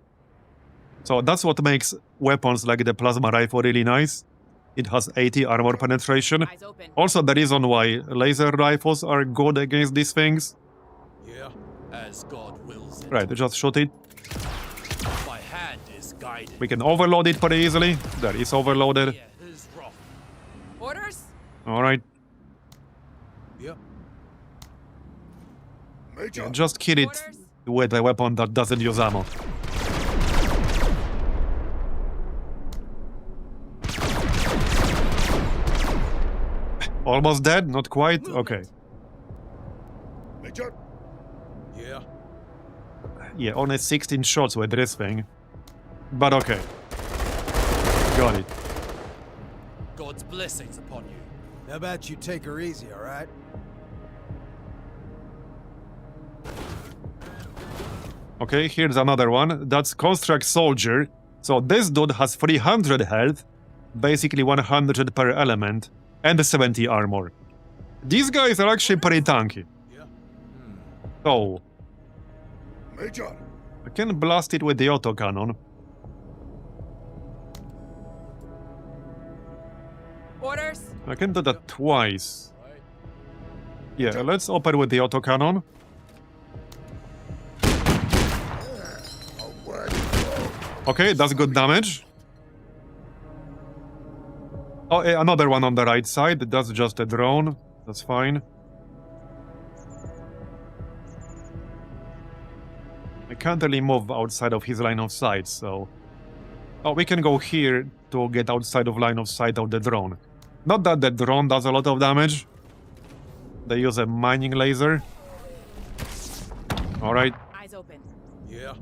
So that's what makes weapons like the plasma rifle really nice. It has 80 armor penetration. Eyes open. Also, the reason why laser rifles are good against these things. Yeah. As God wills it. Right, just shoot it. My hand is guided. We can overload it pretty easily. There, it's overloaded. Yeah, who's wrong? Orders? Alright. Yep. Major. Just kill it Orders? with a weapon that doesn't use ammo. Almost dead? Not quite? Okay. Major. Yeah. Yeah, only 16 shots with this thing. But okay. Got it. God's blessings upon you. How about you take her easy, all right? Okay, here's another one. That's Construct Soldier. So this dude has 300 health, basically 100 per element, and 70 armor. These guys are actually pretty tanky. Yeah. So, Major. I can blast it with the autocannon. Orders? I can do that twice. Yeah, let's open with the autocannon. Okay, that's good damage. Oh, another one on the right side. That's just a drone. That's fine. I can't really move outside of his line of sight, so... Oh, we can go here to get outside of line of sight of the drone. Not that the drone does a lot of damage. They use a mining laser. Alright. Eyes open. Yeah.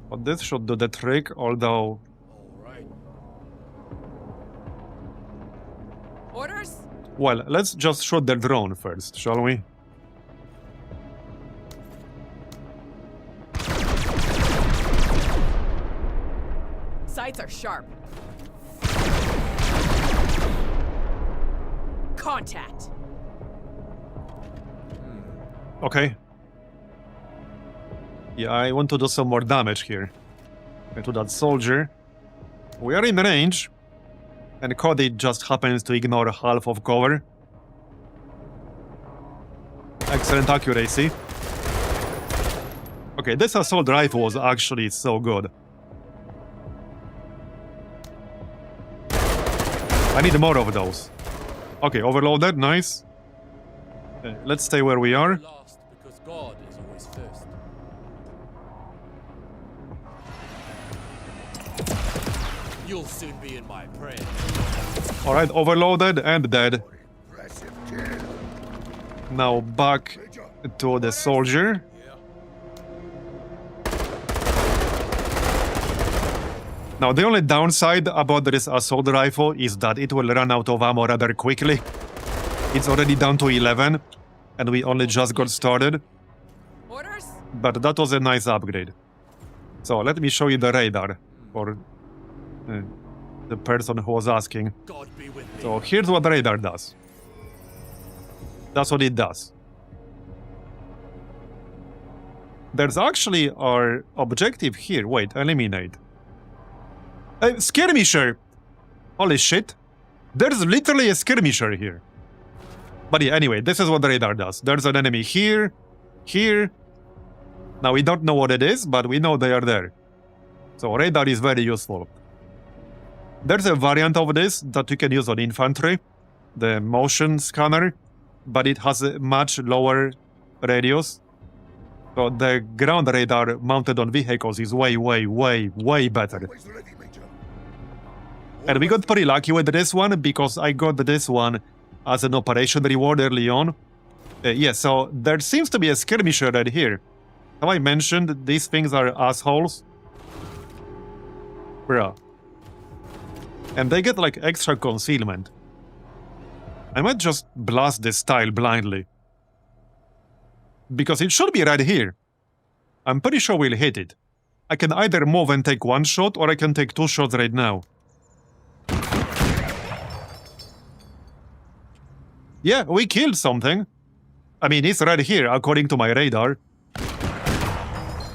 But this should do the trick, although... All right. Orders? Well, let's just shoot the drone first, shall we? Sights are sharp. Contact. Okay. Yeah, I want to do some more damage here. To that soldier. We are in range. And Cody just happens to ignore half of cover. Excellent accuracy. Okay, this assault rifle was actually so good. I need more of those. Okay, overloaded, nice. Let's stay where we are. Last because God is always first. You'll soon be in my prayers. Alright, overloaded and dead. Now back to the soldier. Now the only downside about this assault rifle is that it will run out of ammo rather quickly. It's already down to 11, and we only just got started. Orders? But that was a nice upgrade. So let me show you the radar for the person who was asking. God be with me. So here's what the radar does. That's what it does. There's actually our objective here. Wait, eliminate. Skirmisher! Holy shit. There's literally a skirmisher here. But yeah, anyway, this is what the radar does. There's an enemy here, here. Now we don't know what it is, but we know they are there. So radar is very useful. There's a variant of this that you can use on infantry, the motion scanner, but it has a much lower radius. So the ground radar mounted on vehicles is way better. And we got pretty lucky with this one because I got this one as an operation reward early on. Yeah, so there seems to be a skirmisher right here. Have I mentioned these things are assholes? Bruh. And they get like extra concealment. I might just blast this tile blindly. Because it should be right here. I'm pretty sure we'll hit it. I can either move and take one shot or I can take two shots right now. Yeah, we killed something. I mean, it's right here, according to my radar.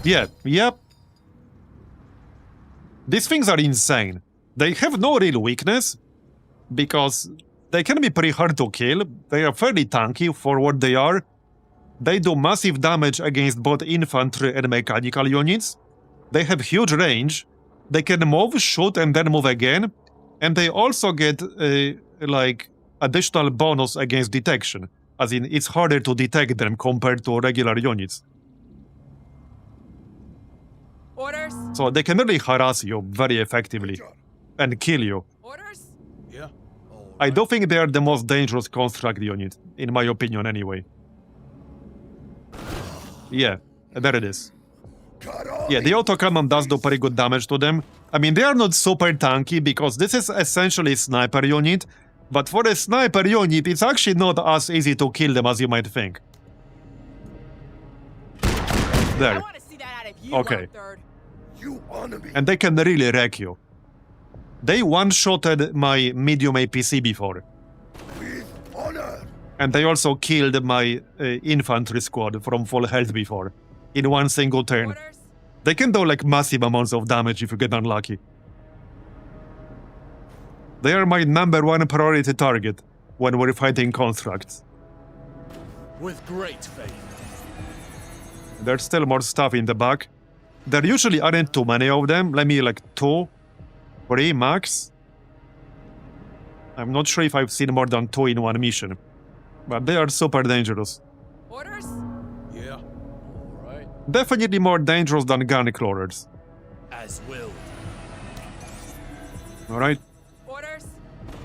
Yeah, yep. These things are insane. They have no real weakness, because they can be pretty hard to kill. They are fairly tanky for what they are. They do massive damage against both infantry and mechanical units. They have huge range. They can move, shoot, and then move again. And they also get, like, additional bonus against detection, as in it's harder to detect them compared to regular units. Orders? So they can really harass you very effectively and kill you. Orders? Yeah. I do think they are the most dangerous construct unit, in my opinion anyway. Yeah, there it is. Yeah, the autocannon does do pretty good damage to them. I mean, they are not super tanky because this is essentially a sniper unit, but for a sniper unit, it's actually not as easy to kill them as you might think. I There. want to see that out of you, Okay. one-third. And they can really wreck you. They one-shotted my medium APC before. And they also killed my infantry squad from full health before, in one single turn. Orders? They can do like massive amounts of damage if you get unlucky. They are my #1 priority target when we're fighting constructs. With great faith. There's still more stuff in the back. There usually aren't too many of them. Let me like 2, 3 max. I'm not sure if I've seen more than 2 in one mission. But they are super dangerous. Orders? Yeah. All right. Definitely more dangerous than gun crawlers. As willed. Alright? Orders?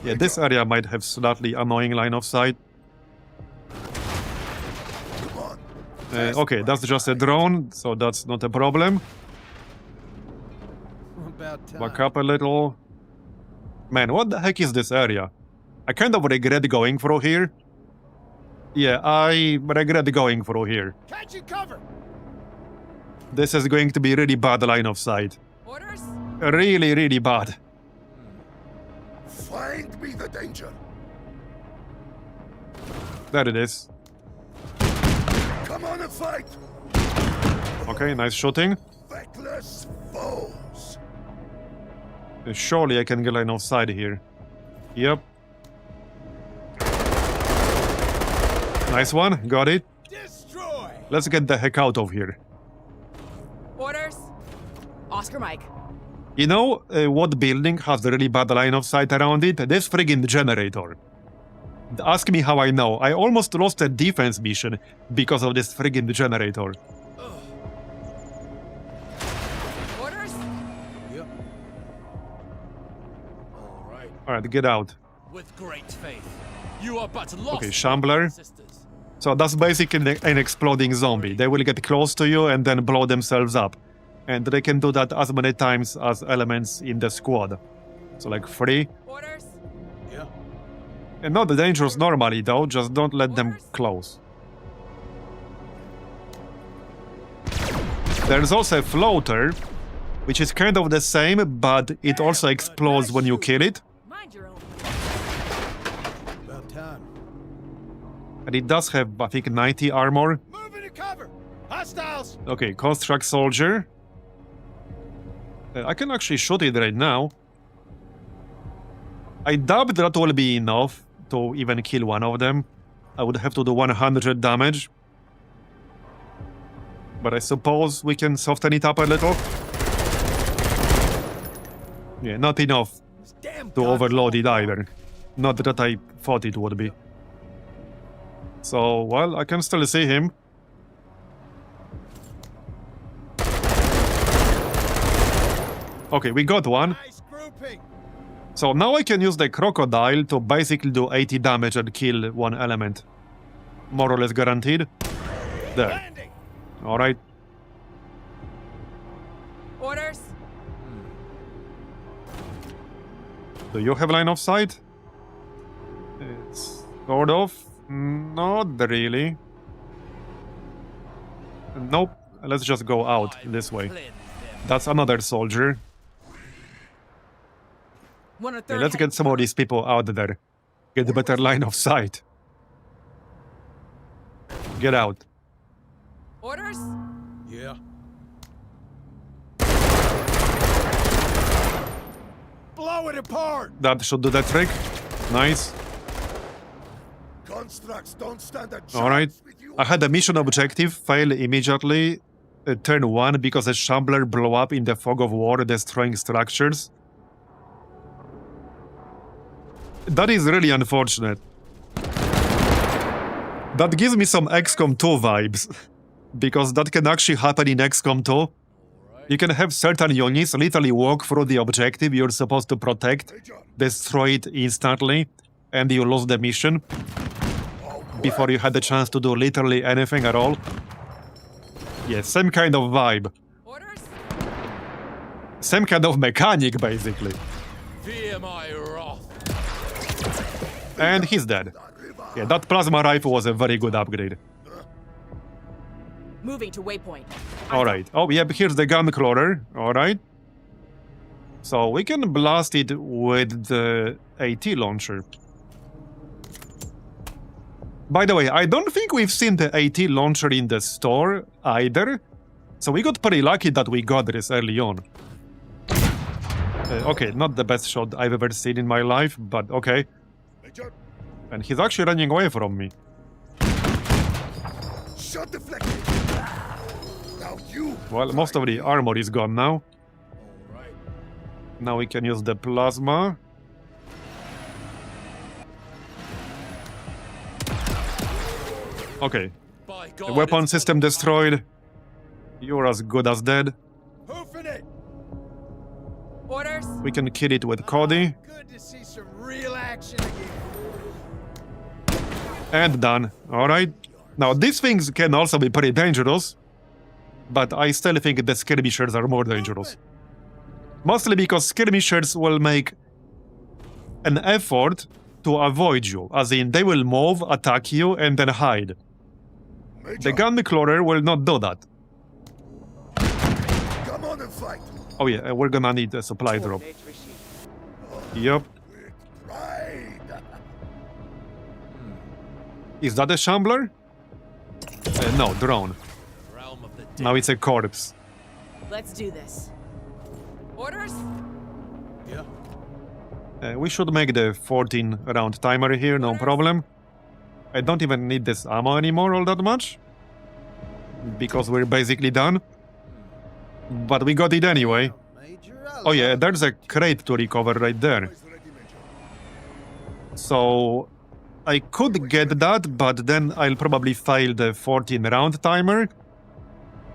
Yeah, this area might have slightly annoying line of sight. Okay, that's just a drone, so that's not a problem. About time. Back up a little. Man, what the heck is this area? I kind of regret going through here. Yeah, I regret going through here. Catching cover! This is going to be really bad line of sight. Orders? Really, really bad. Find me the danger. There it is. Come on and fight. Okay, nice shooting. Feckless foes. Surely I can get line of sight here. Yep. Nice one, got it. Destroy! Let's get the heck out of here. Orders? Oscar Mike. You know what building has a really bad line of sight around it? This friggin' generator. Ask me how I know. I almost lost a defense mission because of this friggin' generator. Orders? Yep. All right. Alright, get out. With great faith. You are but lost. Okay, Shambler. sisters. So that's basically an exploding zombie. They will get close to you and then blow themselves up. And they can do that as many times as elements in the squad. So like 3. Orders? Yeah. And not dangerous normally though, just don't let them close. There's also a floater, which is kind of the same, but it also explodes when you kill it. Mind your own. About time. And it does have, I think, 90 armor. Moving to cover! Hostiles! Okay, construct soldier. I can actually shoot it right now. I doubt that will be enough to even kill one of them. I would have to do 100 damage. But I suppose we can soften it up a little. Yeah, not enough This damn to gun's overload all it either. Not that I thought it would be. So, well, I can still see him. Okay, we got one. Nice grouping! So now I can use the crocodile to basically do 80 damage and kill one element. More or less guaranteed. There. Landing! Alright. Orders? Do you have line of sight? It's sort of. Not really. Nope. Let's just go out this way. Cleanse them. That's another soldier. One or Okay, third. let's get some of these people out there. Get a better line of sight. Get out. Orders? Yeah. Blow it apart! That should do the trick. Nice. Constructs don't stand a chance Alright. with you. I had a mission objective fail immediately. Turn 1 because a Shambler blew up in the fog of war, destroying structures. That is really unfortunate. That gives me some XCOM 2 vibes. Because that can actually happen in XCOM 2. You can have certain units literally walk through the objective you're supposed to protect, destroy it instantly, and you lose the mission before you had the chance to do literally anything at all. Yeah, same kind of vibe. Orders? Same kind of mechanic, basically. Fear my wrath. And he's dead. Yeah, that plasma rifle was a very good upgrade. Moving to waypoint. Alright. Oh, yeah, here's the gun crawler. Alright. So we can blast it with the AT launcher. By the way, I don't think we've seen the AT launcher in the store either. So we got pretty lucky that we got this early on. Okay, not the best shot I've ever seen in my life, but okay. Major, And he's actually running away from me. shot deflected. Now you. Well, most of the armor is gone now. All right. Now we can use the plasma. Okay, By the God, weapon it's system gonna- destroyed. You're as good as dead. Hoofing it! Orders? We can kill it with Cody. Good to see some real action again. And done. Alright. Now, these things can also be pretty dangerous. But I still think the skirmishers are more dangerous. Mostly because skirmishers will make an effort to avoid you, as in they will move, attack you, and then hide. The Gunpowder will not do that. Come on and fight. Oh yeah, we're gonna need a supply drop. Coordinates received. Yep. Pride. Is that a Shambler? No, drone. Realm of the dead. Now it's a corpse. Let's do this. Orders? Yeah. We should make the 14 round timer here, no problem. I don't even need this ammo anymore all that much. Because we're basically done. But we got it anyway. Major, I Oh yeah, love there's a crate to recover right there. So I could get that, but then I'll probably fail the 14 round timer.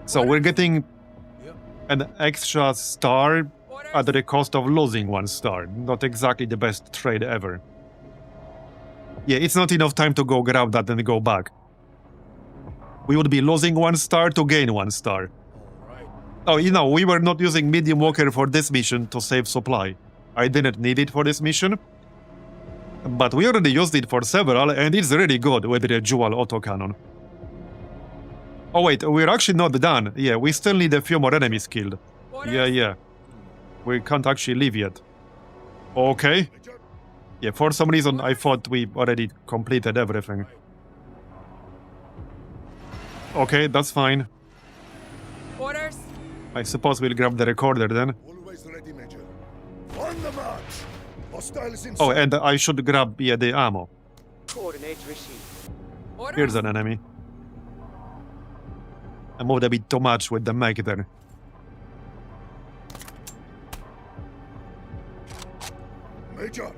So we're getting an extra star at the cost of losing 1 star. Not exactly the best trade ever. Yeah, it's not enough time to go grab that and go back. We would be losing 1 star to gain 1 star. Oh, you know, we were not using medium walker for this mission to save supply. I didn't need it for this mission. But we already used it for several, and it's really good with the dual autocannon. Oh wait, we're actually not done. Yeah, we still need a few more enemies killed. Yeah. We can't actually leave yet. Okay. Yeah, for some reason I thought we already completed everything. Okay, that's fine. Orders? I suppose we'll grab the recorder then. Always ready, Major. On the march. Hostiles inside. Oh, and I should grab, yeah, the ammo. Coordinates received. Orders? Here's an enemy. I moved a bit too much with the mech there. Major.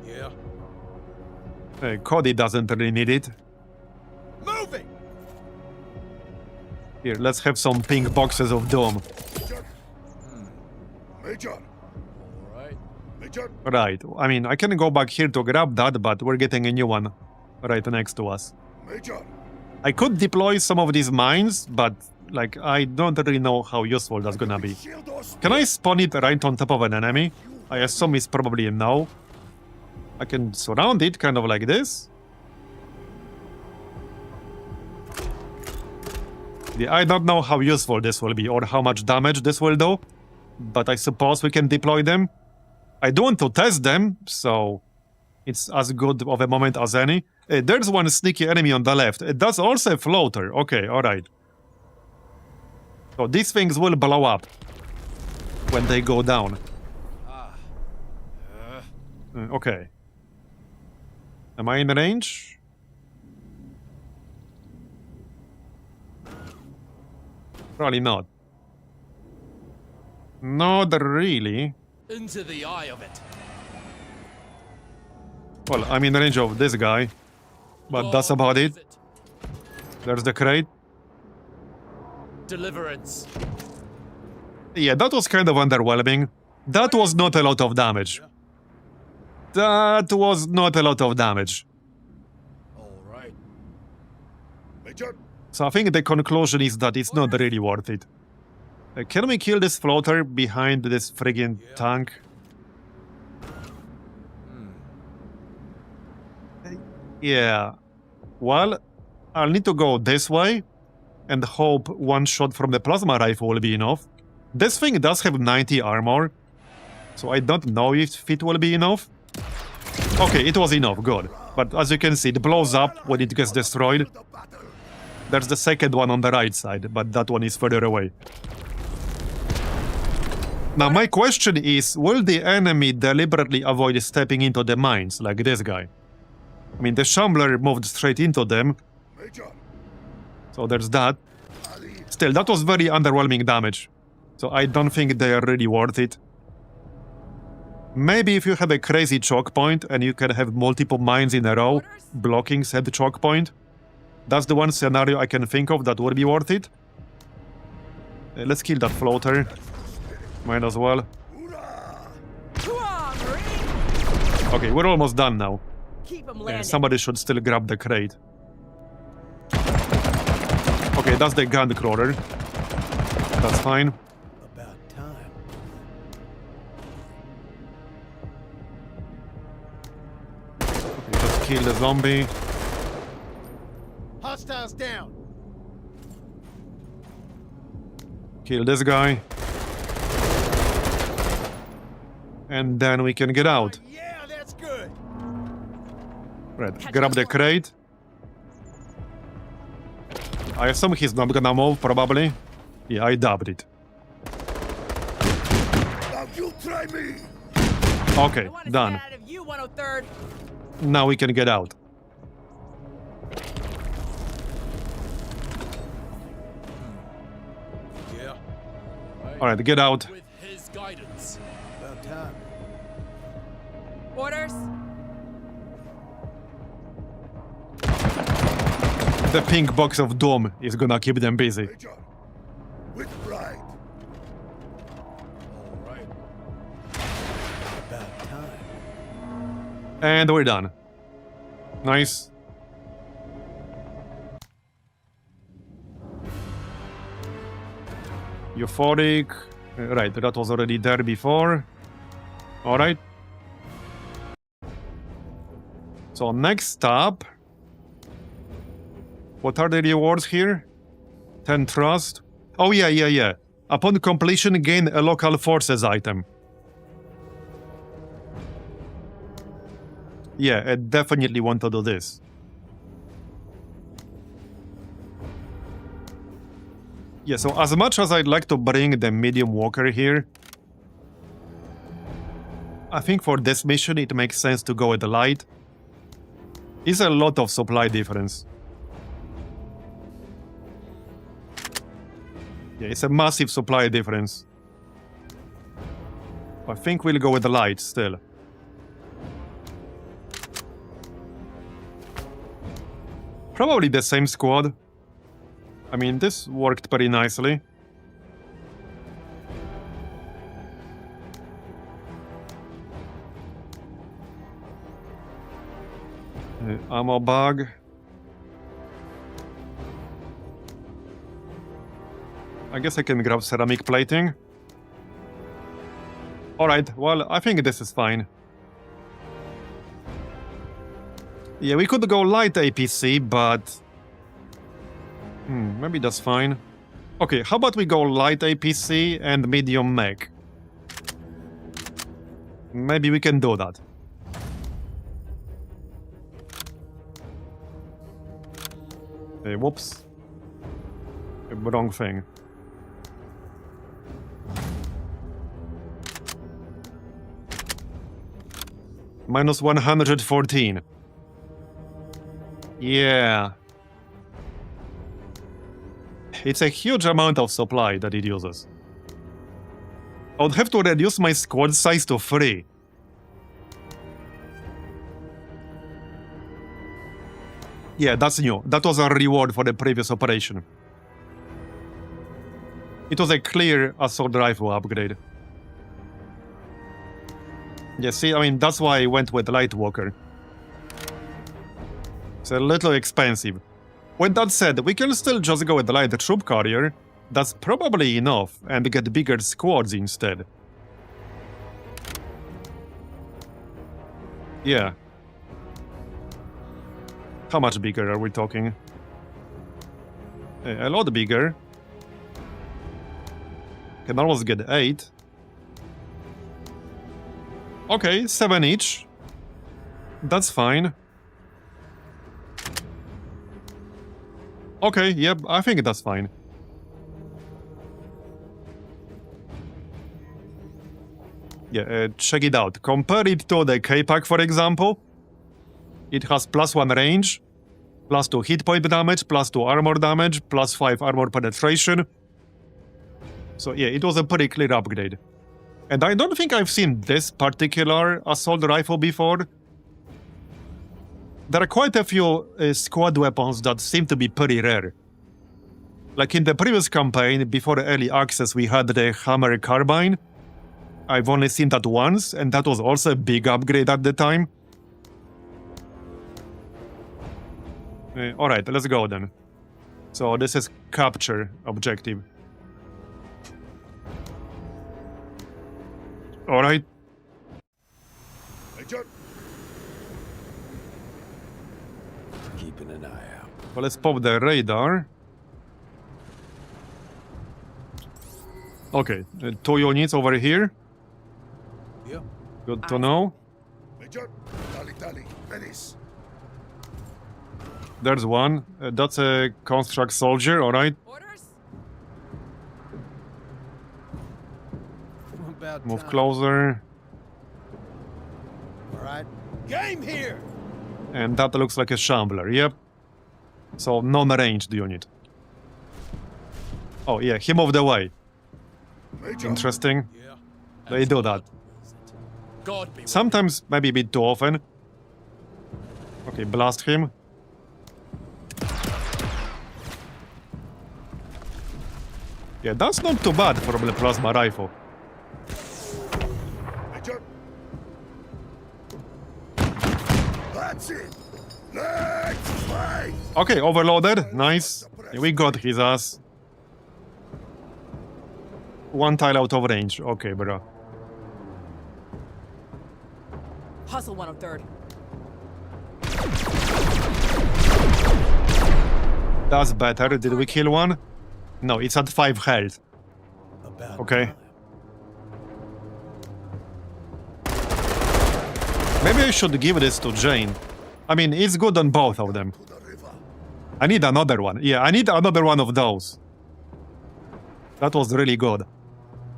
Yeah. Cody doesn't really need it. Moving. Here, let's have some pink boxes of Doom. Major. All right. Major. Right, I mean, I can go back here to grab that, but we're getting a new one right next to us. Major. I could deploy some of these mines, but, like, I don't really know how useful that's gonna be. Shield us. Can I spawn it right on top of an enemy? I assume it's probably a no. I can surround it, kind of like this. Yeah, I don't know how useful this will be or how much damage this will do, but I suppose we can deploy them. I do want to test them, so it's as good of a moment as any. There's one sneaky enemy on the left. That's also a floater. Okay, alright. So these things will blow up when they go down. Okay. Am I in range? Probably not. Not really. Into the eye of it. Well, I'm in range of this guy. But that's about it. There's the crate. Deliverance. Yeah, that was kind of underwhelming. That was not a lot of damage. That was not a lot of damage. All right. Major. So I think the conclusion is that it's not really worth it. Can we kill this floater behind this friggin' tank? Yeah. Well, I'll need to go this way and hope 1 shot from the plasma rifle will be enough. This thing does have 90 armor, so I don't know if it will be enough. Okay, it was enough, good. But as you can see, it blows up when it gets destroyed. There's the second one on the right side, but that one is further away. Now my question is, will the enemy deliberately avoid stepping into the mines, like this guy? I mean, the Shambler moved straight into them, Major. so there's that. Still, that was very underwhelming damage, so I don't think they are really worth it. Maybe if you have a crazy choke point and you can have multiple mines in a row blocking said choke point, that's the one scenario I can think of that would be worth it. Let's kill that floater. Might as well. Okay, we're almost done now. Keep 'em landing. Somebody should still grab the crate. Okay, that's the gun crawler. That's fine. About time. Okay, just kill the zombie. Hostiles down. Kill this guy. And then we can get out. Yeah, that's good. Right, grab the crate. I assume he's not gonna move, probably. Yeah, I dubbed it. Now you try me! Okay, I want to done. get out of you, 103rd. Now we can get out. Yeah. Alright, get out. With his guidance. About time. Orders. The pink box of doom is gonna keep them busy. Major, with pride. All right. About time. And we're done. Nice. Euphoric. Right, that was already there before. Alright. So next up. What are the rewards here? 10 trust. Oh yeah. Upon completion, gain a local forces item. Yeah, I definitely want to do this. Yeah, so as much as I'd like to bring the medium walker here, I think for this mission it makes sense to go with the light. It's a lot of supply difference. Yeah, it's a massive supply difference. I think we'll go with the light still. Probably the same squad. I mean, this worked pretty nicely. Ammo bag. I guess I can grab ceramic plating. Alright, well, I think this is fine. Yeah, we could go light APC, but... maybe that's fine. Okay, how about we go light APC and medium mech? Maybe we can do that. Whoops. Wrong thing. Minus 114. Yeah. It's a huge amount of supply that it uses. I would have to reduce my squad size to 3. Yeah, that's new. That was a reward for the previous operation. It was a clear assault rifle upgrade. Yeah, see, I mean, that's why I went with Lightwalker. It's a little expensive. With that said, we can still just go with the light troop carrier. That's probably enough, and get bigger squads instead. Yeah. How much bigger are we talking? A lot bigger. Can almost get 8. Okay, 7 each. That's fine. Okay, yep, I think that's fine. Yeah, check it out. Compare it to the K-Pack, for example. It has +1 range, +2 hit point damage, +2 armor damage, +5 armor penetration. So yeah, it was a pretty clear upgrade. And I don't think I've seen this particular assault rifle before. There are quite a few squad weapons that seem to be pretty rare. Like in the previous campaign, before early access, we had the Hammer Carbine. I've only seen that once, and that was also a big upgrade at the time. Alright, let's go then. So this is capture objective. Alright. Major, keeping an eye out. Well, let's pop the radar. Okay, 2 units over here. Yeah. Good to know. Major, Tali, Menace. There's one. That's a construct soldier, alright. Orders? About Move time. closer. All right. Game here! And that looks like a shambler, yep. So, non-ranged unit. Oh, yeah, he moved away. Major, Interesting. Yeah. They do that. God be with Sometimes, maybe a bit too often. Okay, blast him. Yeah, that's not too bad for the plasma rifle. Major. That's it. Let's fight. Okay, overloaded. Nice. We got his ass. 1 tile out of range. Okay, bro. Hustle 103rd. That's better. Did we kill one? No, it's at 5 health. About Okay. time. Maybe I should give this to Jane. I mean, it's good on both of them. To the river. I need another one. Yeah, I need another one of those. That was really good.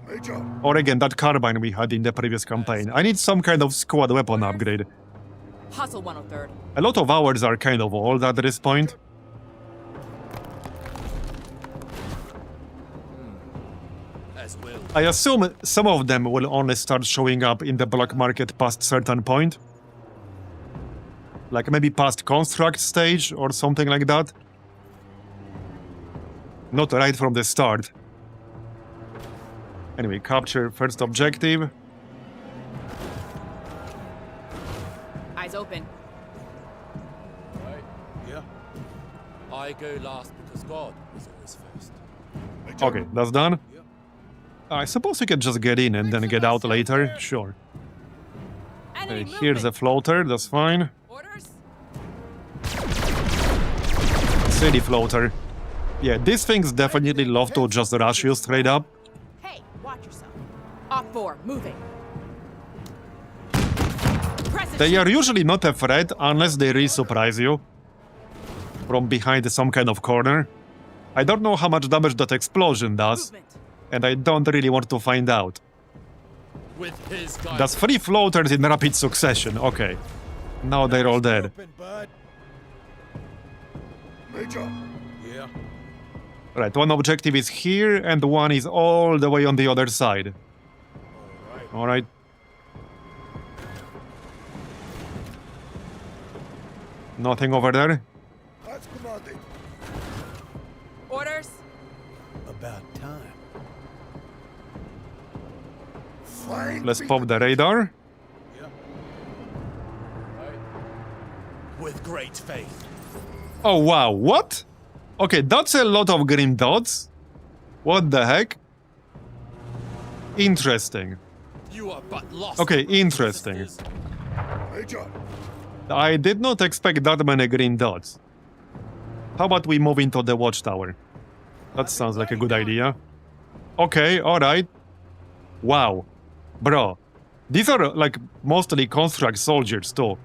Major, Or again, that carbine we had in the previous campaign. I need some kind of squad weapon upgrade. Hustle 103rd. A lot of ours are kind of old at this point. as will. I assume some of them will only start showing up in the black market past certain point. Like maybe past construct stage or something like that. Not right from the start. Anyway, capture first objective. Eyes open. Right? Yeah. I go last because God is always first. Major. Okay, that's done. I suppose you can just get in and then get out later. Sure. Enemy Here's a movement. floater, that's fine. Orders? City floater. Yeah, these things definitely love to just rush you straight up. Hey, watch yourself. Op 4, moving. Press it. They are usually not a threat unless they really surprise you from behind some kind of corner. I don't know how much damage that explosion does, Movement. and I don't really want to find out. With his guidance. That's 3 floaters in rapid succession, okay. Now they're all dead. Open, bud. Major, Yeah. Right, one objective is here, and one is all the way on the other side. Alright. Nothing over there? that's commanded. Orders? About time. Find Let's me. pop the radar. Yeah. With great faith. Oh wow, what? Okay, that's a lot of green dots. What the heck? Interesting. You are but lost. Okay, interesting. sisters. Major, I did not expect that many green dots. How about we move into the watchtower? That sounds like a good idea. Okay, alright. Wow. Bro. These are like mostly construct soldiers too.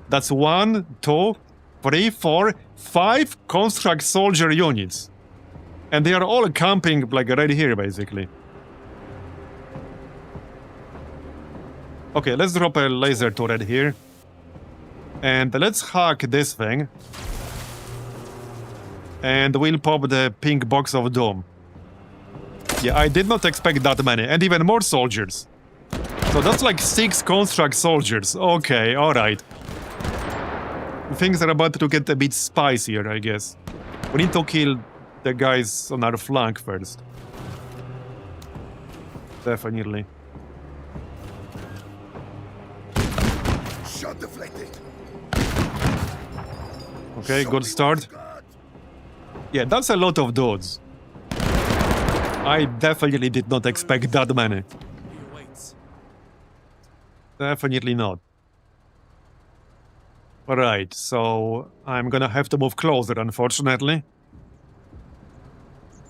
That's 1, 2, 3, 4, 5 construct soldier units. And they are all camping like right here basically. Okay, let's drop a laser turret here. And let's hack this thing. And we'll pop the pink box of doom. Yeah, I did not expect that many. And even more soldiers. So that's like 6 construct soldiers. Okay, alright. Things are about to get a bit spicier, I guess. We need to kill the guys on our flank first. Definitely. shot deflected. Okay, Show good me start. what you got. Yeah, that's a lot of dudes. I definitely did not expect that many. He awaits. Definitely not. Alright, so I'm gonna have to move closer, unfortunately.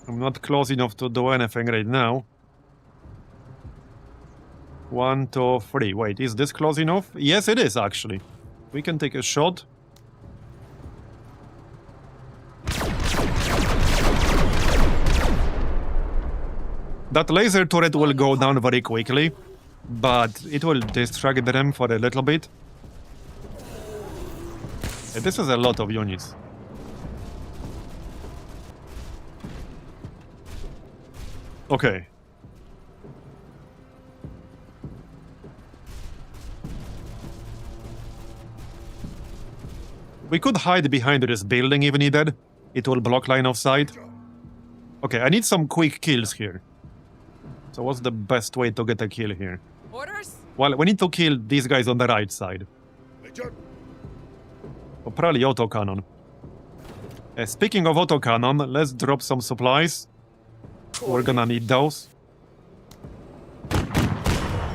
I'm not close enough to do anything right now. 1, 2, 3. Wait, is this close enough? Yes, it is, actually. We can take a shot. That laser turret will go down very quickly, but it will distract them for a little bit. This is a lot of units. Okay. We could hide behind this building if needed. It will block line of sight. Okay, I need some quick kills here. So what's the best way to get a kill here? Orders? Well, we need to kill these guys on the right side. Or probably autocannon. Speaking of autocannon, let's drop some supplies. We're gonna need those.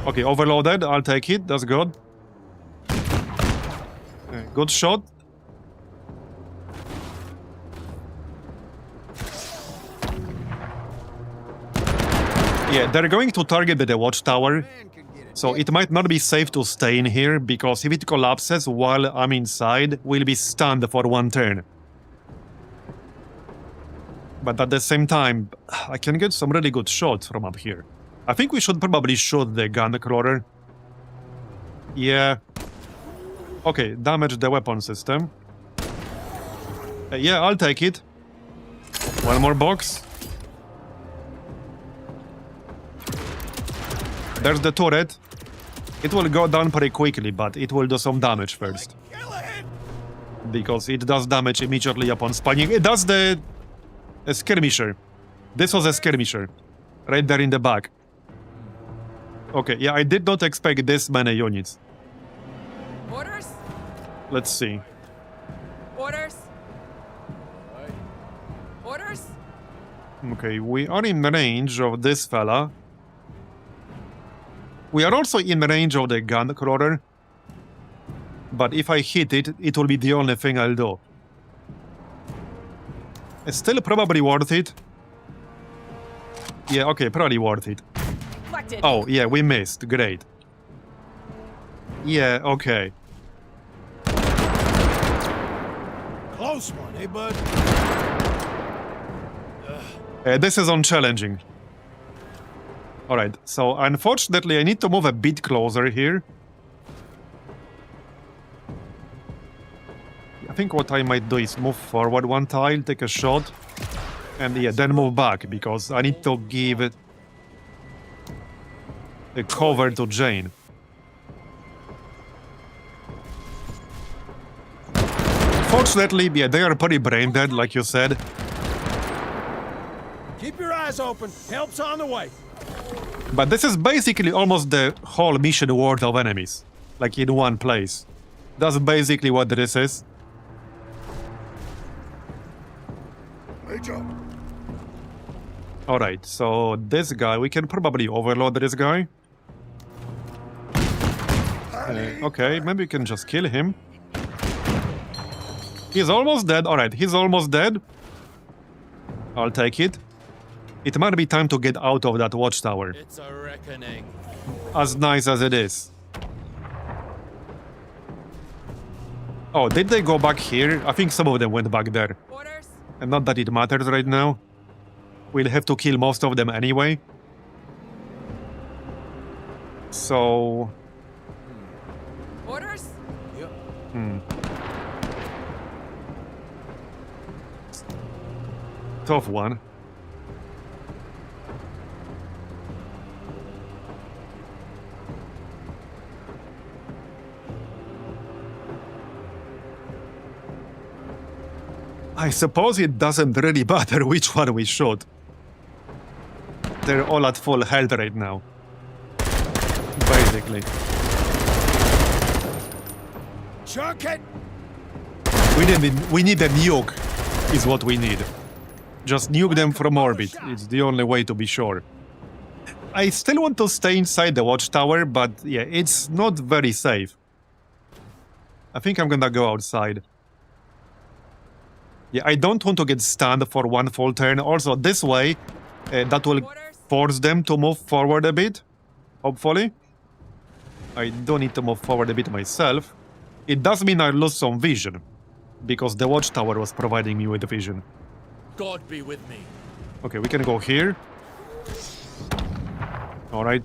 Okay, overloaded. I'll take it. That's good. Good shot. Yeah, they're going to target the watchtower, so it might not be safe to stay in here, because if it collapses while I'm inside, we'll be stunned for one turn. But at the same time, I can get some really good shots from up here. I think we should probably shoot the gun crawler. Yeah. Okay, damage the weapon system. Yeah, I'll take it. One more box. There's the turret. It will go down pretty quickly, but it will do some damage first. Because it does damage immediately upon spawning. It does the skirmisher. This was a skirmisher. Right there in the back. Okay, yeah, I did not expect this many units. Orders? Let's see. Orders? Orders? Okay, we are in range of this fella. We are also in range of the gun crawler. But if I hit it, it will be the only thing I'll do. It's still probably worth it. Yeah, okay, probably worth it. Deflected. Oh, yeah, we missed. Great. Yeah, okay. Close one, eh, bud? This is unchallenging. Alright, so unfortunately I need to move a bit closer here. I think what I might do is move forward one tile, take a shot, and yeah, then move back, because I need to give it a cover to Jane. Fortunately, yeah, they are pretty brain dead, like you said. Keep your eyes open. Help's on the way. But this is basically almost the whole mission worth of enemies. Like in one place. That's basically what this is. Alright, so this guy, we can probably overload this guy. Okay, maybe we can just kill him. He's almost dead. Alright, he's almost dead. I'll take it. It might be time to get out of that watchtower. It's a reckoning. As nice as it is. Oh, did they go back here? I think some of them went back there. Orders? And not that it matters right now. We'll have to kill most of them anyway. So... Orders? Yep. Tough one. I suppose it doesn't really matter which one we shoot. They're all at full health right now. Basically. Chuck it! We need a nuke, is what we need. Just nuke them from orbit. It's the only way to be sure. I still want to stay inside the watchtower, but yeah, it's not very safe. I think I'm gonna go outside. Yeah, I don't want to get stunned for one full turn. Also, this way, that will force them to move forward a bit, hopefully. I do need to move forward a bit myself. It does mean I lose some vision, because the watchtower was providing me with vision. God be with me. Okay, we can go here. Alright,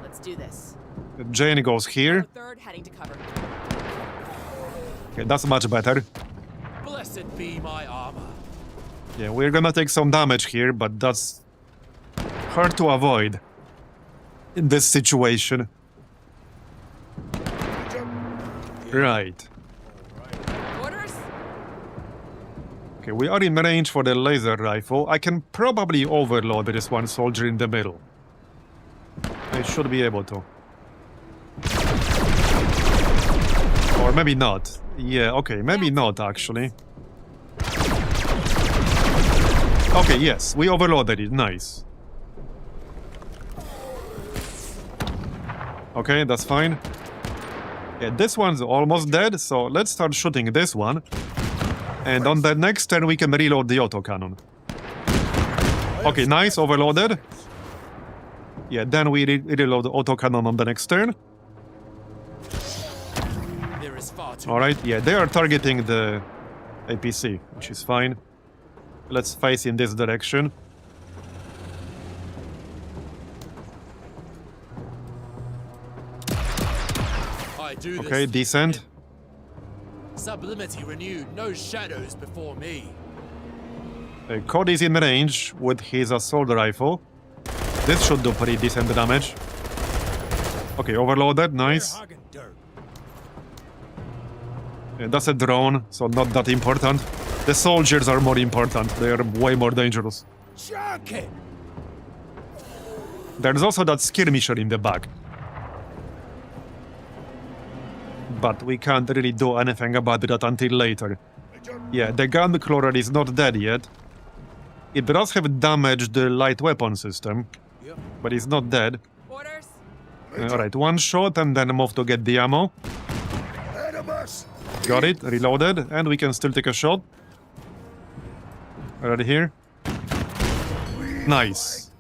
Let's do this. Jane goes here. Third heading to cover. Okay, that's much better. Blessed be my armor. Yeah, we're gonna take some damage here, but that's hard to avoid in this situation. Right. Orders? Okay, we are in range for the laser rifle. I can probably overload this one soldier in the middle. I should be able to. Or maybe not. Yeah, okay, maybe not actually. Okay, yes, we overloaded it. Nice. Okay, that's fine. Yeah, this one's almost dead, so let's start shooting this one. And on the next turn, we can reload the autocannon. Okay, nice, overloaded. Yeah, then we reload the autocannon on the next turn. There is far too Alright, yeah, they are targeting the APC, which is fine. Let's face in this direction. I do this. Okay, decent. Sublimity renewed, no shadows before me. Cody is in range with his assault rifle. This should do pretty decent damage. Okay, overloaded, nice. Hogging dirt. Yeah, that's a drone, so not that important. The soldiers are more important. They are way more dangerous. Chuck it! There's also that skirmisher in the back. But we can't really do anything about that until later. Yeah, the gun crawler is not dead yet. It does have damaged the light weapon system, but it's not dead. Orders? Alright, one shot and then move to get the ammo. Got it, reloaded, and we can still take a shot. Right here. Nice.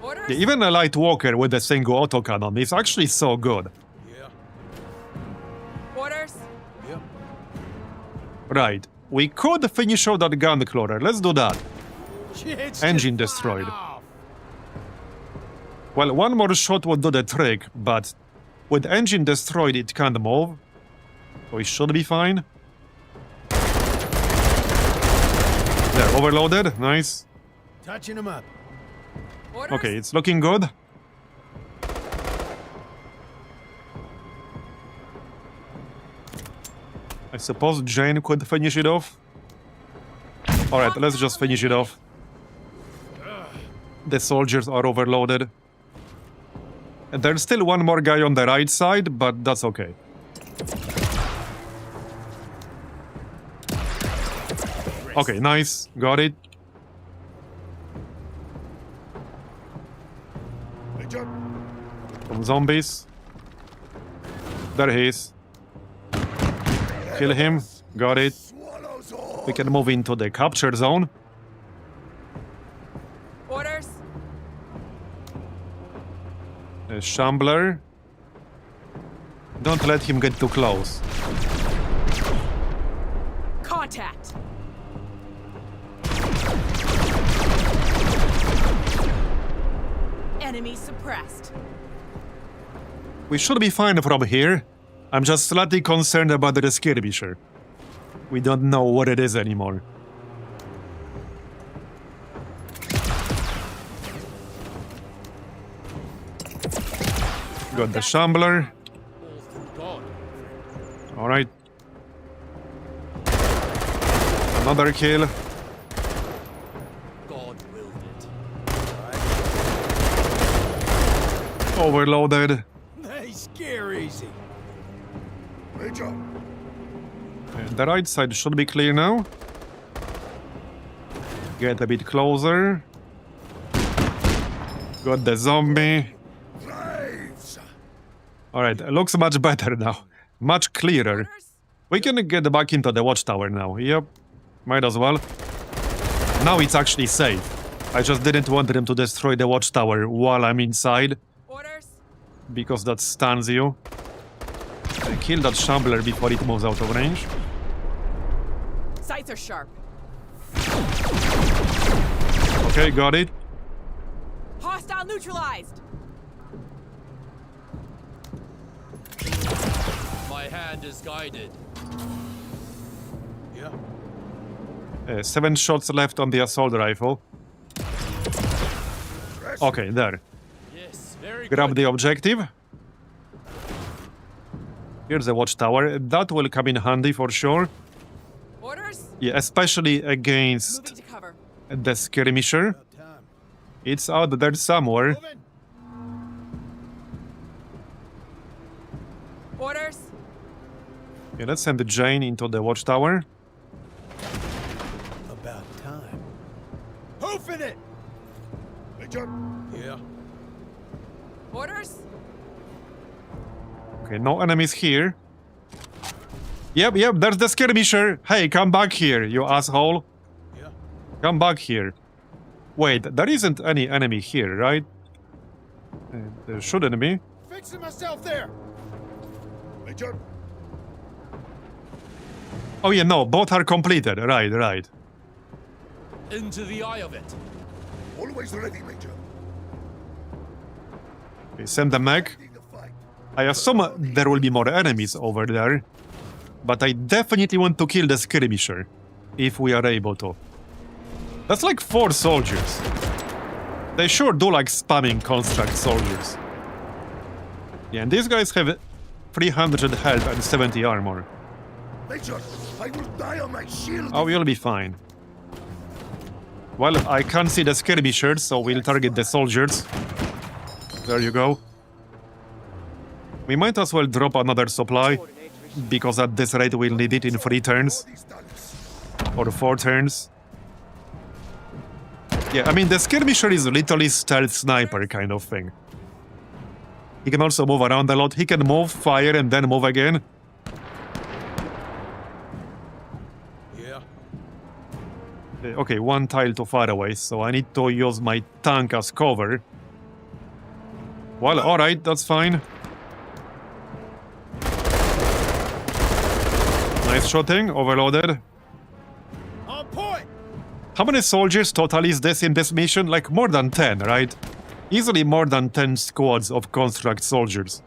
Orders? Yeah, even a light walker with a single autocannon is actually so good. Yeah. Orders? Yep. Right, we could finish out that gun crawler. Let's do that. Shit's Engine just destroyed. flying off. Well, one more shot would do the trick, but with engine destroyed, it can't move. So it should be fine. There, overloaded. Nice. Touching him up. Orders? Okay, it's looking good. I suppose Jane could finish it off. Alright, let's just finish it off. The soldiers are overloaded. And there's still one more guy on the right side, but that's okay. Okay, nice. Got it. Some zombies. There he is. Kill him. Got it. We can move into the capture zone. Orders? A shambler. Don't let him get too close. Contact! Enemy suppressed. We should be fine from here. I'm just slightly concerned about the Skirmisher. We don't know what it is anymore. Got the shambler. All through God. Alright. Another kill. God willed it. Overloaded. They scare easy. The right side should be clear now. Get a bit closer. Got the zombie. Alright, looks much better now. Much clearer. Orders? We can get back into the watchtower now. Yep, might as well. Now it's actually safe. I just didn't want them to destroy the watchtower while I'm inside, Orders? because that stuns you. Kill that shambler before it moves out of range. Sights are sharp. Okay, got it. Hostile neutralized. My hand is guided. Yeah. 7 shots left on the assault rifle. Okay, there. Yes, very Grab good. the objective. Here's the watchtower. That will come in handy for sure. Orders? Yeah, especially against Moving to cover. the Skirmisher. About time. It's out there somewhere. Moving. Orders? Yeah, let's send Jane into the watchtower. About time. Hoofing it! Major. Yeah. Orders? Okay, no enemies here. Yep, there's the Skirmisher. Hey, come back here, you asshole. Yeah. Come back here. Wait, there isn't any enemy here, right? There shouldn't be. Fixing myself there. Major. Oh yeah, no, both are completed. Right. Into the eye of it. Always ready, Major. Okay, send the mech. In the fight. I assume there will be more enemies over there. But I definitely want to kill the Skirmisher. If we are able to. That's like 4 soldiers. They sure do like spamming construct soldiers. Yeah, and these guys have 300 health and 70 armor. Major, I will die on my shield. Oh, you'll be fine. Well, I can't see the Skirmishers, so we'll target the soldiers. There you go. We might as well drop another supply, because at this rate we'll need it in 3 turns. Or 4 turns. Yeah, I mean, the Skirmisher is literally stealth sniper kind of thing. He can also move around a lot. He can move, fire, and then move again. Yeah. Okay, 1 tile too far away, so I need to use my tank as cover. Well, alright, that's fine. Nice shooting, overloaded. On point. How many soldiers total is this in this mission? Like more than 10, right? Easily more than 10 squads of construct soldiers.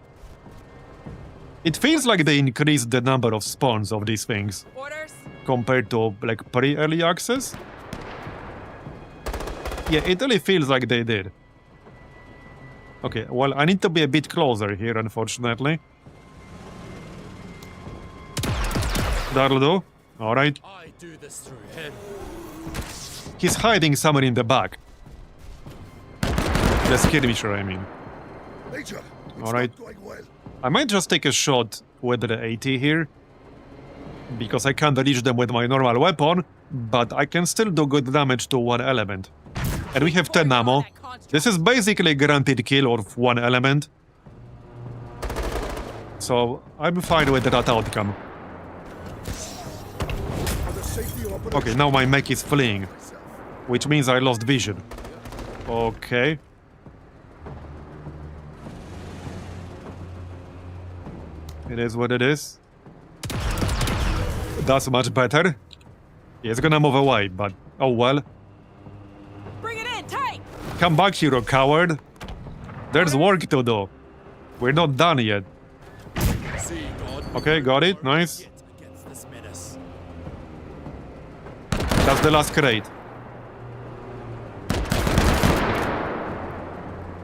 It feels like they increased the number of spawns of these things Orders? compared to like pre-early access. Yeah, it really feels like they did. Okay, well, I need to be a bit closer here, unfortunately. That'll do. Alright. I do this through him. He's hiding somewhere in the back. The Skirmisher, I mean. Major, it's Alright. not going well. I might just take a shot with the AT here. Because I can't reach them with my normal weapon. But I can still do good damage to 1 element. And we have 10 ammo. This is basically a guaranteed kill of 1 element. So I'm fine with that outcome. For the safety of operation. Okay, now my mech is fleeing. Which means I lost vision. Okay. It is what it is. That's much better. It's gonna move away, but oh well. Bring it in, tight! Come back, hero coward. There's work to do. We're not done yet. See, God. Okay, got it. Nice. Get against this menace. That's the last crate.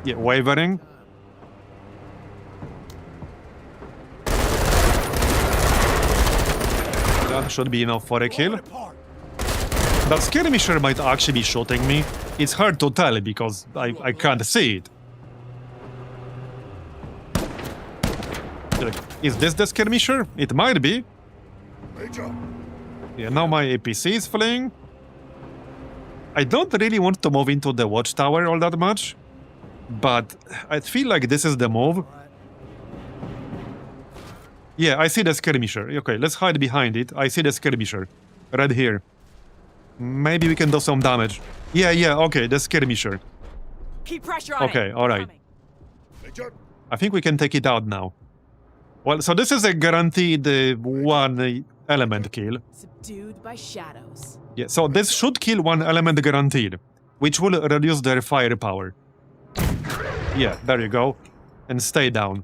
Yeah, wavering. That should be enough for a kill. That Skirmisher might actually be shooting me. It's hard to tell because I can't see it. Like, is this the Skirmisher? It might be. Major, Yeah, now my APC is fleeing. I don't really want to move into the watchtower all that much. But I feel like this is the move. Yeah, I see the skirmisher. Okay, let's hide behind it. I see the skirmisher. Right here. Maybe we can do some damage. Yeah, okay, the skirmisher. Keep pressure on Okay, it. alright. Coming. Major, I think we can take it out now. Well, so this is a guaranteed one element kill. Subdued by shadows. Yeah, so this should kill one element guaranteed, which will reduce their firepower. Yeah, there you go. And stay down.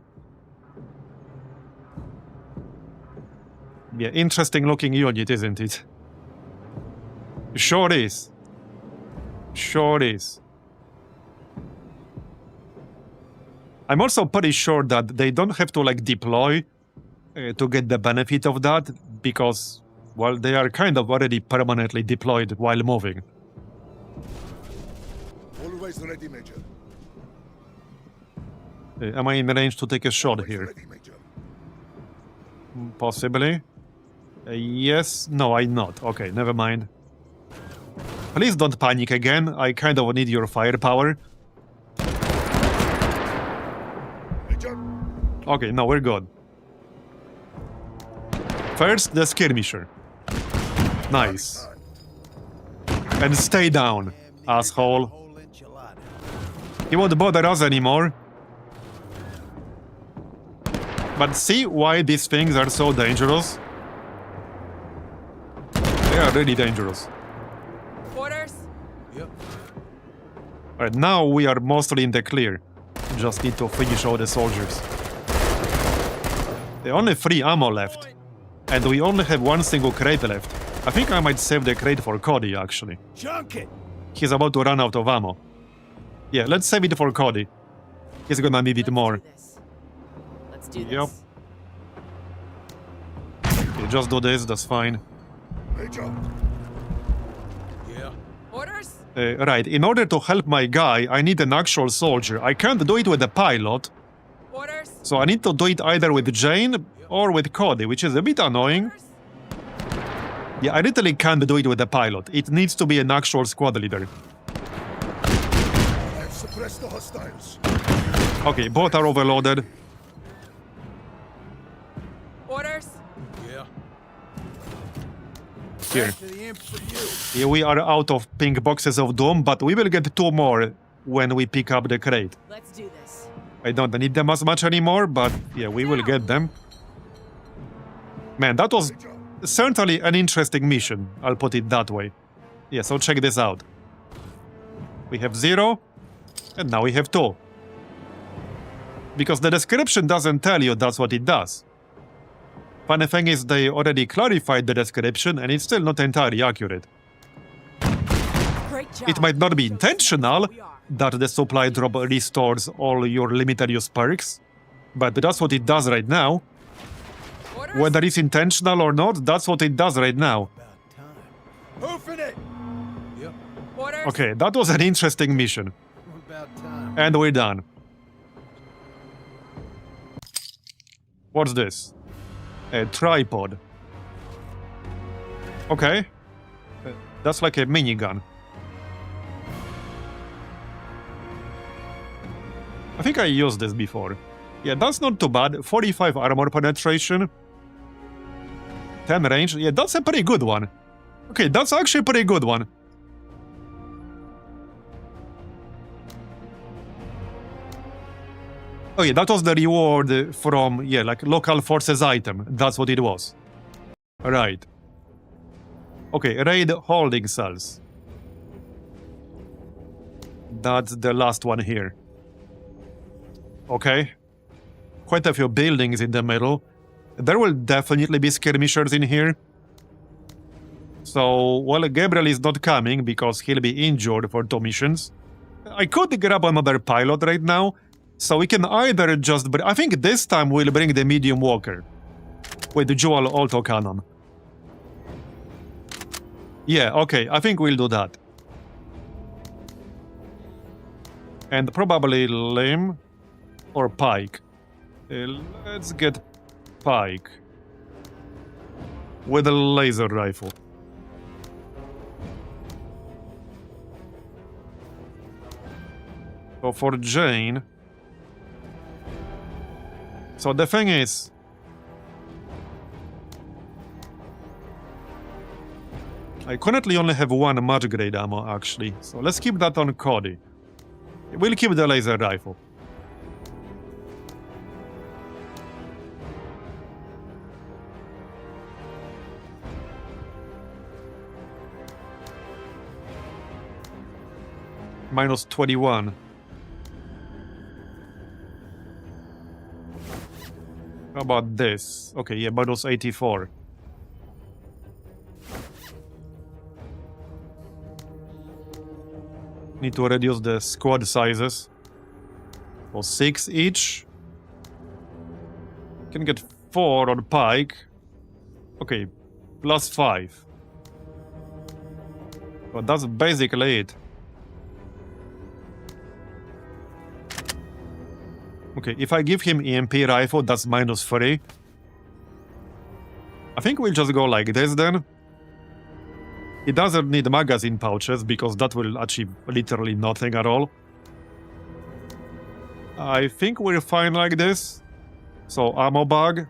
Yeah, interesting looking unit, isn't it? Sure is. Sure is. I'm also pretty sure that they don't have to like deploy to get the benefit of that because, well, they are kind of already permanently deployed while moving. always ready, Major. Am I in range to take a shot Always here? ready, Major. Possibly. Yes. No, I'm not. Okay, never mind. Please don't panic again. I kind of need your firepower. Major, Okay, no, we're good. First, the skirmisher. Nice. And stay down, asshole. Whole enchilada. He won't bother us anymore. But see why these things are so dangerous? They are really dangerous. Orders? Yep. Alright, now we are mostly in the clear. Just need to finish all the soldiers. There are only 3 ammo left. And we only have 1 single crate left. I think I might save the crate for Cody, actually. Chunk it. He's about to run out of ammo. Yeah, let's save it for Cody. He's gonna need it more. Let's do this. Yep. Okay, just do this, that's fine. Major. Yeah. Orders? Right, in order to help my guy, I need an actual soldier. I can't do it with a pilot, Orders? so I need to do it either with Jane or with Cody, which is a bit annoying. Orders? Yeah, I literally can't do it with a pilot. It needs to be an actual squad leader. I have suppressed the hostiles. Okay, both are overloaded. Orders? Yeah. Here. Back to the imp for you. Here we are out of pink boxes of doom, but we will get 2 more when we pick up the crate. Let's do this. I don't need them as much anymore, but yeah, we will get them. Man, that was certainly an interesting mission, I'll put it that way. Yeah, so check this out. We have 0, and now we have 2. Because the description doesn't tell you that's what it does. Funny thing is, they already clarified the description, and it's still not entirely accurate. Great job. It might not be Show us intentional who we are. that the supply drop restores all your limited use perks, but that's what it does right now. Orders? Whether it's intentional or not, that's what it does right now. About time. Hoofing it. Yep. Orders? Okay, that was an interesting mission. About time. And we're done. What's this? A tripod. Okay. That's like a minigun. I think I used this before. Yeah, that's not too bad. 45 armor penetration. 10 range. Yeah, that's a pretty good one. Okay, that's actually a pretty good one. Oh yeah, that was the reward from, yeah, like local forces item. That's what it was. Right. Okay, raid holding cells. That's the last one here. Okay. Quite a few buildings in the middle. There will definitely be skirmishers in here. So, well, Gabriel is not coming because he'll be injured for 2 missions. I could grab another pilot right now. So we can either just... I think this time we'll bring the medium walker. With the dual autocannon. Yeah, okay, I think we'll do that. And probably Limb or Pike. Let's get Pike. With a laser rifle. So for Jane... So the thing is, I currently only have one much grade ammo, actually. So let's keep that on Cody. We'll keep the laser rifle. Minus 21. How about this? Okay, yeah, minus 84. Need to reduce the squad sizes. For 6 each. Can get 4 on Pike. Okay, plus 5. But that's basically it. Okay, if I give him EMP rifle, that's minus 3. I think we'll just go like this then. He doesn't need magazine pouches because that will achieve literally nothing at all. I think we're fine like this. So ammo bag,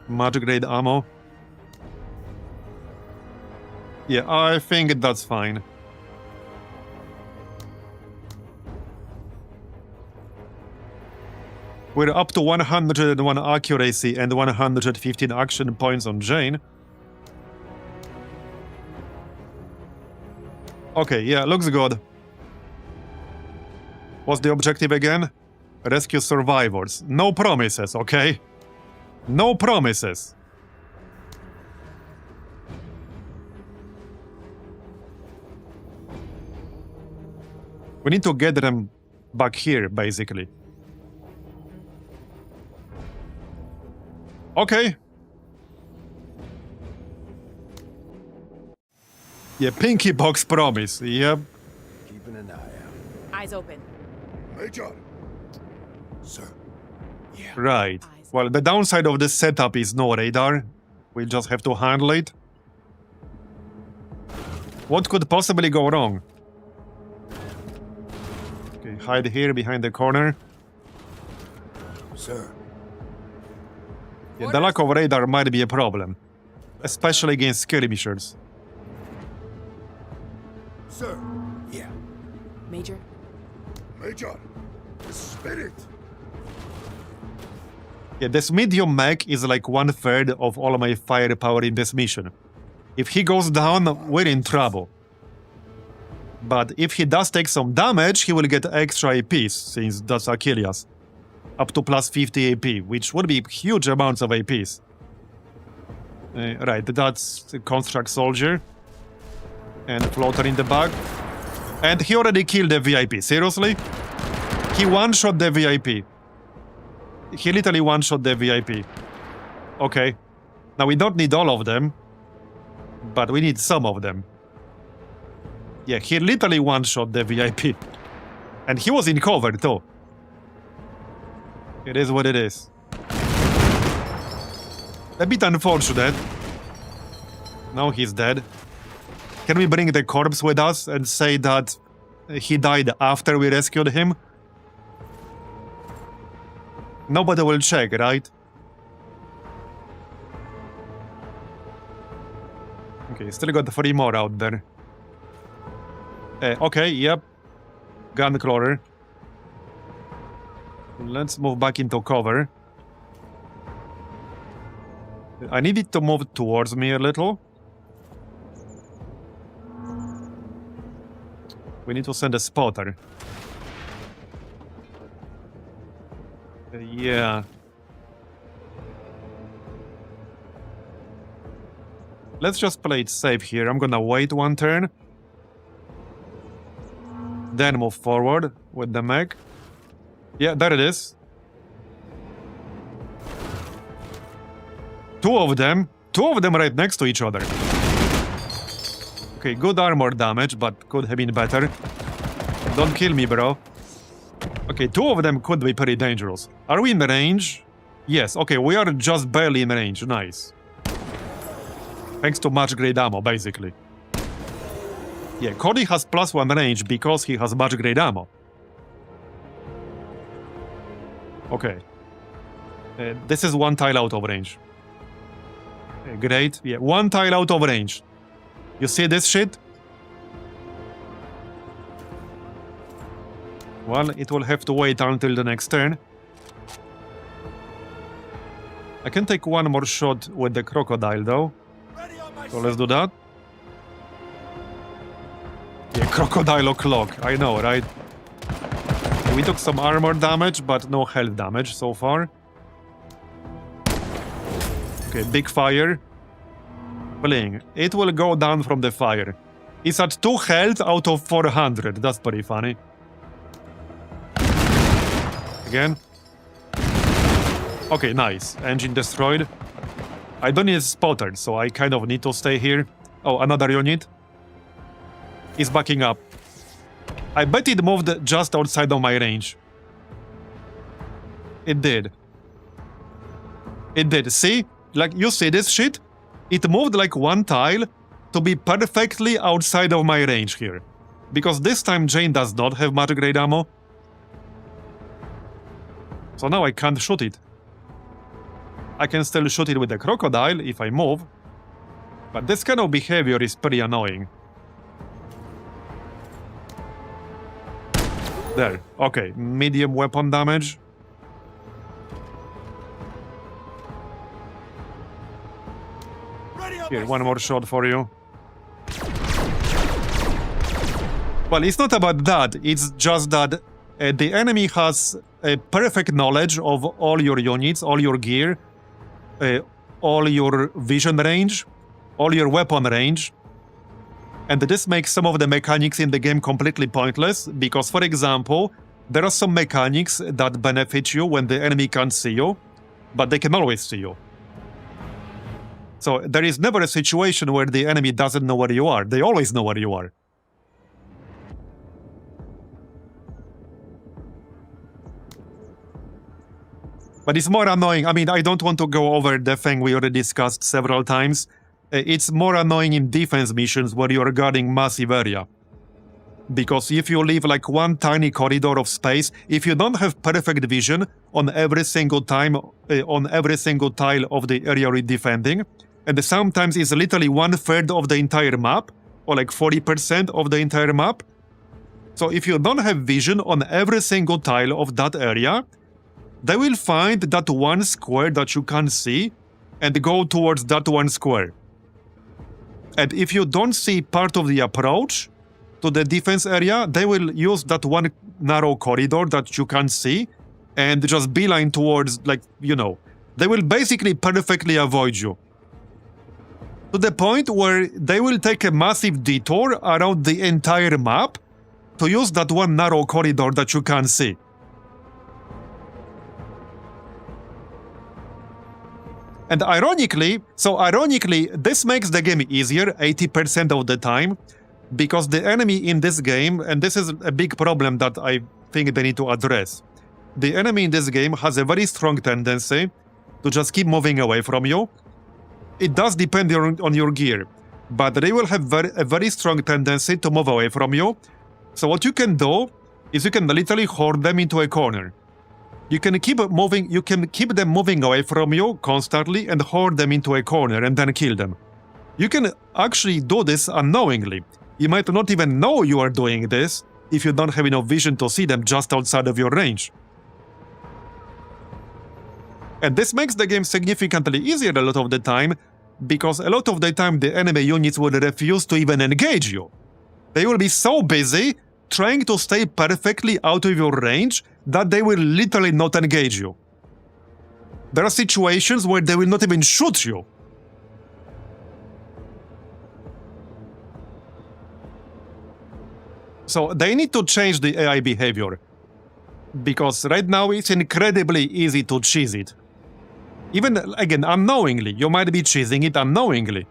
much grade ammo. Yeah, I think that's fine. We're up to 101 accuracy and 115 action points on Jane. Okay, yeah, looks good. What's the objective again? Rescue survivors. No promises, okay? No promises. We need to get them back here, basically. Okay. Yeah, pinky box promise. Yep. Keeping an eye out. Eyes open. Major. Sir. Yeah. Right. Well, the downside of this setup is no radar. We'll just have to handle it. What could possibly go wrong? Okay, hide here behind the corner. Sir. Yeah, the lack of radar might be a problem. Especially against skirmishers. Sir. Yeah. Major? Major. Spirit. Yeah, this medium mech is like 1/3 of all my firepower in this mission. If he goes down, we're in trouble. But if he does take some damage, he will get extra APs, since that's Achilles. Up to plus 50 AP, which would be huge amounts of APs. Right, that's a construct soldier. And floater in the back. And he already killed the VIP, seriously? He one-shot the VIP. He literally one-shot the VIP. Okay. Now we don't need all of them. But we need some of them. Yeah, he literally one-shot the VIP. And he was in cover too. It is what it is. A bit unfortunate. Now he's dead. Can we bring the corpse with us and say that he died after we rescued him? Nobody will check, right? Okay, still got 3 more out there. Okay, yep. Guncaller. Let's move back into cover. I need it to move towards me a little. We need to send a spotter. Yeah. Let's just play it safe here. I'm gonna wait 1 turn. Then move forward with the mech. Yeah, there it is. 2 of them. 2 of them right next to each other. Okay, good armor damage, but could have been better. Don't kill me, bro. Okay, 2 of them could be pretty dangerous. Are we in range? Yes, okay, we are just barely in range. Nice. Thanks to much grade ammo, basically. Yeah, Cody has +1 range because he has much grade ammo. Okay. This is 1 tile out of range. Great. Yeah, one tile out of range. You see this shit? Well, it will have to wait until the next turn. I can take one more shot with the crocodile, though. So let's do that. Yeah, crocodile o'clock. I know, right? We took some armor damage, but no health damage so far. Okay, big fire. Bling. It will go down from the fire. It's at 2 health out of 400. That's pretty funny. Again. Okay, nice. Engine destroyed. I don't need spotted, so I kind of need to stay here. Oh, another unit. It's backing up. I bet it moved just outside of my range. It did. It did. See? Like, you see this shit? It moved like one tile to be perfectly outside of my range here. Because this time Jane does not have much great ammo. So now I can't shoot it. I can still shoot it with the crocodile if I move. But this kind of behavior is pretty annoying. There. Okay, medium weapon damage. Here, one more shot for you. Well, it's not about that. It's just that the enemy has a perfect knowledge of all your units, all your gear, all your vision range, all your weapon range. And this makes some of the mechanics in the game completely pointless, because, for example, there are some mechanics that benefit you when the enemy can't see you, but they can always see you. So there is never a situation where the enemy doesn't know where you are. They always know where you are. But it's more annoying. I mean, I don't want to go over the thing we already discussed several times. It's more annoying in defense missions where you're guarding massive area. Because if you leave like one tiny corridor of space, if you don't have perfect vision on every single time, on every single tile of the area you're defending, and sometimes it's literally 1/3 of the entire map, or like 40% of the entire map. So if you don't have vision on every single tile of that area, they will find that one square that you can't see and go towards that one square. And if you don't see part of the approach to the defense area, they will use that one narrow corridor that you can't see and just beeline towards, like, you know, they will basically perfectly avoid you. To the point where they will take a massive detour around the entire map to use that one narrow corridor that you can't see. And ironically, this makes the game easier 80% of the time, because the enemy in this game, and this is a big problem that I think they need to address, the enemy in this game has a very strong tendency to just keep moving away from you. It does depend on your gear, but they will have a very strong tendency to move away from you. So what you can do is you can literally hoard them into a corner. You can keep them moving away from you constantly and hoard them into a corner and then kill them. You can actually do this unknowingly. You might not even know you are doing this if you don't have enough vision to see them just outside of your range. And this makes the game significantly easier a lot of the time, because a lot of the time the enemy units will refuse to even engage you. They will be so busy trying to stay perfectly out of your range that they will literally not engage you. There are situations where they will not even shoot you. So they need to change the AI behavior, because right now it's incredibly easy to cheese it. Even, again, unknowingly. You might be cheesing it unknowingly.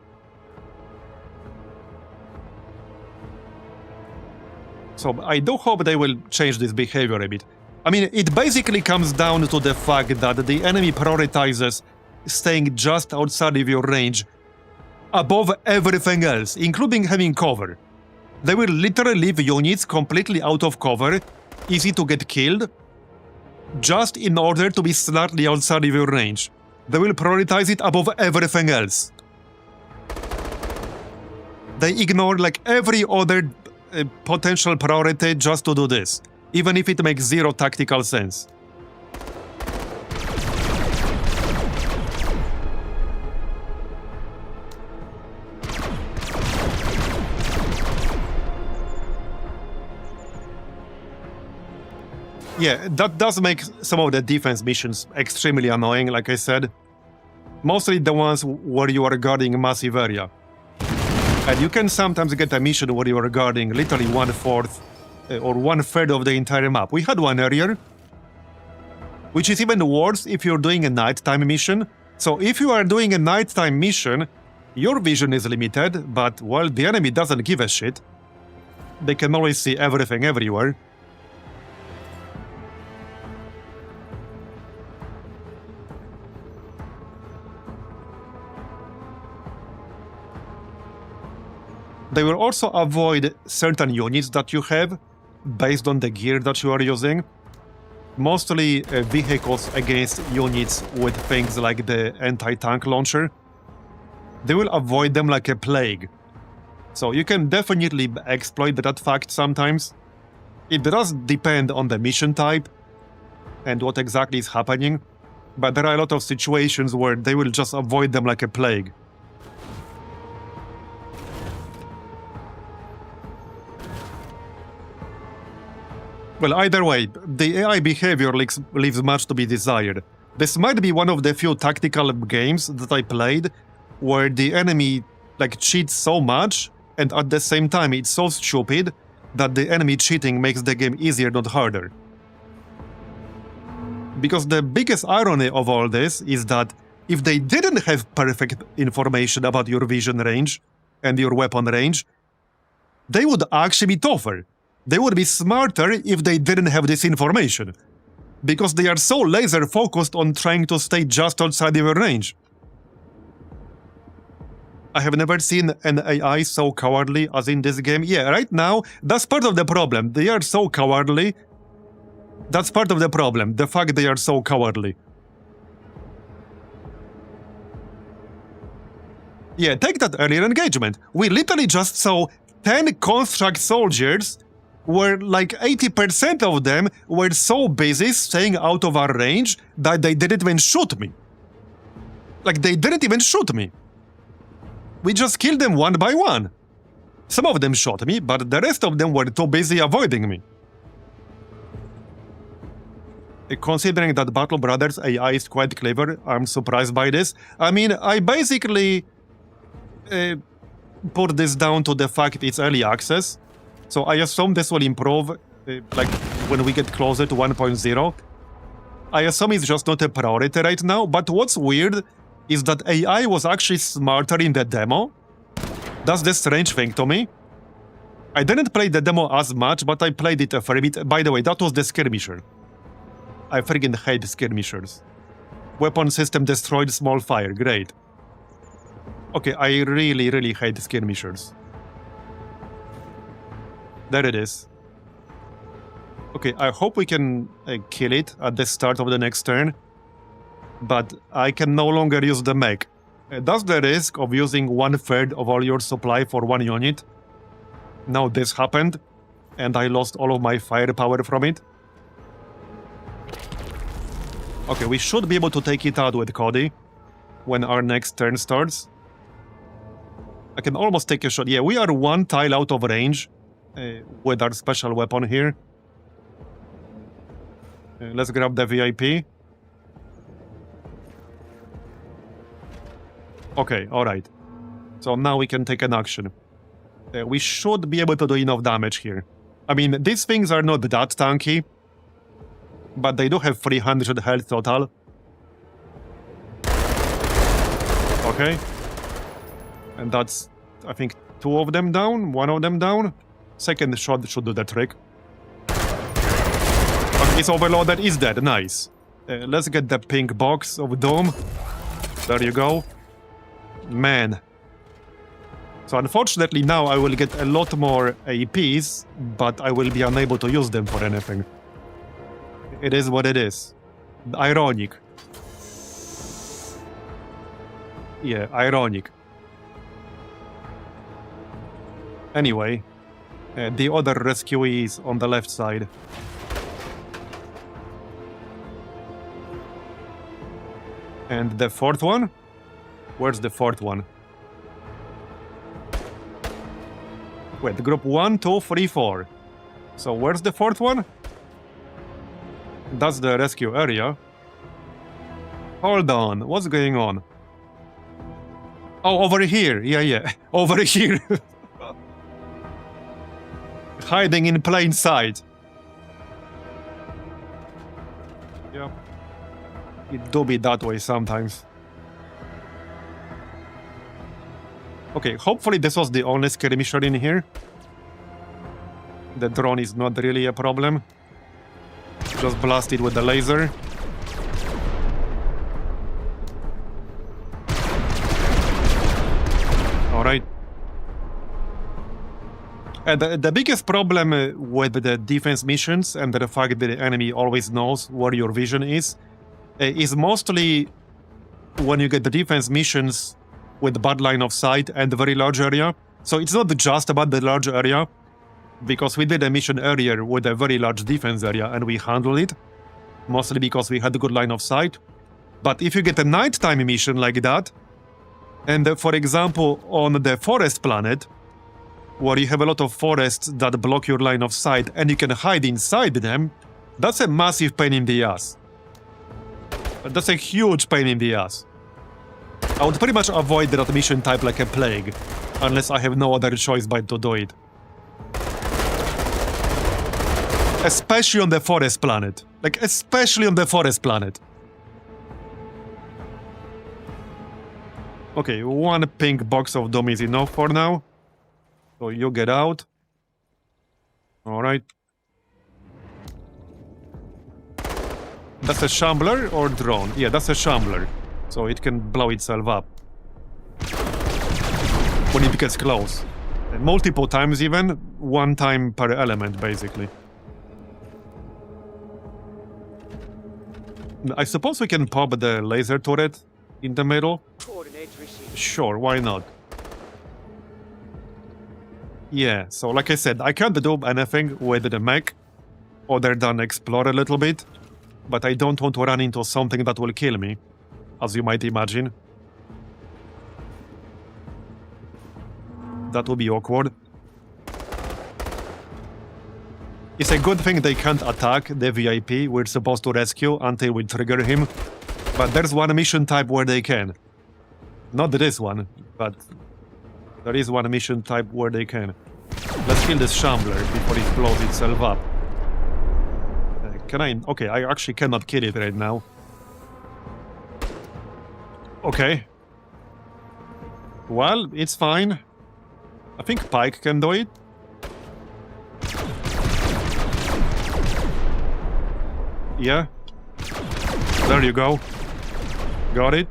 So I do hope they will change this behavior a bit. I mean, it basically comes down to the fact that the enemy prioritizes staying just outside of your range above everything else, including having cover. They will literally leave units completely out of cover, easy to get killed, just in order to be slightly outside of your range. They will prioritize it above everything else. They ignore like every other potential priority just to do this, even if it makes zero tactical sense. Yeah, that does make some of the defense missions extremely annoying, like I said. Mostly the ones where you are guarding a massive area. And you can sometimes get a mission where you are guarding literally 1/4 or 1/3 of the entire map. We had one earlier, which is even worse if you're doing a nighttime mission. So if you are doing a nighttime mission, your vision is limited, but well, the enemy doesn't give a shit. They can always see everything everywhere. They will also avoid certain units that you have based on the gear that you are using. Mostly vehicles against units with things like the anti-tank launcher. They will avoid them like a plague. So you can definitely exploit that fact sometimes. It does depend on the mission type and what exactly is happening, but there are a lot of situations where they will just avoid them like a plague. Well, either way, the AI behavior leaves much to be desired. This might be one of the few tactical games that I played where the enemy cheats so much, and at the same time it's so stupid that the enemy cheating makes the game easier, not harder. Because the biggest irony of all this is that if they didn't have perfect information about your vision range and your weapon range, they would actually be tougher. They would be smarter if they didn't have this information, because they are so laser focused on trying to stay just outside your range. I have never seen an AI so cowardly as in this game. Yeah, right now, that's part of the problem. They are so cowardly. That's part of the problem, the fact they are so cowardly. Yeah, take that earlier engagement. We literally just saw 10 construct soldiers where 80% of them were so busy staying out of our range that they didn't even shoot me. They didn't even shoot me. We just killed them one by one. Some of them shot me, but the rest of them were too busy avoiding me. Considering that Battle Brothers AI is quite clever, I'm surprised by this. I mean, I basically put this down to the fact it's early access. So I assume this will improve, when we get closer to 1.0. I assume it's just not a priority right now, but what's weird is that AI was actually smarter in the demo. That's the strange thing to me. I didn't play the demo as much, but I played it a fair bit. By the way, that was the Skirmisher. I friggin' hate Skirmishers. Weapon system destroyed, small fire, great. Okay, I really, really hate Skirmishers. There it is. Okay, I hope we can kill it at the start of the next turn. But I can no longer use the mech. That's the risk of using 1/3 of all your supply for one unit. Now this happened, and I lost all of my firepower from it. Okay, we should be able to take it out with Cody when our next turn starts. I can almost take a shot. Yeah, we are one tile out of range with our special weapon here. Let's grab the VIP. Okay, alright. So now we can take an action. We should be able to do enough damage here. I mean, these things are not that tanky, but they do have 300 health total. Okay. And that's, I think, 2 of them down, 1 of them down. Second shot should do the trick. Okay, it's overloaded, is dead, nice. Let's get the pink box of doom. There you go. Man. So unfortunately now I will get a lot more APs, but I will be unable to use them for anything. It is what it is. Ironic. Yeah, ironic. Anyway, the other rescuee is on the left side. And the fourth one? Where's the fourth one? Wait, group 1, 2, 3, 4. So where's the fourth one? That's the rescue area. Hold on, what's going on? Oh, over here. Yeah. Over here. Hiding in plain sight. Yeah. It do be that way sometimes. Okay, hopefully this was the only skirmisher in here. The drone is not really a problem. Just blast it with the laser. Alright. The biggest problem with the defense missions and the fact that the enemy always knows where your vision is mostly when you get the defense missions with bad line of sight and a very large area. So it's not just about the large area, because we did a mission earlier with a very large defense area and we handled it, mostly because we had a good line of sight. But if you get a nighttime mission like that, and for example on the forest planet, where you have a lot of forests that block your line of sight and you can hide inside them, that's a massive pain in the ass. That's a huge pain in the ass. I would pretty much avoid that mission type like a plague, unless I have no other choice but to do it. Especially on the forest planet. Like, especially on the forest planet. Okay, one pink box of doom is enough for now. So you get out. Alright. That's a shambler or drone? Yeah, that's a shambler. So it can blow itself up when it gets close. Multiple times even, one time per element basically. I suppose we can pop the laser turret in the middle. Coordinates received. Sure, why not? Yeah, so like I said, I can't do anything with the mech other than explore a little bit, but I don't want to run into something that will kill me, as you might imagine. That would be awkward. It's a good thing they can't attack the VIP we're supposed to rescue until we trigger him, but there's one mission type where they can. Not this one, but there is one mission type where they can. Let's kill this shambler before it blows itself up. Can I? Okay, I actually cannot kill it right now. Okay. Well, it's fine. I think Pike can do it. Yeah. There you go. Got it.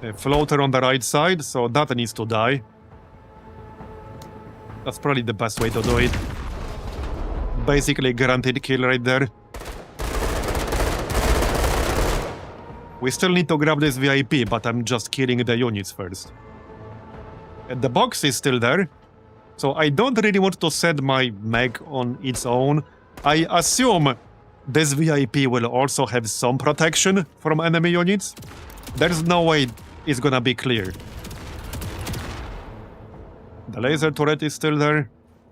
A floater on the right side, so that needs to die. That's probably the best way to do it. Basically guaranteed kill right there. We still need to grab this VIP, but I'm just killing the units first. And the box is still there, so I don't really want to set my mech on its own. I assume this VIP will also have some protection from enemy units. There's no way it's gonna be clear. The laser turret is still there.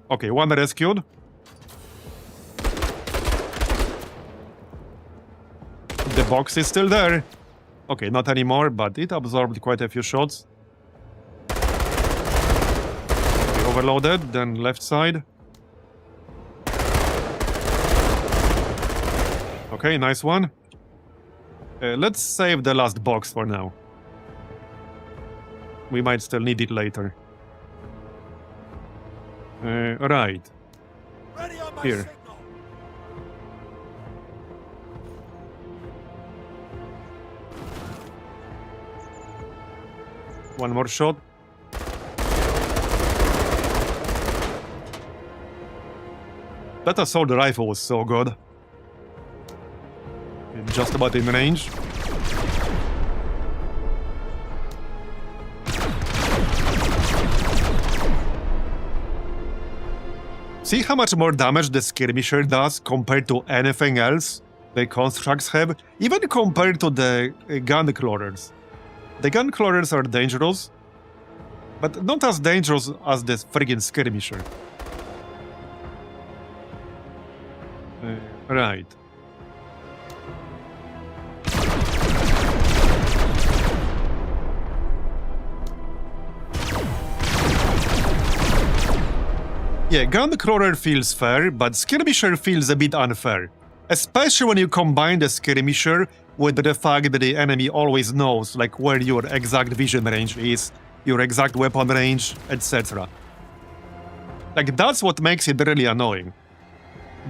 Okay, one rescued. The box is still there. Okay, not anymore, but it absorbed quite a few shots. Okay, overloaded, then left side. Okay, nice one. Let's save the last box for now. We might still need it later. Right. Ready on my Here. signal. One more shot. That assault rifle was so good. Just about in range. See how much more damage the Skirmisher does compared to anything else the constructs have? Even compared to the gun crawlers. The gun crawlers are dangerous, but not as dangerous as this friggin' Skirmisher. Right. Yeah, Guncrawler feels fair, but Skirmisher feels a bit unfair. Especially when you combine the Skirmisher with the fact that the enemy always knows like where your exact vision range is, your exact weapon range, etc. Like that's what makes it really annoying.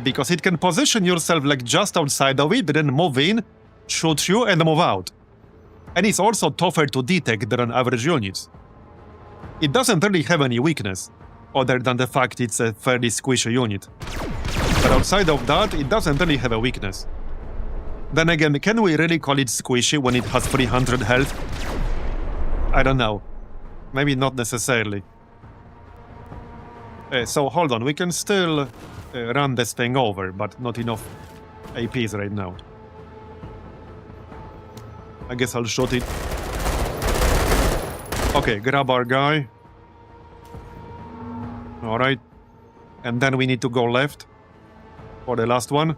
Because it can position yourself like just outside of it, then move in, shoot you, and move out. And it's also tougher to detect than average units. It doesn't really have any weakness, other than the fact it's a fairly squishy unit. But outside of that, it doesn't really have a weakness. Then again, can we really call it squishy when it has 300 health? I don't know. Maybe not necessarily. So hold on, we can still run this thing over, but not enough APs right now. I guess I'll shoot it. Okay, grab our guy. Alright. And then we need to go left for the last one.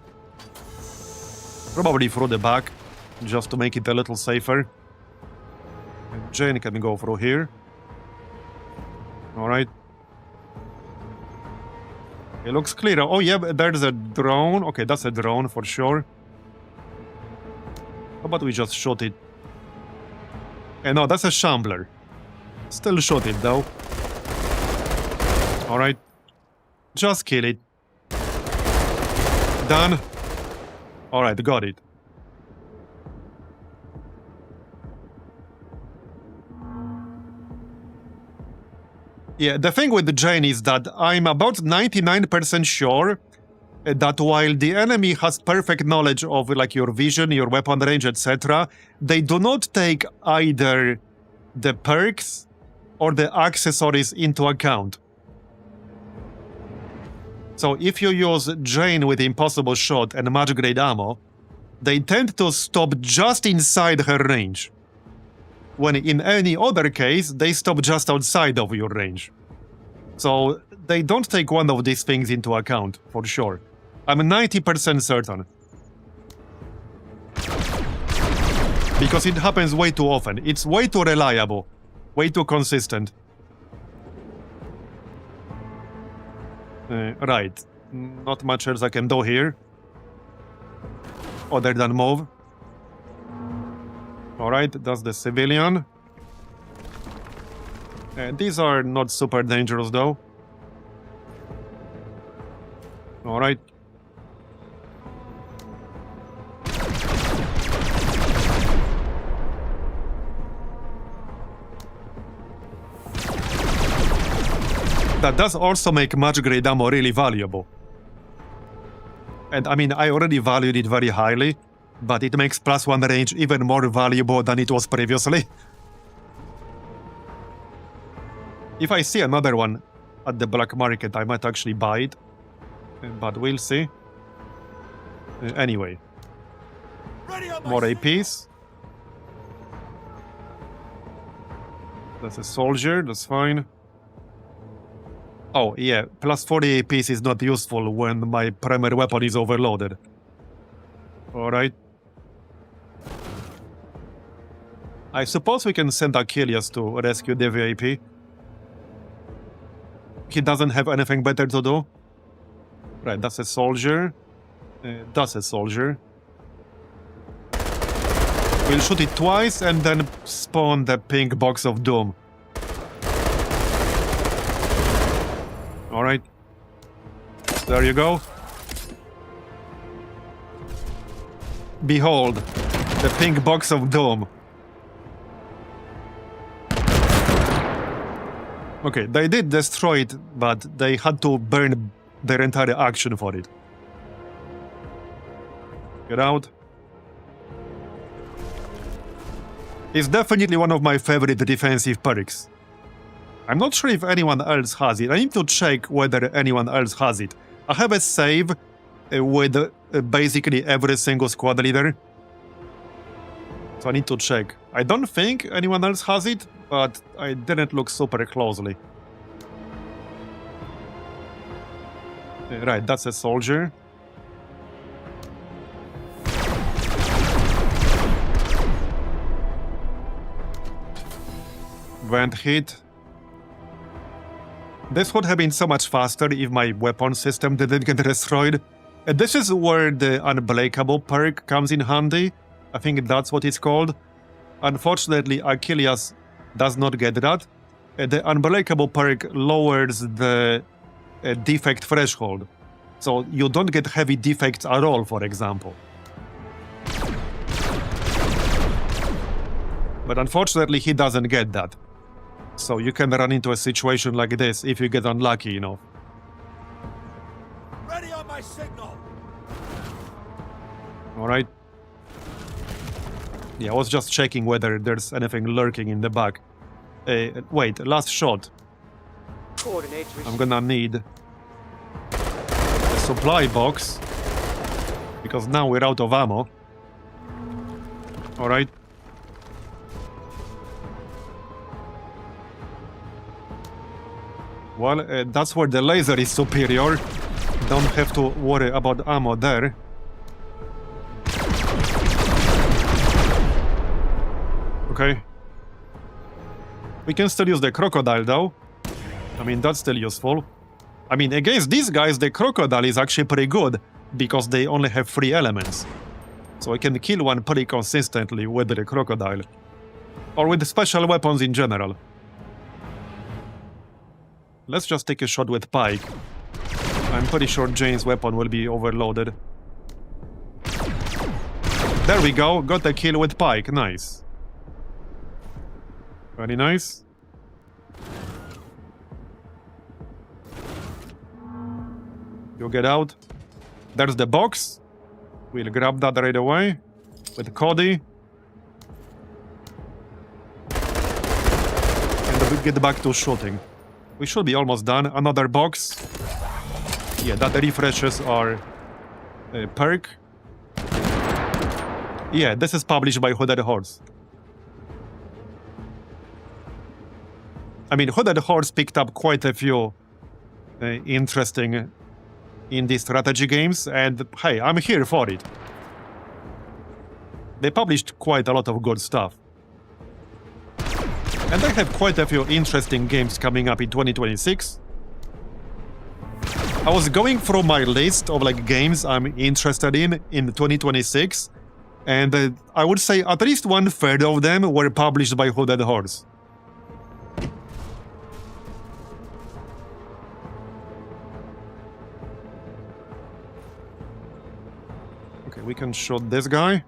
Probably through the back, just to make it a little safer. And Jane can go through here. Alright. It looks clear. Oh yeah, there's a drone. Okay, that's a drone for sure. How about we just shoot it? No, that's a shambler. Still shoot it though. Alright. Just kill it. Done. Alright, got it. Yeah, the thing with Jane is that I'm about 99% sure that while the enemy has perfect knowledge of like your vision, your weapon range, etc., they do not take either the perks or the accessories into account. So if you use Jane with Impossible Shot and much grade ammo, they tend to stop just inside her range. When in any other case, they stop just outside of your range. So they don't take one of these things into account, for sure. I'm 90% certain. Because it happens way too often. It's way too reliable. Way too consistent. Right. Not much else I can do here. Other than move. Alright, that's the civilian. These are not super dangerous though. Alright. That does also make much grade ammo really valuable. And I mean, I already valued it very highly, but it makes +1 range even more valuable than it was previously. If I see another one at the black market, I might actually buy it, but we'll see. Anyway, more APs. That's a soldier, that's fine. Oh, yeah, +40 APs is not useful when my primary weapon is overloaded. Alright. I suppose we can send Achilles to rescue the VIP. He doesn't have anything better to do. Right, that's a soldier. That's a soldier. We'll shoot it twice and then spawn the pink box of doom. Alright. There you go. Behold, the pink box of doom. Okay, they did destroy it, but they had to burn their entire action for it. Get out. It's definitely one of my favorite defensive perks. I'm not sure if anyone else has it. I need to check whether anyone else has it. I have a save with basically every single squad leader. So I need to check. I don't think anyone else has it, but I didn't look super closely. Right, that's a soldier. Vent hit. This would have been so much faster if my weapon system didn't get destroyed. This is where the Unbreakable perk comes in handy. I think that's what it's called. Unfortunately, Achilles does not get that. The Unbreakable perk lowers the defect threshold. So you don't get heavy defects at all, for example. But unfortunately, he doesn't get that. So you can run into a situation like this if you get unlucky, you know. Ready on my signal. Alright. Yeah, I was just checking whether there's anything lurking in the back. Wait, last shot. Coordinates received. I'm gonna need a supply box. Because now we're out of ammo. Alright. Well, that's where the laser is superior. Don't have to worry about ammo there. Okay. We can still use the crocodile though. I mean, that's still useful. I mean, against these guys, the crocodile is actually pretty good because they only have 3 elements. So I can kill one pretty consistently with the crocodile. Or with special weapons in general. Let's just take a shot with Pike. I'm pretty sure Jane's weapon will be overloaded. There we go, got a kill with Pike, nice. Very nice. You get out. There's the box. We'll grab that right away. With Cody. And we'll get back to shooting. We should be almost done. Another box. Yeah, that refreshes our perk. Yeah, this is published by Hooded Horse. I mean, Hooded Horse picked up quite a few interesting indie strategy games, and hey, I'm here for it. They published quite a lot of good stuff. And they have quite a few interesting games coming up in 2026. I was going through my list of like games I'm interested in 2026, and I would say at least 1/3 of them were published by Hooded Horse. Okay, we can shoot this guy.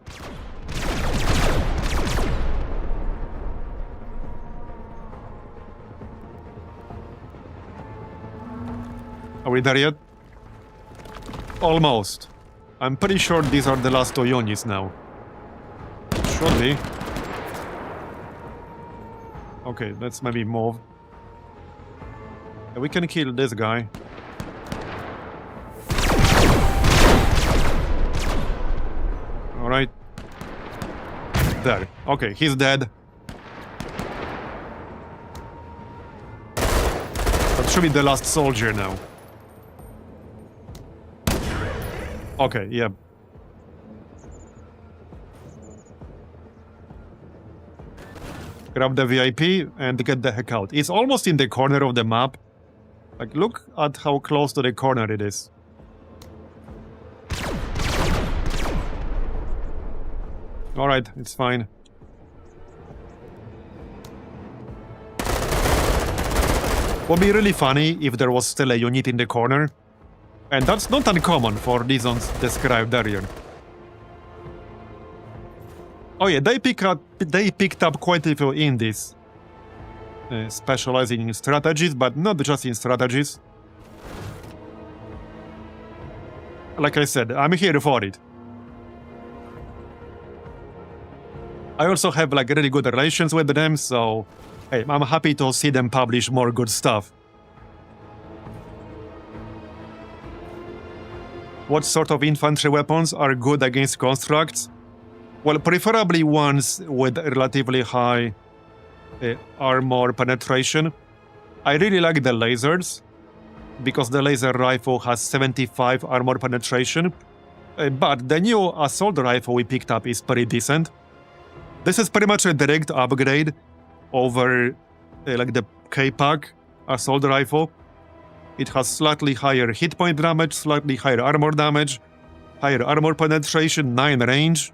Are we there yet? Almost. I'm pretty sure these are the last 2 units now. Should be. Okay, let's maybe move. We can kill this guy. Alright. There. Okay, he's dead. That should be the last soldier now. Okay, yeah. Grab the VIP and get the heck out. It's almost in the corner of the map. Like, look at how close to the corner it is. Alright, it's fine. Would be really funny if there was still a unit in the corner. And that's not uncommon for reasons described earlier. Oh yeah, they picked up quite a few indies. Specializing in strategies, but not just in strategies. Like I said, I'm here for it. I also have like really good relations with them, so Hey, I'm happy to see them publish more good stuff. What sort of infantry weapons are good against constructs? Well, preferably ones with relatively high armor penetration. I really like the lasers, because the laser rifle has 75 armor penetration. But the new assault rifle we picked up is pretty decent. This is pretty much a direct upgrade over like the K-Pack assault rifle. It has slightly higher hit point damage, slightly higher armor damage, higher armor penetration, 9 range.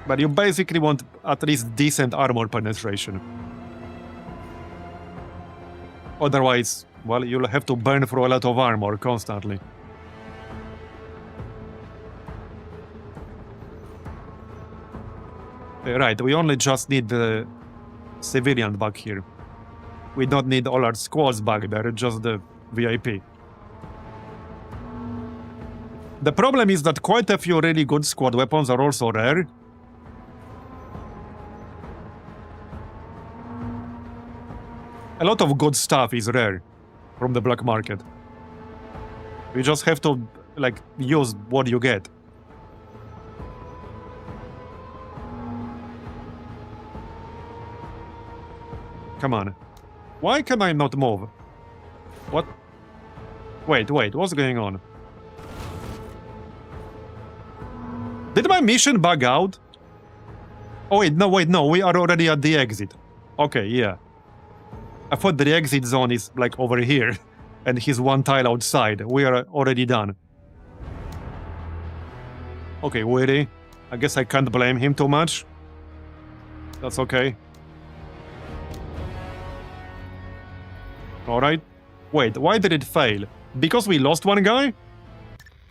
But you basically want at least decent armor penetration. Otherwise, well, you'll have to burn through a lot of armor constantly. Right, we only just need the civilian back here. We don't need all our squads back there, just the VIP. The problem is that quite a few really good squad weapons are also rare. A lot of good stuff is rare from the black market. You just have to, like, use what you get. Come on. Why can I not move? What? Wait, what's going on? Did my mission bug out? Oh wait, no, we are already at the exit. Okay, yeah. I thought the exit zone is, like, over here, and he's one tile outside. We are already done. Okay, Weary. I guess I can't blame him too much. That's okay. Alright. Wait, why did it fail? Because we lost one guy?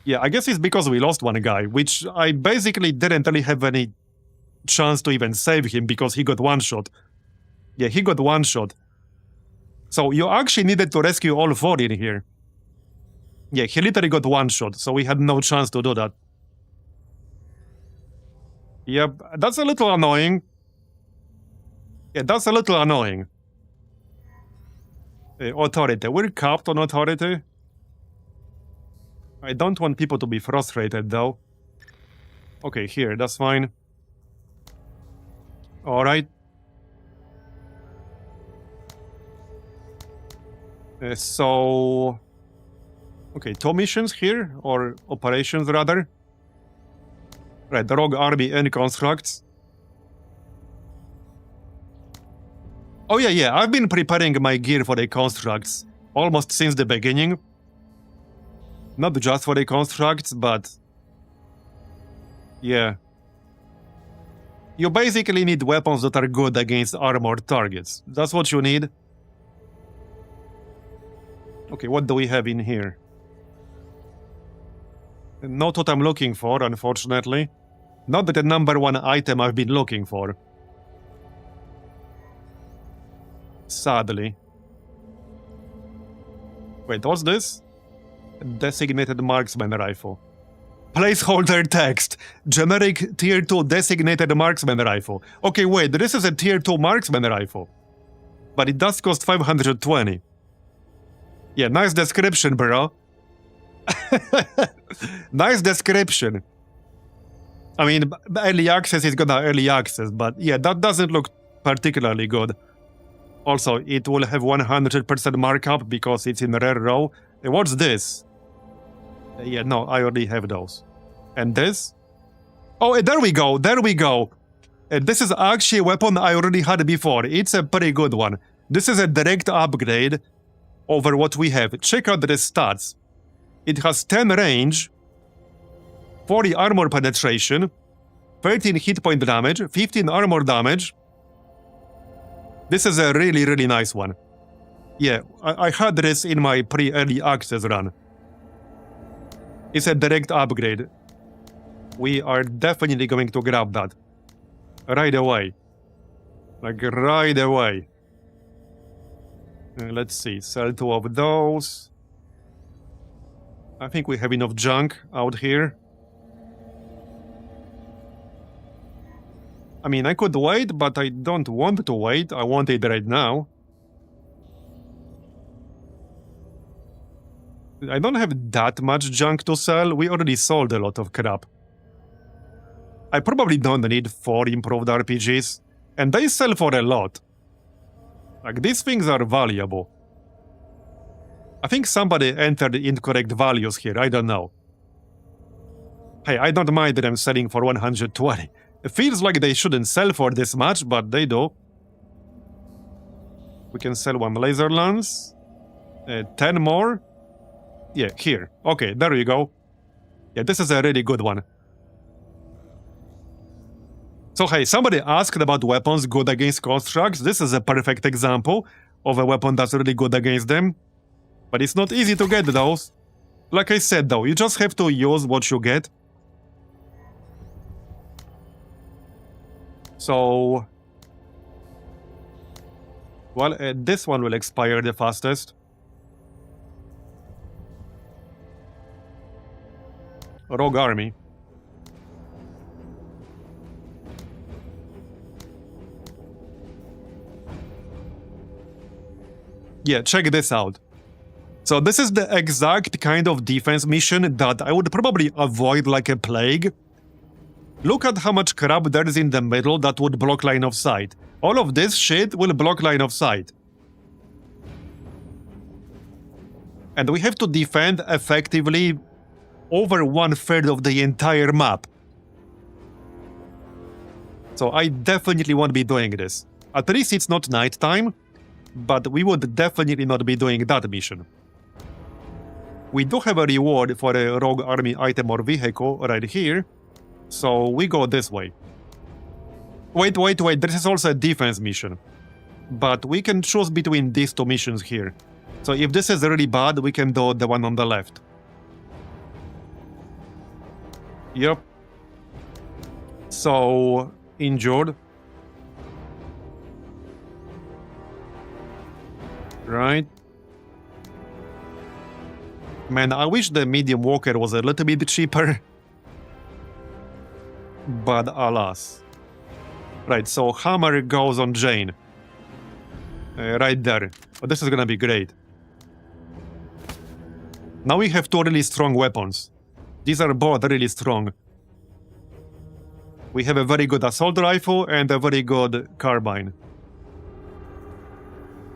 Yeah, I guess it's because we lost one guy, which I basically didn't really have any chance to even save him because he got one shot. Yeah, he got one shot. So you actually needed to rescue all 4 in here. Yeah, he literally got one shot, so we had no chance to do that. Yep, that's a little annoying. Yeah, that's a little annoying. Authority. We're capped on authority. I don't want people to be frustrated, though. Okay, here, that's fine. Alright. So... Okay, 2 missions here, or operations, rather. Right, the Rogue Army and constructs. Oh yeah, I've been preparing my gear for the constructs almost since the beginning. Not just for the constructs, but... yeah. You basically need weapons that are good against armored targets. That's what you need. Okay, what do we have in here? Not what I'm looking for, unfortunately. Not the #1 item I've been looking for. Sadly. Wait, what's this? Designated marksman rifle. Placeholder text. Generic tier 2 designated marksman rifle. Okay, wait, this is a tier 2 marksman rifle. But it does cost 520. Yeah, nice description, bro. Nice description. I mean, early access is gonna early access, but yeah, that doesn't look particularly good. Also, it will have 100% markup because it's in rare row. What's this? Yeah, no, I already have those. And this? Oh, there we go, there we go. This is actually a weapon I already had before. It's a pretty good one. This is a direct upgrade over what we have. Check out the stats. It has 10 range, 40 armor penetration, 13 hit point damage, 15 armor damage. This is a really, really nice one. Yeah, I had this in my pre-early access run. It's a direct upgrade. We are definitely going to grab that. Right away. Like, right away. Let's see, sell 2 of those. I think we have enough junk out here. I mean, I could wait, but I don't want to wait. I want it right now. I don't have that much junk to sell. We already sold a lot of crap. I probably don't need 4 improved RPGs. And they sell for a lot. Like, these things are valuable. I think somebody entered incorrect values here. I don't know. Hey, I don't mind them selling for 120. It feels like they shouldn't sell for this much, but they do. We can sell 1 laser lance. 10 more. Yeah, here. Okay, there you go. Yeah, this is a really good one. So hey, somebody asked about weapons good against constructs. This is a perfect example of a weapon that's really good against them. But it's not easy to get those. Like I said though, you just have to use what you get. So... well, this one will expire the fastest. Rogue Army. Yeah, check this out. So this is the exact kind of defense mission that I would probably avoid like a plague. Look at how much crap there is in the middle that would block line of sight. All of this shit will block line of sight. And we have to defend effectively over 1/3 of the entire map. So I definitely won't be doing this. At least it's not nighttime, but we would definitely not be doing that mission. We do have a reward for a rogue army item or vehicle right here, so we go this way. Wait, this is also a defense mission. But we can choose between these 2 missions here. So if this is really bad, we can do the one on the left. Yep. So, injured. Right. Man, I wish the medium walker was a little bit cheaper. But alas. Right, so hammer goes on Jane. Right there. Oh, this is gonna be great. Now we have 2 really strong weapons. These are both really strong. We have a very good assault rifle and a very good carbine.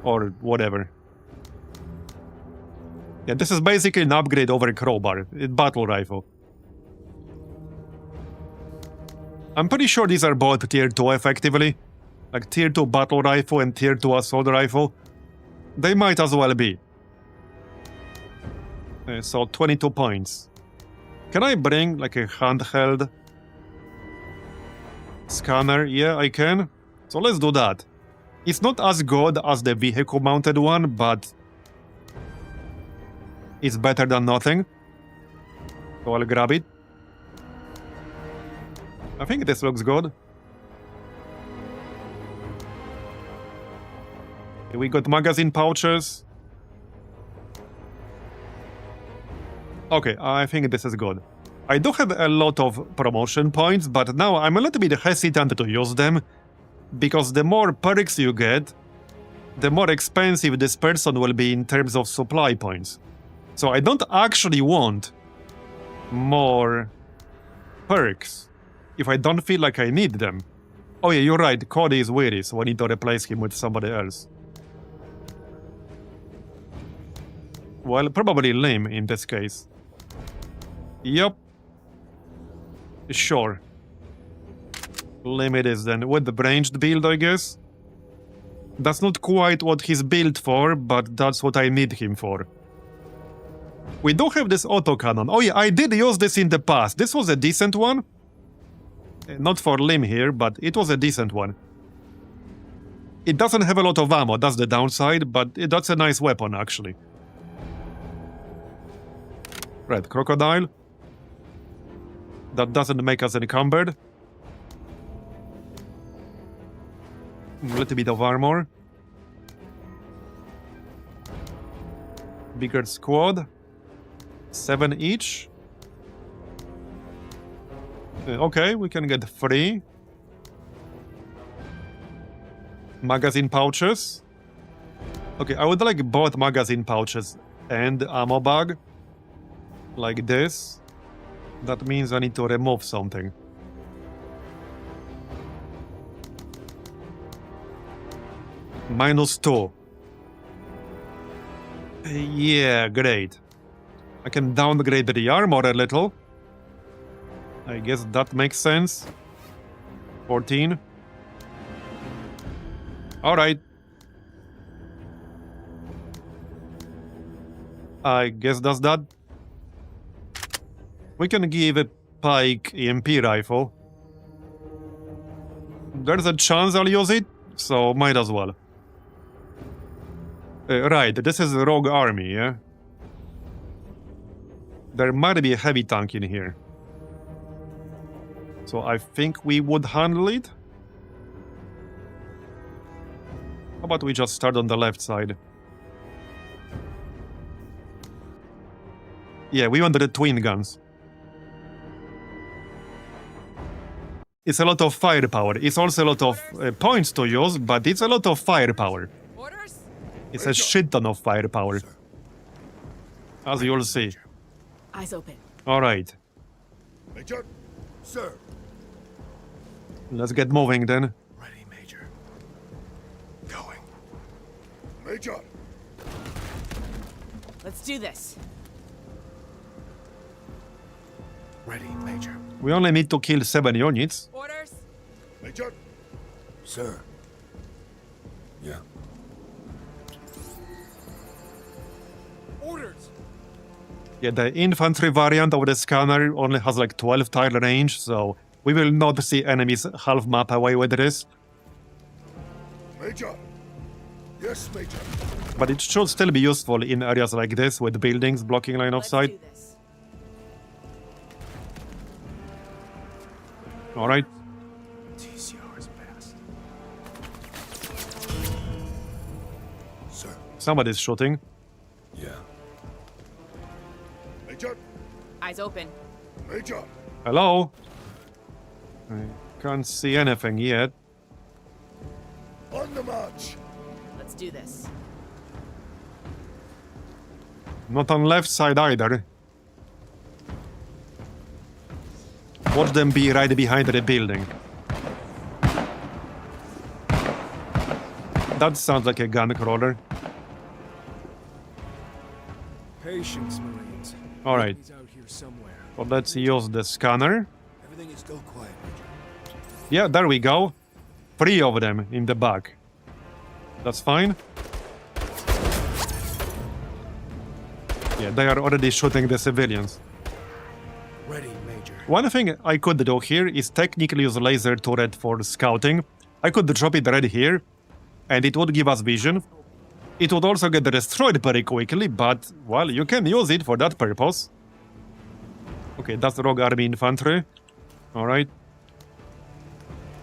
Or whatever. Yeah, this is basically an upgrade over crowbar. Battle rifle. I'm pretty sure these are both tier 2 effectively. Like tier 2 battle rifle and tier 2 assault rifle. They might as well be. So 22 points. Can I bring like a handheld scanner? Yeah, I can. So let's do that. It's not as good as the vehicle mounted one, but it's better than nothing. So I'll grab it. I think this looks good. We got magazine pouches. Okay, I think this is good. I do have a lot of promotion points, but now I'm a little bit hesitant to use them, because the more perks you get, the more expensive this person will be in terms of supply points. So I don't actually want more perks if I don't feel like I need them. Oh yeah, you're right, Cody is weary, so I need to replace him with somebody else. Well, probably Lim in this case. Yup. Sure. Lim it is then, with the ranged build, I guess. That's not quite what he's built for, but that's what I need him for. We do have this autocannon. Oh yeah, I did use this in the past. This was a decent one. Not for Lim here, but it was a decent one. It doesn't have a lot of ammo, that's the downside, but that's a nice weapon, actually. Red crocodile. That doesn't make us encumbered. A little bit of armor. Bigger squad. 7 each. Okay, we can get 3. Magazine pouches. Okay, I would like both magazine pouches and ammo bag. Like this. That means I need to remove something. -2. Yeah, great. I can downgrade the armor a little. I guess that makes sense. 14. Alright. I guess that's that. We can give a Pike EMP rifle. There's a chance I'll use it, so might as well. Right, this is a rogue army, yeah? There might be a heavy tank in here. So I think we would handle it. How about we just start on the left side? Yeah, we want the twin guns. It's a lot of firepower. It's also a lot of points to use, but it's a lot of firepower. Orders? It's a shit ton of firepower. As you'll see. Eyes open. Alright. Major, sir. Let's get moving then. Ready, Major. Going. Major. Let's do this. Ready, Major. We only need to kill 7 units. Orders? Major. Sir. Yeah. Orders! Yeah, the infantry variant of the scanner only has like 12 tile range, so we will not see enemies half map away with this. Major. Yes, Major. But it should still be useful in areas like this with buildings blocking line of Let's sight. do this. Alright. TCR is fast. Sir. Somebody's shooting. Yeah. Major. Eyes open. Major. Hello? I can't see anything yet. On the march. Let's do this. Not on left side either. Watch them be right behind the building. That sounds like a gun crawler. Patience, Marines. Alright, He's out here somewhere. so let's use the scanner. Everything is still quiet, Major. Yeah, there we go. 3 of them in the back. That's fine. Yeah, they are already shooting the civilians. Ready, Major. One thing I could do here is technically use laser turret for scouting. I could drop it right here, and it would give us vision. It would also get destroyed very quickly, but, well, you can use it for that purpose. Okay, that's Rogue Army Infantry. Alright.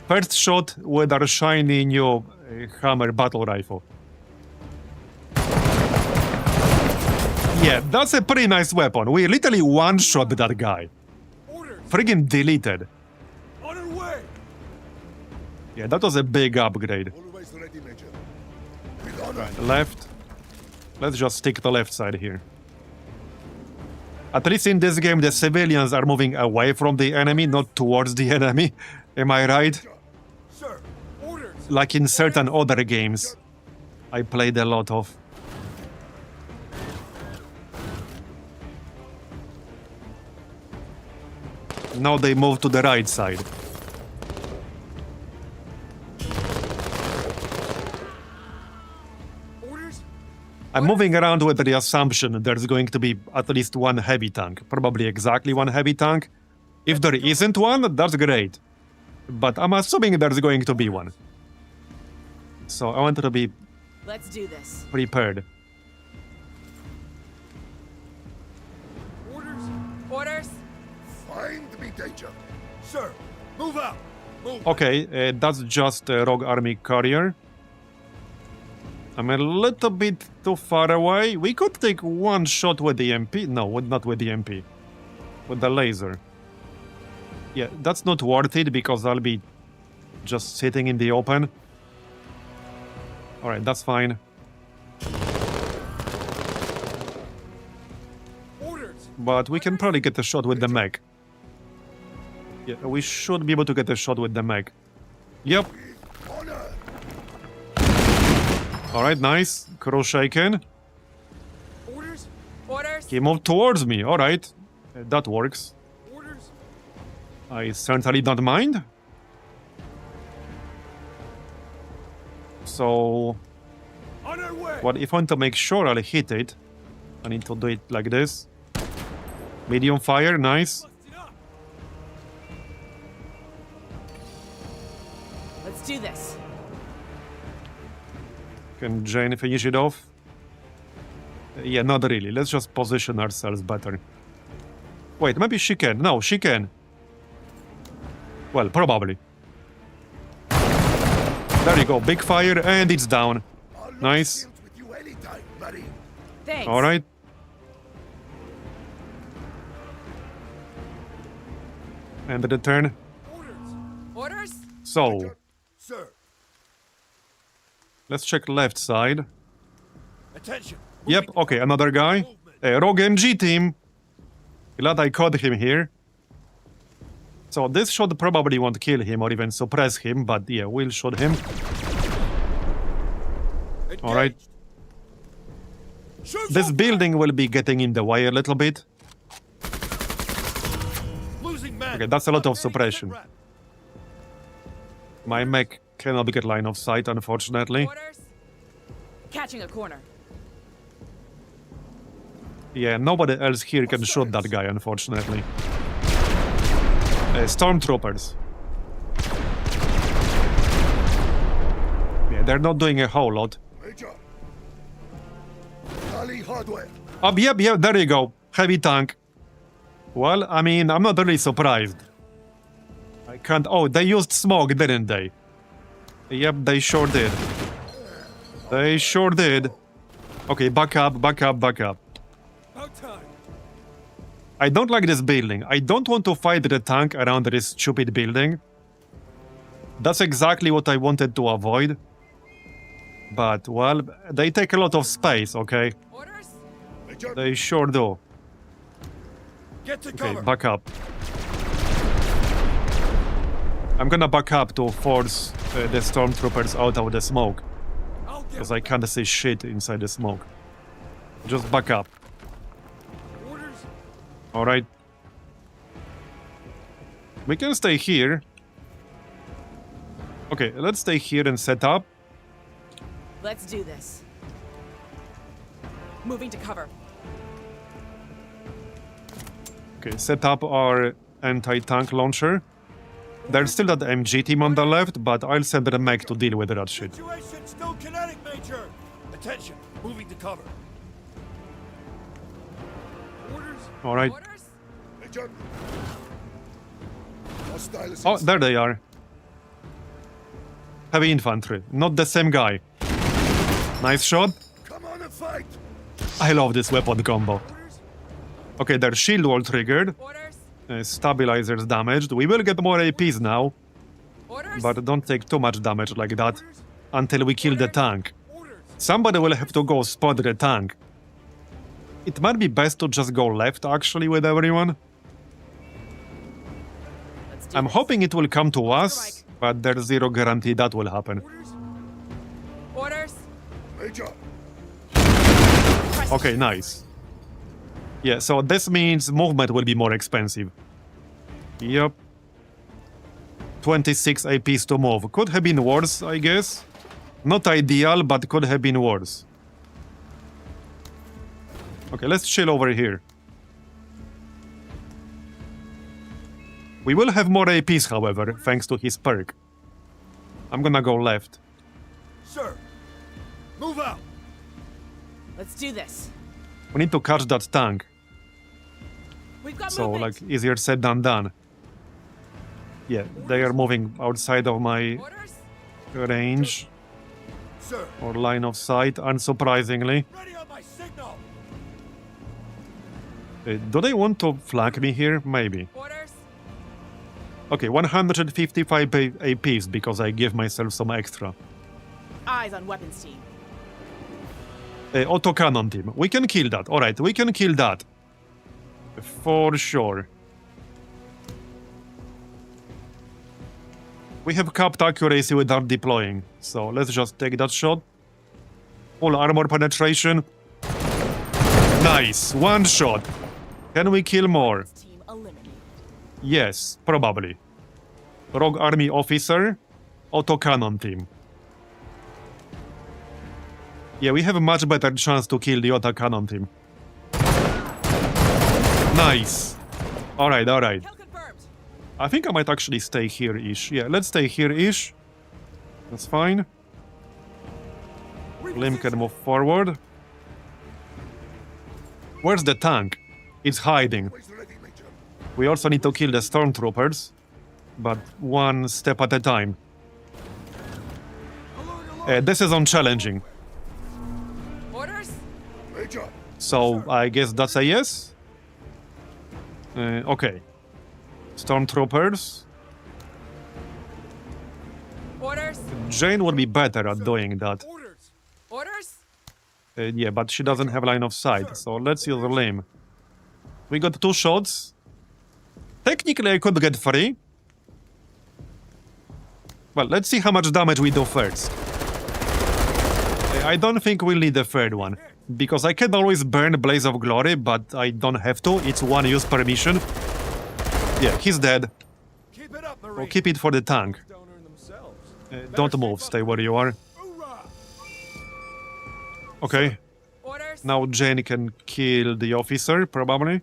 First shot with our shiny new Hammer battle rifle. Yeah, that's a pretty nice weapon. We literally one-shot that guy. Orders! Friggin' deleted. On our way! Yeah, that was a big upgrade. Always ready, Major. With honor. Left. Let's just stick to the left side here. At least in this game, the civilians are moving away from the enemy, not towards the enemy. Am I right? Sir, orders! Like in certain other games I played a lot of. Now they move to the right side. Orders? I'm moving around with the assumption there's going to be at least one heavy tank. Probably exactly one heavy tank. If there isn't one, that's great. But I'm assuming there's going to be one. So I wanted to be Let's do this. prepared. Orders? Orders? Find me danger. Sir, move out. Move. Okay, that's just a Rogue Army carrier. I'm a little bit too far away. We could take one shot with the MP. No, not with the MP. With the laser. Yeah, that's not worth it because I'll be just sitting in the open. Alright, that's fine. Orders. But we can probably get a shot with the mech. Yeah, we should be able to get a shot with the mech. Yep. Alright, nice. Crew shaken. Orders. Orders. He moved towards me. Alright. That works. Orders. I certainly don't mind. So, On our way. what if I want to make sure I'll hit it? I need to do it like this. Medium fire, nice. Busted up. Let's do this. Can Jane finish it off? Yeah, not really. Let's just position ourselves better. Wait, maybe she can. No, she can. Well, probably. There you go. Big fire, and it's down. Nice. Thanks. Alright. And the turn. Orders. Orders. So, Sir. let's check left side. Attention. Yep, okay, another guy. Rogue MG team. Glad I caught him here. So this shot probably won't kill him or even suppress him, but yeah, we'll shoot him. Alright. This building will be getting in the way a little bit. Okay, that's a lot of suppression. My mech cannot get line of sight, unfortunately. Orders. Catching a corner. Yeah, nobody else here can shoot that guy, unfortunately. Stormtroopers. Yeah, they're not doing a whole lot. Oh, yep, there you go. Heavy tank. Well, I mean, I'm not really surprised. I can't... Oh, they used smoke, didn't they? Yep, they sure did. They sure did. Okay, back up, back up, back up. About time. I don't like this building. I don't want to fight the tank around this stupid building. That's exactly what I wanted to avoid. But, well, they take a lot of space, okay? Orders. They sure do. Get to Okay, cover. back up. I'm gonna back up to force the stormtroopers out of the smoke. I'll get Because I can't see shit inside the smoke. Just back up. orders. Alright. We can stay here. Okay, let's stay here and set up. Let's do this. Moving to cover. Okay, set up our anti-tank launcher. There's still that MG team on the left, but I'll send the mech to deal with that shit. Situation still kinetic, Major. Attention. Moving to cover. Orders. Alright. Orders. Oh, there they are. Heavy infantry. Not the same guy. Nice shot. Come on and fight. I love this weapon combo. Orders. Okay, their shield wall triggered. Orders. Stabilizers damaged. We will get more APs now, Orders. but don't take too much damage like that until we kill the tank. Orders. Somebody will have to go spot the tank. It might be best to just go left, actually, with everyone. Let's do I'm this. hoping it will come to us, but there's zero guarantee that will happen. Orders. Orders. Okay, nice. Yeah, so this means movement will be more expensive. Yep. 26 APs to move. Could have been worse, I guess. Not ideal, but could have been worse. Okay, let's chill over here. We will have more APs, however, thanks to his perk. I'm gonna go left. Sir. Move out. Let's do this. We need to catch that tank. We've got So, movement. like, easier said than done. Yeah, they are moving outside of my Orders. range Sir. or line of sight, unsurprisingly. Ready on my signal. Do they want to flank me here? Maybe. Orders. Okay, 155 APs because I give myself some extra. eyes on weapons team. Autocannon team. We can kill that. Alright, we can kill that. For sure. We have capped accuracy without deploying, so let's just take that shot. Full armor penetration. Nice, one shot. Can we kill more? Team eliminated. Yes, probably. Rogue army officer, autocannon team. Yeah, we have a much better chance to kill the autocannon team. Nice. Alright, alright. Kill confirmed. I think I might actually stay here-ish. Yeah, let's stay here-ish. That's fine. Lim can move forward. Where's the tank? It's hiding. We also need to kill the stormtroopers, but one step at a time. This is unchallenging. Orders? So I guess that's a yes? Okay. Stormtroopers. Orders? Jane would be better at doing that. Orders. Orders? Yeah, but she doesn't have line of sight, so let's use Lim. We got 2 shots. Technically, I could get 3. Well, let's see how much damage we do first. I don't think we'll need the third one, because I can always burn Blaze of Glory, but I don't have to. It's 1 use per mission. Yeah, he's dead. Keep it up, Marine. We'll keep it for the tank. Don't earn themselves. Don't move, stay where you are. Hoorah! Okay, Orders? now Jane can kill the officer, probably.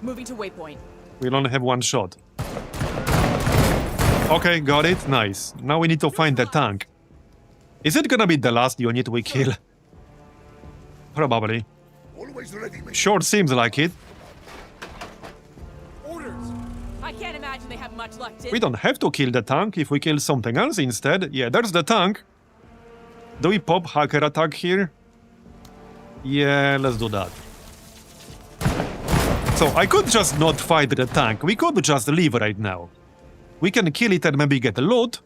Moving to waypoint. We'll only have 1 shot. Okay, got it, nice. Now we need to find the tank. Is it gonna be the last unit we kill? Probably. Always ready, mate. Sure seems like it. Orders. I can't imagine they have much luck, We don't have to kill the tank if we kill something else instead. Yeah, there's the tank. Do we pop hacker attack here? Yeah, let's do that. So I could just not fight the tank. We could just leave right now. We can kill it and maybe get a loot.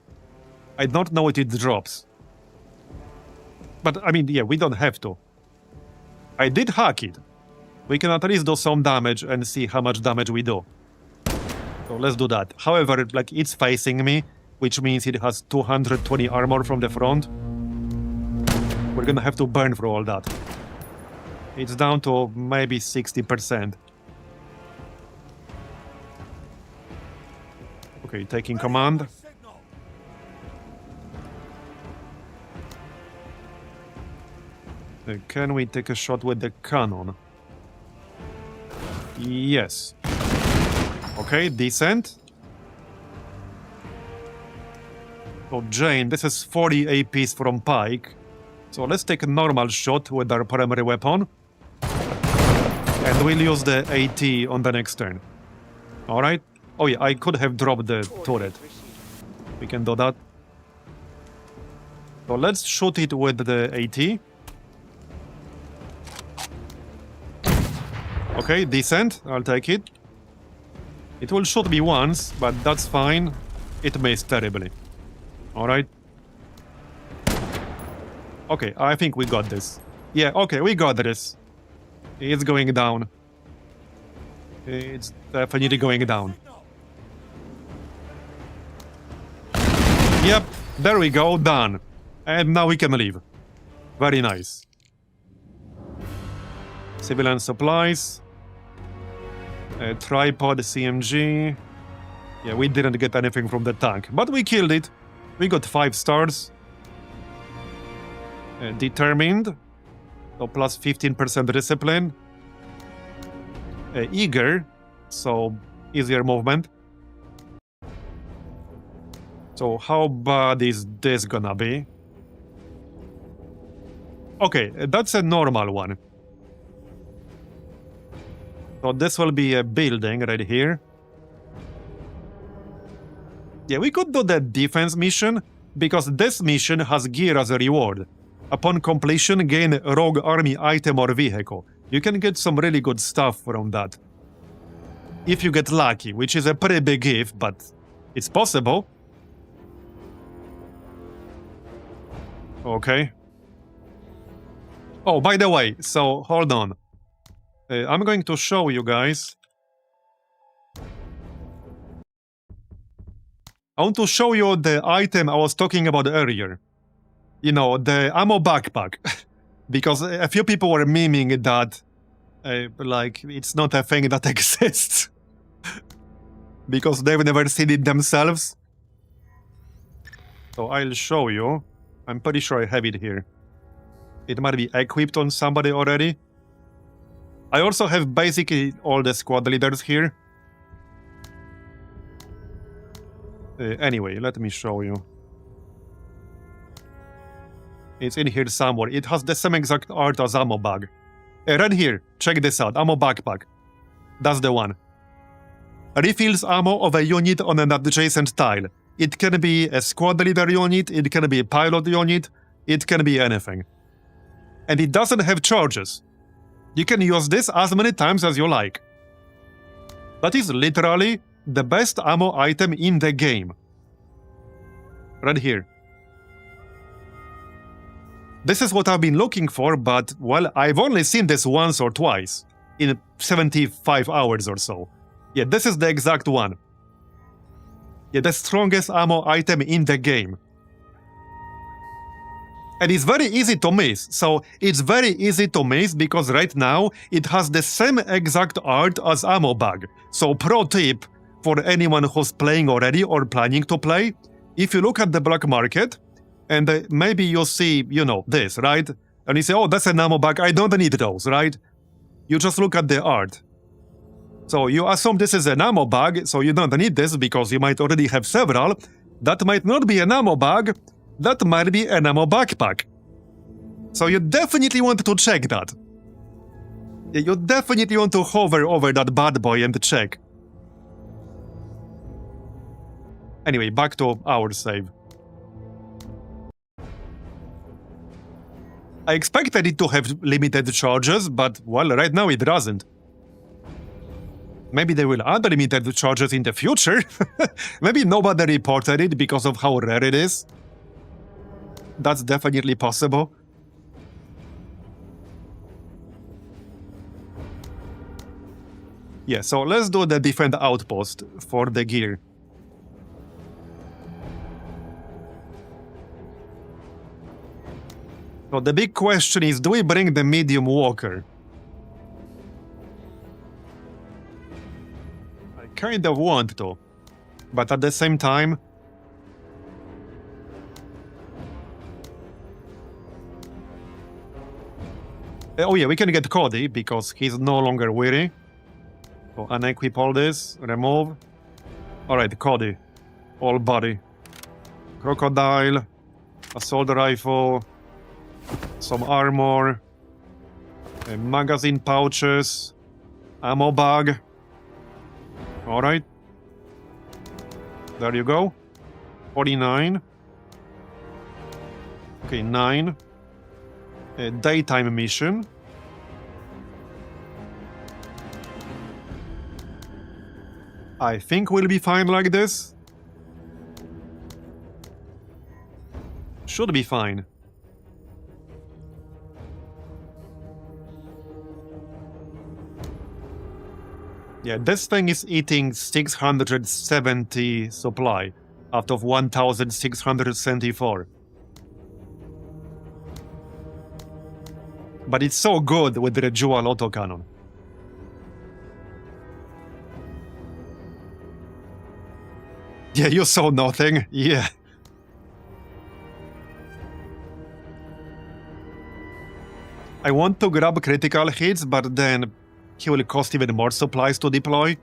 I don't know what it drops. But I mean, yeah, we don't have to. I did hack it. We can at least do some damage and see how much damage we do. So let's do that. However, like, it's facing me, which means it has 220 armor from the front. We're gonna have to burn through all that. It's down to maybe 60%. Okay, taking command. Signal. Can we take a shot with the cannon? Yes. Okay, decent. So Jane, this is 40 APs from Pike. So let's take a normal shot with our primary weapon. And we'll use the AT on the next turn. Alright? Oh yeah, I could have dropped the turret. We can do that. So let's shoot it with the AT. Okay, decent. I'll take it. It will shoot me once, but that's fine. It missed terribly. Alright. Okay, I think we got this. Yeah, okay, we got this. It's going down. It's definitely going down. Yep, there we go, done. And now we can leave. Very nice. Civilian supplies. Tripod, CMG. Yeah, we didn't get anything from the tank, but we killed it. We got 5 stars. Determined. So plus 15% discipline. Eager. So easier movement. So how bad is this gonna be? Okay, that's a normal one. So this will be a building right here. Yeah, we could do the defense mission, because this mission has gear as a reward. Upon completion, gain a rogue army item or vehicle. You can get some really good stuff from that. If you get lucky, which is a pretty big if, but it's possible. Okay. Oh, by the way, so hold on. I'm going to show you guys. I want to show you the item I was talking about earlier. You know, the ammo backpack. Because a few people were memeing that, like, it's not a thing that exists. Because they've never seen it themselves. So I'll show you. I'm pretty sure I have it here. It might be equipped on somebody already. I also have basically all the squad leaders here. Anyway, let me show you. It's in here somewhere. It has the same exact art as ammo bag. Right here, check this out. Ammo backpack. That's the one. Refills ammo of a unit on an adjacent tile. It can be a squad leader unit, it can be a pilot unit, it can be anything. And it doesn't have charges. You can use this as many times as you like. That is literally the best ammo item in the game. Right here. This is what I've been looking for, but, well, I've only seen this once or twice. In 75 hours or so. Yeah, this is the exact one. Yeah, the strongest ammo item in the game. And it's very easy to miss. So it's very easy to miss because right now it has the same exact art as ammo bag. So pro tip for anyone who's playing already or planning to play, if you look at the black market and maybe you'll see, you know, this, right? And you say, oh, that's an ammo bag, I don't need those, right? You just look at the art. So you assume this is an ammo bag, so you don't need this because you might already have several. That might not be an ammo bag, that might be an ammo backpack. So you definitely want to check that. You definitely want to hover over that bad boy and check. Anyway, back to our save. I expected it to have limited charges, but, well, right now it doesn't. Maybe they will add limited charges in the future. Maybe nobody reported it because of how rare it is. That's definitely possible. Yeah, so let's do the defend outpost for the gear. So the big question is, do we bring the medium walker? I kind of want to, but at the same time... Oh yeah, we can get Cody, because he's no longer weary. So unequip all this, remove. Alright, Cody. All body. Crocodile. Assault rifle. Some armor. Magazine pouches. Ammo bag. Alright. There you go. 49. Okay, 9. A daytime mission. I think we'll be fine like this. Should be fine. Yeah, this thing is eating 670 supply out of 1674. But it's so good with the dual autocannon. Yeah, you saw nothing. Yeah. I want to grab critical hits, but then he will cost even more supplies to deploy.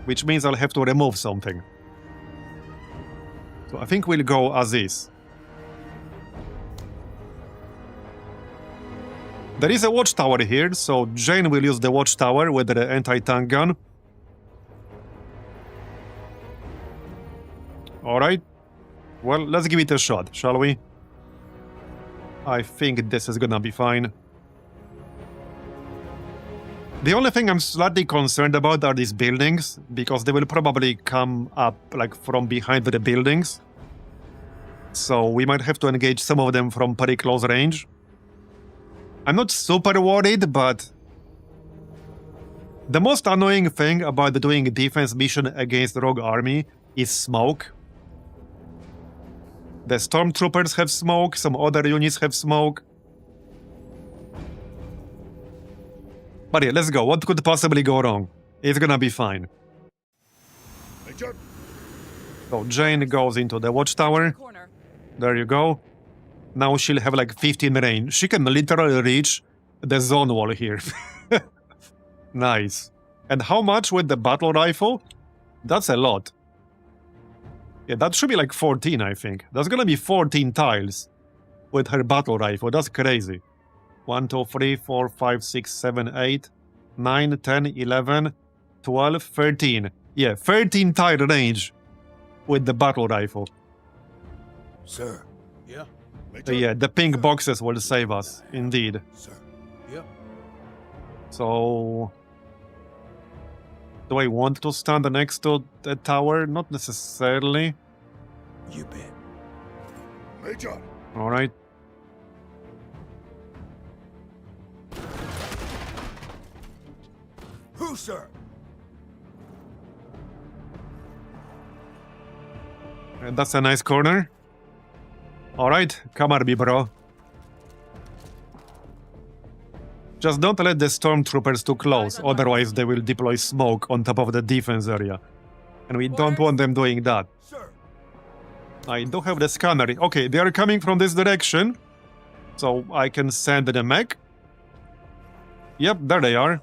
Which means I'll have to remove something. So I think we'll go as is. There is a watchtower here, so Jane will use the watchtower with the anti-tank gun. Alright. Well, let's give it a shot, shall we? I think this is gonna be fine. The only thing I'm slightly concerned about are these buildings, because they will probably come up, like, from behind the buildings. So we might have to engage some of them from pretty close range. I'm not super worried, but the most annoying thing about doing a defense mission against Rogue Army is smoke. The stormtroopers have smoke, some other units have smoke. But yeah, let's go. What could possibly go wrong? It's gonna be fine. So Jane goes into the watchtower. Corner. There you go. Now she'll have like 15 range. She can literally reach the zone wall here. Nice. And how much with the battle rifle? That's a lot. Yeah, that should be like 14, I think. That's gonna be 14 tiles with her battle rifle. That's crazy. 1, 2, 3, 4, 5, 6, 7, 8, 9, 10, 11, 12, 13. Yeah, 13 tile range with the battle rifle. Sir. Yeah. Yeah, the pink boxes will save us, indeed. Sir. Yeah. So, do I want to stand next to the tower? Not necessarily. You bet. Major. All right. Who, sir? That's a nice corner. All right, come on, bro. Just don't let the stormtroopers too close, otherwise they will deploy smoke on top of the defense area. And we don't want them doing that. Sir. I do have the scanner. Okay, they are coming from this direction. So I can send the mech. Yep, there they are.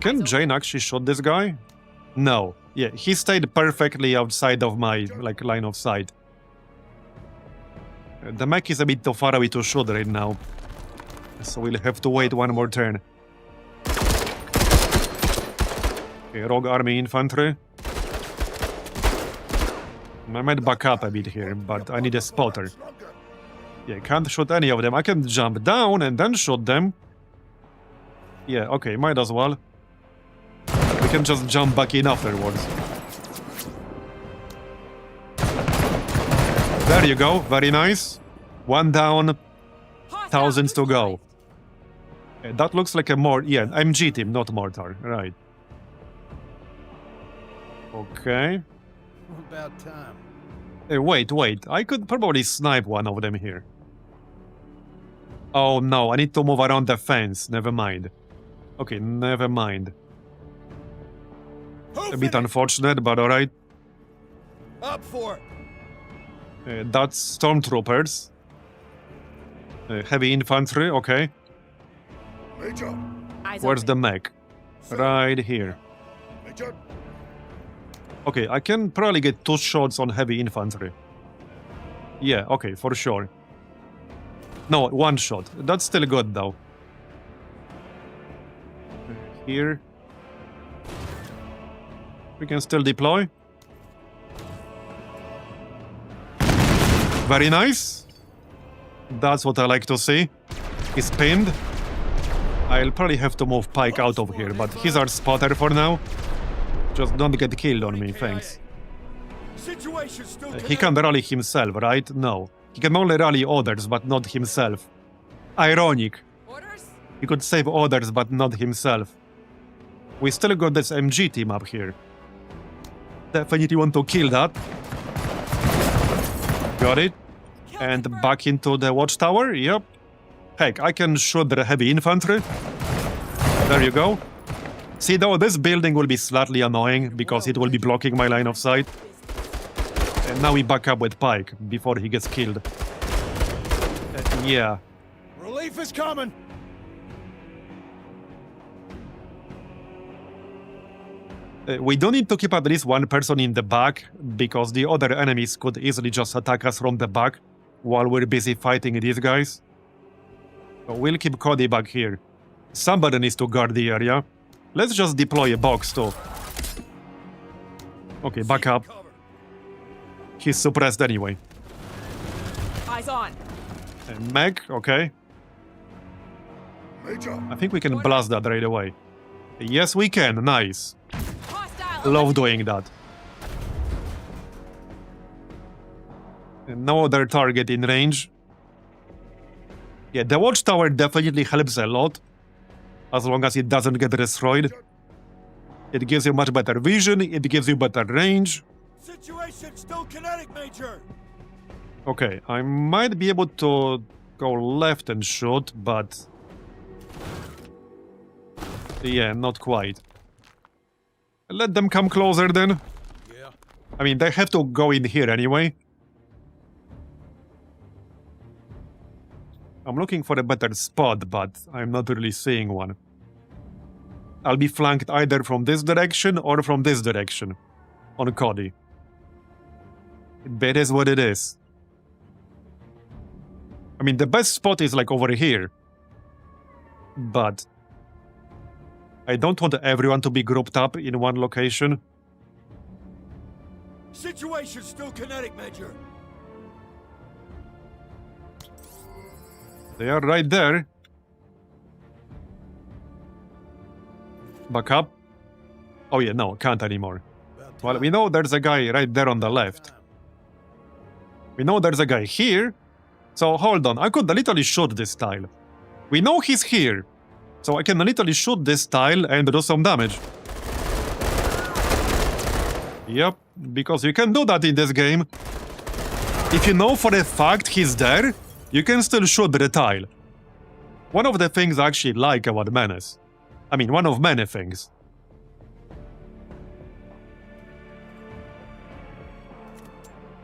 Can Jane actually shoot this guy? No. Yeah, he stayed perfectly outside of my line of sight. The mech is a bit too far away to shoot right now. So we'll have to wait one more turn. Okay, Rogue Army infantry. I might back up a bit here, but I need a spotter. Yeah, can't shoot any of them. I can jump down and then shoot them. Yeah, okay, might as well. We can just jump back in afterwards. There you go, very nice. One down, thousands to go. That looks like a MG team, not mortar, right. Okay. About time. Wait, I could probably snipe one of them here. Oh no, I need to move around the fence, never mind. Okay, never mind. A bit unfortunate, but alright. Up for it. That's stormtroopers. Heavy infantry, okay. Major. Eyes Where's the open. mech? Right here. Major. Okay, I can probably get 2 shots on heavy infantry. Yeah, okay, for sure. No, 1 shot. That's still good, though. Here. We can still deploy. Very nice. That's what I like to see. He's pinned. I'll probably have to move Pike out of here, but he's our spotter for now. Just don't get killed on me, thanks. Situation still He can rally himself, right? No. He can only rally others, but not himself. Ironic. Orders? He could save others, but not himself. We still got this MG team up here. Definitely want to kill that. Got it. And back into the watchtower, yep. Heck, I can shoot the heavy infantry. There you go. See, though, this building will be slightly annoying because it will be blocking my line of sight. And now we back up with Pike before he gets killed. Yeah. Relief is coming. We don't need to keep at least 1 person in the back because the other enemies could easily just attack us from the back while we're busy fighting these guys. So we'll keep Cody back here. Somebody needs to guard the area. Let's just deploy a box too. Okay, back up. He's suppressed anyway. Eyes on. Meg, okay. Major. I think we can blast that right away. Yes, we can. Nice. Hostile. Love doing that. No other target in range. Yeah, the watchtower definitely helps a lot, as long as it doesn't get destroyed. It gives you much better vision, it gives you better range. Situation still kinetic, Major. Okay, I might be able to go left and shoot, but... yeah, not quite. Let them come closer then. Yeah. I mean, they have to go in here anyway. I'm looking for a better spot, but I'm not really seeing one. I'll be flanked either from this direction or from this direction. On Cody. It is what it is. I mean, the best spot is like over here. But... I don't want everyone to be grouped up in one location. Situation still kinetic, Major. They are right there. Back up. Oh yeah, no, can't anymore. Well, we know there's a guy right there on the left. We know there's a guy here. So hold on, I could literally shoot this tile. We know he's here. So I can literally shoot this tile and do some damage. Yep, because you can do that in this game. If you know for a fact he's there, you can still shoot the tile. One of the things I actually like about Menace. I mean, one of many things.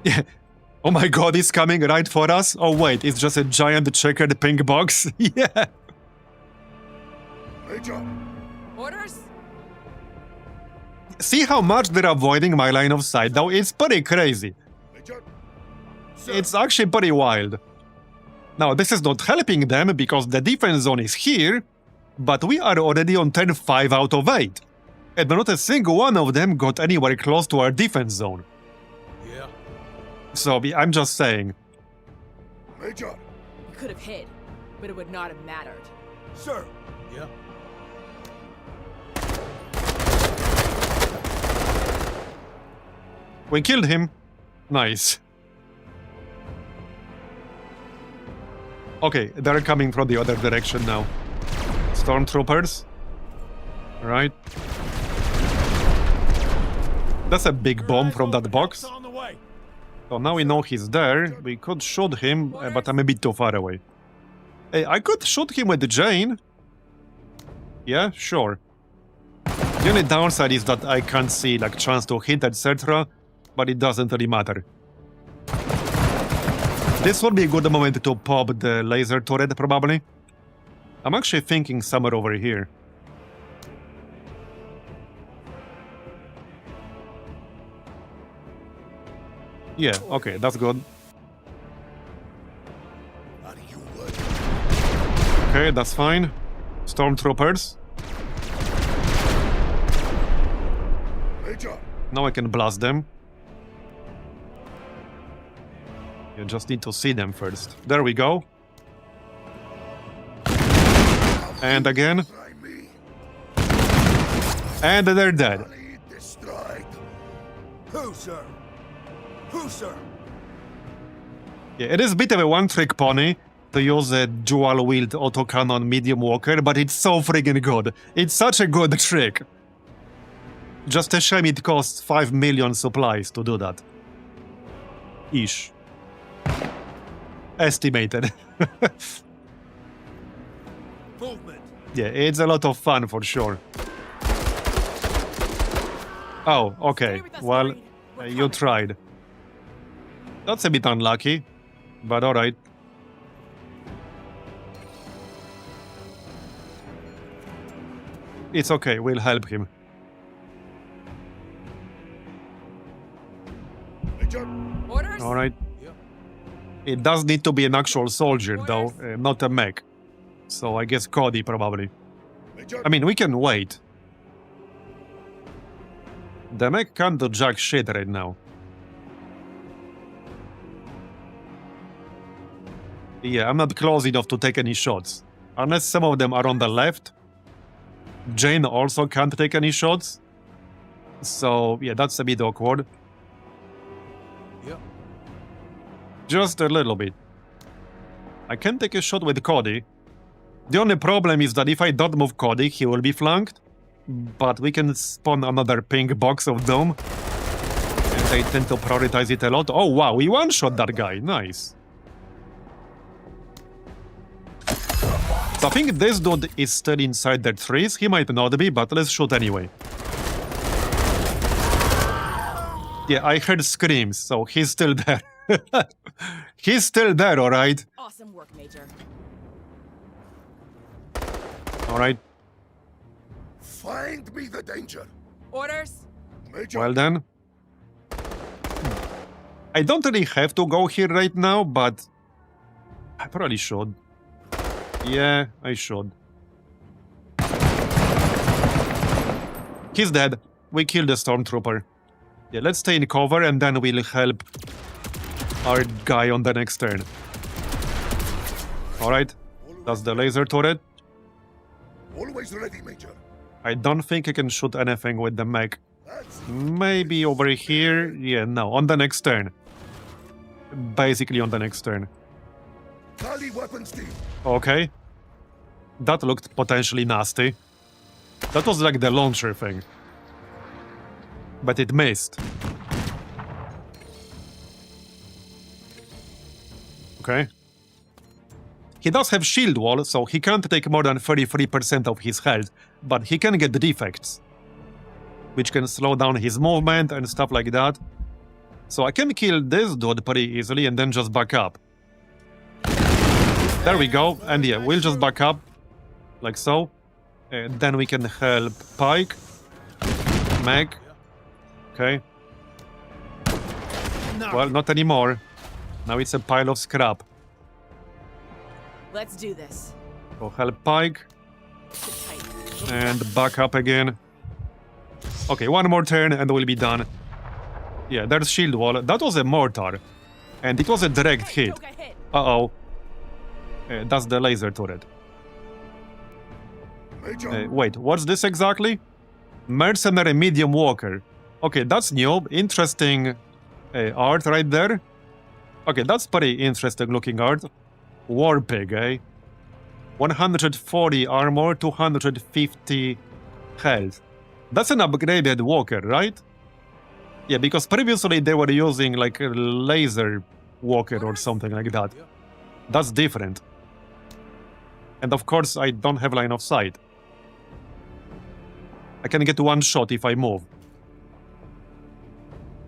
Yeah. Oh my god, he's coming right for us? Oh wait, it's just a giant checkered pink box? Yeah. Major. Orders? See how much they're avoiding my line of sight though? It's pretty crazy. Major. It's actually pretty wild. Now, this is not helping them because the defense zone is here, but we are already on 10-5 out of 8. And not a single one of them got anywhere close to our defense zone. Yeah. So, I'm just saying. Major. You could have hid, but it would not have mattered. Sir. Yeah. We killed him. Nice. Okay, they're coming from the other direction now. Stormtroopers. Right. That's a big bomb from that box. On the way. So now we know he's there. We could shoot him, but I'm a bit too far away. Hey, I could shoot him with Jane. Yeah, sure. The only downside is that I can't see like chance to hit, etc. But it doesn't really matter. This would be a good moment to pop the laser turret, probably. I'm actually thinking somewhere over here. Yeah, okay, that's good. Okay, that's fine. Stormtroopers. Now I can blast them. You just need to see them first. There we go. And again. And they're dead. Who, sir? Who, sir? Yeah, it is a bit of a one-trick pony to use a dual-wield autocannon medium walker, but it's so friggin' good. It's such a good trick. Just a shame it costs 5 million supplies to do that. Ish. Estimated. Movement. Yeah, it's a lot of fun for sure. Oh, okay. Well, you tried. That's a bit unlucky, but alright. It's okay, we'll help him. Orders? Alright. It does need to be an actual soldier, though, not a mech. So I guess Cody, probably. I mean, we can wait. The mech can't do jack shit right now. Yeah, I'm not close enough to take any shots. Unless some of them are on the left. Jane also can't take any shots. So, yeah, that's a bit awkward. Just a little bit. I can take a shot with Cody. The only problem is that if I don't move Cody, he will be flanked. But we can spawn another pink box of Doom. And they tend to prioritize it a lot. Oh wow, we one-shot that guy. Nice. So I think this dude is still inside the trees. He might not be, but let's shoot anyway. Yeah, I heard screams, so he's still there. He's still there, alright? Awesome work, Major. Alright. Find me the danger. Orders? Major. Well then. I don't really have to go here right now, but I probably should. Yeah, I should. He's dead. We killed the stormtrooper. Yeah, let's stay in cover and then we'll help our guy on the next turn. Alright, that's the laser turret. Always ready, Major. I don't think I can shoot anything with the mech. Maybe over here? Yeah, no, on the next turn. Basically on the next turn. Kali weapons team. Okay. That looked potentially nasty. That was like the launcher thing. But it missed. Okay. He does have shield wall, so he can't take more than 33% of his health, but he can get defects, which can slow down his movement and stuff like that. So I can kill this dude pretty easily and then just back up. There we go, and yeah, we'll just back up, like so. And then we can help Pike, Meg. Okay. Well, not anymore. Now it's a pile of scrap. Let's do this. So help Pike. Sit tight. And back up again. Okay, one more turn and we'll be done. Yeah, there's shield wall. That was a mortar. And it was a direct hit. Took a hit. Uh-oh. That's the laser turret. Major. Wait, what's this exactly? Mercenary medium walker. Okay, that's new. Interesting art right there. Okay, that's pretty interesting looking art. War pig, eh? 140 armor, 250 health. That's an upgraded walker, right? Yeah, because previously they were using like a laser walker or something like that. That's different. And of course, I don't have line of sight. I can get one shot if I move.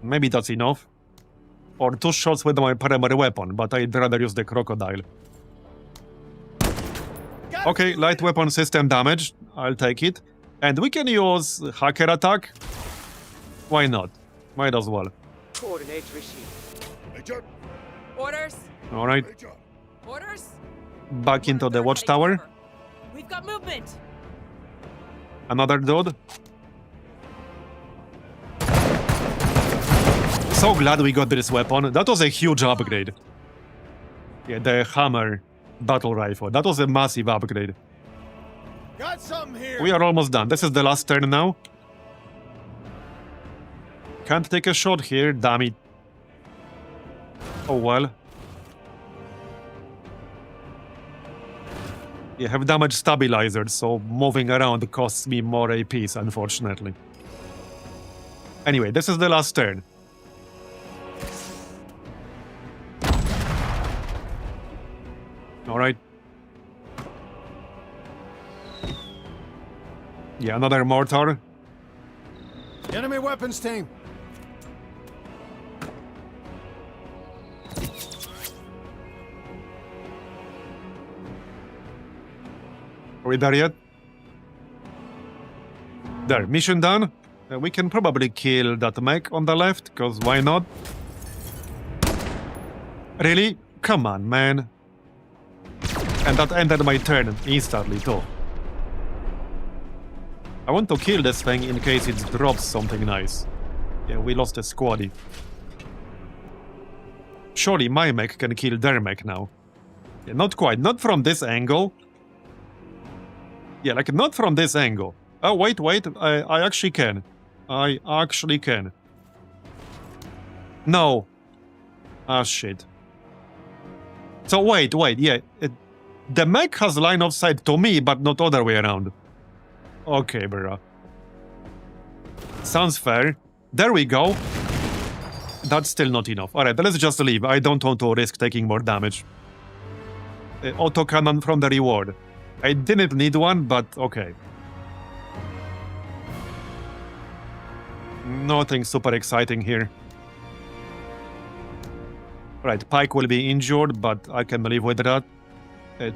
Maybe that's enough. Or two shots with my primary weapon, but I'd rather use the crocodile. Okay, light weapon system damage. I'll take it. And we can use hacker attack. Why not? Might as well. Coordinates received. Major. Orders? Alright, Major. Orders? back into the watchtower. We've got movement. Another dude. So glad we got this weapon. That was a huge upgrade. Yeah, the hammer battle rifle. That was a massive upgrade. Got something here. We are almost done. This is the last turn now. Can't take a shot here, damn it. Oh well. You have damage stabilizers, so moving around costs me more APs, unfortunately. Anyway, this is the last turn. Alright. Yeah, another mortar. Enemy weapons team. Are we there yet? There, mission done. We can probably kill that mech on the left, because why not? Really? Come on, man. And that ended my turn instantly, too. I want to kill this thing in case it drops something nice. Yeah, we lost a squaddy. Surely my mech can kill their mech now. Yeah, not quite. Not from this angle. Yeah, like, not from this angle. Oh, wait. I actually can. I actually can. No. Ah, shit. So wait, yeah. The mech has line of sight to me, but not other way around. Okay, bro. Sounds fair. There we go. That's still not enough. Alright, let's just leave. I don't want to risk taking more damage. Autocannon from the reward. I didn't need one, but okay. Nothing super exciting here. Right, Pike will be injured, but I can live with that.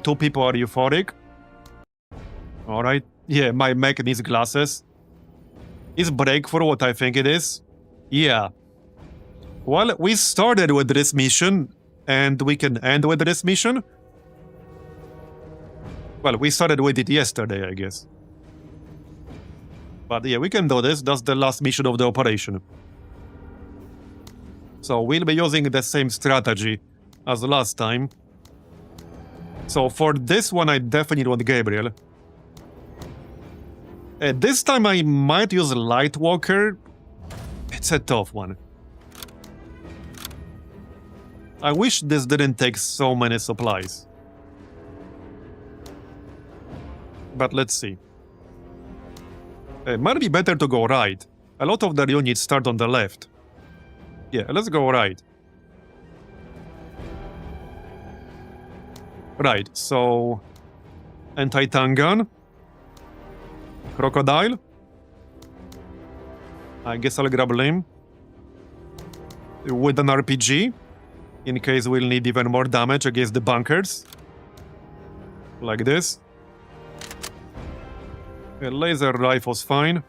2 people are euphoric. Alright. Yeah, my mech needs glasses. Is break for what I think it is? Yeah. Well, we started with this mission, and we can end with this mission. Well, we started with it yesterday, I guess. But yeah, we can do this. That's the last mission of the operation. So we'll be using the same strategy as last time. So for this one, I definitely want Gabriel. This time I might use Lightwalker. It's a tough one. I wish this didn't take so many supplies. But let's see. It might be better to go right. A lot of the units start on the left. Yeah, let's go right. Right, so... Anti-tank gun. Crocodile. I guess I'll grab Limb. With an RPG. In case we'll need even more damage against the bunkers. Like this. A laser rifle's fine.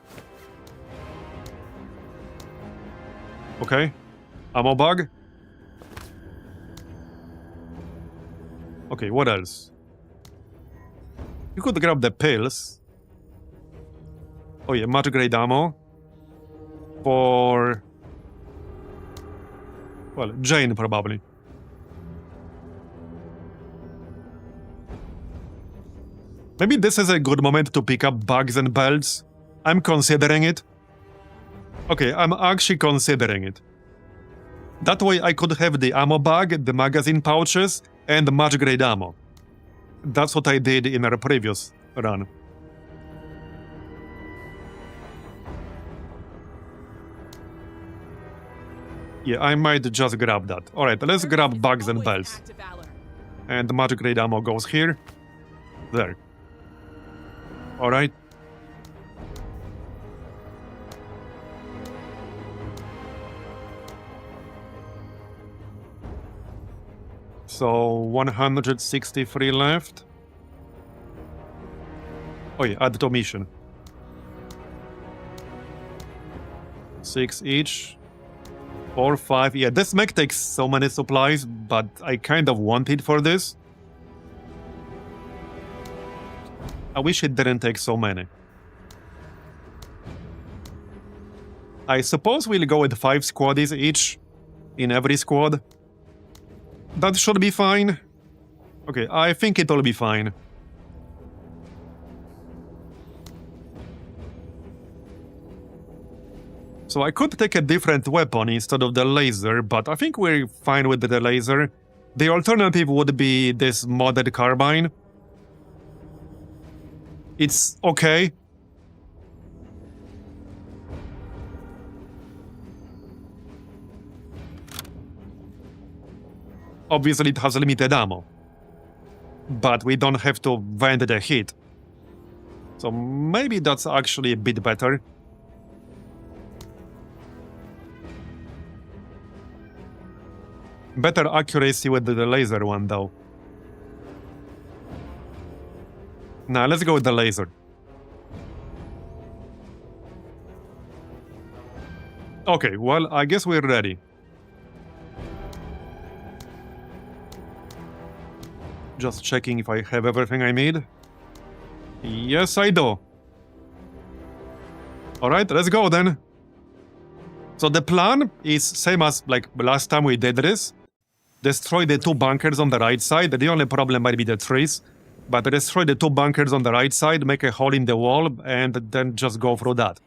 Okay. Ammo bug. Okay, what else? You could grab the pills. Oh yeah, much grade ammo. For... well, Jane probably. Maybe this is a good moment to pick up bags and belts. I'm considering it. Okay, I'm actually considering it. That way I could have the ammo bag, the magazine pouches, and the much grade ammo. That's what I did in our previous run. Yeah, I might just grab that. Alright, let's grab bags and belts. And the much grade ammo goes here. There. Alright. So 163 left. Oh yeah, add to mission. 6 each. 4, 5. Yeah, this mech takes so many supplies, but I kind of want it for this. I wish it didn't take so many. I suppose we'll go with 5 squaddies each in every squad. That should be fine. Okay, I think it'll be fine. So I could take a different weapon instead of the laser, but I think we're fine with the laser. The alternative would be this modded carbine. It's okay. Obviously it has limited ammo. But we don't have to vend the hit. So maybe that's actually a bit better. Better accuracy with the laser one, though. Now, let's go with the laser. Okay, well, I guess we're ready. Just checking if I have everything I need. Yes, I do. Alright, let's go then. So the plan is same as like last time we did this. Destroy the 2 bunkers on the right side. The only problem might be the trees. But destroy the 2 bunkers on the right side, make a hole in the wall, and then just go through that.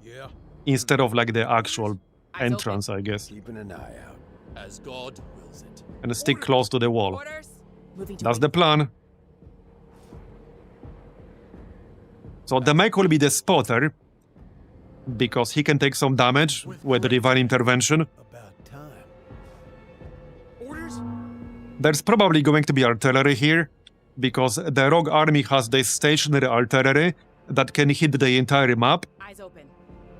Yeah. Instead of like the actual entrance, I guess. Keeping an eye out. As God wills it. And stick close to the wall. Orders? Moving to That's the plan. So the mech will be the spotter, because he can take some damage with divine intervention. About time. Orders? There's probably going to be artillery here, because the rogue army has this stationary artillery that can hit the entire map. Eyes open.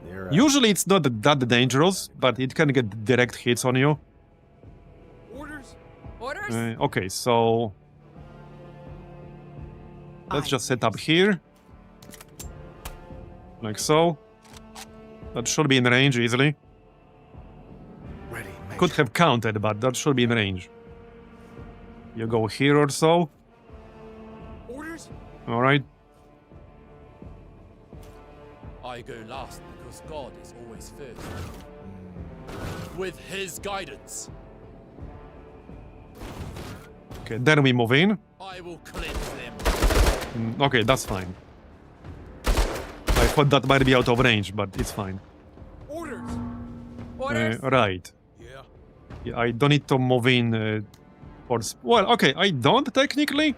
They're Usually it's not that dangerous, but it can get direct hits on you. Orders? Orders? Okay, so let's just set up here. Like so. That should be in range easily. ready, Major. Could have counted, but that should be in range. You go here or so. Orders? Alright. I go last because God is always first. With his guidance, Okay, then we move in. I will cleanse them. Okay, that's fine. I thought that might be out of range, but it's fine. Orders? Orders? Right. Yeah. Yeah, I don't need to move in well, okay, I don't technically,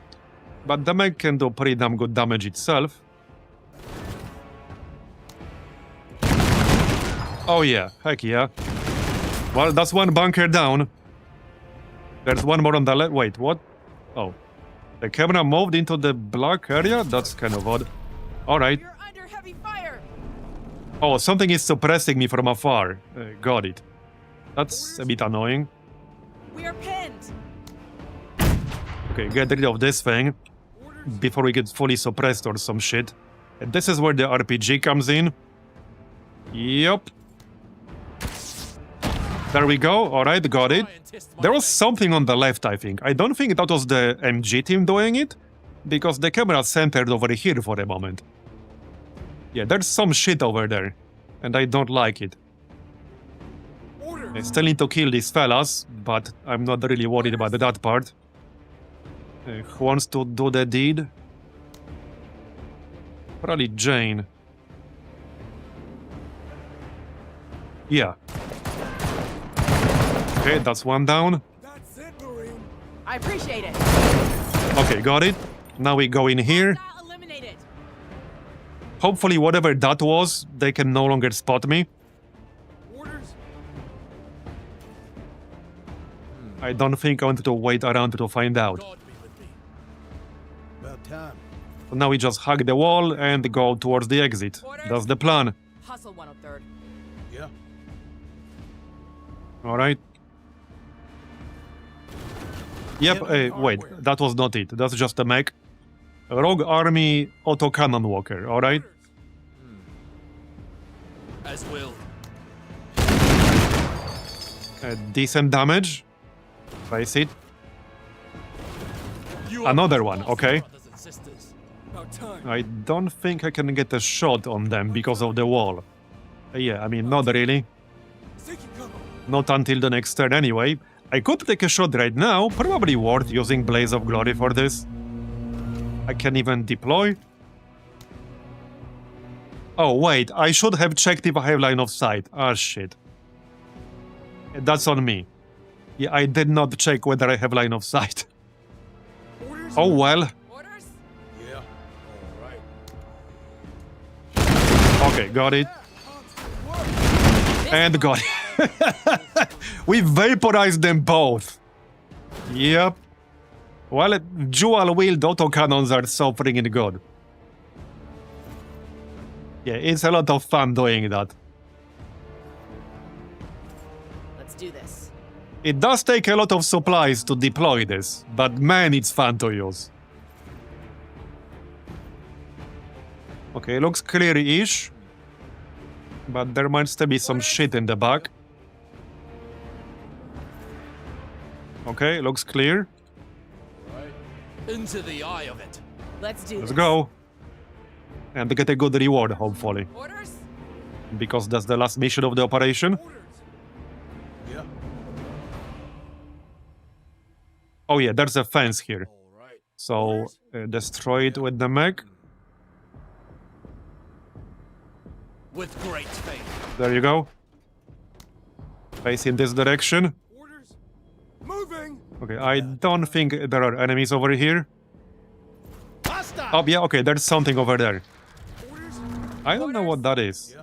but the mech can do pretty damn good damage itself. Oh yeah, heck yeah. Well, that's one bunker down. There's one more on the left. Wait, what? Oh. The camera moved into the black area? That's kind of odd. Alright. You're under heavy fire. Oh, something is suppressing me from afar. Got it. That's a bit annoying. We are pinned. Okay, get rid of this thing before we get fully suppressed or some shit. And this is where the RPG comes in. Yup. There we go. Alright, got it. There was something on the left, I think. I don't think that was the MG team doing it, because the camera centered over here for a moment. Yeah, there's some shit over there, and I don't like it. I still need to kill these fellas, but I'm not really worried about that part. Who wants to do the deed? Probably Jane. Yeah. Okay, that's one down. That's it, Marine. I appreciate it. Okay, got it. Now we go in here. Hostile eliminated. Hopefully whatever that was, they can no longer spot me. Orders? I don't think I want to wait around to find out. God be with me. About time. So now we just hug the wall and go towards the exit. That's the plan. Hustle 103rd. Yeah. Alright. Yep, wait, that was not it. That's just a mech. A rogue army autocannon walker, alright? As will. Decent damage. Face it. You are Another my one, lost okay. brothers and sisters. About time. I don't think I can get a shot on them because of the wall. Yeah, I mean, not really. Seeking cover. Not until the next turn anyway. I could take a shot right now, probably worth using Blaze of Glory for this. I can even deploy. Oh wait, I should have checked if I have line of sight. Ah shit. That's on me. Yeah, I did not check whether I have line of sight. Orders? Oh well. Orders? Yeah. All right. Okay, got it. And got it. We vaporized them both. Yep. Well, dual-wield autocannons are so freaking good. Yeah, it's a lot of fun doing that. Let's do this. It does take a lot of supplies to deploy this, but man, it's fun to use. Okay, looks clear-ish. But there might still be some shit in the back. Okay, looks clear. Right. Into the eye of it. Let's do Let's this. go. And get a good reward, hopefully. Orders? Because that's the last mission of the operation. Orders. Yeah. Oh yeah, there's a fence here. All right. So, destroy it with the mech. With great faith. There you go. Face in this direction. Orders. Moving. Okay, I don't think there are enemies over here. Hostile! Oh, yeah, okay, there's something over there. Orders? I don't know what that is.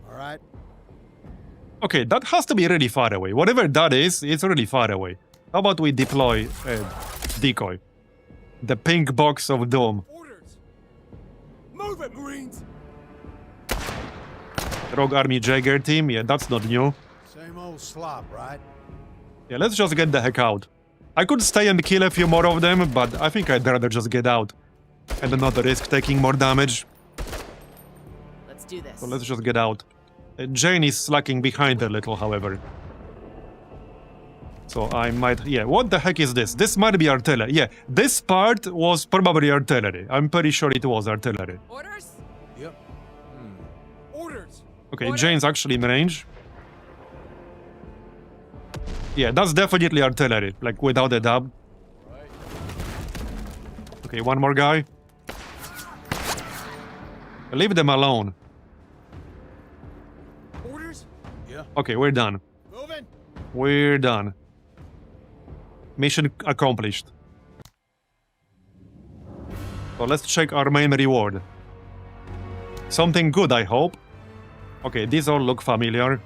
All right. Okay, that has to be really far away. Whatever that is, it's really far away. How about we deploy a decoy? The pink box of doom. Orders! Move it, Marines! Rogue Army Jaeger team, yeah, that's not new. Same old slop, right? Yeah, let's just get the heck out. I could stay and kill a few more of them, but I think I'd rather just get out. And not risk taking more damage. Let's do this. So let's just get out. Jane is slacking behind a little, however. So I might... Yeah, what the heck is this? This might be artillery. Yeah, this part was probably artillery. I'm pretty sure it was artillery. Orders? Yep. Orders! Okay, Jane's actually in range. Yeah, that's definitely artillery, like without a doubt. Okay, one more guy. Leave them alone. Orders? Yeah. Okay, we're done. Moving. We're done. Mission accomplished. So let's check our main reward. Something good, I hope. Okay, these all look familiar.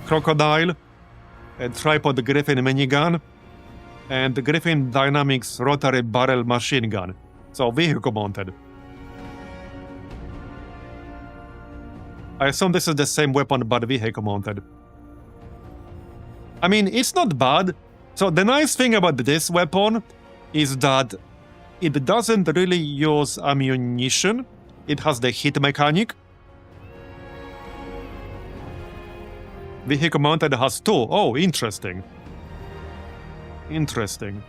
Crocodile, a tripod Griffin minigun, and the Griffin Dynamics rotary barrel machine gun. So vehicle mounted. I assume this is the same weapon but vehicle mounted. I mean, it's not bad. So the nice thing about this weapon is that it doesn't really use ammunition. It has the hit mechanic. Vehicle mounted has 2. Oh, interesting. Interesting.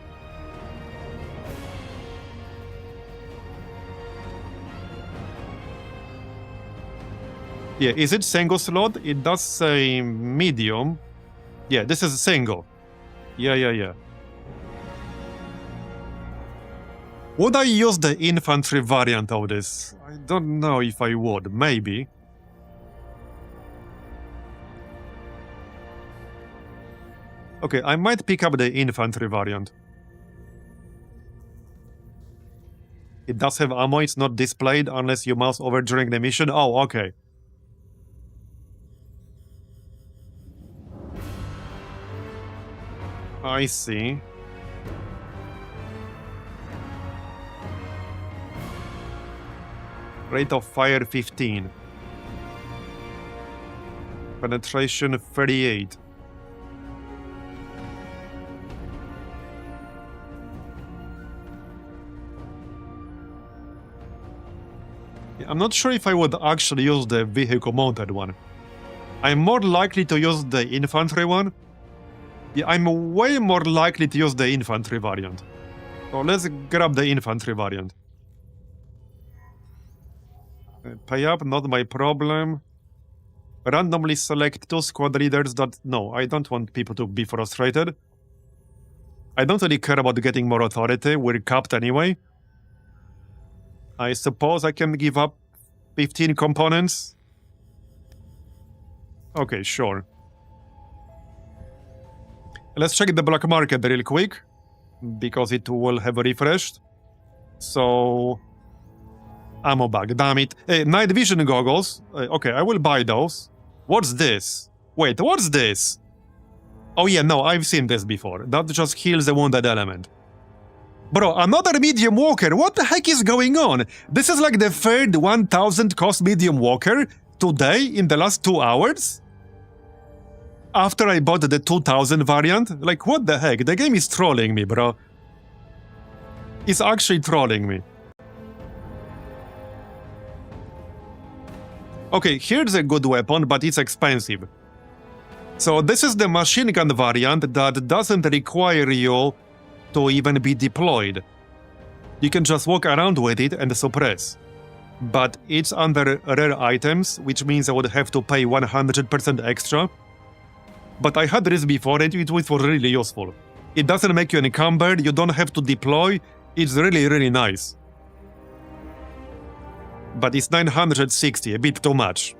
Yeah, is it single slot? It does say medium. Yeah, this is single. Yeah. Would I use the infantry variant of this? I don't know if I would. Maybe. Okay, I might pick up the infantry variant. It does have ammo, it's not displayed unless you mouse over during the mission. Oh, okay. I see. Rate of fire 15. Penetration 38. I'm not sure if I would actually use the vehicle mounted one. I'm more likely to use the infantry one. Yeah, I'm way more likely to use the infantry variant. So let's grab the infantry variant. Pay up, not my problem. Randomly select 2 squad leaders that... No, I don't want people to be frustrated. I don't really care about getting more authority. We're capped anyway. I suppose I can give up 15 components? Okay, sure. Let's check the black market real quick, because it will have refreshed. So... Ammo bag, damn it. Night vision goggles. Okay, I will buy those. What's this? Wait, what's this? Oh yeah, no, I've seen this before. That just heals the wounded element. Bro, another medium walker, what the heck is going on? This is like the third 1000 cost medium walker today in the last 2 hours? After I bought the 2000 variant? Like, what the heck? The game is trolling me, bro. It's actually trolling me. Okay, here's a good weapon, but it's expensive. So this is the machine gun variant that doesn't require you to even be deployed. You can just walk around with it and suppress. But it's under rare items, which means I would have to pay 100% extra. But I had this before and it was really useful. It doesn't make you encumbered, you don't have to deploy, it's really nice. But it's 960, a bit too much.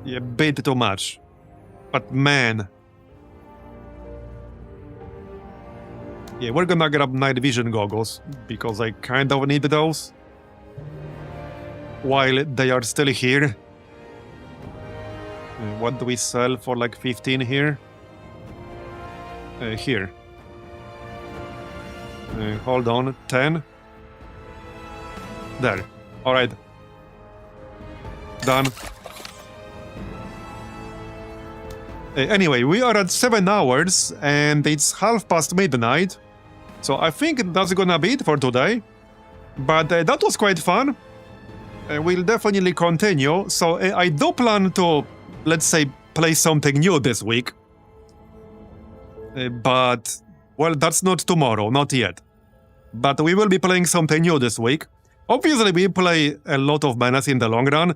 Yeah, a bit too much. But man... Yeah, we're gonna grab night vision goggles, because I kind of need those. While they are still here. What do we sell for like 15 here? Here. Hold on, 10. There. Alright. Done. Anyway, we are at 7 hours, and it's half past midnight. So I think that's gonna be it for today. But that was quite fun. We'll definitely continue. So I do plan to, let's say, play something new this week. But, well, that's not tomorrow, not yet. But we will be playing something new this week. Obviously, we play a lot of Menace in the long run.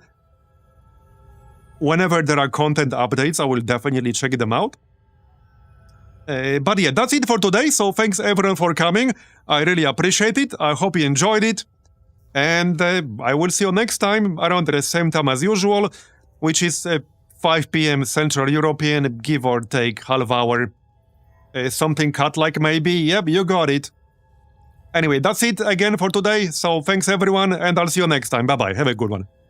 Whenever there are content updates, I will definitely check them out. But yeah, that's it for today. So thanks everyone for coming. I really appreciate it. I hope you enjoyed it. And I will see you next time around the same time as usual, which is 5 p.m. Central European, give or take half hour. Something cut like maybe. Yep, you got it. Anyway, that's it again for today. So thanks everyone, and I'll see you next time. Bye-bye. Have a good one.